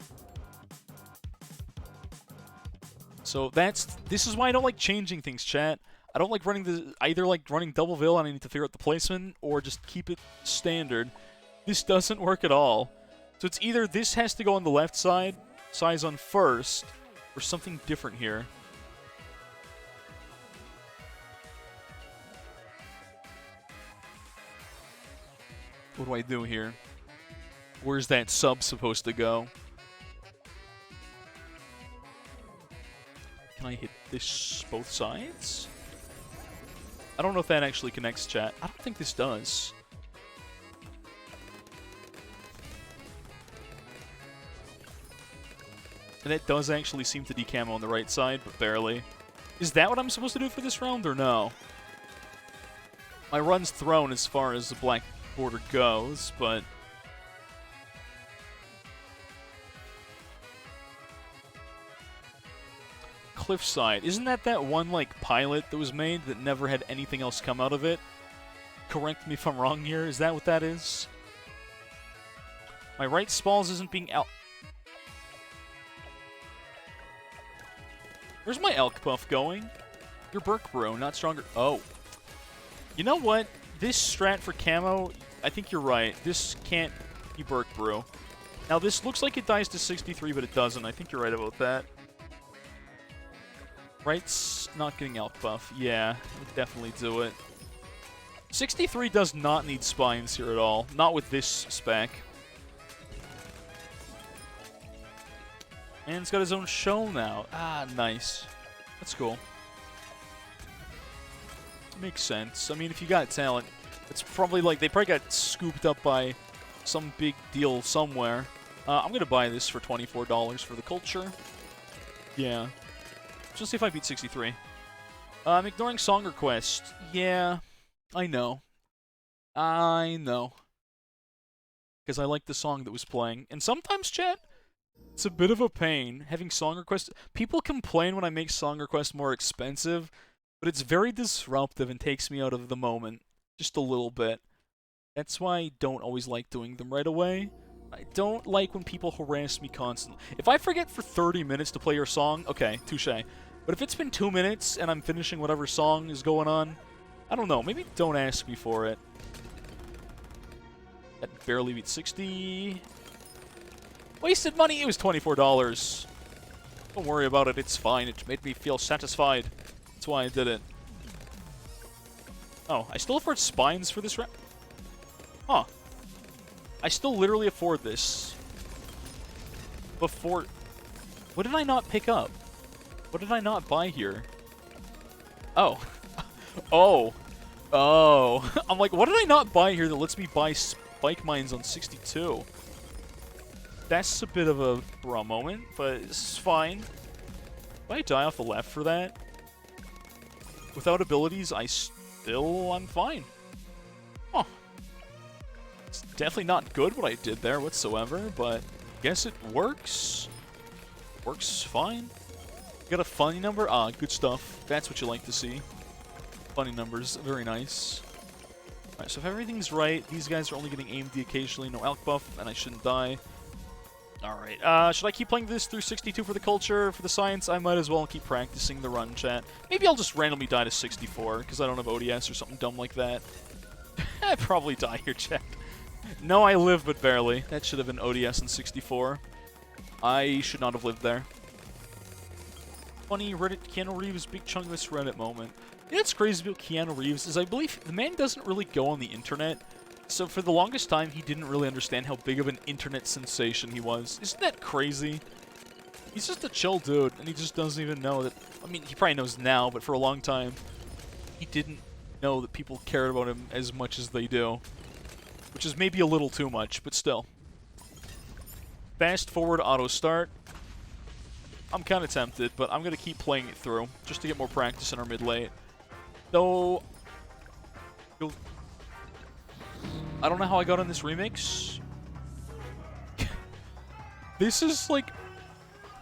So this is why I don't like changing things, chat. I don't like running either like running double veil and I need to figure out the placement, or just keep it standard. This doesn't work at all. So it's either this has to go on the left side, size on first, or something different here. What do I do here? Where's that sub supposed to go? Can I hit this both sides? I don't know if that actually connects, chat. I don't think this does. And it does actually seem to decamo on the right side, but barely. Is that what I'm supposed to do for this round, or no? My run's thrown as far as the Black Border goes, but... Cliffside. Isn't that one, like, pilot that was made that never had anything else come out of it? Correct me if I'm wrong here. Is that what that is? My right spalls isn't being out. Where's my elk buff going? Your Burke Bro, not stronger. Oh. You know what? This strat for camo, I think you're right. This can't be Burke Brew. Now, this looks like it dies to 63, but it doesn't. I think you're right about that. Right's not getting elk buff. Yeah, would definitely do it. 63 does not need spines here at all. Not with this spec. And it's got his own show now. Ah, nice. That's cool. Makes sense. I mean, if you got talent, it's probably like they probably got scooped up by some big deal somewhere. I'm gonna buy this for $24 for the culture. Yeah. Just see if I beat 63. I'm ignoring song request. Yeah, I know. I know. Because I like the song that was playing. And sometimes, chat, it's a bit of a pain having song requests. People complain when I make song requests more expensive, but it's very disruptive and takes me out of the moment. Just a little bit. That's why I don't always like doing them right away. I don't like when people harass me constantly. If I forget for 30 minutes to play your song, okay, touché. But if it's been 2 minutes and I'm finishing whatever song is going on, I don't know, maybe don't ask me for it. That barely beat 60. Wasted money, it was $24. Don't worry about it, it's fine. It made me feel satisfied. That's why I did it. Oh, I still afford spines for this round? Huh. I still literally afford this. Before... What did I not pick up? What did I not buy here? Oh. Oh. Oh. I'm like, what did I not buy here that lets me buy spike mines on 62? That's a bit of a raw moment, but it's fine. If I die off the left for that? Without abilities, I'm fine. Huh. It's definitely not good what I did there whatsoever, but I guess it works. Works fine. Got a funny number? Ah, good stuff. That's what you like to see. Funny numbers, very nice. Alright, so if everything's right, these guys are only getting AMD occasionally, no elk buff, and I shouldn't die. Alright, should I keep playing this through 62 for the culture? For the science, I might as well keep practicing the run, chat. Maybe I'll just randomly die to 64, because I don't have ODS or something dumb like that. I'd probably die here, chat. No, I live, but barely. That should have been ODS in 64. I should not have lived there. Funny Reddit Keanu Reeves, big chunk of this Reddit moment. You know what's crazy about Keanu Reeves is I believe the man doesn't really go on the internet. So for the longest time, he didn't really understand how big of an internet sensation he was. Isn't that crazy? He's just a chill dude, and he just doesn't even know that... I mean, he probably knows now, but for a long time, he didn't know that people cared about him as much as they do. Which is maybe a little too much, but still. Fast forward auto start. I'm kind of tempted, but I'm going to keep playing it through, just to get more practice in our mid-late. Though... I don't know how I got on this remix. This is like...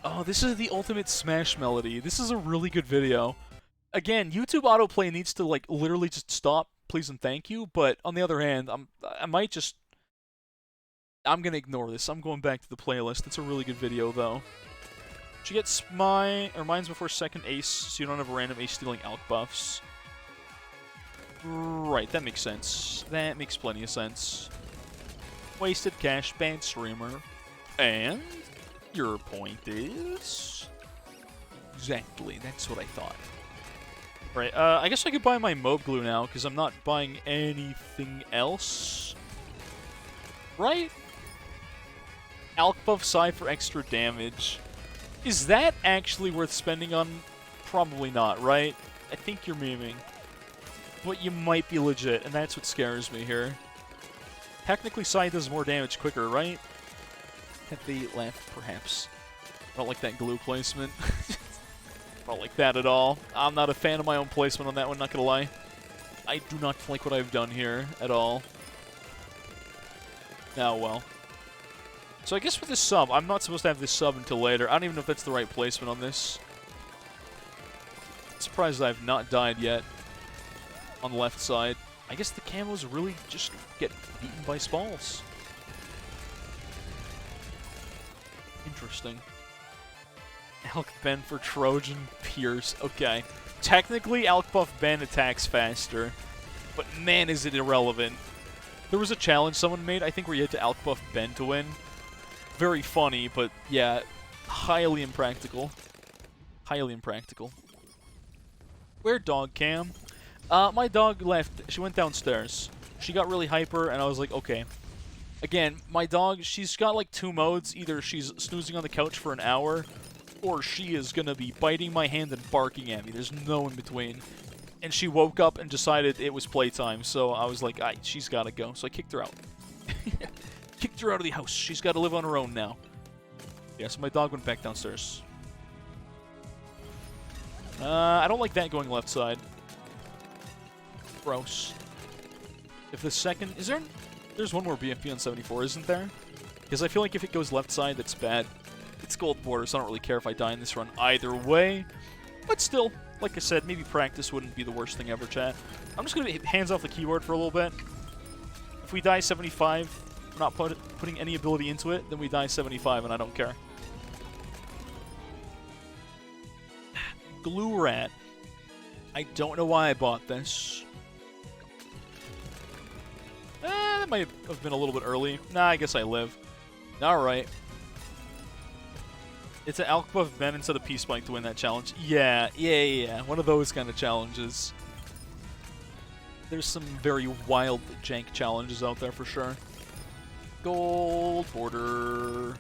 Oh, this is the ultimate Smash melody. This is a really good video. Again, YouTube autoplay needs to, like, literally just stop, please and thank you. But, on the other hand, I might just... I'm going to ignore this. I'm going back to the playlist. It's a really good video, though. She gets mines before second ace, so you don't have a random ace stealing elk buffs. Right, that makes sense. That makes plenty of sense. Wasted cash, banned streamer. And your point is... Exactly, that's what I thought. Right, I guess I could buy my mob glue now, because I'm not buying anything else. Right? Elk buff Psy for extra damage. Is that actually worth spending on? Probably not, right? I think you're memeing. But you might be legit, and that's what scares me here. Technically, Psy does more damage quicker, right? At the left, perhaps. I don't like that glue placement. I don't like that at all. I'm not a fan of my own placement on that one, not gonna lie. I do not like what I've done here at all. Oh, well. So I guess with this sub, I'm not supposed to have this sub until later. I don't even know if that's the right placement on this. surprised I've not died yet on the left side. I guess the camos really just get beaten by spalls. Interesting. Alk Ben for Trojan Pierce. Okay. Technically, Alk Buff Ben attacks faster, but man, is it irrelevant. There was a challenge someone made, I think, where you had to Alk Buff Ben to win. Very funny, but yeah, highly impractical. Highly impractical. Where dog cam? My dog left. She went downstairs. She got really hyper, and I was like, okay. Again, my dog, she's got like 2 modes. Either she's snoozing on the couch for an hour, or she is going to be biting my hand and barking at me. There's no in between. And she woke up and decided it was playtime, so I was like, she's got to go. So I kicked her out. Kicked her out of the house. She's got to live on her own now. Yeah, so my dog went back downstairs. I don't like that going left side. Gross. If the second... There's one more BFP on 74, isn't there? Because I feel like if it goes left side, that's bad. It's gold border, so I don't really care if I die in this run either way. But still, like I said, maybe practice wouldn't be the worst thing ever, chat. I'm just going to be hands off the keyboard for a little bit. If we die 75, we're not putting any ability into it, then we die 75, and I don't care. Glue Rat. I don't know why I bought this. That might have been a little bit early. Nah, I guess I live. Alright. It's an Alk Buff Ben instead of P-Spike to win that challenge. Yeah. One of those kind of challenges. There's some very wild jank challenges out there for sure. Gold border.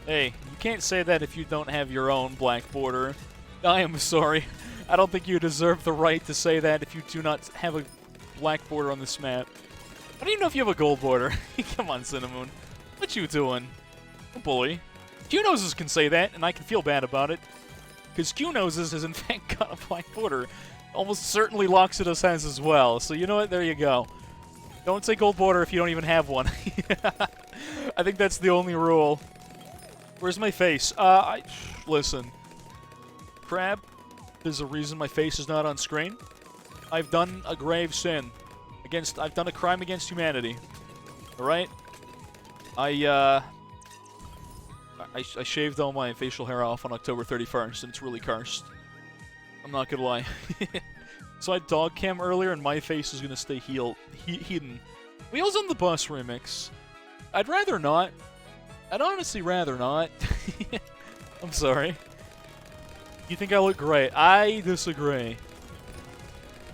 Hey, you can't say that if you don't have your own black border. I am sorry. I don't think you deserve the right to say that if you do not have a black border on this map. I don't even know if you have a gold border. Come on, Cinnamon. What you doing? Don't bully. Q-Noses can say that, and I can feel bad about it. Because Q-Noses has in fact got a black border. Almost certainly Loxidos has as well. So you know what? There you go. Don't say gold border if you don't even have one. I think that's the only rule. Where's my face? Listen. Crab, there's a reason my face is not on screen. I've done a grave sin. I've done a crime against humanity. Alright? I shaved all my facial hair off on October 31st, and it's really cursed. I'm not gonna lie. So I dog cam earlier, and my face is gonna stay hidden. Wheels on the Bus remix. I'd rather not. I'd honestly rather not. I'm sorry. You think I look great? I disagree.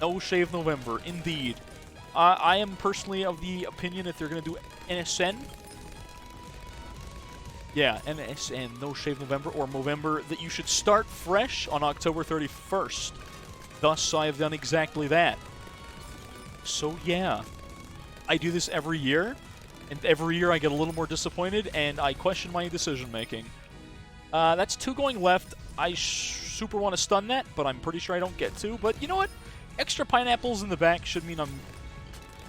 No Shave November, indeed. I am personally of the opinion if they're going to do NSN, yeah, NSN, No Shave November, or Movember, that you should start fresh on October 31st. Thus, I have done exactly that. So, yeah. I do this every year, and every year I get a little more disappointed, and I question my decision-making. That's 2 going left. I super want to stun that, but I'm pretty sure I don't get to. But you know what? Extra pineapples in the back should mean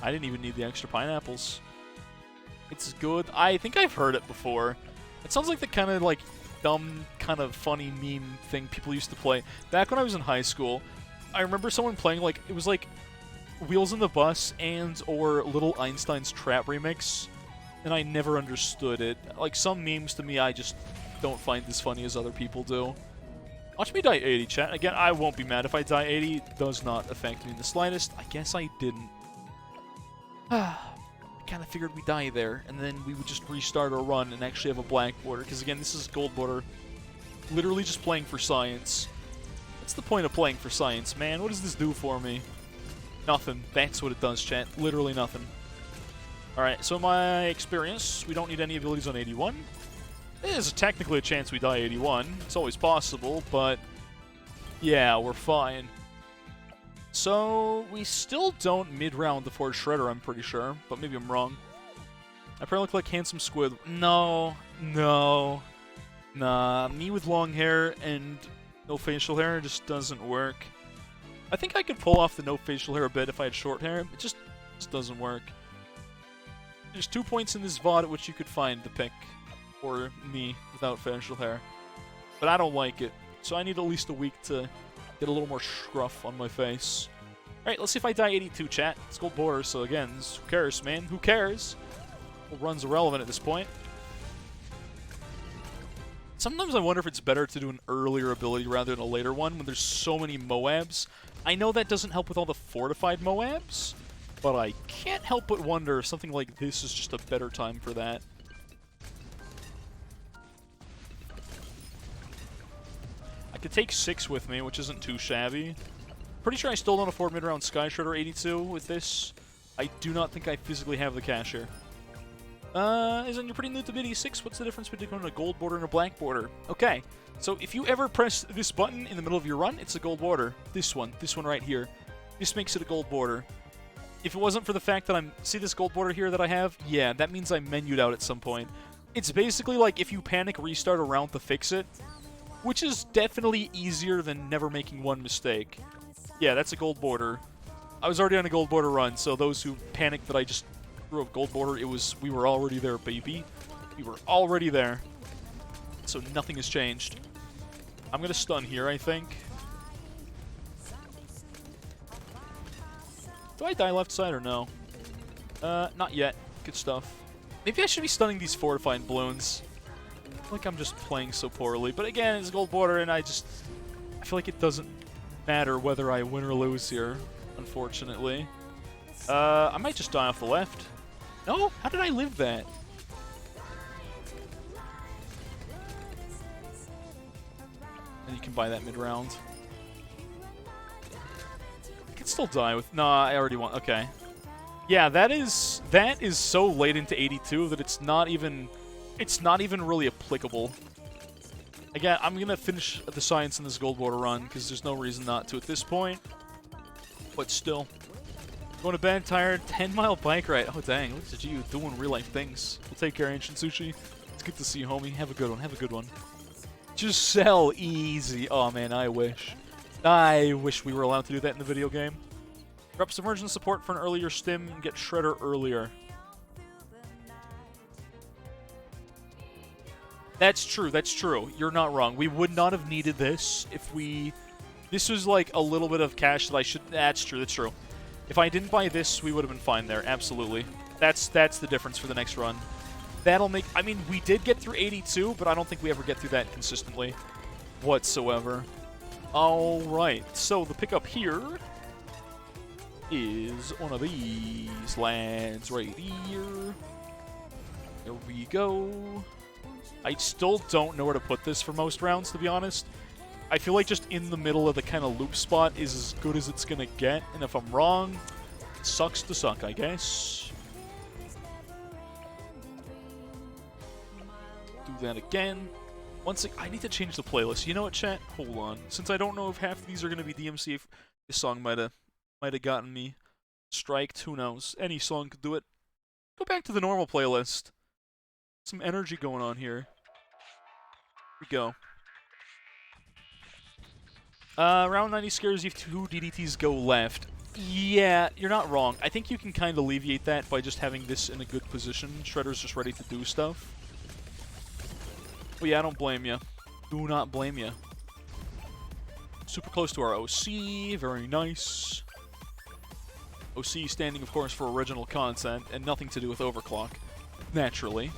I didn't even need the extra pineapples. It's good. I think I've heard it before. It sounds like the kind of, like, dumb, kind of funny meme thing people used to play. Back when I was in high school, I remember someone playing, like, it was like Wheels on the Bus and or Little Einstein's Trap remix, and I never understood it. Like, some memes to me I just don't find as funny as other people do. Watch me die 80, chat. Again, I won't be mad if I die 80. It does not affect me in the slightest. I guess I didn't. I kind of figured we'd die there, and then we would just restart our run and actually have a black border. Because again, this is gold border. Literally just playing for science. What's the point of playing for science, man? What does this do for me? Nothing. That's what it does, chat. Literally nothing. Alright, so my experience, we don't need any abilities on 81. There's technically a chance we die 81. It's always possible, but yeah, we're fine. So, we still don't mid-round the Forge Shredder, I'm pretty sure, but maybe I'm wrong. I probably look like Handsome Squid. No. Nah, me with long hair and no facial hair just doesn't work. I think I could pull off the no facial hair a bit if I had short hair. It just doesn't work. There's 2 points in this VOD at which you could find the pick for me without facial hair. But I don't like it, so I need at least a week to Get a little more scruff on my face. Alright, let's see if I die 82, chat. It's gold border, so again, who cares, man? Who cares? Well, run's irrelevant at this point. Sometimes I wonder if it's better to do an earlier ability rather than a later one when there's so many Moabs. I know that doesn't help with all the fortified Moabs, but I can't help but wonder if something like this is just a better time for that. I could take 6 with me, which isn't too shabby. Pretty sure I still don't afford mid-round Sky Shredder 82 with this. I do not think I physically have the cash here. Isn't you're pretty new to mid E6? What's the difference between a gold border and a black border? Okay, so if you ever press this button in the middle of your run, it's a gold border. This one right here. This makes it a gold border. If it wasn't for the fact that see this gold border here that I have? Yeah, that means I menued out at some point. It's basically like if you panic restart a round to fix it, which is definitely easier than never making one mistake. Yeah, that's a gold border. I was already on a gold border run, so those who panicked that I just threw a gold border, we were already there, baby. We were already there. So nothing has changed. I'm gonna stun here, I think. Do I die left side or no? Not yet. Good stuff. Maybe I should be stunning these fortifying balloons. I feel like I'm just playing so poorly. But again, it's gold border, and I feel like it doesn't matter whether I win or lose here, unfortunately. I might just die off the left. No? How did I live that? And you can buy that mid-round. I could still die with... Nah, I already won. Okay. Yeah, that is so late into 82 that it's not even really applicable. Again, I'm gonna finish the science in this gold border run because there's no reason not to at this point. But still. Going to bed, tired, 10-mile bike ride. Oh, dang. Look at you doing real-life things. We'll take care, Ancient Sushi. It's good to see you, homie. Have a good one. Have a good one. Just sell easy. Oh, man, I wish. I wish we were allowed to do that in the video game. Drop submersion support for an earlier stim and get Shredder earlier. That's true. That's true. You're not wrong. We would not have needed this if we... This was like a little bit of cash that I should... That's true. That's true. If I didn't buy this, we would have been fine there. Absolutely. That's the difference for the next run. That'll make... I mean, we did get through 82, but I don't think we ever get through that consistently whatsoever. Alright, so the pickup here is one of these lads right here. There we go. I still don't know where to put this for most rounds, to be honest. I feel like just in the middle of the kind of loop spot is as good as it's gonna get, and if I'm wrong, it sucks to suck, I guess. Do that again. I need to change the playlist. You know what, chat? Hold on. Since I don't know if half of these are gonna be DMC, if this song might have gotten me striked, who knows? Any song could do it. Go back to the normal playlist. Some energy going on here. Here we go. Round 90 scares you if 2 DDTs go left. Yeah, you're not wrong. I think you can kind of alleviate that by just having this in a good position. Shredder's just ready to do stuff. Well, yeah, I don't blame you. Do not blame you. Super close to our OC. Very nice. OC standing, of course, for original content and nothing to do with overclock. Naturally.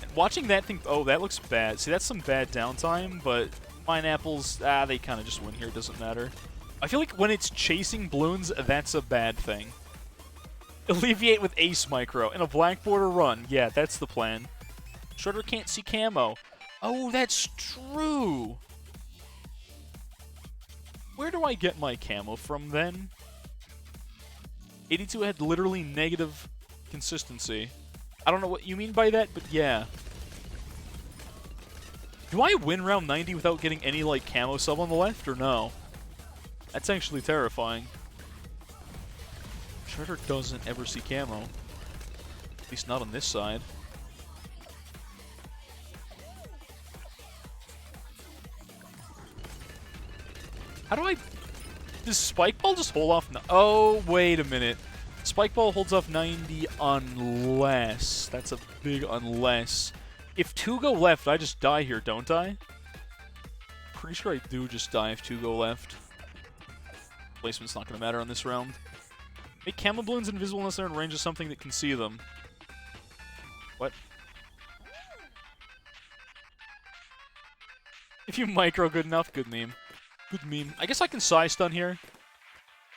And watching that thing... Oh, that looks bad. See, that's some bad downtime, but... Pineapples, they kind of just win here, doesn't matter. I feel like when it's chasing balloons, that's a bad thing. Alleviate with Ace Micro in a Black Border run. Yeah, that's the plan. Shredder can't see camo. Oh, that's true. Where do I get my camo from, then? 82 had literally negative consistency. I don't know what you mean by that, but yeah. Do I win round 90 without getting any, like, camo sub on the left, or no? That's actually terrifying. Shredder doesn't ever see camo. At least not on this side. How do I... Does Spike Ball just hold off... Oh, wait a minute. Spike Ball holds off 90 unless... That's a big unless... If 2 go left, I just die here, don't I? pretty sure I do just die if 2 go left. Placement's not going to matter on this round. Make Camo Balloons invisible unless they're in range of something that can see them. What? If you micro good enough, good meme. Good meme. I guess I can Psy Stun here.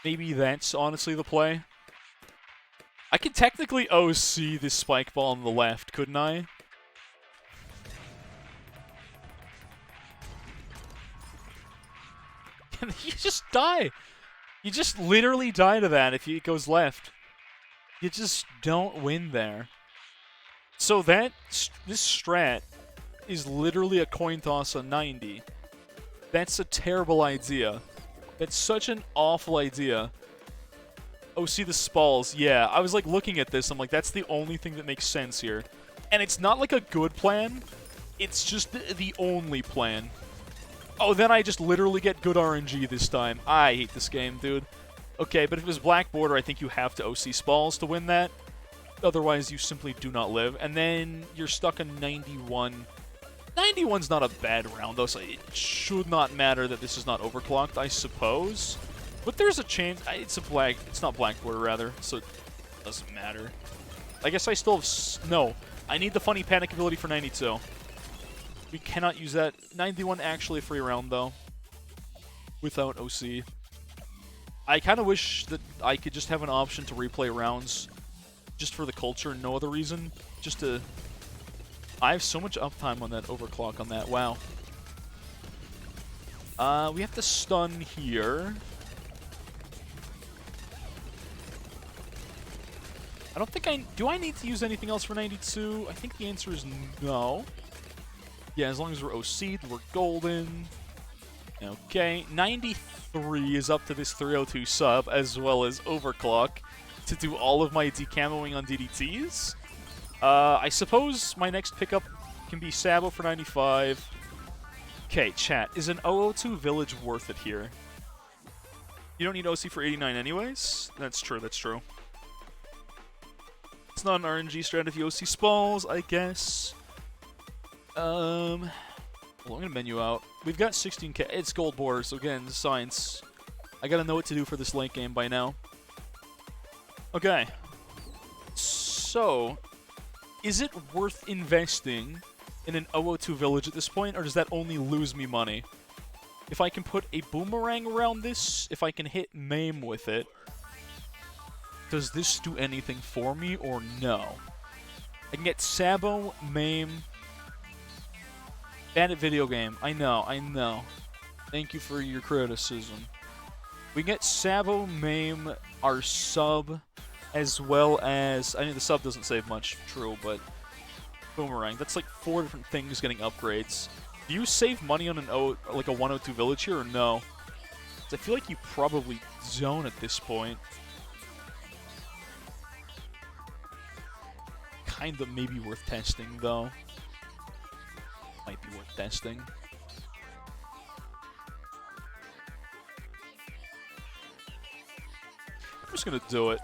Maybe that's honestly the play. I could technically OC this Spike Ball on the left, couldn't I? You just die. You just literally die to that if it goes left. You just don't win there. So this strat is literally a coin toss on 90. That's a terrible idea. That's such an awful idea. Oh, see the Spalls. Yeah, I was like looking at this. I'm like, that's the only thing that makes sense here. And it's not like a good plan. It's just the only plan. Oh, then I just literally get good RNG this time. I hate this game, dude. Okay, but if it was Black Border, I think you have to OC Spalls to win that. Otherwise, you simply do not live. And then you're stuck on 91. 91's not a bad round, though, so it should not matter that this is not overclocked, I suppose. But there's a chance. It's not Black Border, rather, so it doesn't matter. I guess I still have... No, I need the Funny Panic ability for 92. We cannot use that. 91 actually a free round, though, without OC. I kind of wish that I could just have an option to replay rounds just for the culture and no other reason. Just to... I have so much uptime on that overclock on that. Wow. We have to stun here. I don't think do I need to use anything else for 92? I think the answer is no. Yeah, as long as we're OC'd, we're golden. Okay, 93 is up to this 302 sub, as well as overclock, to do all of my decamoing on DDTs. I suppose my next pickup can be Sabo for 95. Okay, chat, is an 002 village worth it here? You don't need OC for 89 anyways? That's true, that's true. It's not an RNG strat if you OC Spalls, I guess. Well, I'm gonna menu out. We've got 16k. It's gold border, so again, science. I gotta know what to do for this late game by now. Okay. So, is it worth investing in an 002 village at this point, or does that only lose me money? If I can put a boomerang around this, if I can hit Maim with it, does this do anything for me, or no? I can get Sabo, Maim... Bandit video game. I know, I know. Thank you for your criticism. We get Sabo, Maim, our sub, as well as... I mean, the sub doesn't save much, true, but... Boomerang. That's like 4 different things getting upgrades. Do you save money on like a 102 village here, or no? 'Cause I feel like you probably don't at this point. Kinda maybe worth testing, though. Might be worth testing. I'm just gonna do it.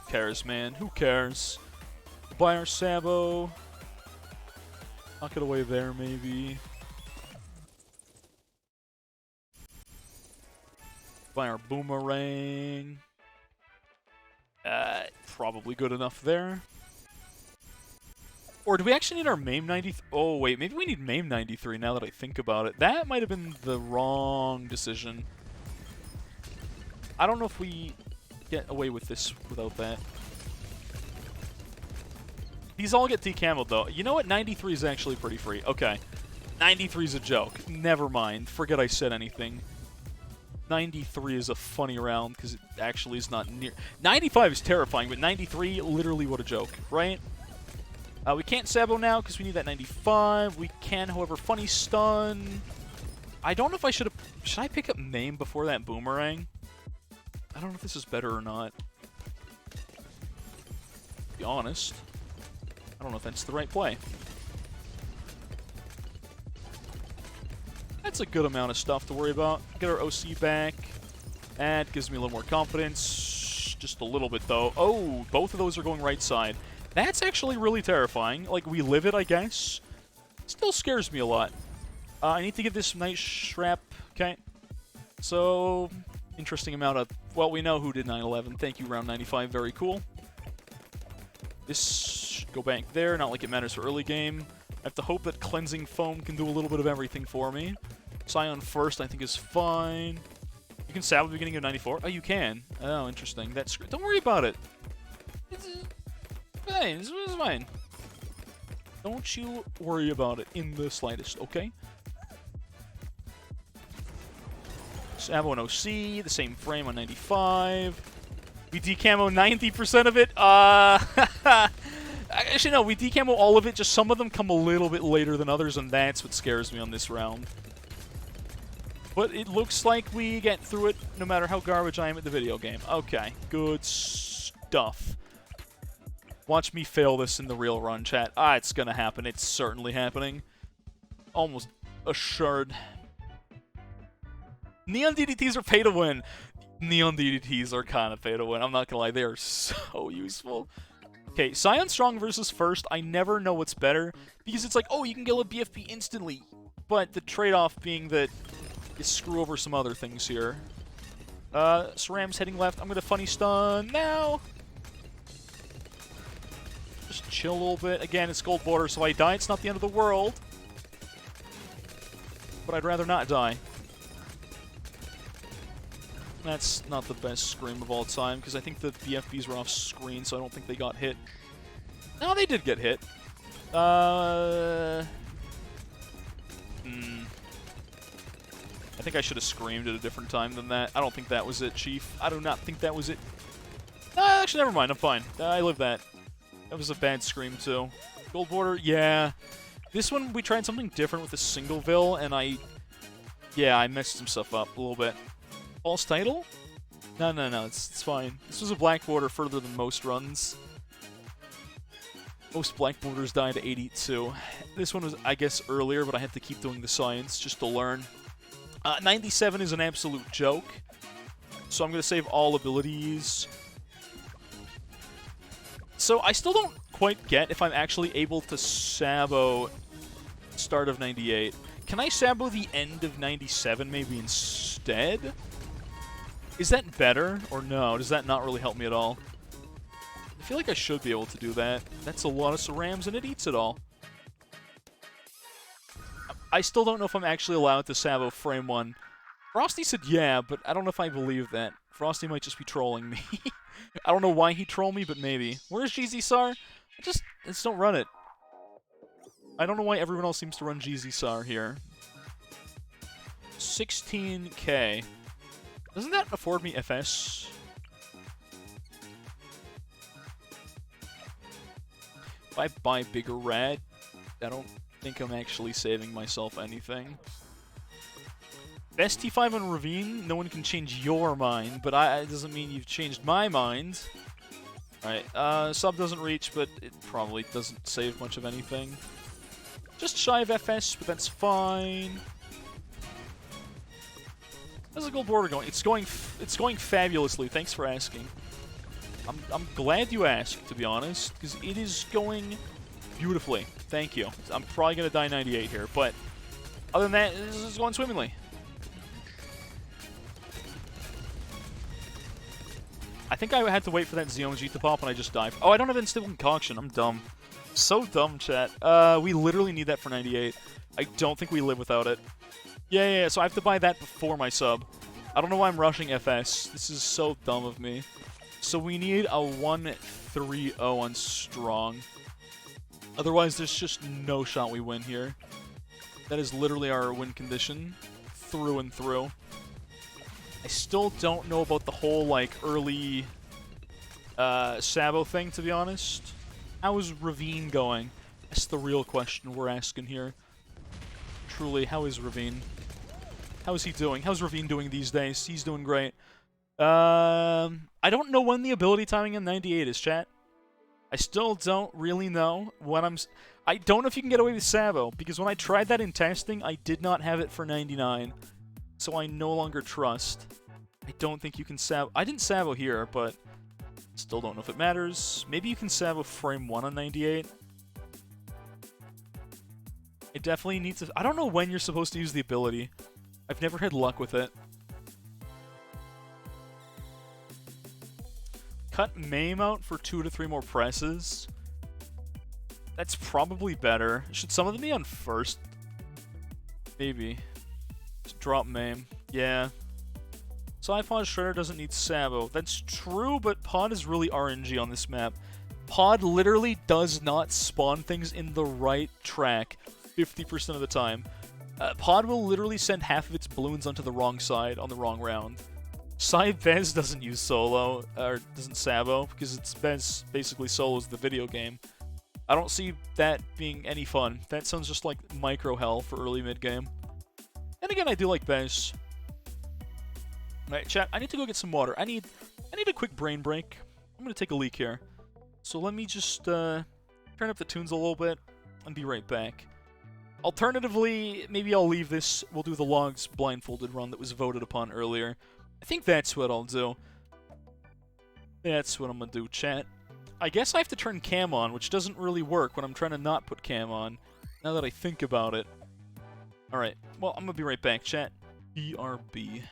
Who cares, man? Who cares? Buy our Sabo. Knock it away there, maybe. Buy our Boomerang. Probably good enough there. Or do we actually need our MAME 93? Oh, wait. Maybe we need MAME 93 now that I think about it. That might have been the wrong decision. I don't know if we get away with this without that. These all get decamoed, though. You know what? 93 is actually pretty free. Okay. 93 is a joke. Never mind. Forget I said anything. 93 is a funny round because it actually is not near... 95 is terrifying, but 93, literally what a joke, right? We can't Sabo now because we need that 95. We can, however, Funny Stun. I don't know if I should have... Should I pick up Maim before that Boomerang? I don't know if this is better or not. To be honest. I don't know if that's the right play. That's a good amount of stuff to worry about. Get our OC back. That gives me a little more confidence. Just a little bit, though. Oh, both of those are going right side. That's actually really terrifying. Like, we live it, I guess. Still scares me a lot. I need to get this nice strap. Okay. So, interesting amount of... Well, we know who did 9/11. Thank you, Round 95. Very cool. This should go back there. Not like it matters for early game. I have to hope that Cleansing Foam can do a little bit of everything for me. Scion first, I think, is fine. You can stab at the beginning of 94. Oh, you can. Oh, interesting. That's... Don't worry about it. It's fine. It's fine. Don't you worry about it in the slightest, okay? Sabo and OC, the same frame on 95. We decamo 90% of it. Actually, no, we decamo all of it. Just some of them come a little bit later than others, and that's what scares me on this round. But it looks like we get through it no matter how garbage I am at the video game. Okay, good stuff. Watch me fail this in the real run, chat. It's gonna happen. It's certainly happening. Almost assured. Neon DDTs are pay to win. Neon DDTs are kind of pay to win. I'm not gonna lie, they are so useful. Okay, Scion Strong versus First. I never know what's better because it's like, oh, you can kill a BFP instantly, but the trade-off being that you screw over some other things here. Saram's heading left. I'm gonna funny stun now. Just chill a little bit. Again, it's Gold Border, so I die. It's not the end of the world, but I'd rather not die. That's not the best scream of all time, because I think the BFBs were off screen, so I don't think they got hit. No, they did get hit. I think I should have screamed at a different time than that. I don't think that was it, Chief. I do not think that was it. Actually, never mind. I'm fine. I live that. That was a bad scream, too. Gold Border, yeah. This one, we tried something different with a single Vil, and I messed some stuff up a little bit. False title? No, it's fine. This was a Black Border further than most runs. Most Black Borders died at 82. This one was, I guess, earlier, but I had to keep doing the science just to learn. 97 is an absolute joke, so I'm going to save all abilities. So I still don't quite get if I'm actually able to Sabo start of 98. Can I Sabo the end of 97 maybe instead? Is that better, or no? Does that not really help me at all? I feel like I should be able to do that. That's a lot of Sarams, and it eats it all. I still don't know if I'm actually allowed to Sabo frame 1. Frosty said yeah, but I don't know if I believe that. Frosty might just be trolling me. I don't know why he trolled me, but maybe. Where's GZ Sar? Just don't run it. I don't know why everyone else seems to run GZ Sar here. 16k. Doesn't that afford me FS? If I buy bigger rad, I don't think I'm actually saving myself anything. Best T5 on Ravine, no one can change your mind, but it doesn't mean you've changed my mind. Alright, sub doesn't reach, but it probably doesn't save much of anything. Just shy of FS, but that's fine. How's the Gold Border going? It's going fabulously. Thanks for asking. I'm glad you asked, to be honest, because it is going beautifully. Thank you. I'm probably gonna die 98 here, but other than that, this is going swimmingly. I think I had to wait for that Zeonji to pop and I just died. Oh, I don't have Instant Concoction. I'm dumb. So dumb, chat. We literally need that for 98. I don't think we live without it. Yeah, so I have to buy that before my sub. I don't know why I'm rushing FS. This is so dumb of me. So we need a 1-3-0 on Strong. Otherwise, there's just no shot we win here. That is literally our win condition. Through and through. I still don't know about the whole, like, early Sabo thing, to be honest. How is Ravine going? That's the real question we're asking here. Truly, how is Ravine? How is he doing? How's Ravine doing these days? He's doing great. I don't know when the ability timing in 98 is, chat. I still don't really know when I don't know if you can get away with Sabo, because when I tried that in testing, I did not have it for 99. So I no longer trust. I don't think you can Sabo. I didn't Sabo here, but still don't know if it matters. Maybe you can Sabo frame 1 on 98. I definitely need to... I don't know when you're supposed to use the ability. I've never had luck with it. Cut Maim out for 2 to 3 more presses. That's probably better. Should some of them be on first? Maybe. Just drop Maim. Yeah. Sci-Pod Shredder doesn't need Sabo. That's true, but Pod is really RNG on this map. Pod literally does not spawn things in the right track 50% of the time. Pod will literally send half of its balloons onto the wrong side on the wrong round. Bez doesn't use solo, or doesn't Sabo, because it's Bez basically solos the video game. I don't see that being any fun. That sounds just like micro hell for early mid-game. And again, I do like Bez. Alright, chat, I need to go get some water. I need a quick brain break. I'm gonna take a leak here. So let me just turn up the tunes a little bit and be right back. Alternatively, maybe I'll leave this. We'll do the logs blindfolded run that was voted upon earlier. I think that's what I'll do. That's what I'm gonna do, chat. I guess I have to turn cam on, which doesn't really work when I'm trying to not put cam on, now that I think about it. Alright, well, I'm gonna be right back, chat. BRB.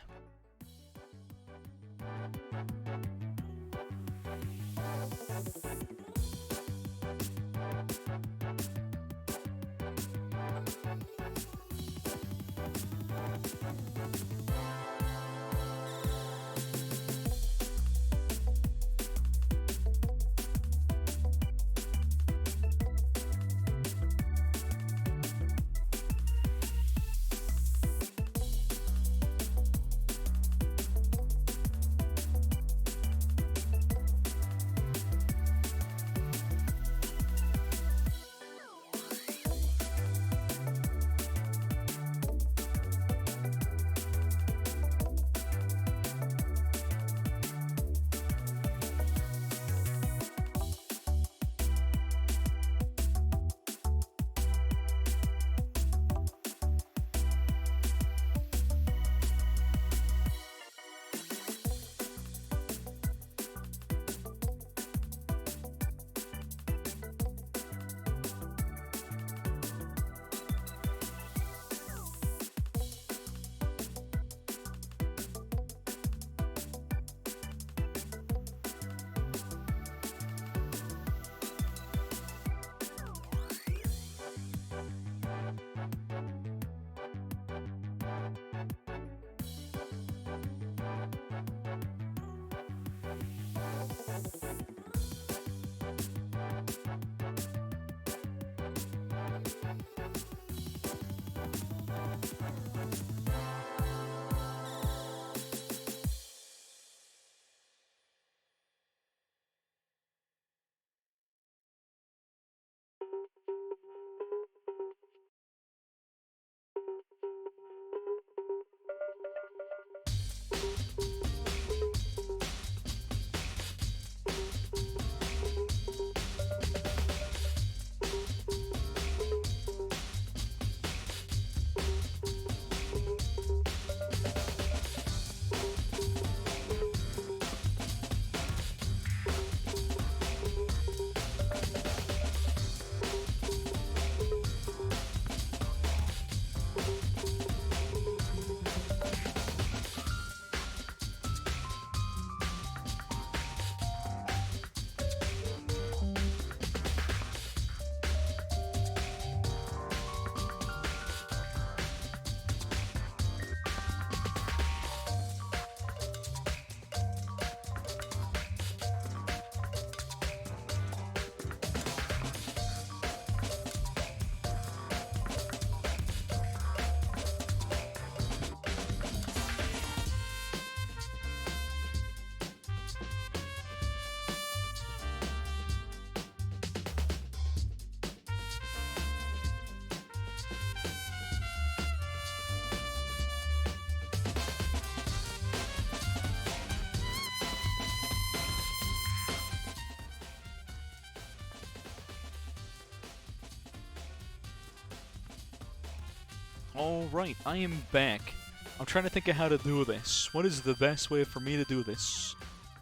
Alright, I am back. I'm trying to think of how to do this. What is the best way for me to do this?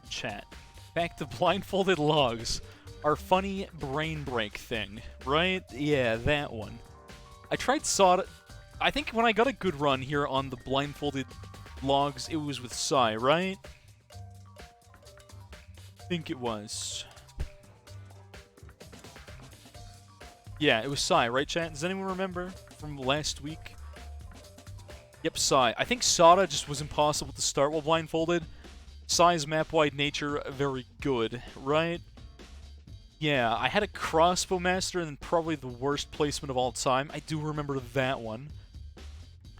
Chat. Back to blindfolded logs. Our funny brain break thing, right? Yeah, that one. I tried Sawdust. I think when I got a good run here on the blindfolded logs, it was with Psy, right? I think it was. Yeah, it was Psy, right, chat? Does anyone remember from last week? Yep, Psy. I think Sada just was impossible to start while blindfolded. Psy's map-wide nature, very good, right? Yeah, I had a crossbow master and probably the worst placement of all time. I do remember that one.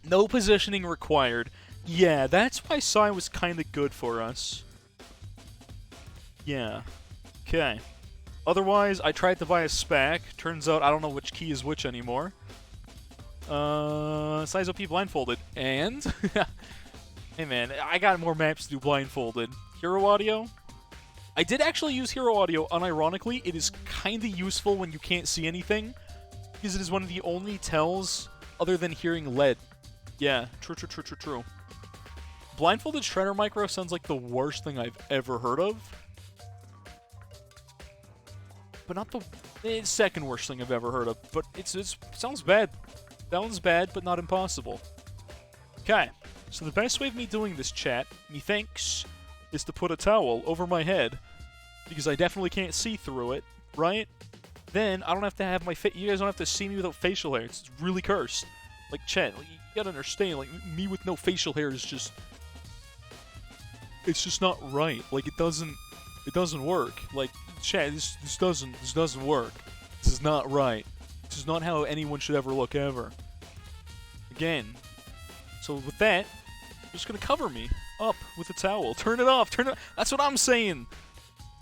No positioning required. Yeah, that's why Psy was kind of good for us. Yeah. Okay. Otherwise, I tried to buy a SPAC. Turns out I don't know which key is which anymore. Size OP blindfolded. And? Hey man, I got more maps to do blindfolded. Hero audio? I did actually use hero audio, unironically. It is kinda useful when you can't see anything, because it is one of the only tells other than hearing lead. Yeah, true. Blindfolded Shredder Micro sounds like the worst thing I've ever heard of. But not the second worst thing I've ever heard of. But it sounds bad. Sounds bad, but not impossible. Okay, so the best way of me doing this, chat, methinks, is to put a towel over my head, because I definitely can't see through it, right? Then I don't have to have my face. You guys don't have to see me without facial hair. It's really cursed. Like, chat, like, you gotta understand, like, me with no facial hair is just... It's just not right. Like, it doesn't work. Like, chat, this doesn't work. This is not right. This is not how anyone should ever look ever. Again. So with that, you're just gonna cover me up with a towel. Turn it off. Turn it. That's what I'm saying.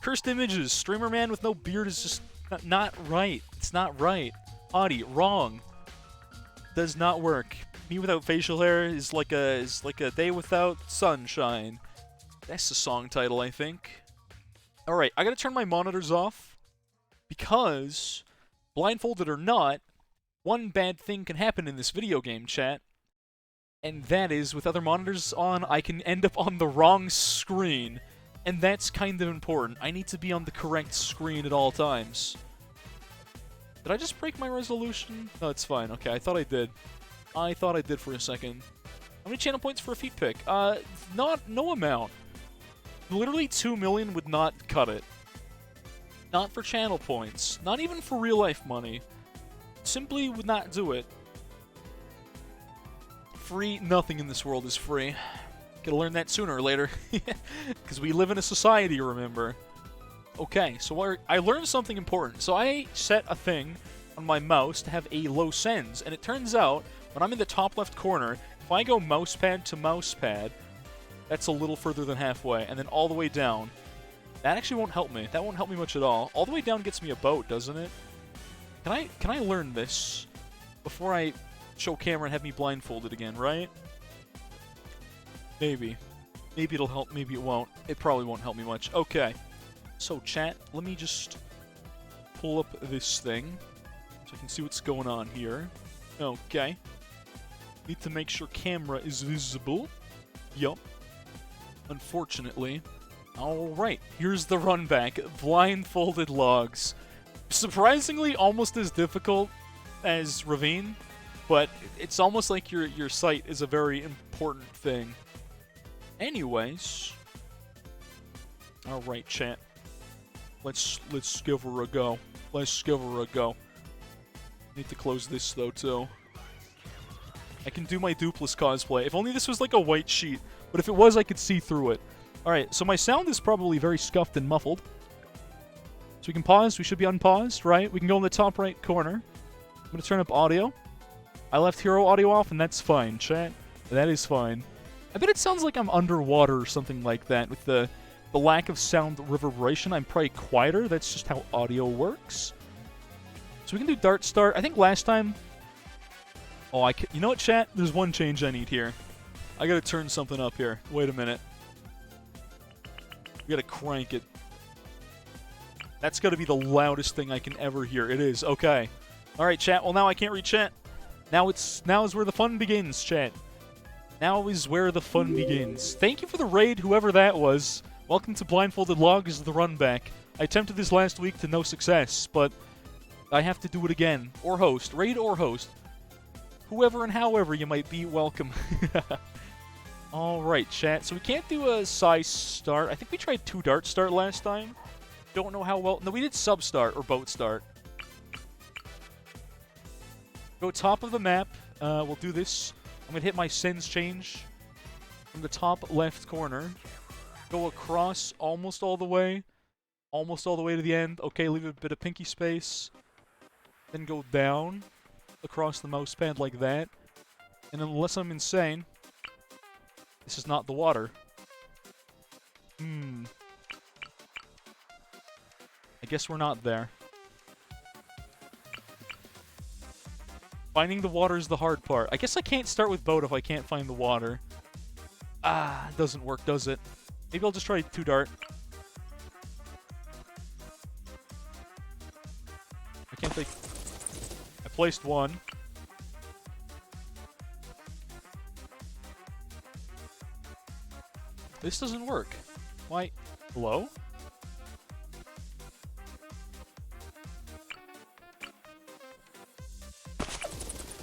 Cursed images. Streamer man with no beard is just not right. It's not right. Audie, wrong. Does not work. Me without facial hair is like a day without sunshine. That's the song title, I think. All right, I gotta turn my monitors off because, blindfolded or not, one bad thing can happen in this video game, chat. And that is, with other monitors on, I can end up on the wrong screen. And that's kind of important. I need to be on the correct screen at all times. Did I just break my resolution? No, it's fine. Okay, I thought I did. I thought I did for a second. How many channel points for a feet pick? No amount. Literally 2 million would not cut it. Not for channel points. Not even for real-life money. Simply would not do it. Free, nothing in this world is free. Gotta learn that sooner or later. Because we live in a society, remember. Okay, so I learned something important. So I set a thing on my mouse to have a low sends, and it turns out, when I'm in the top left corner, if I go mousepad to mousepad, that's a little further than halfway, and then all the way down. That actually won't help me. That won't help me much at all. All the way down gets me a boat, doesn't it? Can I learn this before I show camera and have me blindfolded again, right? Maybe. Maybe it'll help, maybe it won't. It probably won't help me much. Okay. So, chat, let me just pull up this thing so I can see what's going on here. Okay. Need to make sure camera is visible. Yup. Unfortunately. Alright, here's the run back. Blindfolded logs. Surprisingly, almost as difficult as Ravine, but it's almost like your sight is a very important thing. Anyways. Alright, chat. Let's give her a go. Let's give her a go. Need to close this though too. I can do my Dupless cosplay. If only this was like a white sheet. But if it was, I could see through it. Alright, so my sound is probably very scuffed and muffled. So we can pause. We should be unpaused, right? We can go in the top right corner. I'm going to turn up audio. I left hero audio off, and that's fine, chat. That is fine. I bet it sounds like I'm underwater or something like that. With the lack of sound reverberation, I'm probably quieter. That's just how audio works. So we can do Dart Start. I think last time... Oh, you know what, chat? There's one change I need here. I gotta turn something up here. Wait a minute. We gotta crank it. That's gotta be the loudest thing I can ever hear. It is. Okay. Alright, chat. Well, now I can't read chat. Now is where the fun begins, chat. Now is where the fun begins. Thank you for the raid, whoever that was. Welcome to Blindfolded Logs, the run back. I attempted this last week to no success, but I have to do it again. Or host. Raid or host. Whoever and however you might be, welcome. Alright, chat. So we can't do a size start. I think we tried 2 dart start last time. Don't know how well. No, we did sub start or boat start. Go top of the map. We'll do this. I'm going to hit my sends change from the top left corner. Go across almost all the way. Almost all the way to the end. Okay, leave a bit of pinky space. Then go down across the mouse pad like that. And unless I'm insane, this is not the water. I guess we're not there. Finding the water is the hard part. I guess I can't start with boat if I can't find the water. It doesn't work, does it? Maybe I'll just try 2 dart. I can't think. I placed 1. This doesn't work. Why? Hello?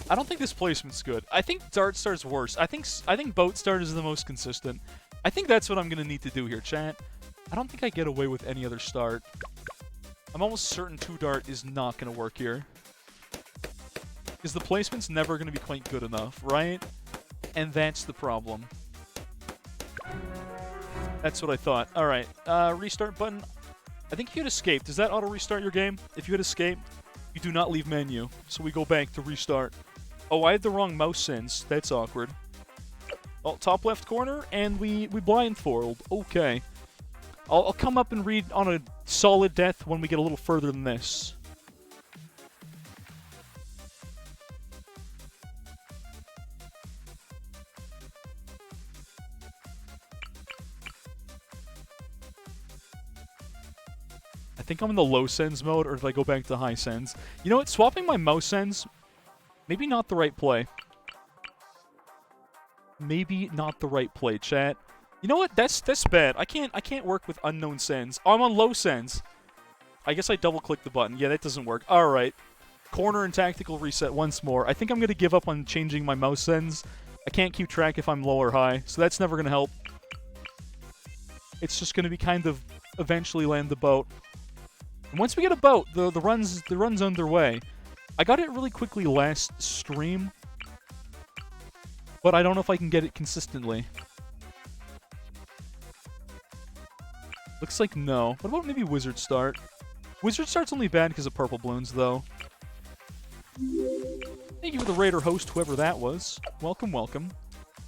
I don't think this placement's good. I think dart start's worse. I think boat start is the most consistent. I think that's what I'm gonna need to do here, chat. I don't think I get away with any other start. I'm almost certain 2 dart is not gonna work here. Because the placement's never gonna be quite good enough, right? And that's the problem. That's what I thought. Alright, restart button. I think if you hit escape, does that auto-restart your game? If you hit escape, you do not leave menu. So we go back to restart. Oh, I had the wrong mouse sense. That's awkward. Oh, top left corner, and we blindfold. Okay. I'll come up and read on a solid death when we get a little further than this. I think I'm in the low sends mode, or if I go back to high sends. You know what? Swapping my mouse sends, maybe not the right play. Maybe not the right play, chat. You know what? That's bad. I can't work with unknown sends. Oh, I'm on low sends. I guess I double-click the button. Yeah, that doesn't work. All right. Corner and tactical reset once more. I think I'm going to give up on changing my mouse sends. I can't keep track if I'm low or high, so that's never going to help. It's just going to be kind of eventually land the boat. And once we get a boat, the run's underway. I got it really quickly last stream, but I don't know if I can get it consistently. Looks like no. What about maybe Wizard Start? Wizard Start's only bad because of purple balloons, though. Thank you for the raider host, whoever that was. Welcome, welcome.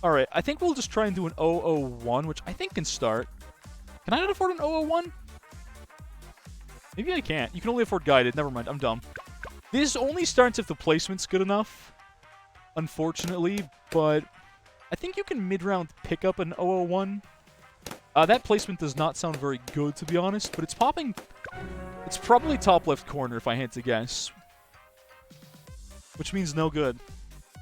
Alright, I think we'll just try and do an 001, which I think can start. Can I not afford an 001? Maybe I can't. You can only afford guided. Never mind, I'm dumb. This only starts if the placement's good enough, unfortunately, but I think you can mid-round pick up an 001. That placement does not sound very good, to be honest, but it's popping... It's probably top left corner, if I had to guess. Which means no good.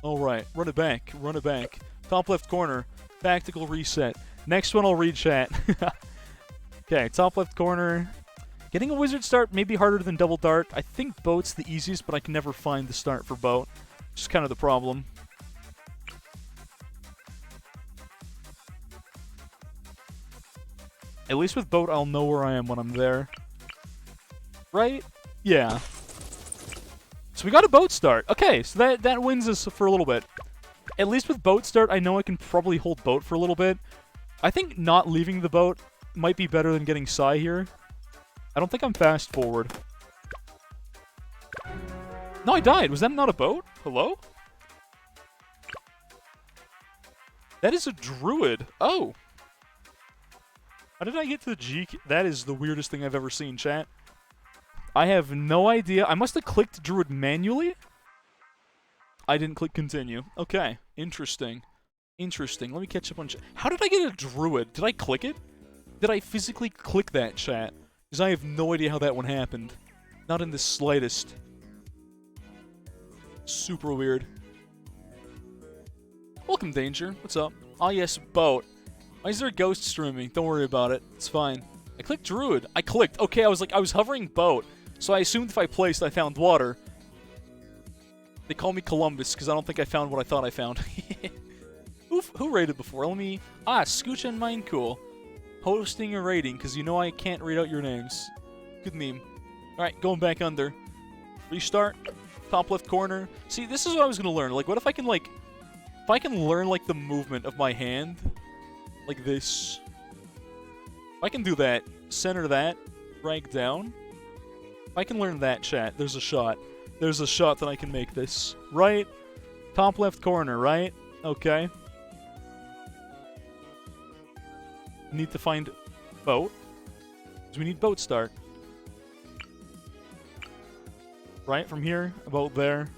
Alright, run it back, run it back. Top left corner, tactical reset. Next one I'll read chat. Okay, top left corner. Getting a wizard start may be harder than double dart. I think boat's the easiest, but I can never find the start for boat. Which is kind of the problem. At least with boat, I'll know where I am when I'm there. Right? Yeah. So we got a boat start. Okay, so that wins us for a little bit. At least with boat start, I know I can probably hold boat for a little bit. I think not leaving the boat might be better than getting Psy here. I don't think I'm fast forward. No, I died. Was that not a boat? Hello? That is a druid. Oh. How did I get to the G key? That is the weirdest thing I've ever seen, chat. I have no idea. I must have clicked druid manually. I didn't click continue. Okay. Interesting. Interesting. Let me catch up on chat. How did I get a druid? Did I click it? Did I physically click that, chat? Because I have no idea how that one happened. Not in the slightest. Super weird. Welcome, Danger. What's up? Ah, yes, boat. Why is there a ghost streaming? Don't worry about it. It's fine. I clicked druid. I clicked. Okay, I was hovering boat. So I assumed if I placed, I found water. They call me Columbus because I don't think I found what I thought I found. Who raided before? Let me... Scooch and Mine Cool. Hosting a rating, because you know I can't read out your names. Good meme. Alright, going back under. Restart. Top left corner. See, this is what I was going to learn. Like, what if I can, like... If I can learn, like, the movement of my hand. Like this. If I can do that. Center that. Drag down. If I can learn that, chat, there's a shot. There's a shot that I can make this. Right. Top left corner, right? Okay. Need to find boat. Because we need boat start. Right, from here, about there.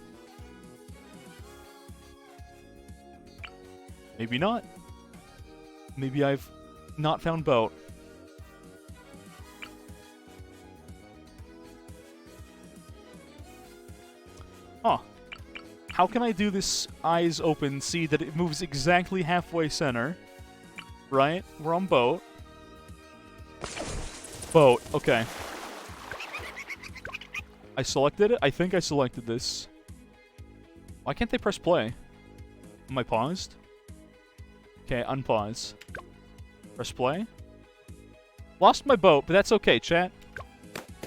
Maybe not. Maybe I've not found boat. Huh. How can I do this eyes open, see that it moves exactly halfway center? Right? We're on boat. Boat. Okay. I selected it? I think I selected this. Why can't they press play? Am I paused? Okay, unpause. Press play. Lost my boat, but that's okay, chat.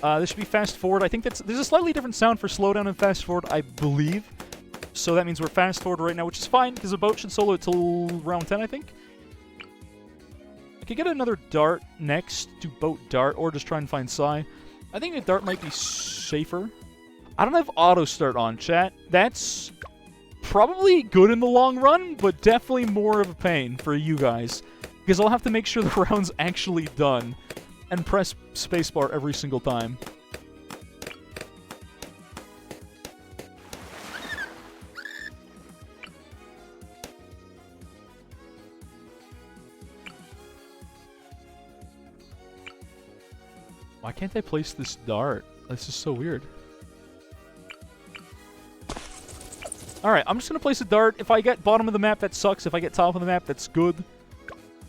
This should be fast forward. I think there's a slightly different sound for slowdown and fast forward, I believe. So that means we're fast forward right now, which is fine, because the boat should solo it till round 10, I think. I could get another dart next to boat dart, or just try and find Psy. I think the dart might be safer. I don't have auto start on, chat. That's probably good in the long run, but definitely more of a pain for you guys. Because I'll have to make sure the round's actually done, and press spacebar every single time. Why can't I place this dart? This is so weird. Alright, I'm just going to place a dart. If I get bottom of the map, that sucks. If I get top of the map, that's good.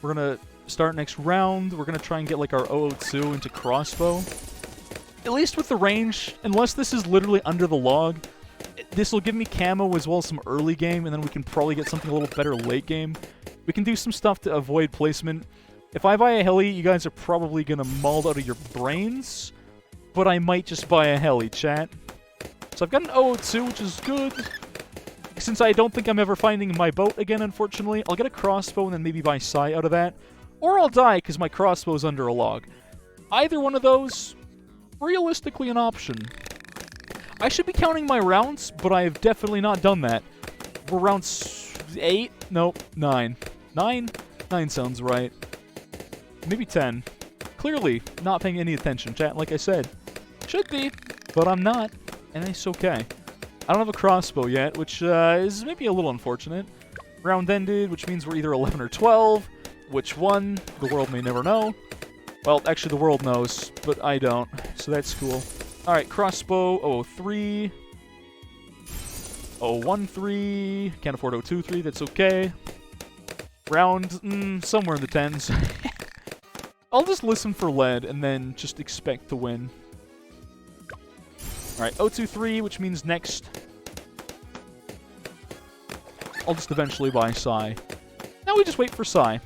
We're going to start next round. We're going to try and get like our 002 into crossbow. At least with the range, unless this is literally under the log, this will give me camo as well as some early game, and then we can probably get something a little better late game. We can do some stuff to avoid placement. If I buy a heli, you guys are probably going to maul out of your brains, but I might just buy a heli, chat. So I've got an 002, which is good. Since I don't think I'm ever finding my boat again, unfortunately, I'll get a crossbow and then maybe buy Psy out of that. Or I'll die because my crossbow's under a log. Either one of those, realistically an option. I should be counting my rounds, but I have definitely not done that. We're round 8? Nope, 9. 9? 9 sounds right. Maybe 10. Clearly, not paying any attention, chat, like I said. Should be, but I'm not, and it's okay. I don't have a crossbow yet, which is maybe a little unfortunate. Round ended, which means we're either 11 or 12. Which one? The world may never know. Well, actually, the world knows, but I don't, so that's cool. Alright, crossbow 003. 013. Can't afford 023, that's okay. Round, somewhere in the 10s. I'll just listen for lead and then just expect to win. Alright, 023, which means next. I'll just eventually buy Psy. Now we just wait for Psy.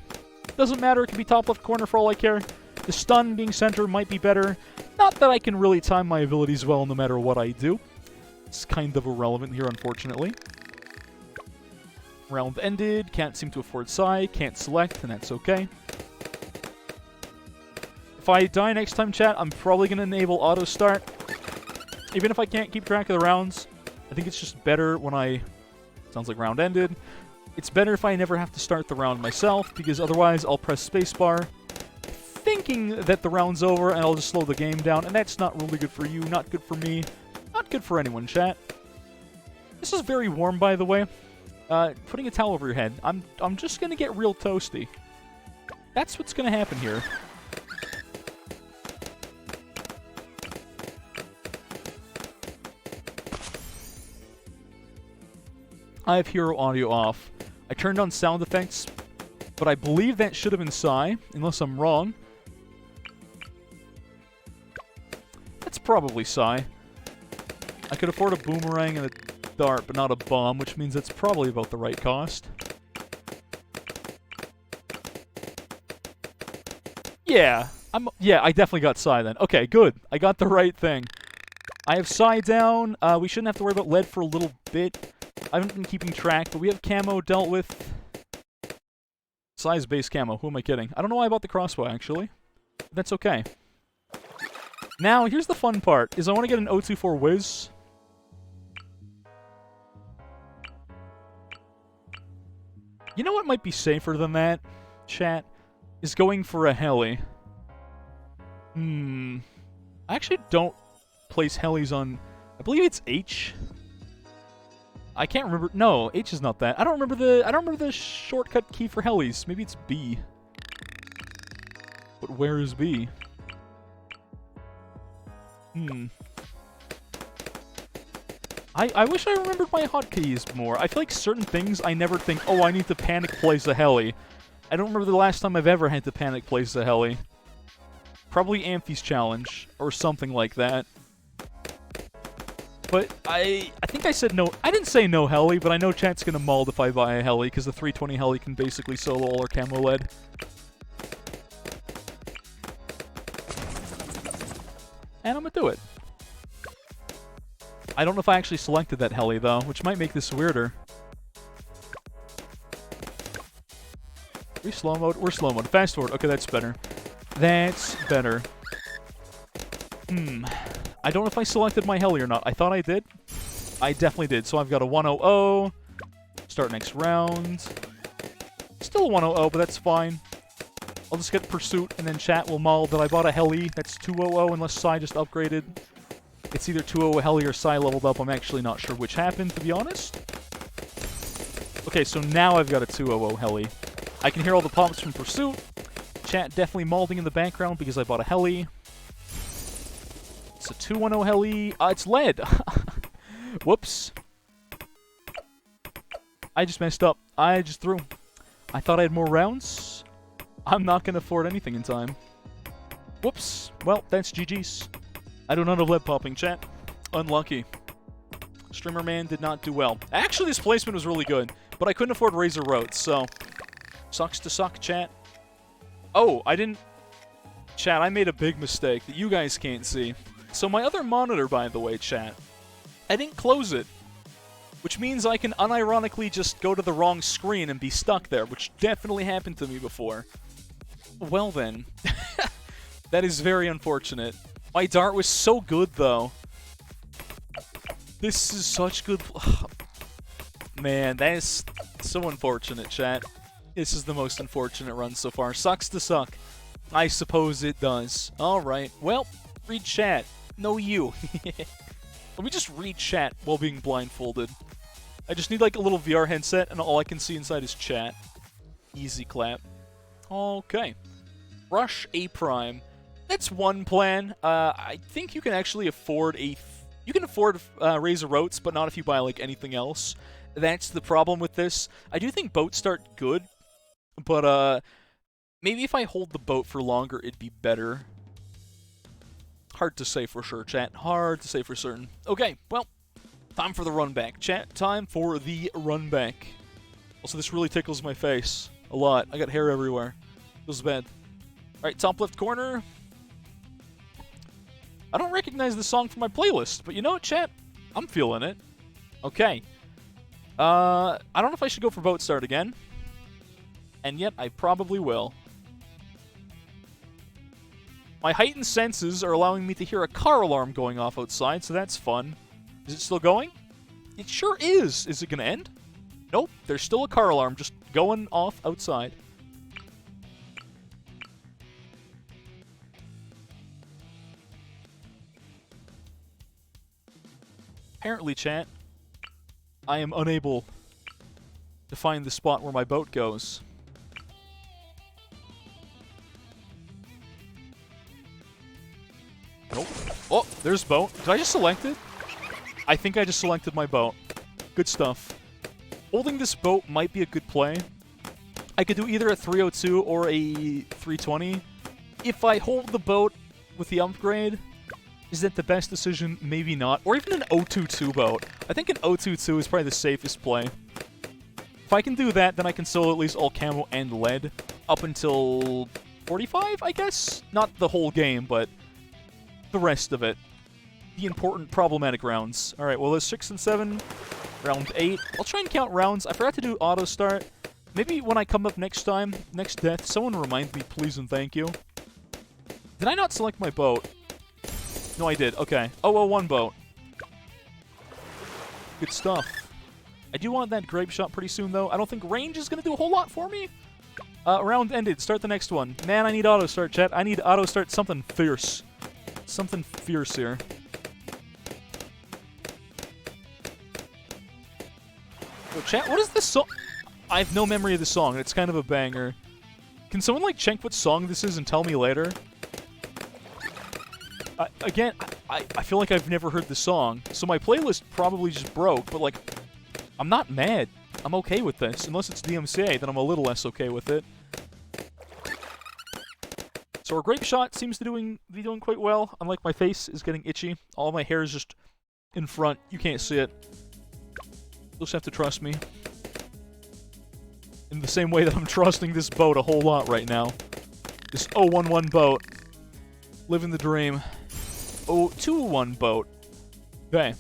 Doesn't matter, it can be top left corner for all I care. The stun being center might be better. Not that I can really time my abilities well no matter what I do. It's kind of irrelevant here, unfortunately. Round ended, can't seem to afford Psy, can't select, and that's okay. If I die next time, chat, I'm probably going to enable auto start. Even if I can't keep track of the rounds, I think it's just better when I... Sounds like round ended. It's better if I never have to start the round myself, because otherwise I'll press spacebar, thinking that the round's over, and I'll just slow the game down, and that's not really good for you, not good for me, not good for anyone, chat. This is very warm, by the way. Putting a towel over your head. I'm just going to get real toasty. That's what's going to happen here. I have hero audio off. I turned on sound effects, but I believe that should have been Psy, unless I'm wrong. That's probably Psy. I could afford a boomerang and a dart, but not a bomb, which means that's probably about the right cost. Yeah, I definitely got Psy then. Okay, good. I got the right thing. I have Psy down. We shouldn't have to worry about lead for a little bit. I haven't been keeping track, but we have camo dealt with. Psy's base camo. Who am I kidding? I don't know why I bought the crossbow, actually. That's okay. Now, here's the fun part, is I want to get an 024 Wiz. You know what might be safer than that, chat? Is going for a heli. I actually don't place helis on... I believe it's H. I can't remember... No, H is not that. I don't remember the shortcut key for helis. Maybe it's B. But where is B? I wish I remembered my hotkeys more. I feel like certain things I never think, oh, I need to panic place a heli. I don't remember the last time I've ever had to panic place a heli. Probably Amphi's challenge, or something like that. But I think I said no. I didn't say no heli, but I know chat's gonna mull if I buy a heli, because the 320 heli can basically solo all our camo lead. And I'm gonna do it. I don't know if I actually selected that heli, though, which might make this weirder. Are we slow mode? We're slow mode. Fast forward. Okay, that's better. That's better. I don't know if I selected my heli or not. I thought I did. I definitely did. So I've got a 100. Start next round. Still a 100, but that's fine. I'll just get Pursuit, and then chat will mull that I bought a heli. That's 200 unless Psy just upgraded. It's either 200 heli or Psy leveled up. I'm actually not sure which happened, to be honest. Okay, so now I've got a 200 heli. I can hear all the pops from Pursuit. Chat definitely malding in the background because I bought a heli. It's a 210 heli. It's lead. Whoops. I just messed up. I just threw. I thought I had more rounds. I'm not going to afford anything in time. Whoops. Well, that's GG's. I do not have lead popping, chat. Unlucky. Streamer man did not do well. Actually, this placement was really good, but I couldn't afford Razor Roads, so... Sucks to suck, chat. Oh, I didn't... Chat, I made a big mistake that you guys can't see. So my other monitor, by the way, chat, I didn't close it. Which means I can unironically just go to the wrong screen and be stuck there, which definitely happened to me before. Well then. That is very unfortunate. My dart was so good, though. This is such good... Man, that is so unfortunate, chat. This is the most unfortunate run so far. Sucks to suck. I suppose it does. Alright, well, read chat. No you. Let me just read chat while being blindfolded. I just need like a little VR headset and all I can see inside is chat. Easy clap. Okay. Rush A Prime. That's one plan. I think you can actually afford a... You can afford Razor Roads, but not if you buy like anything else. That's the problem with this. I do think boats start good, but maybe if I hold the boat for longer, it'd be better. Hard to say for sure, chat. Hard to say for certain. Okay, well, time for the run back. Chat, time for the run back. Also, this really tickles my face a lot. I got hair everywhere. Feels bad. Alright, top left corner. I don't recognize the song from my playlist, but you know what, chat? I'm feeling it. Okay. I don't know if I should go for boat start again. And yet, I probably will. My heightened senses are allowing me to hear a car alarm going off outside, so that's fun. Is it still going? It sure is. Is it going to end? Nope. There's still a car alarm just going off outside. Apparently, chat, I am unable to find the spot where my boat goes. Nope. Oh, there's boat. Did I just select it? I think I just selected my boat. Good stuff. Holding this boat might be a good play. I could do either a 302 or a 320. If I hold the boat with the upgrade, is that the best decision? Maybe not. Or even an 022 boat. I think an 022 is probably the safest play. If I can do that, then I can solo at least all camo and lead up until 45, I guess? Not the whole game, but the rest of it. The important problematic rounds. Alright, well, there's 6 and 7. Round 8. I'll try and count rounds. I forgot to do auto start. Maybe when I come up next time, next death, someone remind me, please and thank you. Did I not select my boat? No, I did. Okay. 001 boat. Good stuff. I do want that grape shot pretty soon, though. I don't think range is going to do a whole lot for me. Round ended. Start the next one. Man, I need auto start, chat. I need auto start something fierce. Something fierce here. Oh, chat, what is this song? I have no memory of the song, and it's kind of a banger. Can someone, like, check what song this is and tell me later? Again, I feel like I've never heard the song, so my playlist probably just broke, but, like, I'm not mad. I'm okay with this. Unless it's DMCA, then I'm a little less okay with it. So our grape shot seems to be doing quite well. Unlike my face is getting itchy. All my hair is just in front. You can't see it. You'll just have to trust me. In the same way that I'm trusting this boat a whole lot right now. This 011 boat. Living the dream. 021 boat. Okay.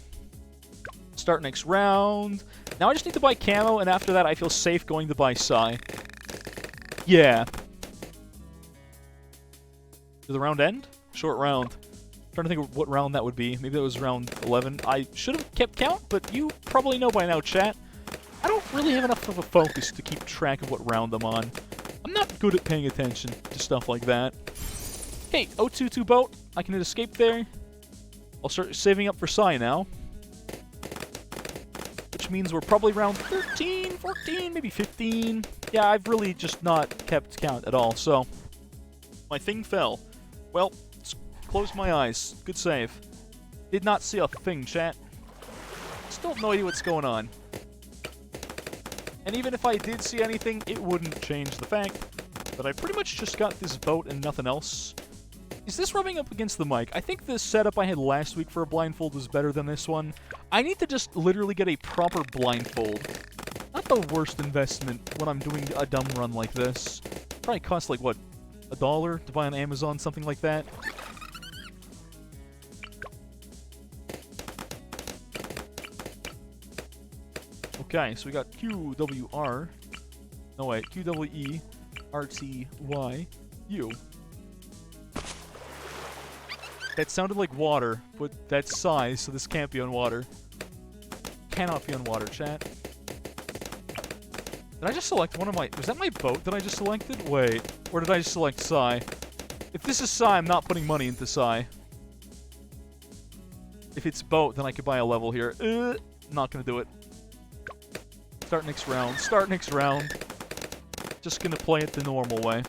Start next round. Now I just need to buy camo, and after that I feel safe going to buy Psy. Yeah. Does the round end? Short round. Trying to think of what round that would be. Maybe that was round 11. I should have kept count, but you probably know by now, chat. I don't really have enough of a focus to keep track of what round I'm on. I'm not good at paying attention to stuff like that. Okay, 022 boat. I can hit escape there. I'll start saving up for Psy now. Which means we're probably around 13, 14, maybe 15. Yeah, I've really just not kept count at all, so... My thing fell. Well, close my eyes. Good save. Did not see a thing, chat. Still have no idea what's going on. And even if I did see anything, it wouldn't change the fact that I pretty much just got this boat and nothing else. Is this rubbing up against the mic? I think the setup I had last week for a blindfold was better than this one. I need to just literally get a proper blindfold. Not the worst investment when I'm doing a dumb run like this. Probably costs like, what, $1 to buy on Amazon, something like that? Okay, so we got QWR. No, wait, QWERTYU. That sounded like water, but that's size, so this can't be on water. Cannot be on water, chat. Did I just select one of my... Was that my boat that I just selected? Wait. Or did I just select Psy? If this is Psy, I'm not putting money into Psy. If it's boat, then I could buy a level here. Not gonna do it. Start next round. Start next round. Just gonna play it the normal way.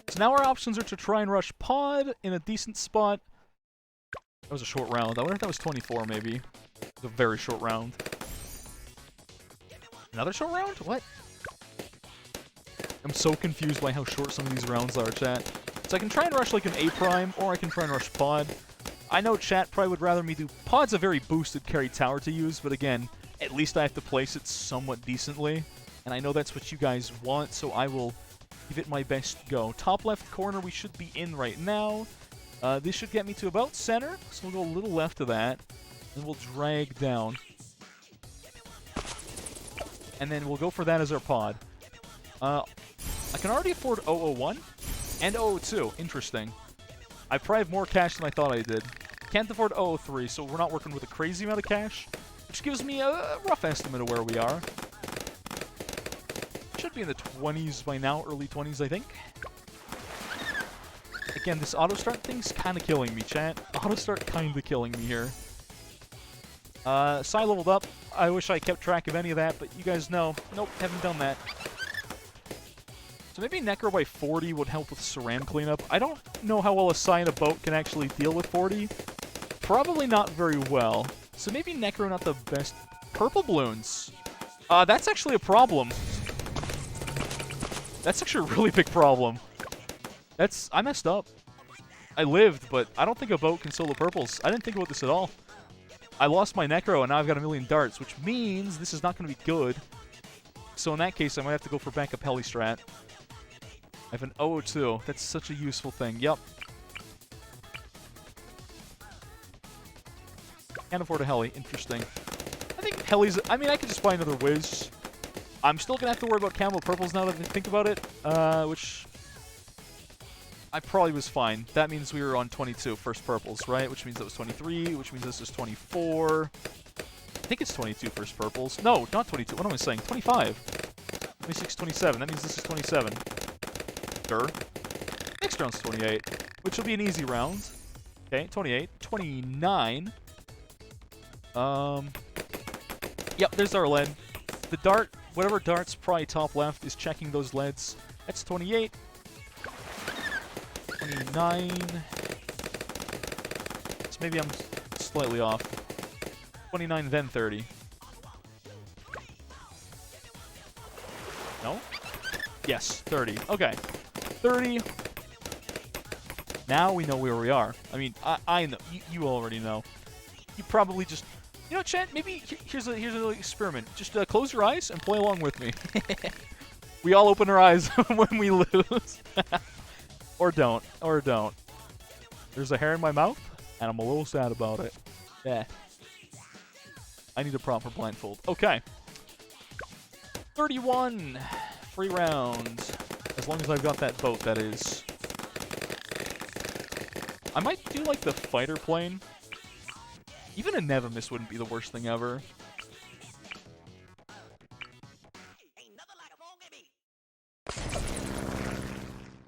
So now our options are to try and rush pod in a decent spot. That was a short round. I wonder if that was 24, maybe. It was a very short round. Another short round? What? I'm so confused by how short some of these rounds are, chat. So I can try and rush like an A prime, or I can try and rush pod. I know chat probably would rather me do... Pod's a very boosted carry tower to use, but again, at least I have to place it somewhat decently. And I know that's what you guys want, so I will give it my best go. Top left corner we should be in right now. This should get me to about center, so we'll go a little left of that. And we'll drag down. And then we'll go for that as our pod. I can already afford 001 and 002. Interesting. I probably have more cash than I thought I did. Can't afford 003, so we're not working with a crazy amount of cash, which gives me a rough estimate of where we are. Should be in the 20s by now, early 20s, I think. Again, this auto start thing's kind of killing me, chat. Auto start kind of killing me here. Psy leveled up. I wish I kept track of any of that, but you guys know. Nope, haven't done that. So maybe Necro by 40 would help with Saran cleanup. I don't know how well a Psy in a boat can actually deal with 40. Probably not very well. So maybe Necro not the best. Purple balloons. That's actually a problem. That's actually a really big problem. I messed up. I lived, but I don't think a boat can solo purples. I didn't think about this at all. I lost my Necro, and now I've got a million darts, which means this is not going to be good. So in that case, I might have to go for backup heli strat. I have an 002. That's such a useful thing. Yup. Can't afford a heli. Interesting. I think helis... I mean, I could just buy another Wiz. I'm still going to have to worry about camo purples now that I think about it, which... I probably was fine. That means we were on 22 first purples, right? Which means that was 23, which means this is 24. I think it's 22 first purples. No, not 22. What am I saying? 25. 26, 27. That means this is 27. Sure. Next round's 28, which will be an easy round. Okay, 28. 29. Yep, there's our lead. The dart, whatever dart's probably top left, is checking those leads. That's 28. 29. So maybe I'm slightly off. 29, then 30. No? Yes, 30. Okay. 30. Now we know where we are. I mean, I know. You already know. You probably just... You know, chat, maybe here's a little experiment. Just close your eyes and play along with me. We all open our eyes when we lose. Or don't. Or don't. There's a hair in my mouth, and I'm a little sad about it. Yeah. I need a proper blindfold. Okay. 31. Free round. As long as I've got that boat, that is. I might do, like, the fighter plane. Even a Nevamis wouldn't be the worst thing ever.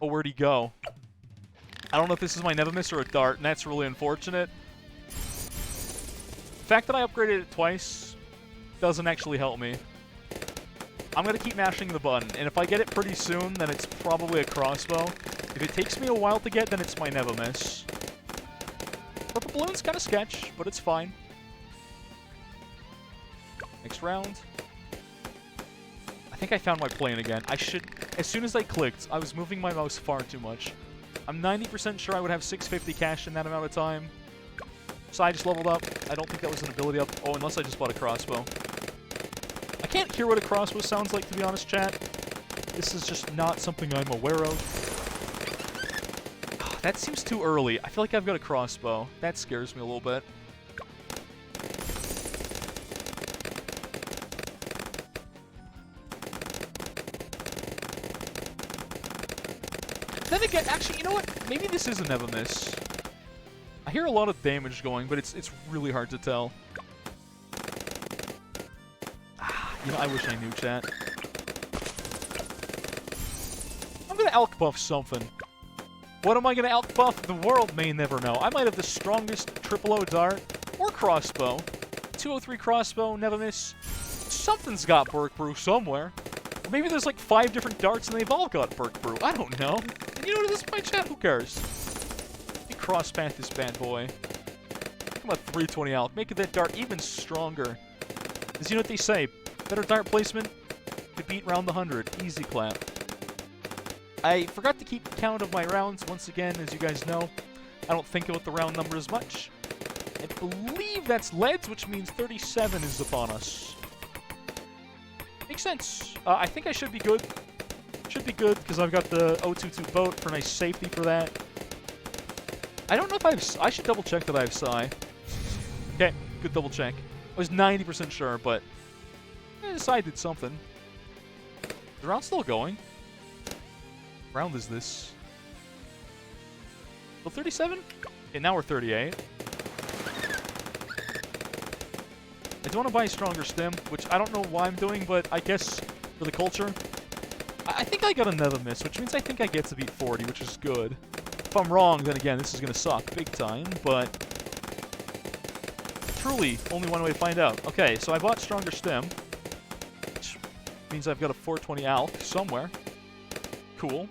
Oh, where'd he go? I don't know if this is my Nevamis or a dart, and that's really unfortunate. The fact that I upgraded it twice doesn't actually help me. I'm going to keep mashing the button, and if I get it pretty soon, then it's probably a crossbow. If it takes me a while to get, then it's my Nevamis. Purple balloon's kind of sketch, but it's fine. Next round. I think I found my plane again. I should... As soon as I clicked, I was moving my mouse far too much. I'm 90% sure I would have 650 cash in that amount of time. So I just leveled up. I don't think that was an ability up. Oh, unless I just bought a crossbow. I can't hear what a crossbow sounds like, to be honest, chat. This is just not something I'm aware of. That seems too early. I feel like I've got a crossbow. That scares me a little bit. Then again, actually, you know what? Maybe this is a Nevamis. I hear a lot of damage going, but it's really hard to tell. You know, I wish I knew, chat. I'm gonna elk buff something. What am I gonna elk buff? The world may never know. I might have the strongest 000 dart or crossbow. 203 crossbow, Nevamis. Something's got Burk Brew somewhere. Or maybe there's like 5 different darts and they've all got Burk Brew. I don't know. And you know what? This is my chat. Who cares? Let me cross-path this bad boy. Come on, 320 elk. Make that dart even stronger. Because you know what they say? Better dart placement to beat round the 100. Easy clap. I forgot to keep count of my rounds once again, as you guys know. I don't think about the round numbers much. I believe that's leads, which means 37 is upon us. Makes sense. I think I should be good. Should be good, because I've got the 022 boat for nice safety for that. I don't know if I have... I should double check that I have Psi. Okay, good double check. I was 90% sure, but... Psi did something. The round's still going. Round is this? Well, 37? Okay, now we're 38. I do want to buy a stronger stem, which I don't know why I'm doing, but I guess for the culture. I think I got a Nevamis, which means I think I get to beat 40, which is good. If I'm wrong, then again, this is going to suck big time, but... Truly, only one way to find out. Okay, so I bought stronger stem, which means I've got a 420 ALK somewhere. Cool.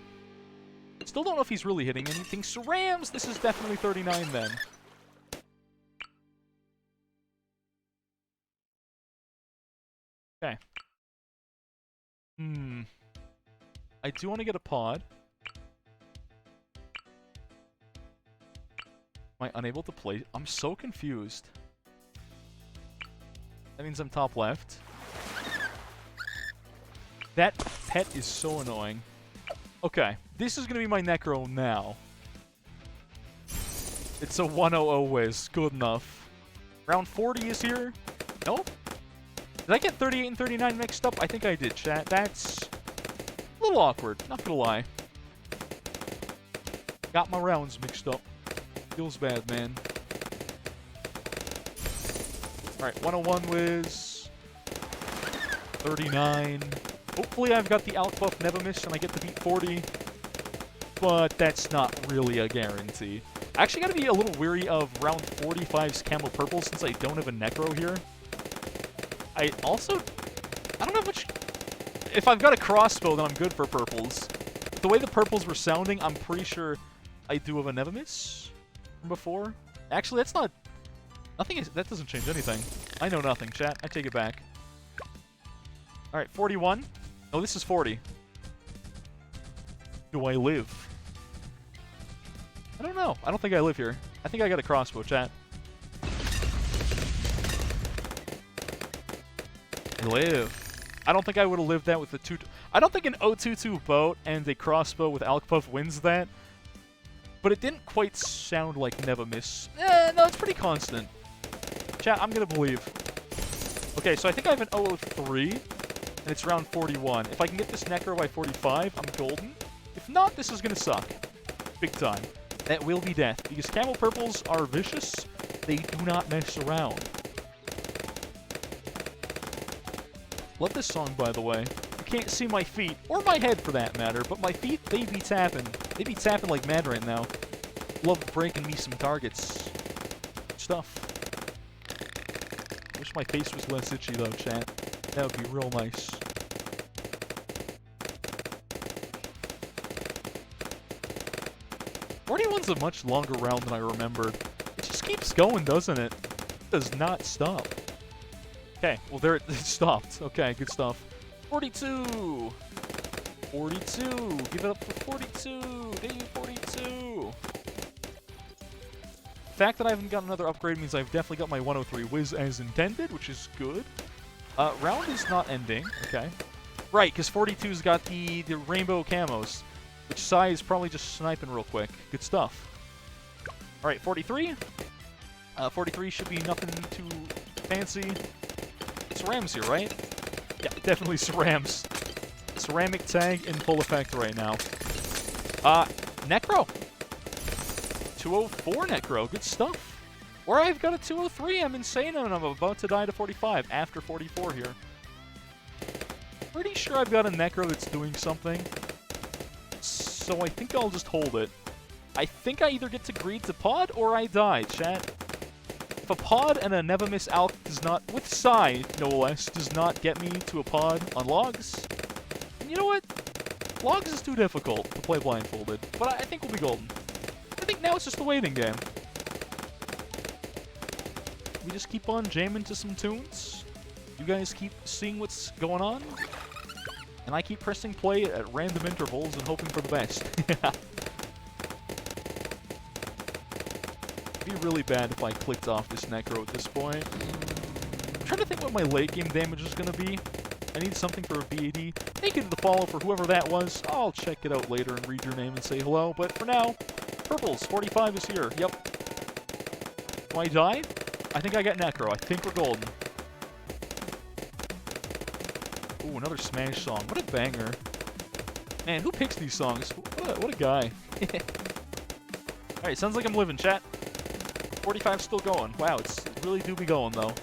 Still don't know if he's really hitting anything. Sarams, this is definitely 39 then. Okay. I do want to get a pod. Am I unable to play? I'm so confused. That means I'm top left. That pet is so annoying. Okay, this is going to be my Necro now. It's a 100 whiz. Good enough. Round 40 is here. Nope. Did I get 38 and 39 mixed up? I think I did, chat. That's a little awkward, not gonna lie. Got my rounds mixed up. Feels bad, man. Alright, 101 whiz. 39. Hopefully I've got the Alk Buff Never Miss and I get to beat 40. But that's not really a guarantee. I actually gotta be a little weary of round 45's Camel Purple since I don't have a Necro here. I don't have much... If I've got a crossbow, then I'm good for purples. But the way the purples were sounding, I'm pretty sure I do have a Never Miss from before. Actually, that's not... That doesn't change anything. I know nothing, chat. I take it back. Alright, 41. Oh, this is 40. Do I live? I don't know. I don't think I live here. I think I got a crossbow, chat. I live. I don't think I would have lived that with the 2... I don't think an 022 boat and a crossbow with Alk Puff wins that. But it didn't quite sound like Never Miss. No, it's pretty constant. Chat, I'm gonna believe. Okay, so I think I have an 003, and it's round 41. If I can get this Necro by 45, I'm golden. If not, this is gonna suck. Big time. That will be death, because Camel Purples are vicious. They do not mess around. Love this song, by the way. You can't see my feet, or my head for that matter, but my feet, they be tapping. They be tapping like mad right now. Love breaking me some targets. Stuff. Wish my face was less itchy though, chat. That would be real nice. One's a much longer round than I remembered. It just keeps going, doesn't it? It does not stop. Okay, well there it stopped. Okay, good stuff. 42! 42! Give it up for 42! Dang, 42! The fact that I haven't got another upgrade means I've definitely got my 103 whiz as intended, which is good. Round is not ending. Okay. Right, because 42's got the rainbow camos. Which Sai is probably just sniping real quick. Good stuff. Alright, 43. 43 should be nothing too fancy. Cerams here, right? Yeah, definitely Cerams. Ceramic tag in full effect right now. Necro. 204 Necro. Good stuff. Or I've got a 203. I'm insane and I'm about to die to 45 after 44 here. Pretty sure I've got a Necro that's doing something. So I think I'll just hold it. I think I either get to greed to pod or I die, chat. If a pod and a Never Miss Alk does not, with Sai, no less, does not get me to a pod on logs, and you know what? Logs is too difficult to play blindfolded, but I think we'll be golden. I think now it's just a waiting game. We just keep on jamming to some tunes. You guys keep seeing what's going on. And I keep pressing play at random intervals and hoping for the best. It'd be really bad if I clicked off this Necro at this point. I'm trying to think what my late game damage is going to be. I need something for a BAD. Thank you to the follow for whoever that was. I'll check it out later and read your name and say hello. But for now, Purples, 45 is here. Yep. Do I die? I think I got Necro. I think we're golden. Ooh, another Smash song. What a banger. Man, who picks these songs? What a guy. Alright, sounds like I'm living, chat. 45's still going. Wow, it really do be going, though.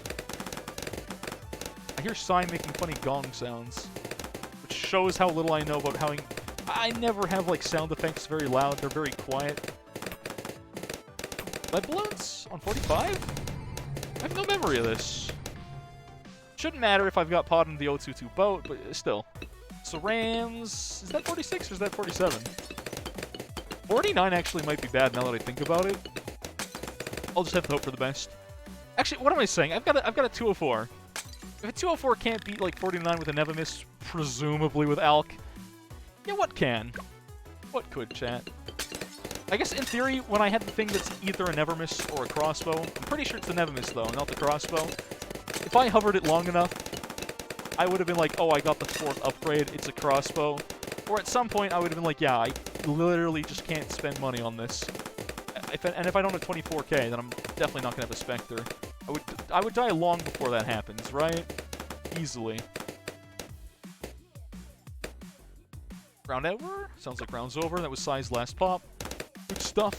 I hear Sai making funny gong sounds, which shows how little I know about how I never have, like, sound effects very loud. They're very quiet. Lead balloons on 45? I have no memory of this. Shouldn't matter if I've got pod in the 022 boat, but still. Cerams... Is that 46 or is that 47? 49 actually might be bad now that I think about it. I'll just have to hope for the best. Actually, what am I saying? I've got a 204. If a 204 can't beat like 49 with a Never Miss, presumably with Alk, yeah, what can? What could, chat? I guess in theory, when I had the thing that's either a Never Miss or a crossbow, I'm pretty sure it's the Never Miss though, not the crossbow. if I hovered it long enough, I would have been like, oh, I got the 4th upgrade, it's a crossbow. Or at some point, I would have been like, yeah, I literally just can't spend money on this. And if I don't have 24k, then I'm definitely not going to have a Spectre. I would die long before that happens, right? Easily. Round over? Sounds like round's over. That was Sai's last pop. Good stuff.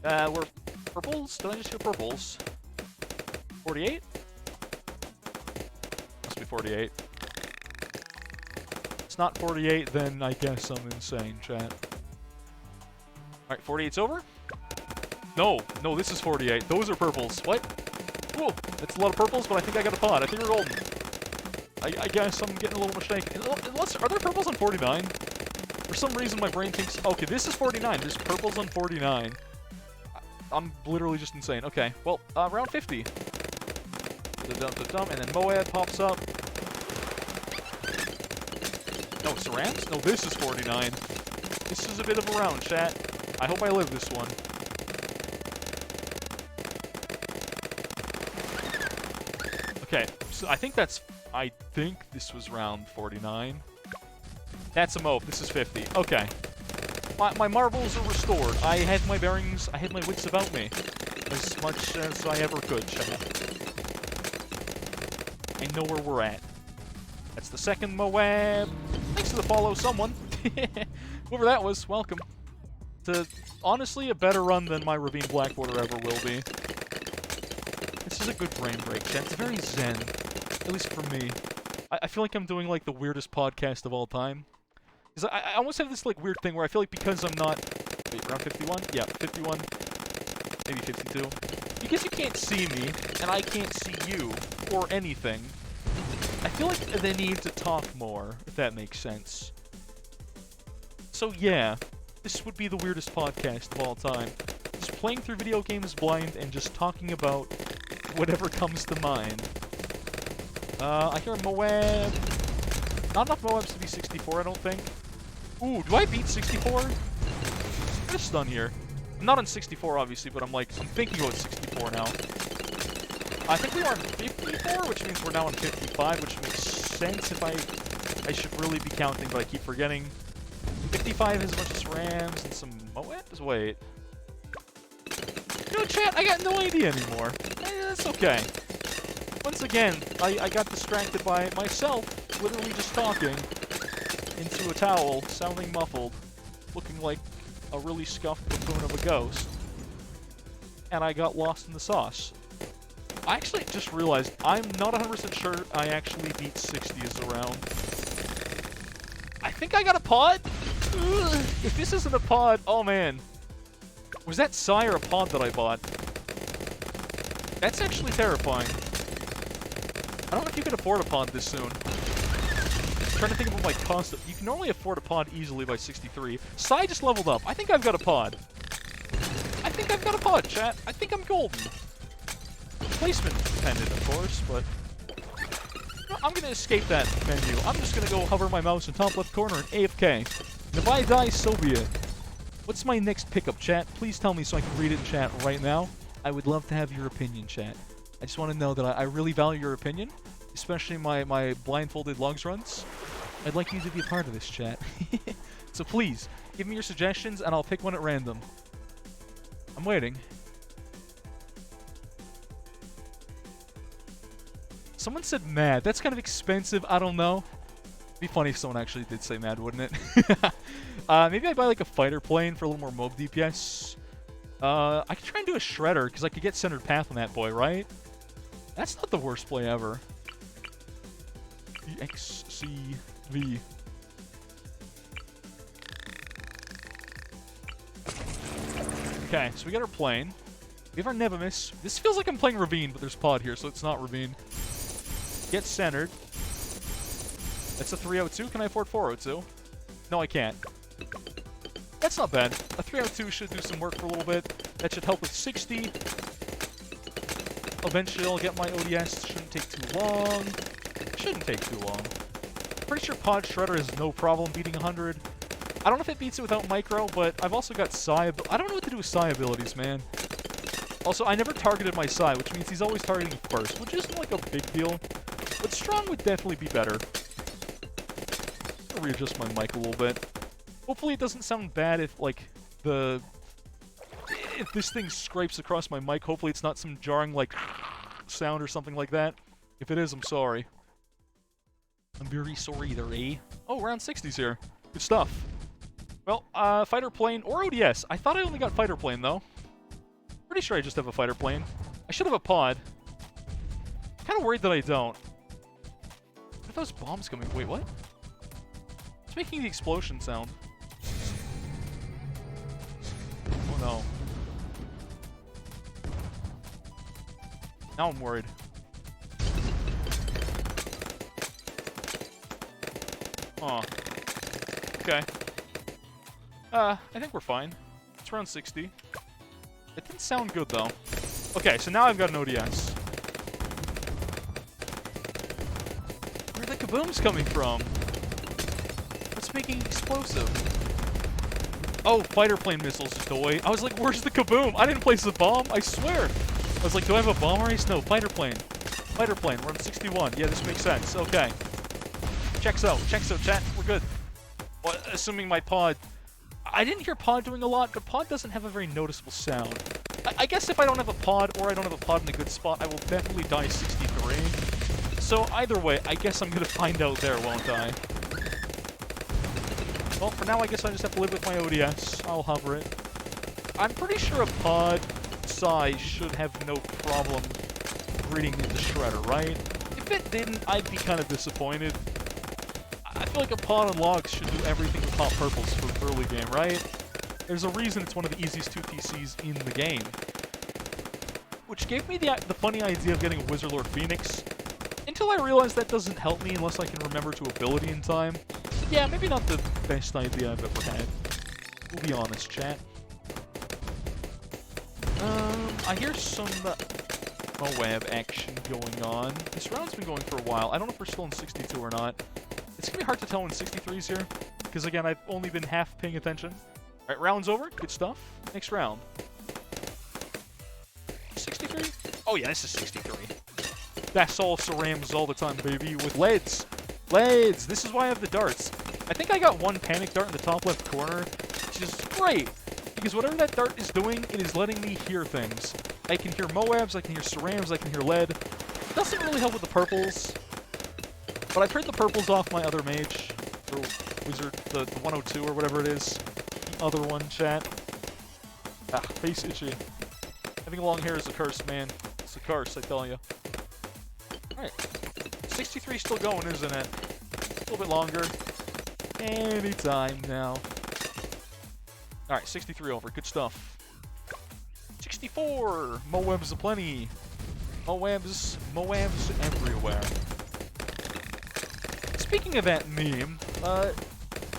We're purples? Did I just hear purples? 48? Must be 48. It's not 48, then I guess I'm insane, chat. Alright, 48's over? No, this is 48. Those are purples. What? Whoa, that's a lot of purples, but I think I got a pod. I think we're golden. I guess I'm getting a little mistaken. Are there purples on 49? For some reason, my brain thinks, okay, this is 49. There's purples on 49. I'm literally just insane. Okay, well, round 50. And then Moab pops up. No, Cerams? No, this is 49. This is a bit of a round, chat. I hope I live this one. Okay, so I think this was round 49. That's a mope. This is 50. Okay. My marbles are restored. I had my bearings, I had my wits about me. As much as I ever could, chat. I know where we're at. That's the second Moab. Thanks for the follow, someone. Whoever that was, welcome. To, honestly, a better run than my Ravine Black Border ever will be. This is a good brain break, chat. It's very zen. At least for me. I feel like I'm doing, like, the weirdest podcast of all time. Because I almost have this, like, weird thing where I feel like because I'm not... Wait, round 51? Yeah, 51. Maybe 52. Because you can't see me, and I can't see you, or anything, I feel like they need to talk more, if that makes sense. So, yeah. This would be the weirdest podcast of all time. Just playing through video games blind and just talking about whatever comes to mind. I hear a Moab. Not enough Moabs to be 64, I don't think. Ooh, do I beat 64? What's this done here? I'm not on 64, obviously, but I'm thinking about 64 now. I think we are on 54, which means we're now on 55, which makes sense if I should really be counting, but I keep forgetting. 55 has a bunch of Rams and some Moabs? Wait. You know, chat, I got no idea anymore. That's okay. Once again, I got distracted by myself, literally just talking, into a towel, sounding muffled, looking like a really scuffed buffoon of a ghost. And I got lost in the sauce. I actually just realized I'm not 100% sure I actually beat 60 as a round. I think I got a pod? Ugh, if this isn't a pod, oh man. Was that Sai or a pod that I bought? That's actually terrifying. I don't know if you can afford a pod this soon. I'm trying to think of my cost. You can normally afford a pod easily by 63. Sai just leveled up. I think I've got a pod. I think I've got a pod, chat. I think I'm golden. Placement dependent, of course, but... No, I'm going to escape that menu. I'm just going to go hover my mouse in top left corner and AFK. And if I die, so be it. What's my next pickup, chat? Please tell me so I can read it in chat right now. I would love to have your opinion, chat. I just want to know that I really value your opinion, especially my blindfolded logs runs. I'd like you to be a part of this, chat. So please, give me your suggestions and I'll pick one at random. I'm waiting. Someone said mad. That's kind of expensive. I don't know. It'd be funny if someone actually did say mad, wouldn't it? Maybe I'd buy like a fighter plane for a little more mob DPS. I could try and do a shredder because I could get centered path on that boy, right? That's not the worst play ever. XCV. Okay, so we got our plane. We have our Nevemis. This feels like I'm playing Ravine, but there's pod here, so it's not Ravine. Get centered. That's a 302. Can I afford 402? No, I can't. That's not bad. A 302 should do some work for a little bit. That should help with 60. Eventually I'll get my ODS. Shouldn't take too long. Shouldn't take too long. Pretty sure Pod Shredder has no problem beating 100. I don't know if it beats it without micro, but I've also got Psy. I don't know what to do with Psy abilities, man. Also, I never targeted my side, which means he's always targeting first, which isn't like a big deal. But strong would definitely be better. I'll readjust my mic a little bit. Hopefully it doesn't sound bad if, like, if this thing scrapes across my mic. Hopefully it's not some jarring, like, sound or something like that. If it is, I'm sorry. I'm very sorry there, eh? Oh, round 60's here. Good stuff. Well, fighter plane or ODS. I thought I only got fighter plane, though. Pretty sure I just have a fighter plane. I should have a pod. Kind of worried that I don't. What are those bombs coming? Wait, what? It's making the explosion sound. Oh, no. Now I'm worried. Huh. Okay. I think we're fine. It's around 60. It didn't sound good, though. Okay, so now I've got an ODS. Where are the kabooms coming from? What's making explosive? Oh, fighter plane missiles, doy. I was like, where's the kaboom? I didn't place the bomb, I swear. I was like, do I have a bomb race? No, fighter plane. Fighter plane, we're on 61. Yeah, this makes sense. Okay. Checks out, chat. We're good. Well, assuming my pod... I didn't hear pod doing a lot, but pod doesn't have a very noticeable sound. I guess if I don't have a pod, or I don't have a pod in a good spot, I will definitely die 63. So either way, I guess I'm gonna find out there, won't I? Well, for now, I guess I just have to live with my ODS. I'll hover it. I'm pretty sure a pod size should have no problem reading into Shredder, right? If it didn't, I'd be kind of disappointed. I feel like a pod on logs should do everything with pop purples for early game, right? There's a reason it's one of the easiest 2 TCs in the game. Which gave me the funny idea of getting a Wizard Lord Phoenix, until I realized that doesn't help me unless I can remember to ability in time. Yeah, maybe not the best idea I've ever had. We'll be honest, chat. I hear some Moab action going on. This round's been going for a while. I don't know if we're still in 62 or not. It's gonna be hard to tell when 63's here, because again, I've only been half paying attention. Alright, round's over. Good stuff. Next round. 63? Oh yeah, this is 63. That's all cerams all the time, baby, with leads. Leads! This is why I have the darts. I think I got one panic dart in the top left corner, which is great, because whatever that dart is doing, it is letting me hear things. I can hear Moabs, I can hear cerams, I can hear lead. Doesn't really help with the purples, but I've heard the purples off my other mage, the wizard, the 102 or whatever it is. The other one, chat. Ah, face itchy. Having long hair is a curse, man. It's a curse, I tell you. Alright. 63 still going, isn't it? A little bit longer. Anytime now. Alright, 63 over. Good stuff. 64! Moabs aplenty. Moabs everywhere. Speaking of that meme,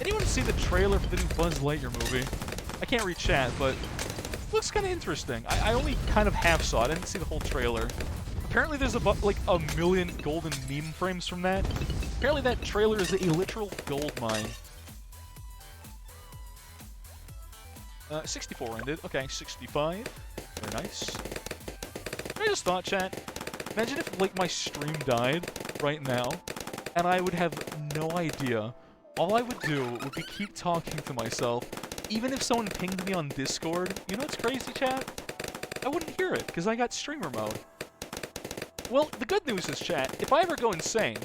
anyone see the trailer for the new Buzz Lightyear movie? I can't read chat, but it looks kind of interesting. I only kind of half saw it. I didn't see the whole trailer. Apparently there's like a million golden meme frames from that. Apparently that trailer is a literal gold mine. 64 ended. Okay, 65. Very nice. I just thought, chat, imagine if like my stream died right now, and I would have no idea. All I would do would be keep talking to myself, even if someone pinged me on Discord. You know what's crazy, chat? I wouldn't hear it, because I got streamer mode. Well, the good news is, chat, if I ever go insane,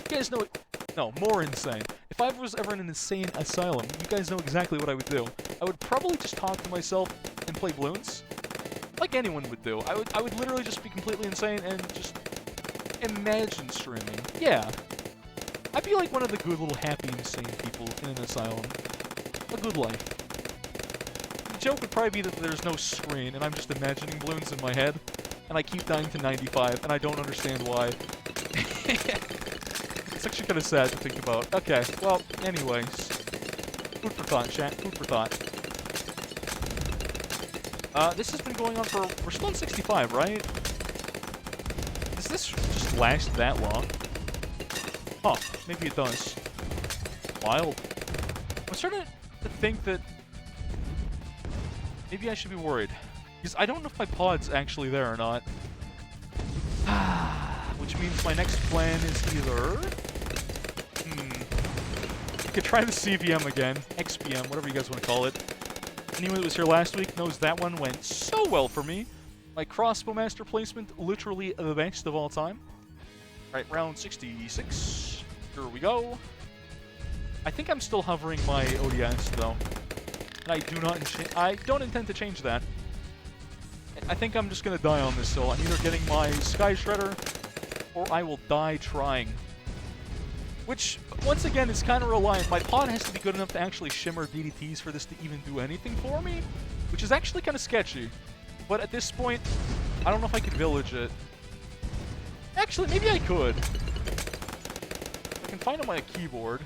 you guys know it. No, more insane. If I was ever in an insane asylum, you guys know exactly what I would do. I would probably just talk to myself and play balloons. Like anyone would do. I would literally just be completely insane and just imagine streaming. Yeah. I'd be like one of the good little happy insane people in an asylum. A good life. The joke would probably be that there's no screen and I'm just imagining balloons in my head. And I keep dying to 95, and I don't understand why. It's actually kind of sad to think about. Okay, well, anyways. Food for thought, chat. Food for thought. This has been going on for... We're still in 65, right? Does this just last that long? Huh, maybe it does. Wild. I'm starting to think that... Maybe I should be worried. Because I don't know if my pod's actually there or not. Which means my next plan is either... I could try the CVM again. XPM, whatever you guys want to call it. Anyone that was here last week knows that one went so well for me. My crossbow master placement, literally the best of all time. Alright, round 66. Here we go. I think I'm still hovering my ODS, though. And I don't intend to change that. I think I'm just gonna die on this hill. I'm either getting my Sky Shredder, or I will die trying. Which, once again, is kind of reliant. My pod has to be good enough to actually shimmer DDTs for this to even do anything for me, which is actually kind of sketchy. But at this point, I don't know if I could village it. Actually, maybe I could. I can find on my keyboard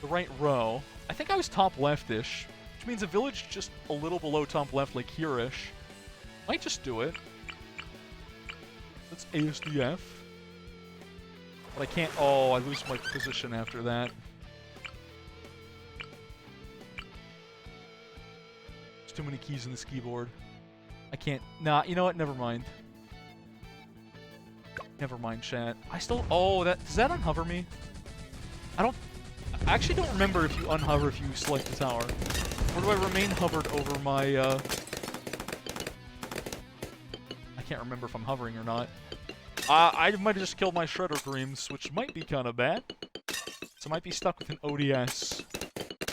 the right row. I think I was top left-ish, which means a village just a little below top left, like here-ish. Might just do it. That's ASDF. But I can't... Oh, I lose my position after that. There's too many keys in this keyboard. I can't... Nah, you know what? Never mind. Never mind, chat. I still... Oh, that... Does that unhover me? I actually don't remember if you unhover if you select the tower. Or do I remain hovered over my, I can't remember if I'm hovering or not. I might have just killed my Shredder Dreams, which might be kind of bad. So I might be stuck with an ODS.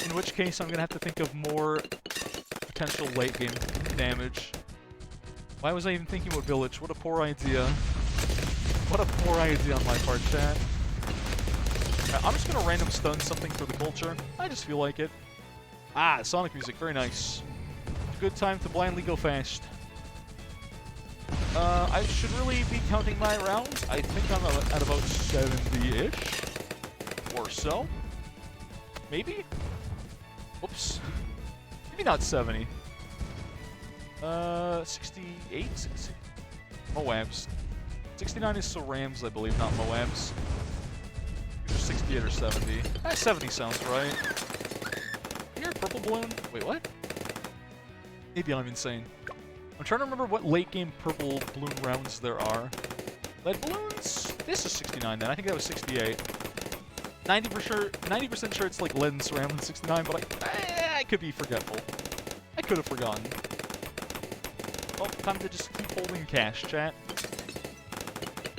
In which case, I'm going to have to think of more potential late-game damage. Why was I even thinking about Village? What a poor idea. What a poor idea on my part, chat. I'm just going to random stun something for the culture. I just feel like it. Ah, Sonic music. Very nice. Good time to blindly go fast. I should really be counting my rounds. I think I'm at about 70-ish. Or so. Maybe? Oops. Maybe not 70. 68? Moabs. 69 is Rams, I believe, not Moabs. Either 68 or 70. 70 sounds right. You hear a purple balloon? Wait, what? Maybe I'm insane. I'm trying to remember what late-game purple balloon rounds there are. Lead balloons? This is 69 then. I think that was 68. 90% sure it's like lead and ceramic in 69, but I could be forgetful. I could have forgotten. Well, time to just keep holding cash, chat.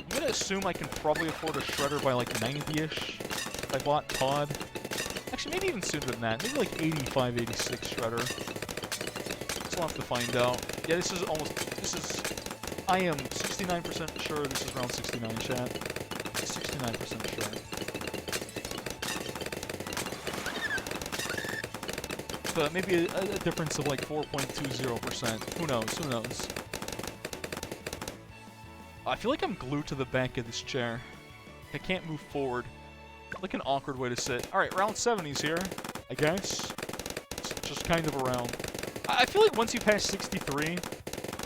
I'm gonna assume I can probably afford a shredder by like 90-ish if I bought pod. Actually, maybe even sooner than that. Maybe like 85, 86 shredder. Still have to find out. Yeah, this is... I am 69% sure this is round 69, chat. 69% sure. But maybe a difference of like 4.20%. Who knows? Who knows? I feel like I'm glued to the back of this chair. I can't move forward. Like an awkward way to sit. Alright, round 70's here, I guess. It's just kind of around. I feel like once you pass 63,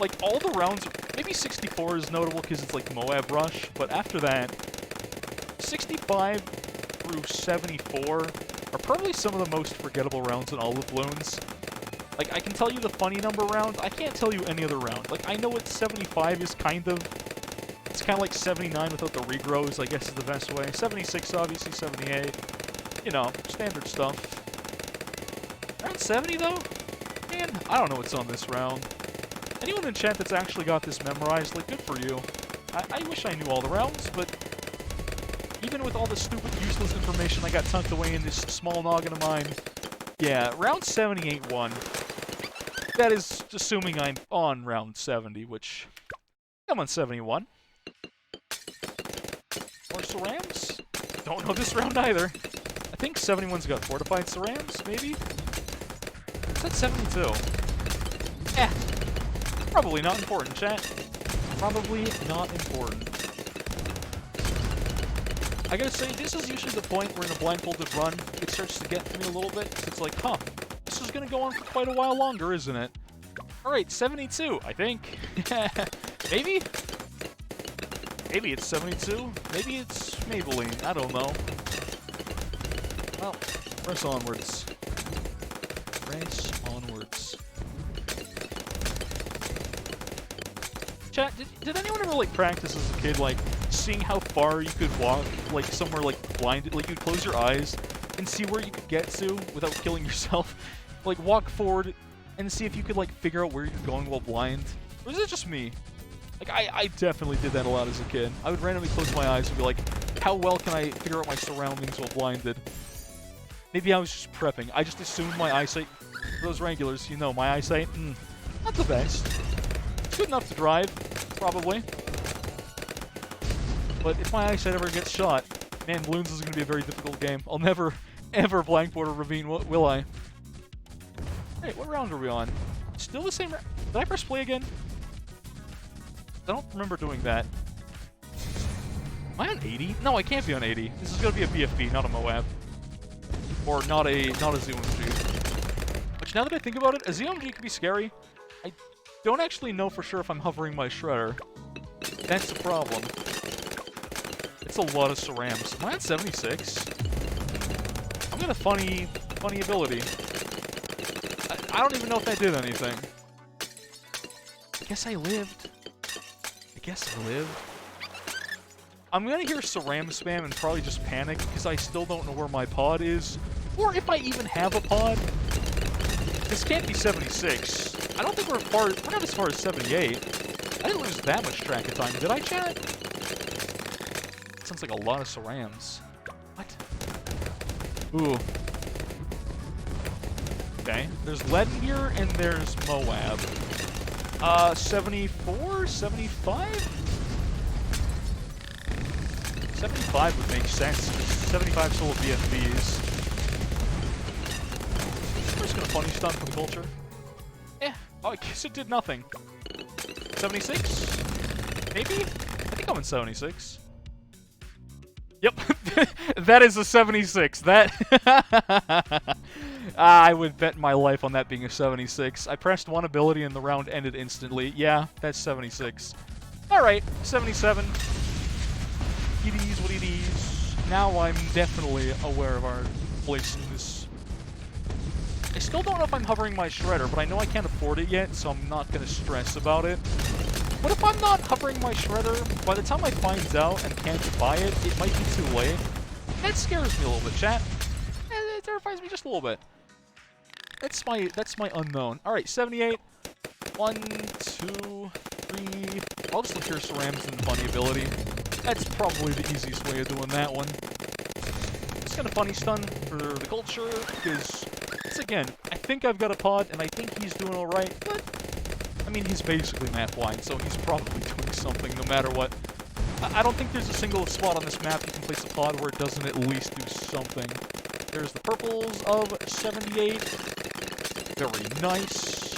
like all the rounds, maybe 64 is notable because it's like Moab Rush, but after that, 65 through 74 are probably some of the most forgettable rounds in all of Bloons. Like, I can tell you the funny number round, I can't tell you any other round. Like, I know what 75 is kind of... It's kind of like 79 without the regrows, I guess is the best way. 76, obviously, 78. You know, standard stuff. Round 70, though? Man, I don't know what's on this round. Anyone in chat that's actually got this memorized, like, good for you. I wish I knew all the rounds, but... Even with all the stupid, useless information I got tucked away in this small noggin of mine... Yeah, round 78 won. That is assuming I'm on round 70, which... I'm on 71. More cerams? Don't know this round either. I think 71's got fortified cerams, maybe? Is that 72? Eh. Probably not important, chat. Probably not important. I gotta say, this is usually the point where in a blindfolded run, it starts to get to me a little bit. It's like, huh, this is gonna go on for quite a while longer, isn't it? Alright, 72, I think. Maybe? Maybe it's 72. Maybe it's Maybelline. I don't know. Well, press onwards. Press onwards. Chat, did anyone ever, like, practice as a kid, like, seeing how far you could walk, like, somewhere, like, blinded? Like, you'd close your eyes and see where you could get to without killing yourself. Like, walk forward and see if you could, like, figure out where you're going while blind. Or is it just me? Like, I definitely did that a lot as a kid. I would randomly close my eyes and be like, how well can I figure out my surroundings while blinded? Maybe I was just prepping. I just assumed my eyesight, for those regulars, you know, my eyesight, not the best. It's good enough to drive, probably. But if my eyesight ever gets shot, man, Balloons is going to be a very difficult game. I'll never, ever Black Border Ravine, will I? Hey, what round are we on? Still the same round? Did I press play again? I don't remember doing that. Am I on 80? No, I can't be on 80. This is going to be a BFB, not a Moab. Or not a ZOMG. Which, now that I think about it, a ZOMG can be scary. I don't actually know for sure if I'm hovering my shredder. That's the problem. It's a lot of cerams. Am I on 76? I'm got a funny ability. I don't even know if that did anything. I guess I lived. I'm gonna hear Ceram spam and probably just panic because I still don't know where my pod is. Or if I even have a pod. This can't be 76. I don't think we're not as far as 78. I didn't lose that much track of time, did I, chat? Sounds like a lot of Cerams. What? Ooh. Okay, there's lead in here, and there's Moab. 74? 75? 75 would make sense. 75 still BFBs. I'm just gonna funny stun for the culture. Oh, I guess it did nothing. 76? Maybe? I think I'm in 76. Yep. That is a 76. That... I would bet my life on that being a 76. I pressed one ability and the round ended instantly. Yeah, that's 76. Alright, 77. It is what it is. Now I'm definitely aware of our place in this. I still don't know if I'm hovering my shredder, but I know I can't afford it yet, so I'm not going to stress about it. What if I'm not hovering my shredder? By the time I find out and can't buy it, it might be too late. That scares me a little bit, chat. It terrifies me just a little bit. That's my unknown. Alright, 78. 1, 2, 3. I'll just look here Cerams and funny ability. That's probably the easiest way of doing that one. Just gonna funny stun for the culture, because, again, I think I've got a pod, and I think he's doing alright, but, I mean, he's basically map wide, so he's probably doing something no matter what. I don't think there's a single spot on this map you can place a pod where it doesn't at least do something. There's the purples of 78. Very nice.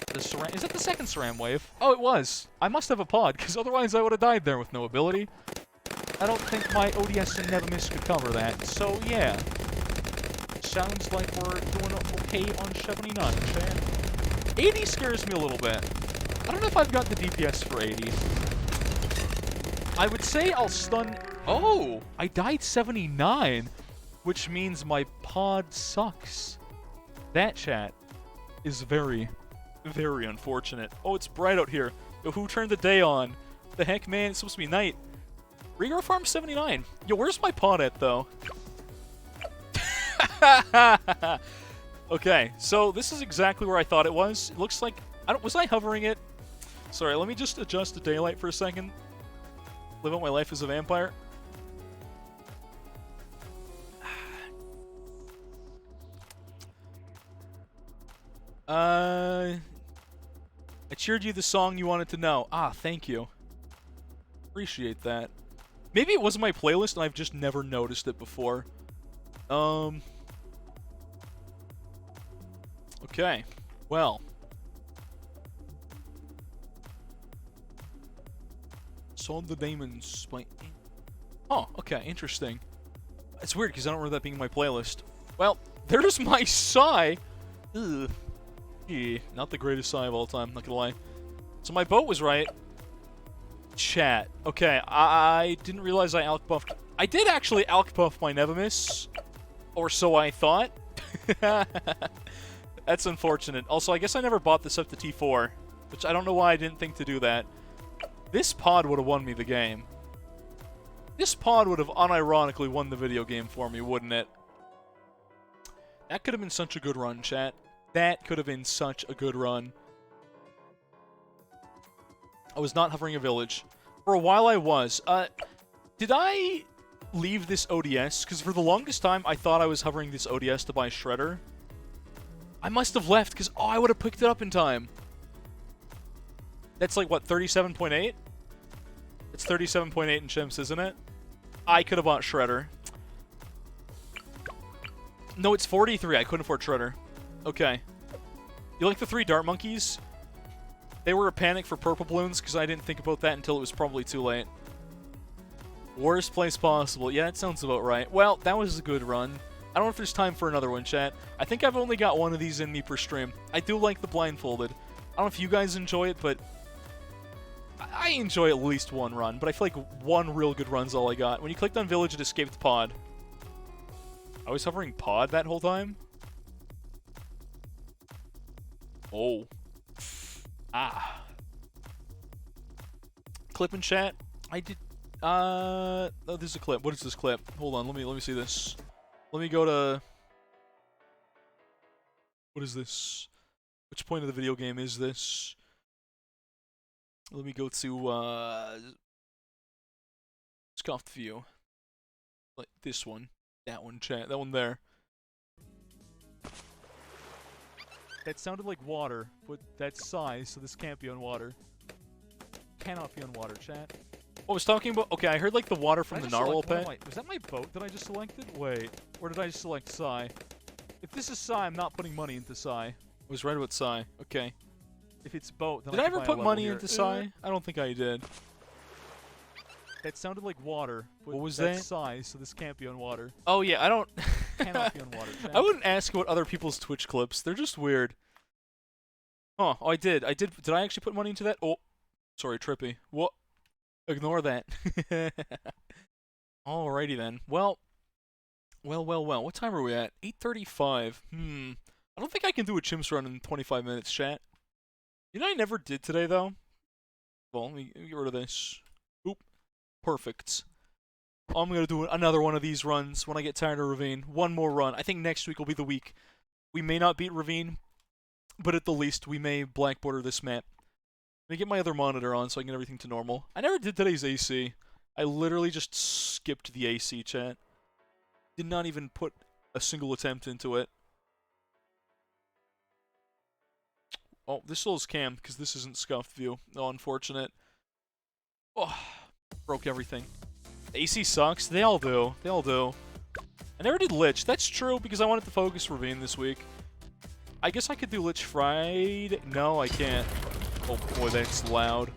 The Ceram... Is that the second Ceram wave? Oh, it was. I must have a pod, because otherwise I would have died there with no ability. I don't think my ODS and Never Miss could cover that, so yeah. Sounds like we're doing okay on 79, chat. 80 scares me a little bit. I don't know if I've got the DPS for 80. I would say I'll stun... Oh! I died 79, which means my pod sucks. That, chat, is very, very unfortunate. Oh, it's bright out here. Yo, who turned the day on? The heck, man? It's supposed to be night. Regar Farm 79. Yo, where's my pod at, though? Okay, so this is exactly where I thought it was. It looks like... Was I hovering it? Sorry, let me just adjust the daylight for a second. Live out my life as a vampire. I cheered you the song you wanted to know. Ah, thank you. Appreciate that. Maybe it wasn't my playlist and I've just never noticed it before. Okay. Well. Sold the Demons by... Oh, okay, interesting. It's weird because I don't remember that being in my playlist. Well, there's my sigh. Ugh. Not the greatest sigh of all time, not gonna lie. So my boat was right. Chat. Okay, I didn't realize I alk-buffed. I did actually alk-buff my Nevemis. Or so I thought. That's unfortunate. Also, I guess I never bought this up to T4. which I don't know why I didn't think to do that. This pod would have won me the game. This pod would have unironically won the video game for me, wouldn't it? That could have been such a good run, chat. That could have been such a good run. I was not hovering a village. For a while I was. Did I leave this ODS? Because for the longest time, I thought I was hovering this ODS to buy Shredder. I must have left, because, oh, I would have picked it up in time. That's like, what, 37.8? It's 37.8 in Chimps, isn't it? I could have bought Shredder. No, it's 43. I couldn't afford Shredder. Okay. You like the 3 dart monkeys? They were a panic for purple balloons, because I didn't think about that until it was probably too late. Worst place possible. Yeah, that sounds about right. Well, that was a good run. I don't know if there's time for another one, chat. I think I've only got one of these in me per stream. I do like the blindfolded. I don't know if you guys enjoy it, but I enjoy at least one run. But I feel like one real good run's all I got. When you clicked on village, it escaped pod. I was hovering pod that whole time? Oh. Ah. Clip in chat. I did. Oh, there's a clip. What is this clip? Hold on. Let me see this. Let me go to. What is this? Which point of the video game is this? Let me go to scuffed view. Like this one. That one, chat. That one there. That sounded like water, but that's size, so this can't be on water. Cannot be on water, chat. What I was talking about? Okay, I heard like the water from the narwhal pet. Was that my boat that I just selected? Wait, or did I just select Psy? If this is Psy, I'm not putting money into Psy. I was right about Psy. Okay. If it's boat, then Did I ever put money into Psy? I don't think I did. That sounded like water. But what was that's that? Psy, so this can't be on water. Oh yeah, I don't. Cannot be on water. Chat. I wouldn't ask about other people's Twitch clips. They're just weird. Oh, I did. Did I actually put money into that? Oh, sorry, Trippy. What? Ignore that. Alrighty then. Well. What time are we at? 8:35. I don't think I can do a Chimps run in 25 minutes, chat. You know I never did today, though? Well, let me get rid of this. Oop. Perfect. I'm going to do another one of these runs when I get tired of Ravine. One more run. I think next week will be the week. We may not beat Ravine, but at the least, we may Black Border this map. Let me get my other monitor on so I can get everything to normal. I never did today's AC. I literally just skipped the AC, chat. Did not even put a single attempt into it. Oh, this still is cammed because this isn't scuffed view. Oh, unfortunate. Oh, broke everything. The AC sucks. They all do. They all do. I never did Lich. That's true because I wanted to focus Ravine this week. I guess I could do Lich Friday. No, I can't. Oh boy, that's loud.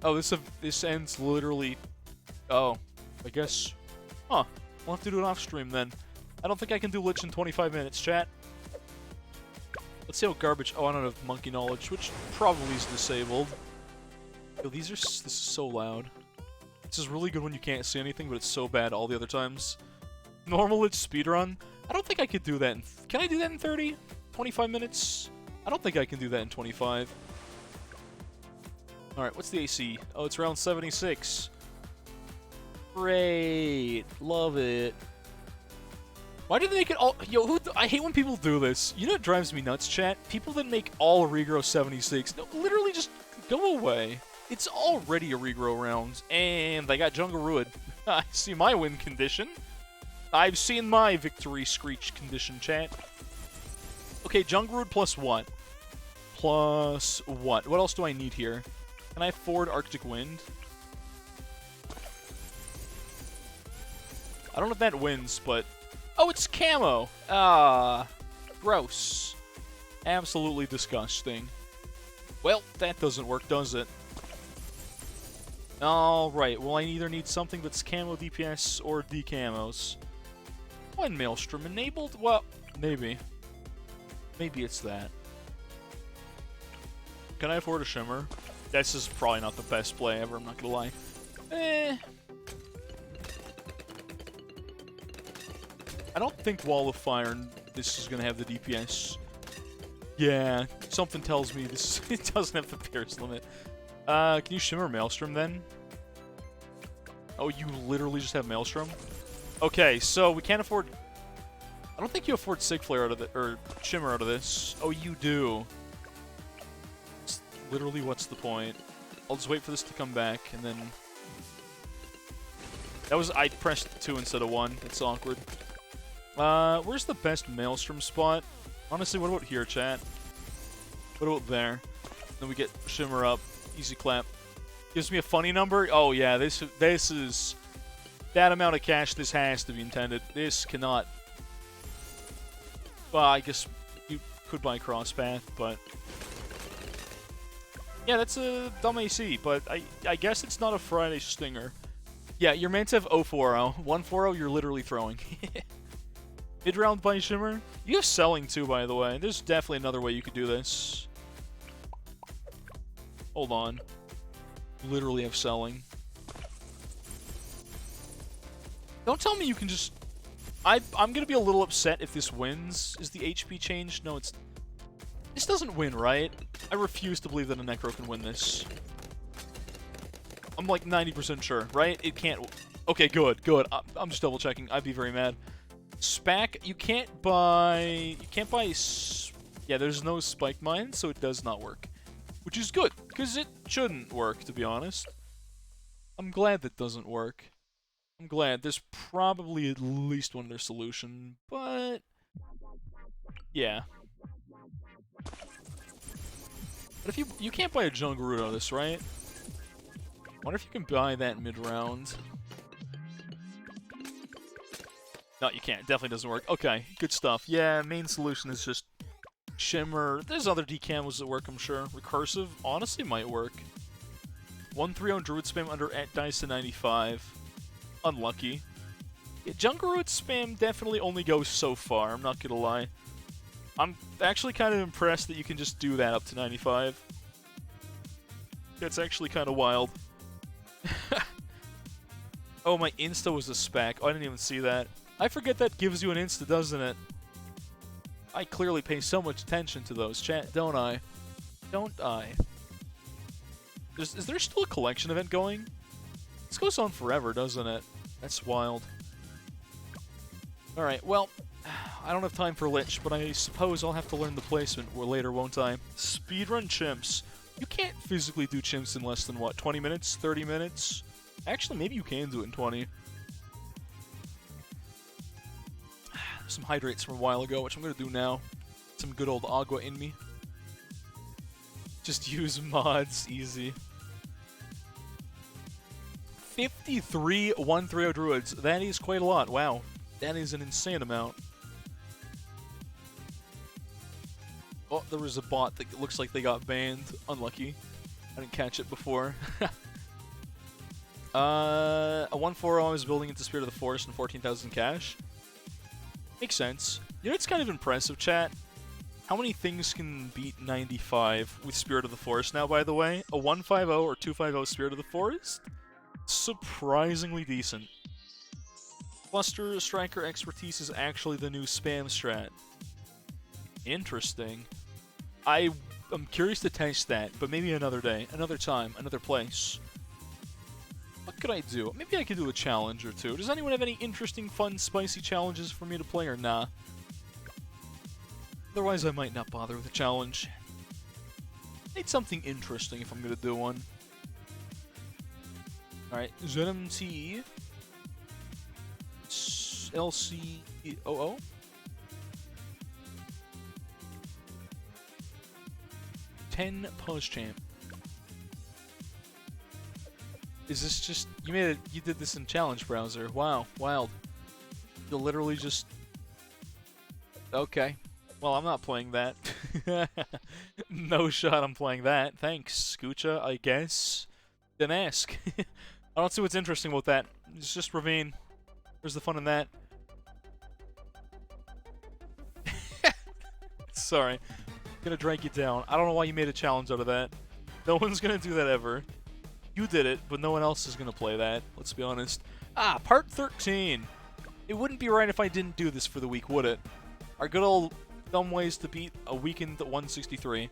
Oh, this ends literally. Oh, I guess. Huh. We'll have to do it off stream then. I don't think I can do Lich in 25 minutes, chat. Let's see how garbage. Oh, I don't have monkey knowledge, which probably is disabled. Yo, this is so loud. This is really good when you can't see anything, but it's so bad all the other times. Normal Lich speedrun? I don't think I could do that in... Can I do that in 30? 25 minutes? I don't think I can do that in 25. Alright, what's the AC? Oh, it's around 76. Great. Love it. Why do they make it all... Yo, I hate when people do this. You know what drives me nuts, chat? People that make all regrow 76. No, literally just go away. It's already a regrow round. And I got Jungle Ruid. I see my win condition. I've seen my victory screech condition, chat. Okay, Jungle Ruid plus what? Plus what? What else do I need here? Can I afford Arctic Wind? I don't know if that wins, but... Oh, it's camo! Ah, gross. Absolutely disgusting. Well, that doesn't work, does it? Alright, well I either need something that's camo DPS or decamos. One Maelstrom enabled? Well, maybe. Maybe it's that. Can I afford a Shimmer? This is probably not the best play ever, I'm not gonna lie. I don't think Wall of Fire, this is gonna have the DPS. Yeah, something tells me this it doesn't have the pierce limit. Can you shimmer Maelstrom then? Oh, you literally just have Maelstrom? Okay, so we can't afford... I don't think you afford Sig Flare out of it, or Shimmer out of this. Oh, you do. Literally, what's the point? I'll just wait for this to come back, and then... That was... I pressed 2 instead of 1. It's awkward. Where's the best Maelstrom spot? Honestly, what about here, chat? What about there? Then we get Shimmer up. Easy clap. Gives me a funny number? Oh, yeah, this is... That amount of cash, this has to be intended. This cannot... Well, I guess you could buy Crosspath, but... Yeah, that's a dumb AC, but I guess it's not a Friday stinger. Yeah, you're meant to have 040. 140, you're literally throwing. Mid-round buy Shimmer? You have selling too, by the way. There's definitely another way you could do this. Hold on. Literally have selling. Don't tell me you can just... I'm gonna be a little upset if this wins. Is the HP changed? No, it's... This doesn't win, right? I refuse to believe that a Necro can win this. I'm like 90% sure, right? It can't... Okay, good, good. I'm just double checking. I'd be very mad. Spac, you can't buy... You can't buy... Yeah, there's no Spike Mine, so it does not work. Which is good, because it shouldn't work, to be honest. I'm glad that doesn't work. I'm glad. There's probably at least one other solution, but... Yeah. But if you can't buy a Jungle Root out of this, right? Wonder if you can buy that mid-round. No, you can't. Definitely doesn't work. Okay, good stuff. Yeah, main solution is just Shimmer. There's other decamos that work, I'm sure. Recursive, honestly, might work. 130 Druid spam under at dice to 95. Unlucky. Yeah, Jungle Root spam definitely only goes so far, I'm not gonna lie. I'm actually kind of impressed that you can just do that up to 95. That's actually kind of wild. Oh, my Insta was a Spac. Oh, I didn't even see that. I forget that gives you an Insta, doesn't it? I clearly pay so much attention to those, chat, don't I? Don't I? Is there still a collection event going? This goes on forever, doesn't it? That's wild. Alright, well, I don't have time for Lich, but I suppose I'll have to learn the placement later, won't I? Speedrun chimps. You can't physically do chimps in less than, what, 20 minutes? 30 minutes? Actually, maybe you can do it in 20. Some hydrates from a while ago, which I'm going to do now. Some good old agua in me. Just use mods, easy. 53 130 druids. That is quite a lot. Wow. That is an insane amount. Oh, there was a bot that looks like they got banned. Unlucky. I didn't catch it before. A 140 I was building into Spirit of the Forest and 14,000 cash. Makes sense. You know, it's kind of impressive, chat. How many things can beat 95 with Spirit of the Forest now, by the way? A 150 or 250 Spirit of the Forest? Surprisingly decent. Cluster Striker Expertise is actually the new spam strat. Interesting. I'm curious to test that, but maybe another day, another time, another place. What could I do? Maybe I could do a challenge or two. Does anyone have any interesting, fun, spicy challenges for me to play or nah? Otherwise, I might not bother with a challenge. Need something interesting if I'm gonna do one. Alright, ZMT. LCOO. Ten Post-Champ. Is this just... You did this in challenge browser. Wow, wild. You'll literally just... Okay. Well, I'm not playing that. No shot I'm playing that. Thanks, Scoocha, I guess. Didn't ask. I don't see what's interesting about that. It's just Ravine. Where's the fun in that? Sorry. I'm gonna drag you down. I don't know why you made a challenge out of that. No one's gonna do that ever. You did it, but no one else is gonna play that. Let's be honest. Ah, part 13. It wouldn't be right if I didn't do this for the week, would it? Our good old dumb ways to beat a weakened 163.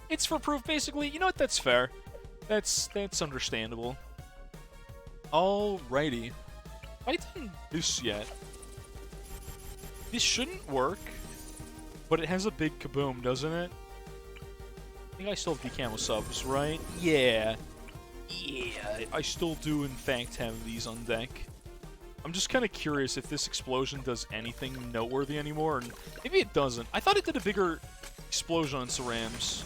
It's for proof, basically. You know what? That's fair. That's understandable. Alrighty. I haven't done this yet. This shouldn't work, but it has a big kaboom, doesn't it? I think I still have decamo subs, right? Yeah. Yeah, I still do, in fact, have these on deck. I'm just kind of curious if this explosion does anything noteworthy anymore, and maybe it doesn't. I thought it did a bigger explosion on Cerams.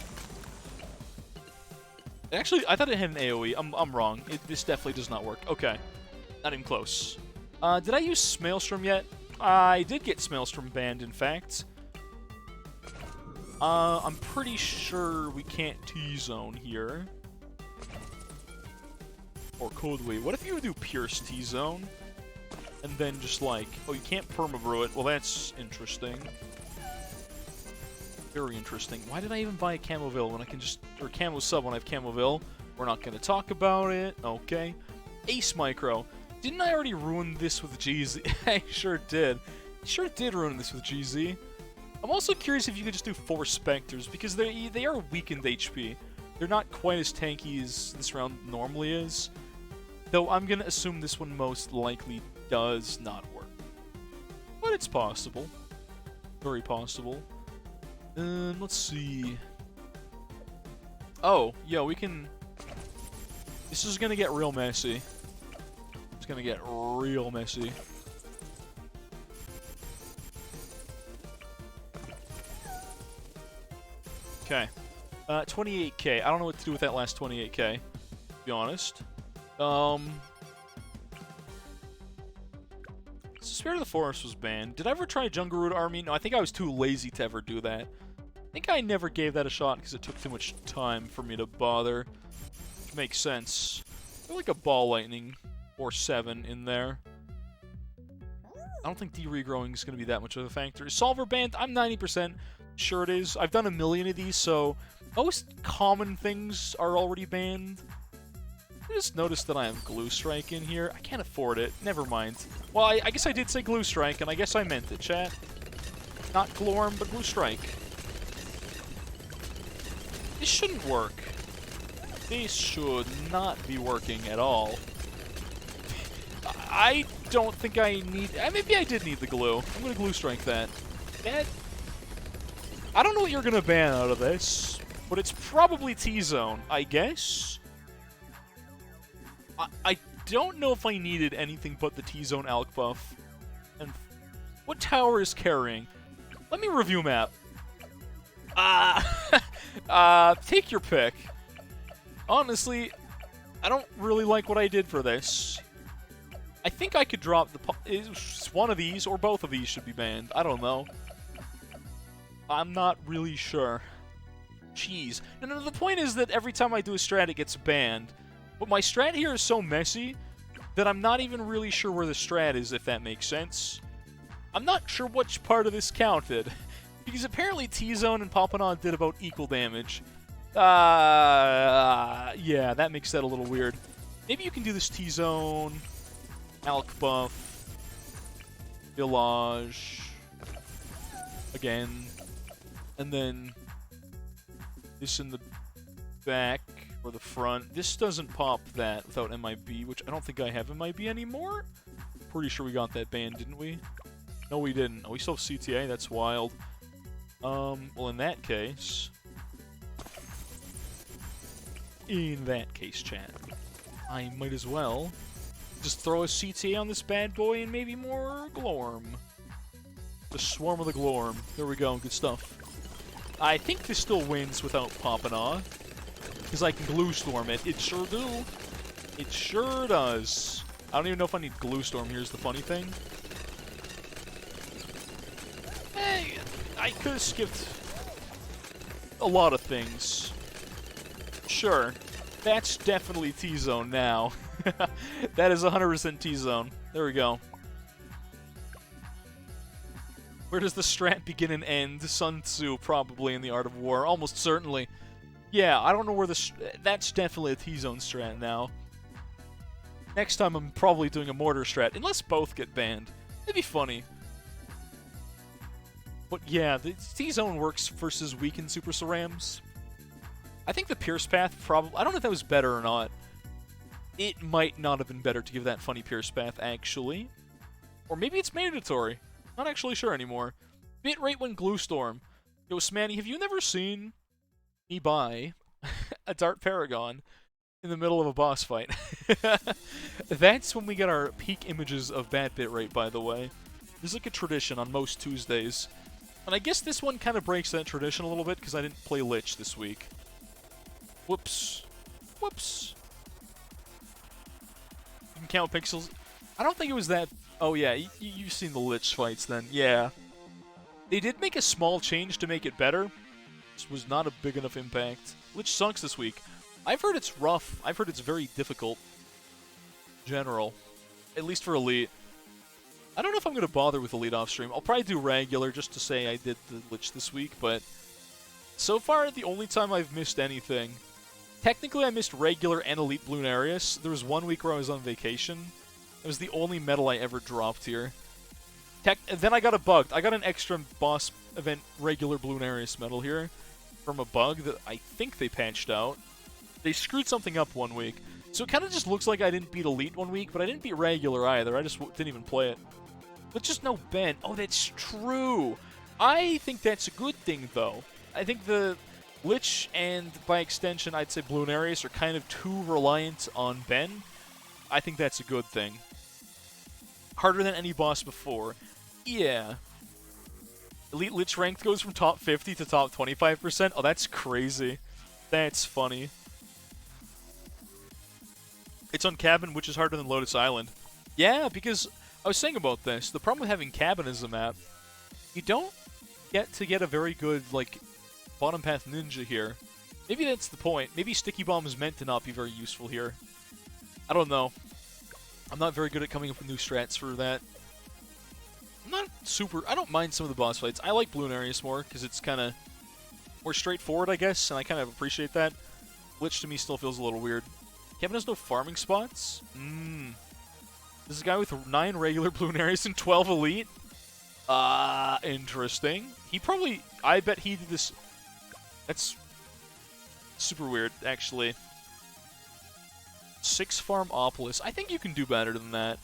Actually, I thought it had an AoE. I'm wrong. This definitely does not work. Okay. Not even close. Did I use Maelstrom yet? I did get Maelstrom banned, in fact. I'm pretty sure we can't T-zone here. Or could we? What if you do Pierce T-zone? And then just like, oh, you can't perma-brew it. Well, that's interesting. Very interesting. Why did I even buy a Camoville when I can just... Or Camo Sub when I have Camoville? We're not going to talk about it. Okay. Ace Micro. Didn't I already ruin this with GZ? I sure did. Sure did ruin this with GZ. I'm also curious if you could just do 4 Spectres, because they are weakened HP. They're not quite as tanky as this round normally is. Though I'm going to assume this one most likely does not work. But it's possible. Very possible. Let's see. Oh, yeah, we can... This is gonna get real messy. It's gonna get real messy. Okay. 28k. I don't know what to do with that last 28k, to be honest. Spirit of the Forest was banned. Did I ever try Jungle Root Army? No, I think I was too lazy to ever do that. I think I never gave that a shot because it took too much time for me to bother. Which makes sense. I feel like a Ball Lightning or 7 in there. I don't think de-regrowing is going to be that much of a factor. Is Solver banned? I'm 90% sure it is. I've done a million of these, so most common things are already banned. I just noticed that I have Glue Strike in here. I can't afford it. Never mind. Well, I guess I did say Glue Strike, and I guess I meant it, chat. Not Glorm, but Glue Strike. This shouldn't work. This should not be working at all. I don't think I need... maybe I did need the glue. I'm going to Glue Strike that. I don't know what you're going to ban out of this, but it's probably T-Zone, I guess. I don't know if I needed anything but the T-Zone Alk buff. And what tower is carrying? Let me review map. Take your pick. Honestly, I don't really like what I did for this. I think I could drop the... one of these or both of these should be banned. I don't know. I'm not really sure. Jeez. No, the point is that every time I do a strat, it gets banned. But my strat here is so messy that I'm not even really sure where the strat is, if that makes sense. I'm not sure which part of this counted. Because apparently T-Zone and Papanon did about equal damage. Yeah, that makes that a little weird. Maybe you can do this T-Zone, Alk buff, Village, again, and then this in the back or the front. This doesn't pop that without MIB, which I don't think I have MIB anymore. Pretty sure we got that banned, didn't we? No, we didn't. Oh, we still have CTA. That's wild. Well, in that case, chat, I might as well just throw a CTA on this bad boy and maybe more Glorm. The Swarm of the Glorm. There we go. Good stuff. I think this still wins without Papanon, because I can Glue Storm it. It sure do. It sure does. I don't even know if I need Glue Storm. Here's the funny thing. Hey, I could have skipped a lot of things. Sure. That's definitely T-Zone now. That is 100% T-Zone. There we go. Where does the strat begin and end? Sun Tzu, probably, in the Art of War. Almost certainly. Yeah, I don't know where the... That's definitely a T-Zone strat now. Next time I'm probably doing a Mortar strat, unless both get banned. It'd be funny. But yeah, the T-Zone works versus weakened Super Cerams. I think the Pierce Path probably... I don't know if that was better or not. It might not have been better to give that funny Pierce Path, actually. Or maybe it's mandatory. Not actually sure anymore. Bitrate when Gluestorm. Yo, Smanny, have you never seen me buy a Dart Paragon in the middle of a boss fight? That's when we get our peak images of bad bitrate, by the way. This is like a tradition on most Tuesdays. And I guess this one kind of breaks that tradition a little bit because I didn't play Lich this week. Whoops. Whoops. You can count pixels. I don't think it was that... Oh yeah, you've seen the Lich fights then. Yeah. They did make a small change to make it better. This was not a big enough impact. Lich sucks this week. I've heard it's rough. I've heard it's very difficult. General. At least for Elite. I don't know if I'm going to bother with Elite off stream. I'll probably do regular just to say I did the Lich this week, but so far the only time I've missed anything. Technically I missed regular and Elite Bloonarius. There was one week where I was on vacation. It was the only medal I ever dropped here. Then I got a bugged. I got an extra boss event regular Bloonarius medal here from a bug that I think they patched out. They screwed something up one week. So it kind of just looks like I didn't beat Elite one week, but I didn't beat regular either. I just didn't even play it. But just no Ben. Oh, that's true. I think that's a good thing, though. I think the Lich and, by extension, I'd say Bloonarius are kind of too reliant on Ben. I think that's a good thing. Harder than any boss before. Yeah. Elite Lich rank goes from top 50 to top 25%. Oh, that's crazy. That's funny. It's on Cabin, which is harder than Lotus Island. Yeah, because I was saying about this. The problem with having Cabin as a map, you don't get to get a very good, like, bottom path ninja here. Maybe that's the point. Maybe Sticky Bomb is meant to not be very useful here. I don't know. I'm not very good at coming up with new strats for that. I'm not super... I don't mind some of the boss fights. I like Bloonarius more, because it's kind of more straightforward, I guess, and I kind of appreciate that. Lich to me still feels a little weird. Kevin has no farming spots? This is a guy with 9 regular Bloonarius and 12 Elite? Interesting. He probably... I bet he did this... That's super weird, actually. 6 farm Opolis. I think you can do better than that.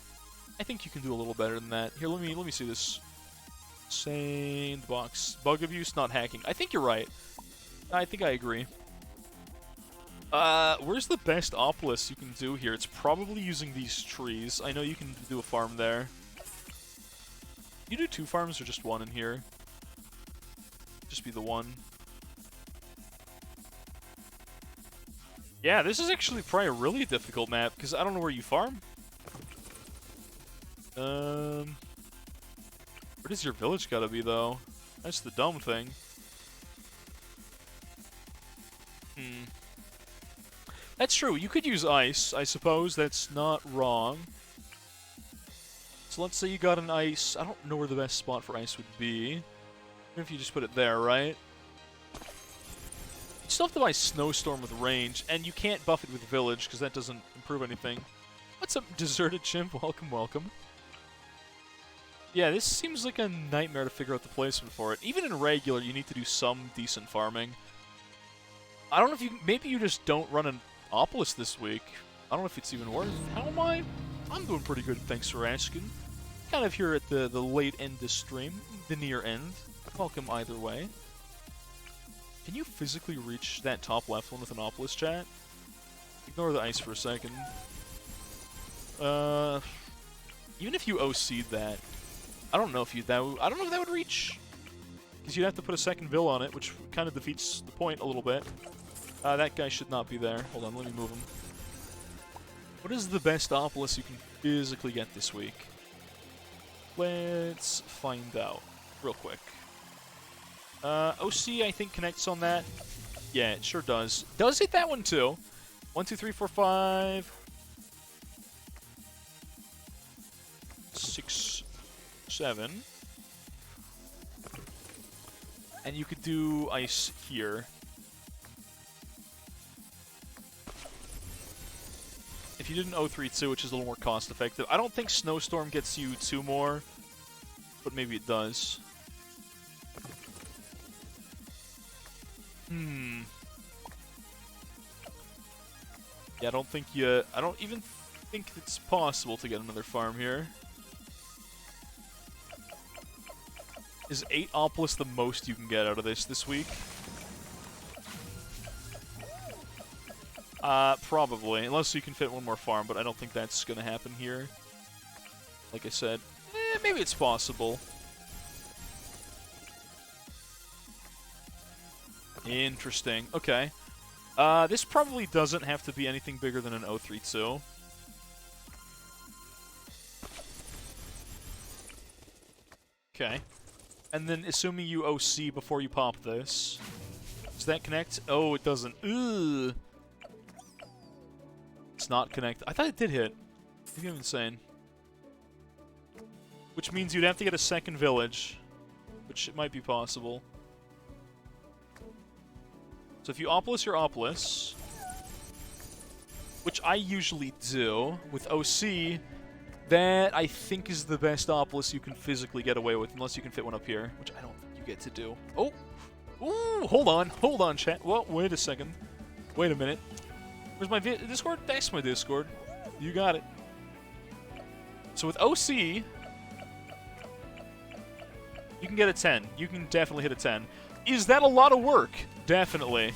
I think you can do a little better than that. Here, let me see this. Sandbox. Bug abuse, not hacking. I think you're right. I think I agree. Where's the best Opolis you can do here? It's probably using these trees. I know you can do a farm there. You do 2 farms or just 1 in here? Just be the 1. Yeah, this is actually probably a really difficult map, because I don't know where you farm. Where does your village gotta be, though? That's the dumb thing. That's true. You could use ice, I suppose. That's not wrong. So let's say you got an ice. I don't know where the best spot for ice would be. Even if you just put it there, right? You still have to buy Snowstorm with range, and you can't buff it with Village, because that doesn't improve anything. What's up, Deserted Chimp? Welcome, welcome. Yeah, this seems like a nightmare to figure out the placement for it. Even in regular, you need to do some decent farming. I don't know if you... Maybe you just don't run an Opolis this week. I don't know if it's even worth. How am I? I'm doing pretty good, thanks for asking. Kind of here at the late end of the stream. The near end. Welcome either way. Can you physically reach that top left one with an Opolis, chat? Ignore the ice for a second. Even if you OC'd that, I don't know if I don't know if that would reach. Because you'd have to put a second Vill on it, which kind of defeats the point a little bit. That guy should not be there. Hold on, let me move him. What is the best Opolis you can physically get this week? Let's find out real quick. OC, I think, connects on that. Yeah, it sure does. Does hit that one, too. 1, 2, 3, 4, 5... 6, 7. And you could do ice here. If you did an 0-3-2, which is a little more cost-effective. I don't think Snowstorm gets you 2 more, but maybe it does. Hmm. Yeah, I don't even think it's possible to get another farm here. Is 8 Opolis the most you can get out of this week? Probably. Unless you can fit one more farm, but I don't think that's gonna happen here. Like I said, maybe it's possible. Interesting. Okay. This probably doesn't have to be anything bigger than an 032. Okay. And then, assuming you OC before you pop this. Does that connect? Oh, it doesn't. Ugh. It's not connect. I thought it did hit. Maybe I'm insane. Which means you'd have to get a second village. Which it might be possible. So if you Opolis your Opolis, which I usually do, with OC, that I think is the best Opolis you can physically get away with, unless you can fit one up here, which I don't think you get to do. Oh! Ooh, hold on, chat. Well, wait a second. Wait a minute. Where's my Discord? That's my Discord. You got it. So with OC, you can get a 10. You can definitely hit a 10. Is that a lot of work? Definitely.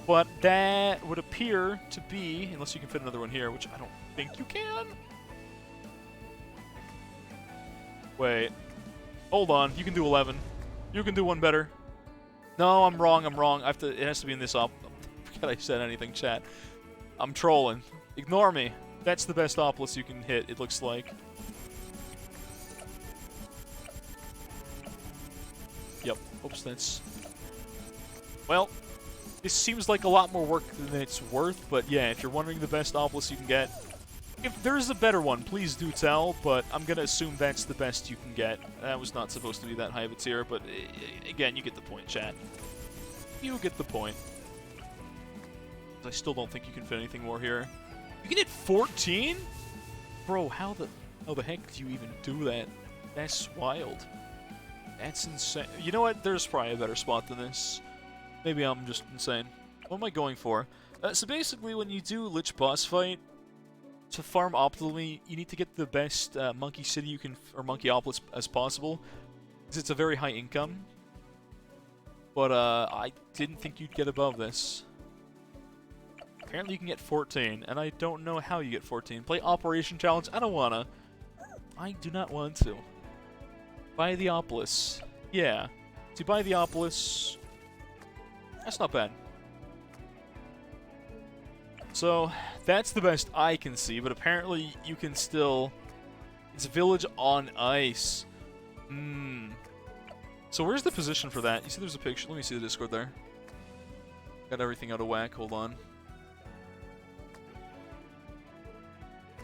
But that would appear to be, unless you can fit another one here, which I don't think you can. Wait. Hold on. You can do 11. You can do one better. No, I'm wrong. It has to be in this op. Forget I said anything, chat. I'm trolling. Ignore me. That's the best Opolis you can hit, it looks like. Yep. Oops, that's... Well, this seems like a lot more work than it's worth, but yeah, if you're wondering the best Opolis you can get, if there's a better one, please do tell, but I'm gonna assume that's the best you can get. That was not supposed to be that high of a tier, but again, you get the point, chat. You get the point. I still don't think you can fit anything more here. You can hit 14? Bro, how the heck do you even do that? That's wild. That's insane. You know what? There's probably a better spot than this. Maybe I'm just insane. What am I going for? So basically, when you do Lich boss fight, to farm optimally, you need to get the best Monkey City you can, or Monkey Opolis as possible, because it's a very high income. But I didn't think you'd get above this. Apparently you can get 14, and I don't know how you get 14. Play Operation Challenge? I don't wanna. I do not want to. Buy the Opolis. Yeah. To buy the Opolis, that's not bad. So, that's the best I can see, but apparently you can still... It's Village on Ice. So where's the position for that? You see there's a picture? Let me see the Discord there. Got everything out of whack, hold on.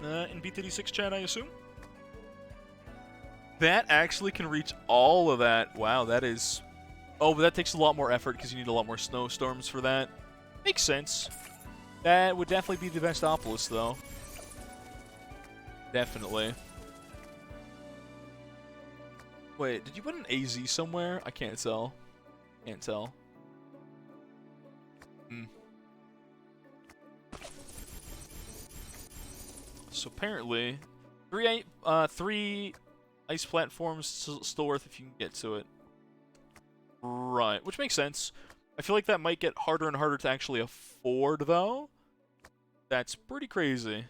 In BT86 chat, I assume? That actually can reach all of that. Wow, that is... Oh, but that takes a lot more effort because you need a lot more snowstorms for that. Makes sense. That would definitely be the best Opolis, though. Definitely. Wait, did you put an AZ somewhere? I can't tell. Can't tell. So apparently, three ice platforms still worth if you can get to it. Right, which makes sense. I feel like that might get harder and harder to actually afford, though. That's pretty crazy.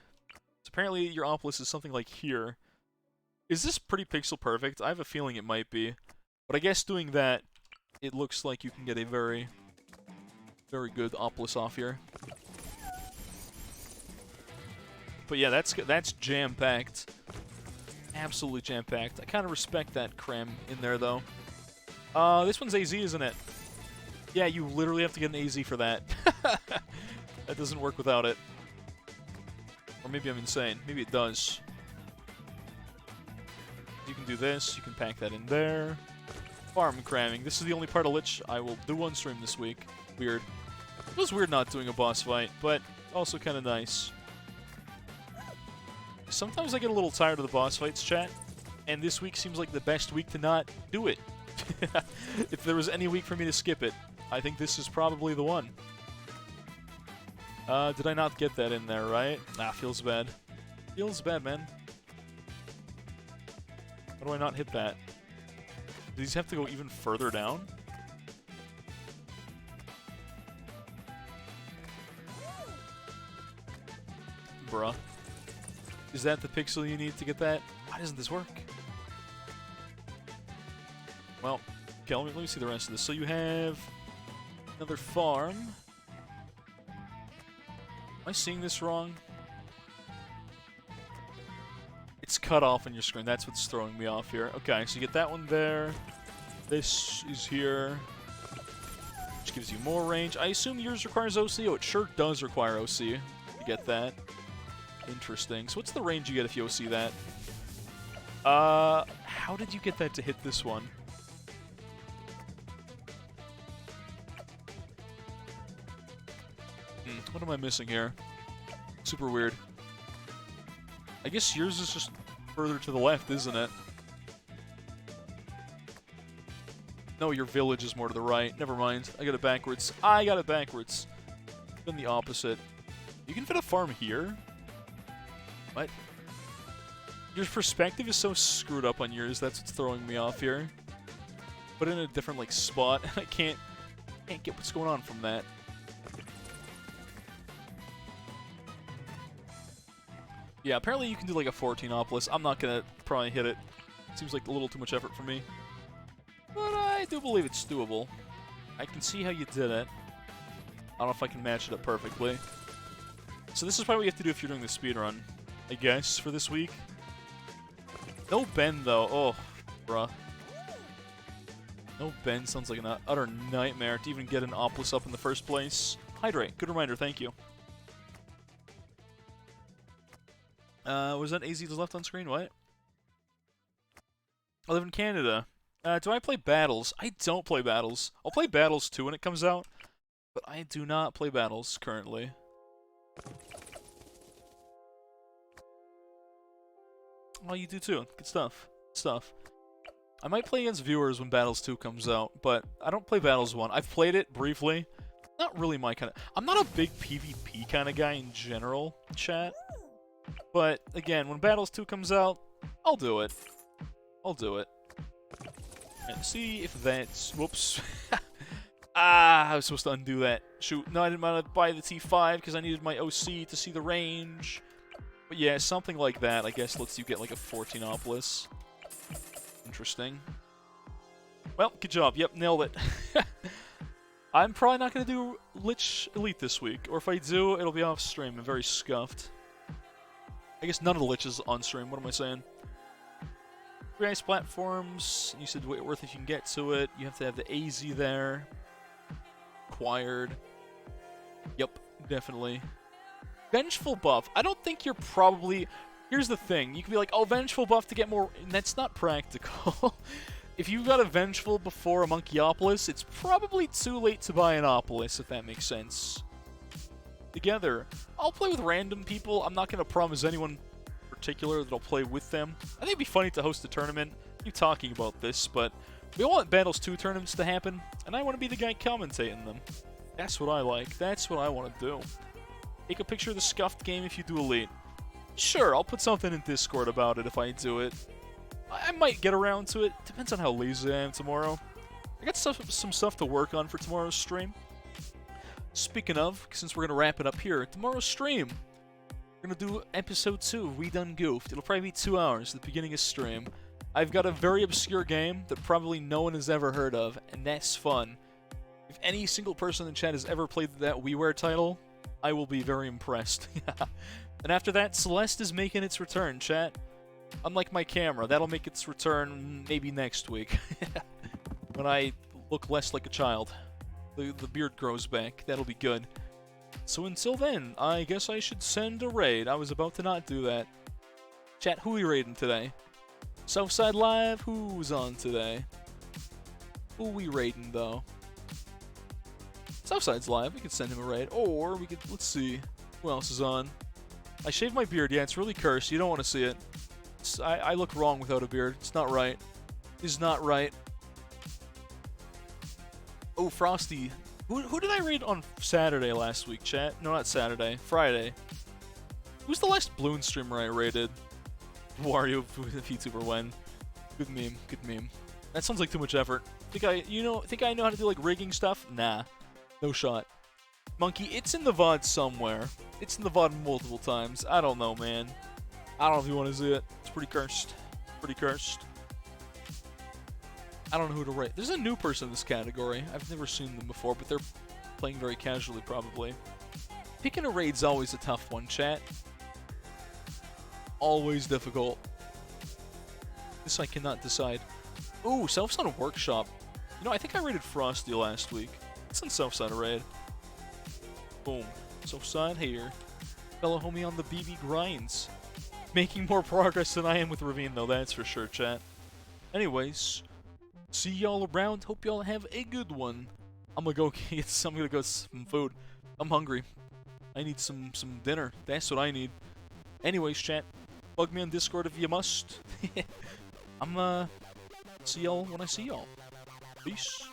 So apparently your Opolis is something like here. Is this pretty pixel perfect? I have a feeling it might be. But I guess doing that, it looks like you can get a very, very good Opolis off here. But yeah, that's jam-packed. Absolutely jam-packed. I kind of respect that cram in there, though. This one's AZ, isn't it? Yeah, you literally have to get an AZ for that. That doesn't work without it. Or maybe I'm insane. Maybe it does. You can do this. You can pack that in there. Farm cramming. This is the only part of Lich I will do on stream this week. Weird. It was weird not doing a boss fight, but also kind of nice. Sometimes I get a little tired of the boss fights, chat, and this week seems like the best week to not do it. If there was any week for me to skip it, I think this is probably the one. Did I not get that in there, right? Ah, feels bad. Feels bad, man. How do I not hit that? Do these have to go even further down? Bruh. Is that the pixel you need to get that? Why doesn't this work? Well, okay, let me see the rest of this. So you have another farm. Am I seeing this wrong? It's cut off on your screen. That's what's throwing me off here. Okay, so you get that one there. This is here, which gives you more range. I assume yours requires OC. Oh, it sure does require OC to get that. Interesting. So what's the range you get if you OC that? How did you get that to hit this one? What am I missing here? Super weird. I guess yours is just further to the left, isn't it? No, your village is more to the right. Never mind. I got it backwards. I got it backwards. Done the opposite. You can fit a farm here? What? Your perspective is so screwed up on yours. That's what's throwing me off here. Put it in a different, like, spot. I can't get what's going on from that. Yeah, apparently you can do like a 14-opolis. I'm not gonna probably hit it. Seems like a little too much effort for me. But I do believe it's doable. I can see how you did it. I don't know if I can match it up perfectly. So this is probably what you have to do if you're doing the speedrun, I guess, for this week. No bend, though. Oh, bruh. No bend sounds like an utter nightmare to even get an opolis up in the first place. Hydrate. Good reminder. Thank you. Was that AZ that's left on screen? What? I live in Canada. Do I play Battles? I don't play Battles. I'll play Battles 2 when it comes out, but I do not play Battles currently. Oh, you do too. Good stuff. Good stuff. I might play against viewers when Battles 2 comes out, but I don't play Battles 1. I've played it briefly. Not really my kind of... I'm not a big PvP kind of guy in general, chat. But, again, when Battles 2 comes out, I'll do it. I'll do it. And see if that's... Whoops. I was supposed to undo that. Shoot. No, I didn't want to buy the T5 because I needed my OC to see the range. But yeah, something like that, I guess, lets you get like a 14-opolis. Interesting. Well, good job. Yep, nailed it. I'm probably not going to do Lich Elite this week. Or if I do, it'll be off stream. I'm very scuffed. I guess none of the Liches on stream. What am I saying? Free ice platforms. You said worth if you can get to it. You have to have the AZ there. Acquired. Yep, definitely. Vengeful buff. I don't think you're probably... Here's the thing. You can be like, oh, Vengeful buff to get more... And that's not practical. If you've got a Vengeful before a Monkeyopolis, it's probably too late to buy an Opolis, if that makes sense. Together. I'll play with random people. I'm not going to promise anyone particular that I'll play with them. I think it'd be funny to host a tournament. Keep talking about this, but we all want Battles 2 tournaments to happen, and I want to be the guy commentating them. That's what I like. That's what I want to do. Take a picture of the scuffed game if you do Elite. Sure, I'll put something in Discord about it if I do it. I might get around to it. Depends on how lazy I am tomorrow. I got some stuff to work on for tomorrow's stream. Speaking of, since we're going to wrap it up here, tomorrow's stream, we're going to do episode 2 of We Done Goofed. It'll probably be 2 hours at the beginning of stream. I've got a very obscure game that probably no one has ever heard of, and that's fun. If any single person in chat has ever played that WiiWare title, I will be very impressed. And after that, Celeste is making its return, chat. Unlike my camera, that'll make its return maybe next week. When I look less like a child. The beard grows back. That'll be good. So until then, I guess I should send a raid. I was about to not do that. Chat, who are we raiding today? Southside Live, who's on today? Who we raiding, though? Southside's live. We could send him a raid. Or we could... Let's see. Who else is on? I shaved my beard. Yeah, it's really cursed. You don't want to see it. I look wrong without a beard. It's not right. It's not right. Oh, Frosty. Who did I raid on Saturday last week, chat? No, not Saturday. Friday. Who's the last Bloon streamer I raided? Wario VTuber when? Good meme. Good meme. That sounds like too much effort. Think I know how to do like rigging stuff? Nah. No shot. Monkey, it's in the VOD somewhere. It's in the VOD multiple times. I don't know, man. I don't know if you want to see it. It's pretty cursed. Pretty cursed. I don't know who to rate. There's a new person in this category. I've never seen them before, but they're playing very casually, probably. Picking a raid's always a tough one, chat. Always difficult. This I cannot decide. Ooh, Self-Side Workshop. You know, I think I raided Frosty last week. It's in Self-Side raid. Boom. Self-Side here. Fellow homie on the BB grinds. Making more progress than I am with Ravine, though, that's for sure, chat. Anyways, see y'all around. Hope y'all have a good one. I'm gonna go get some food. I'm hungry. I need some dinner. That's what I need. Anyways, chat. Bug me on Discord if you must. I'm see y'all when I see y'all. Peace.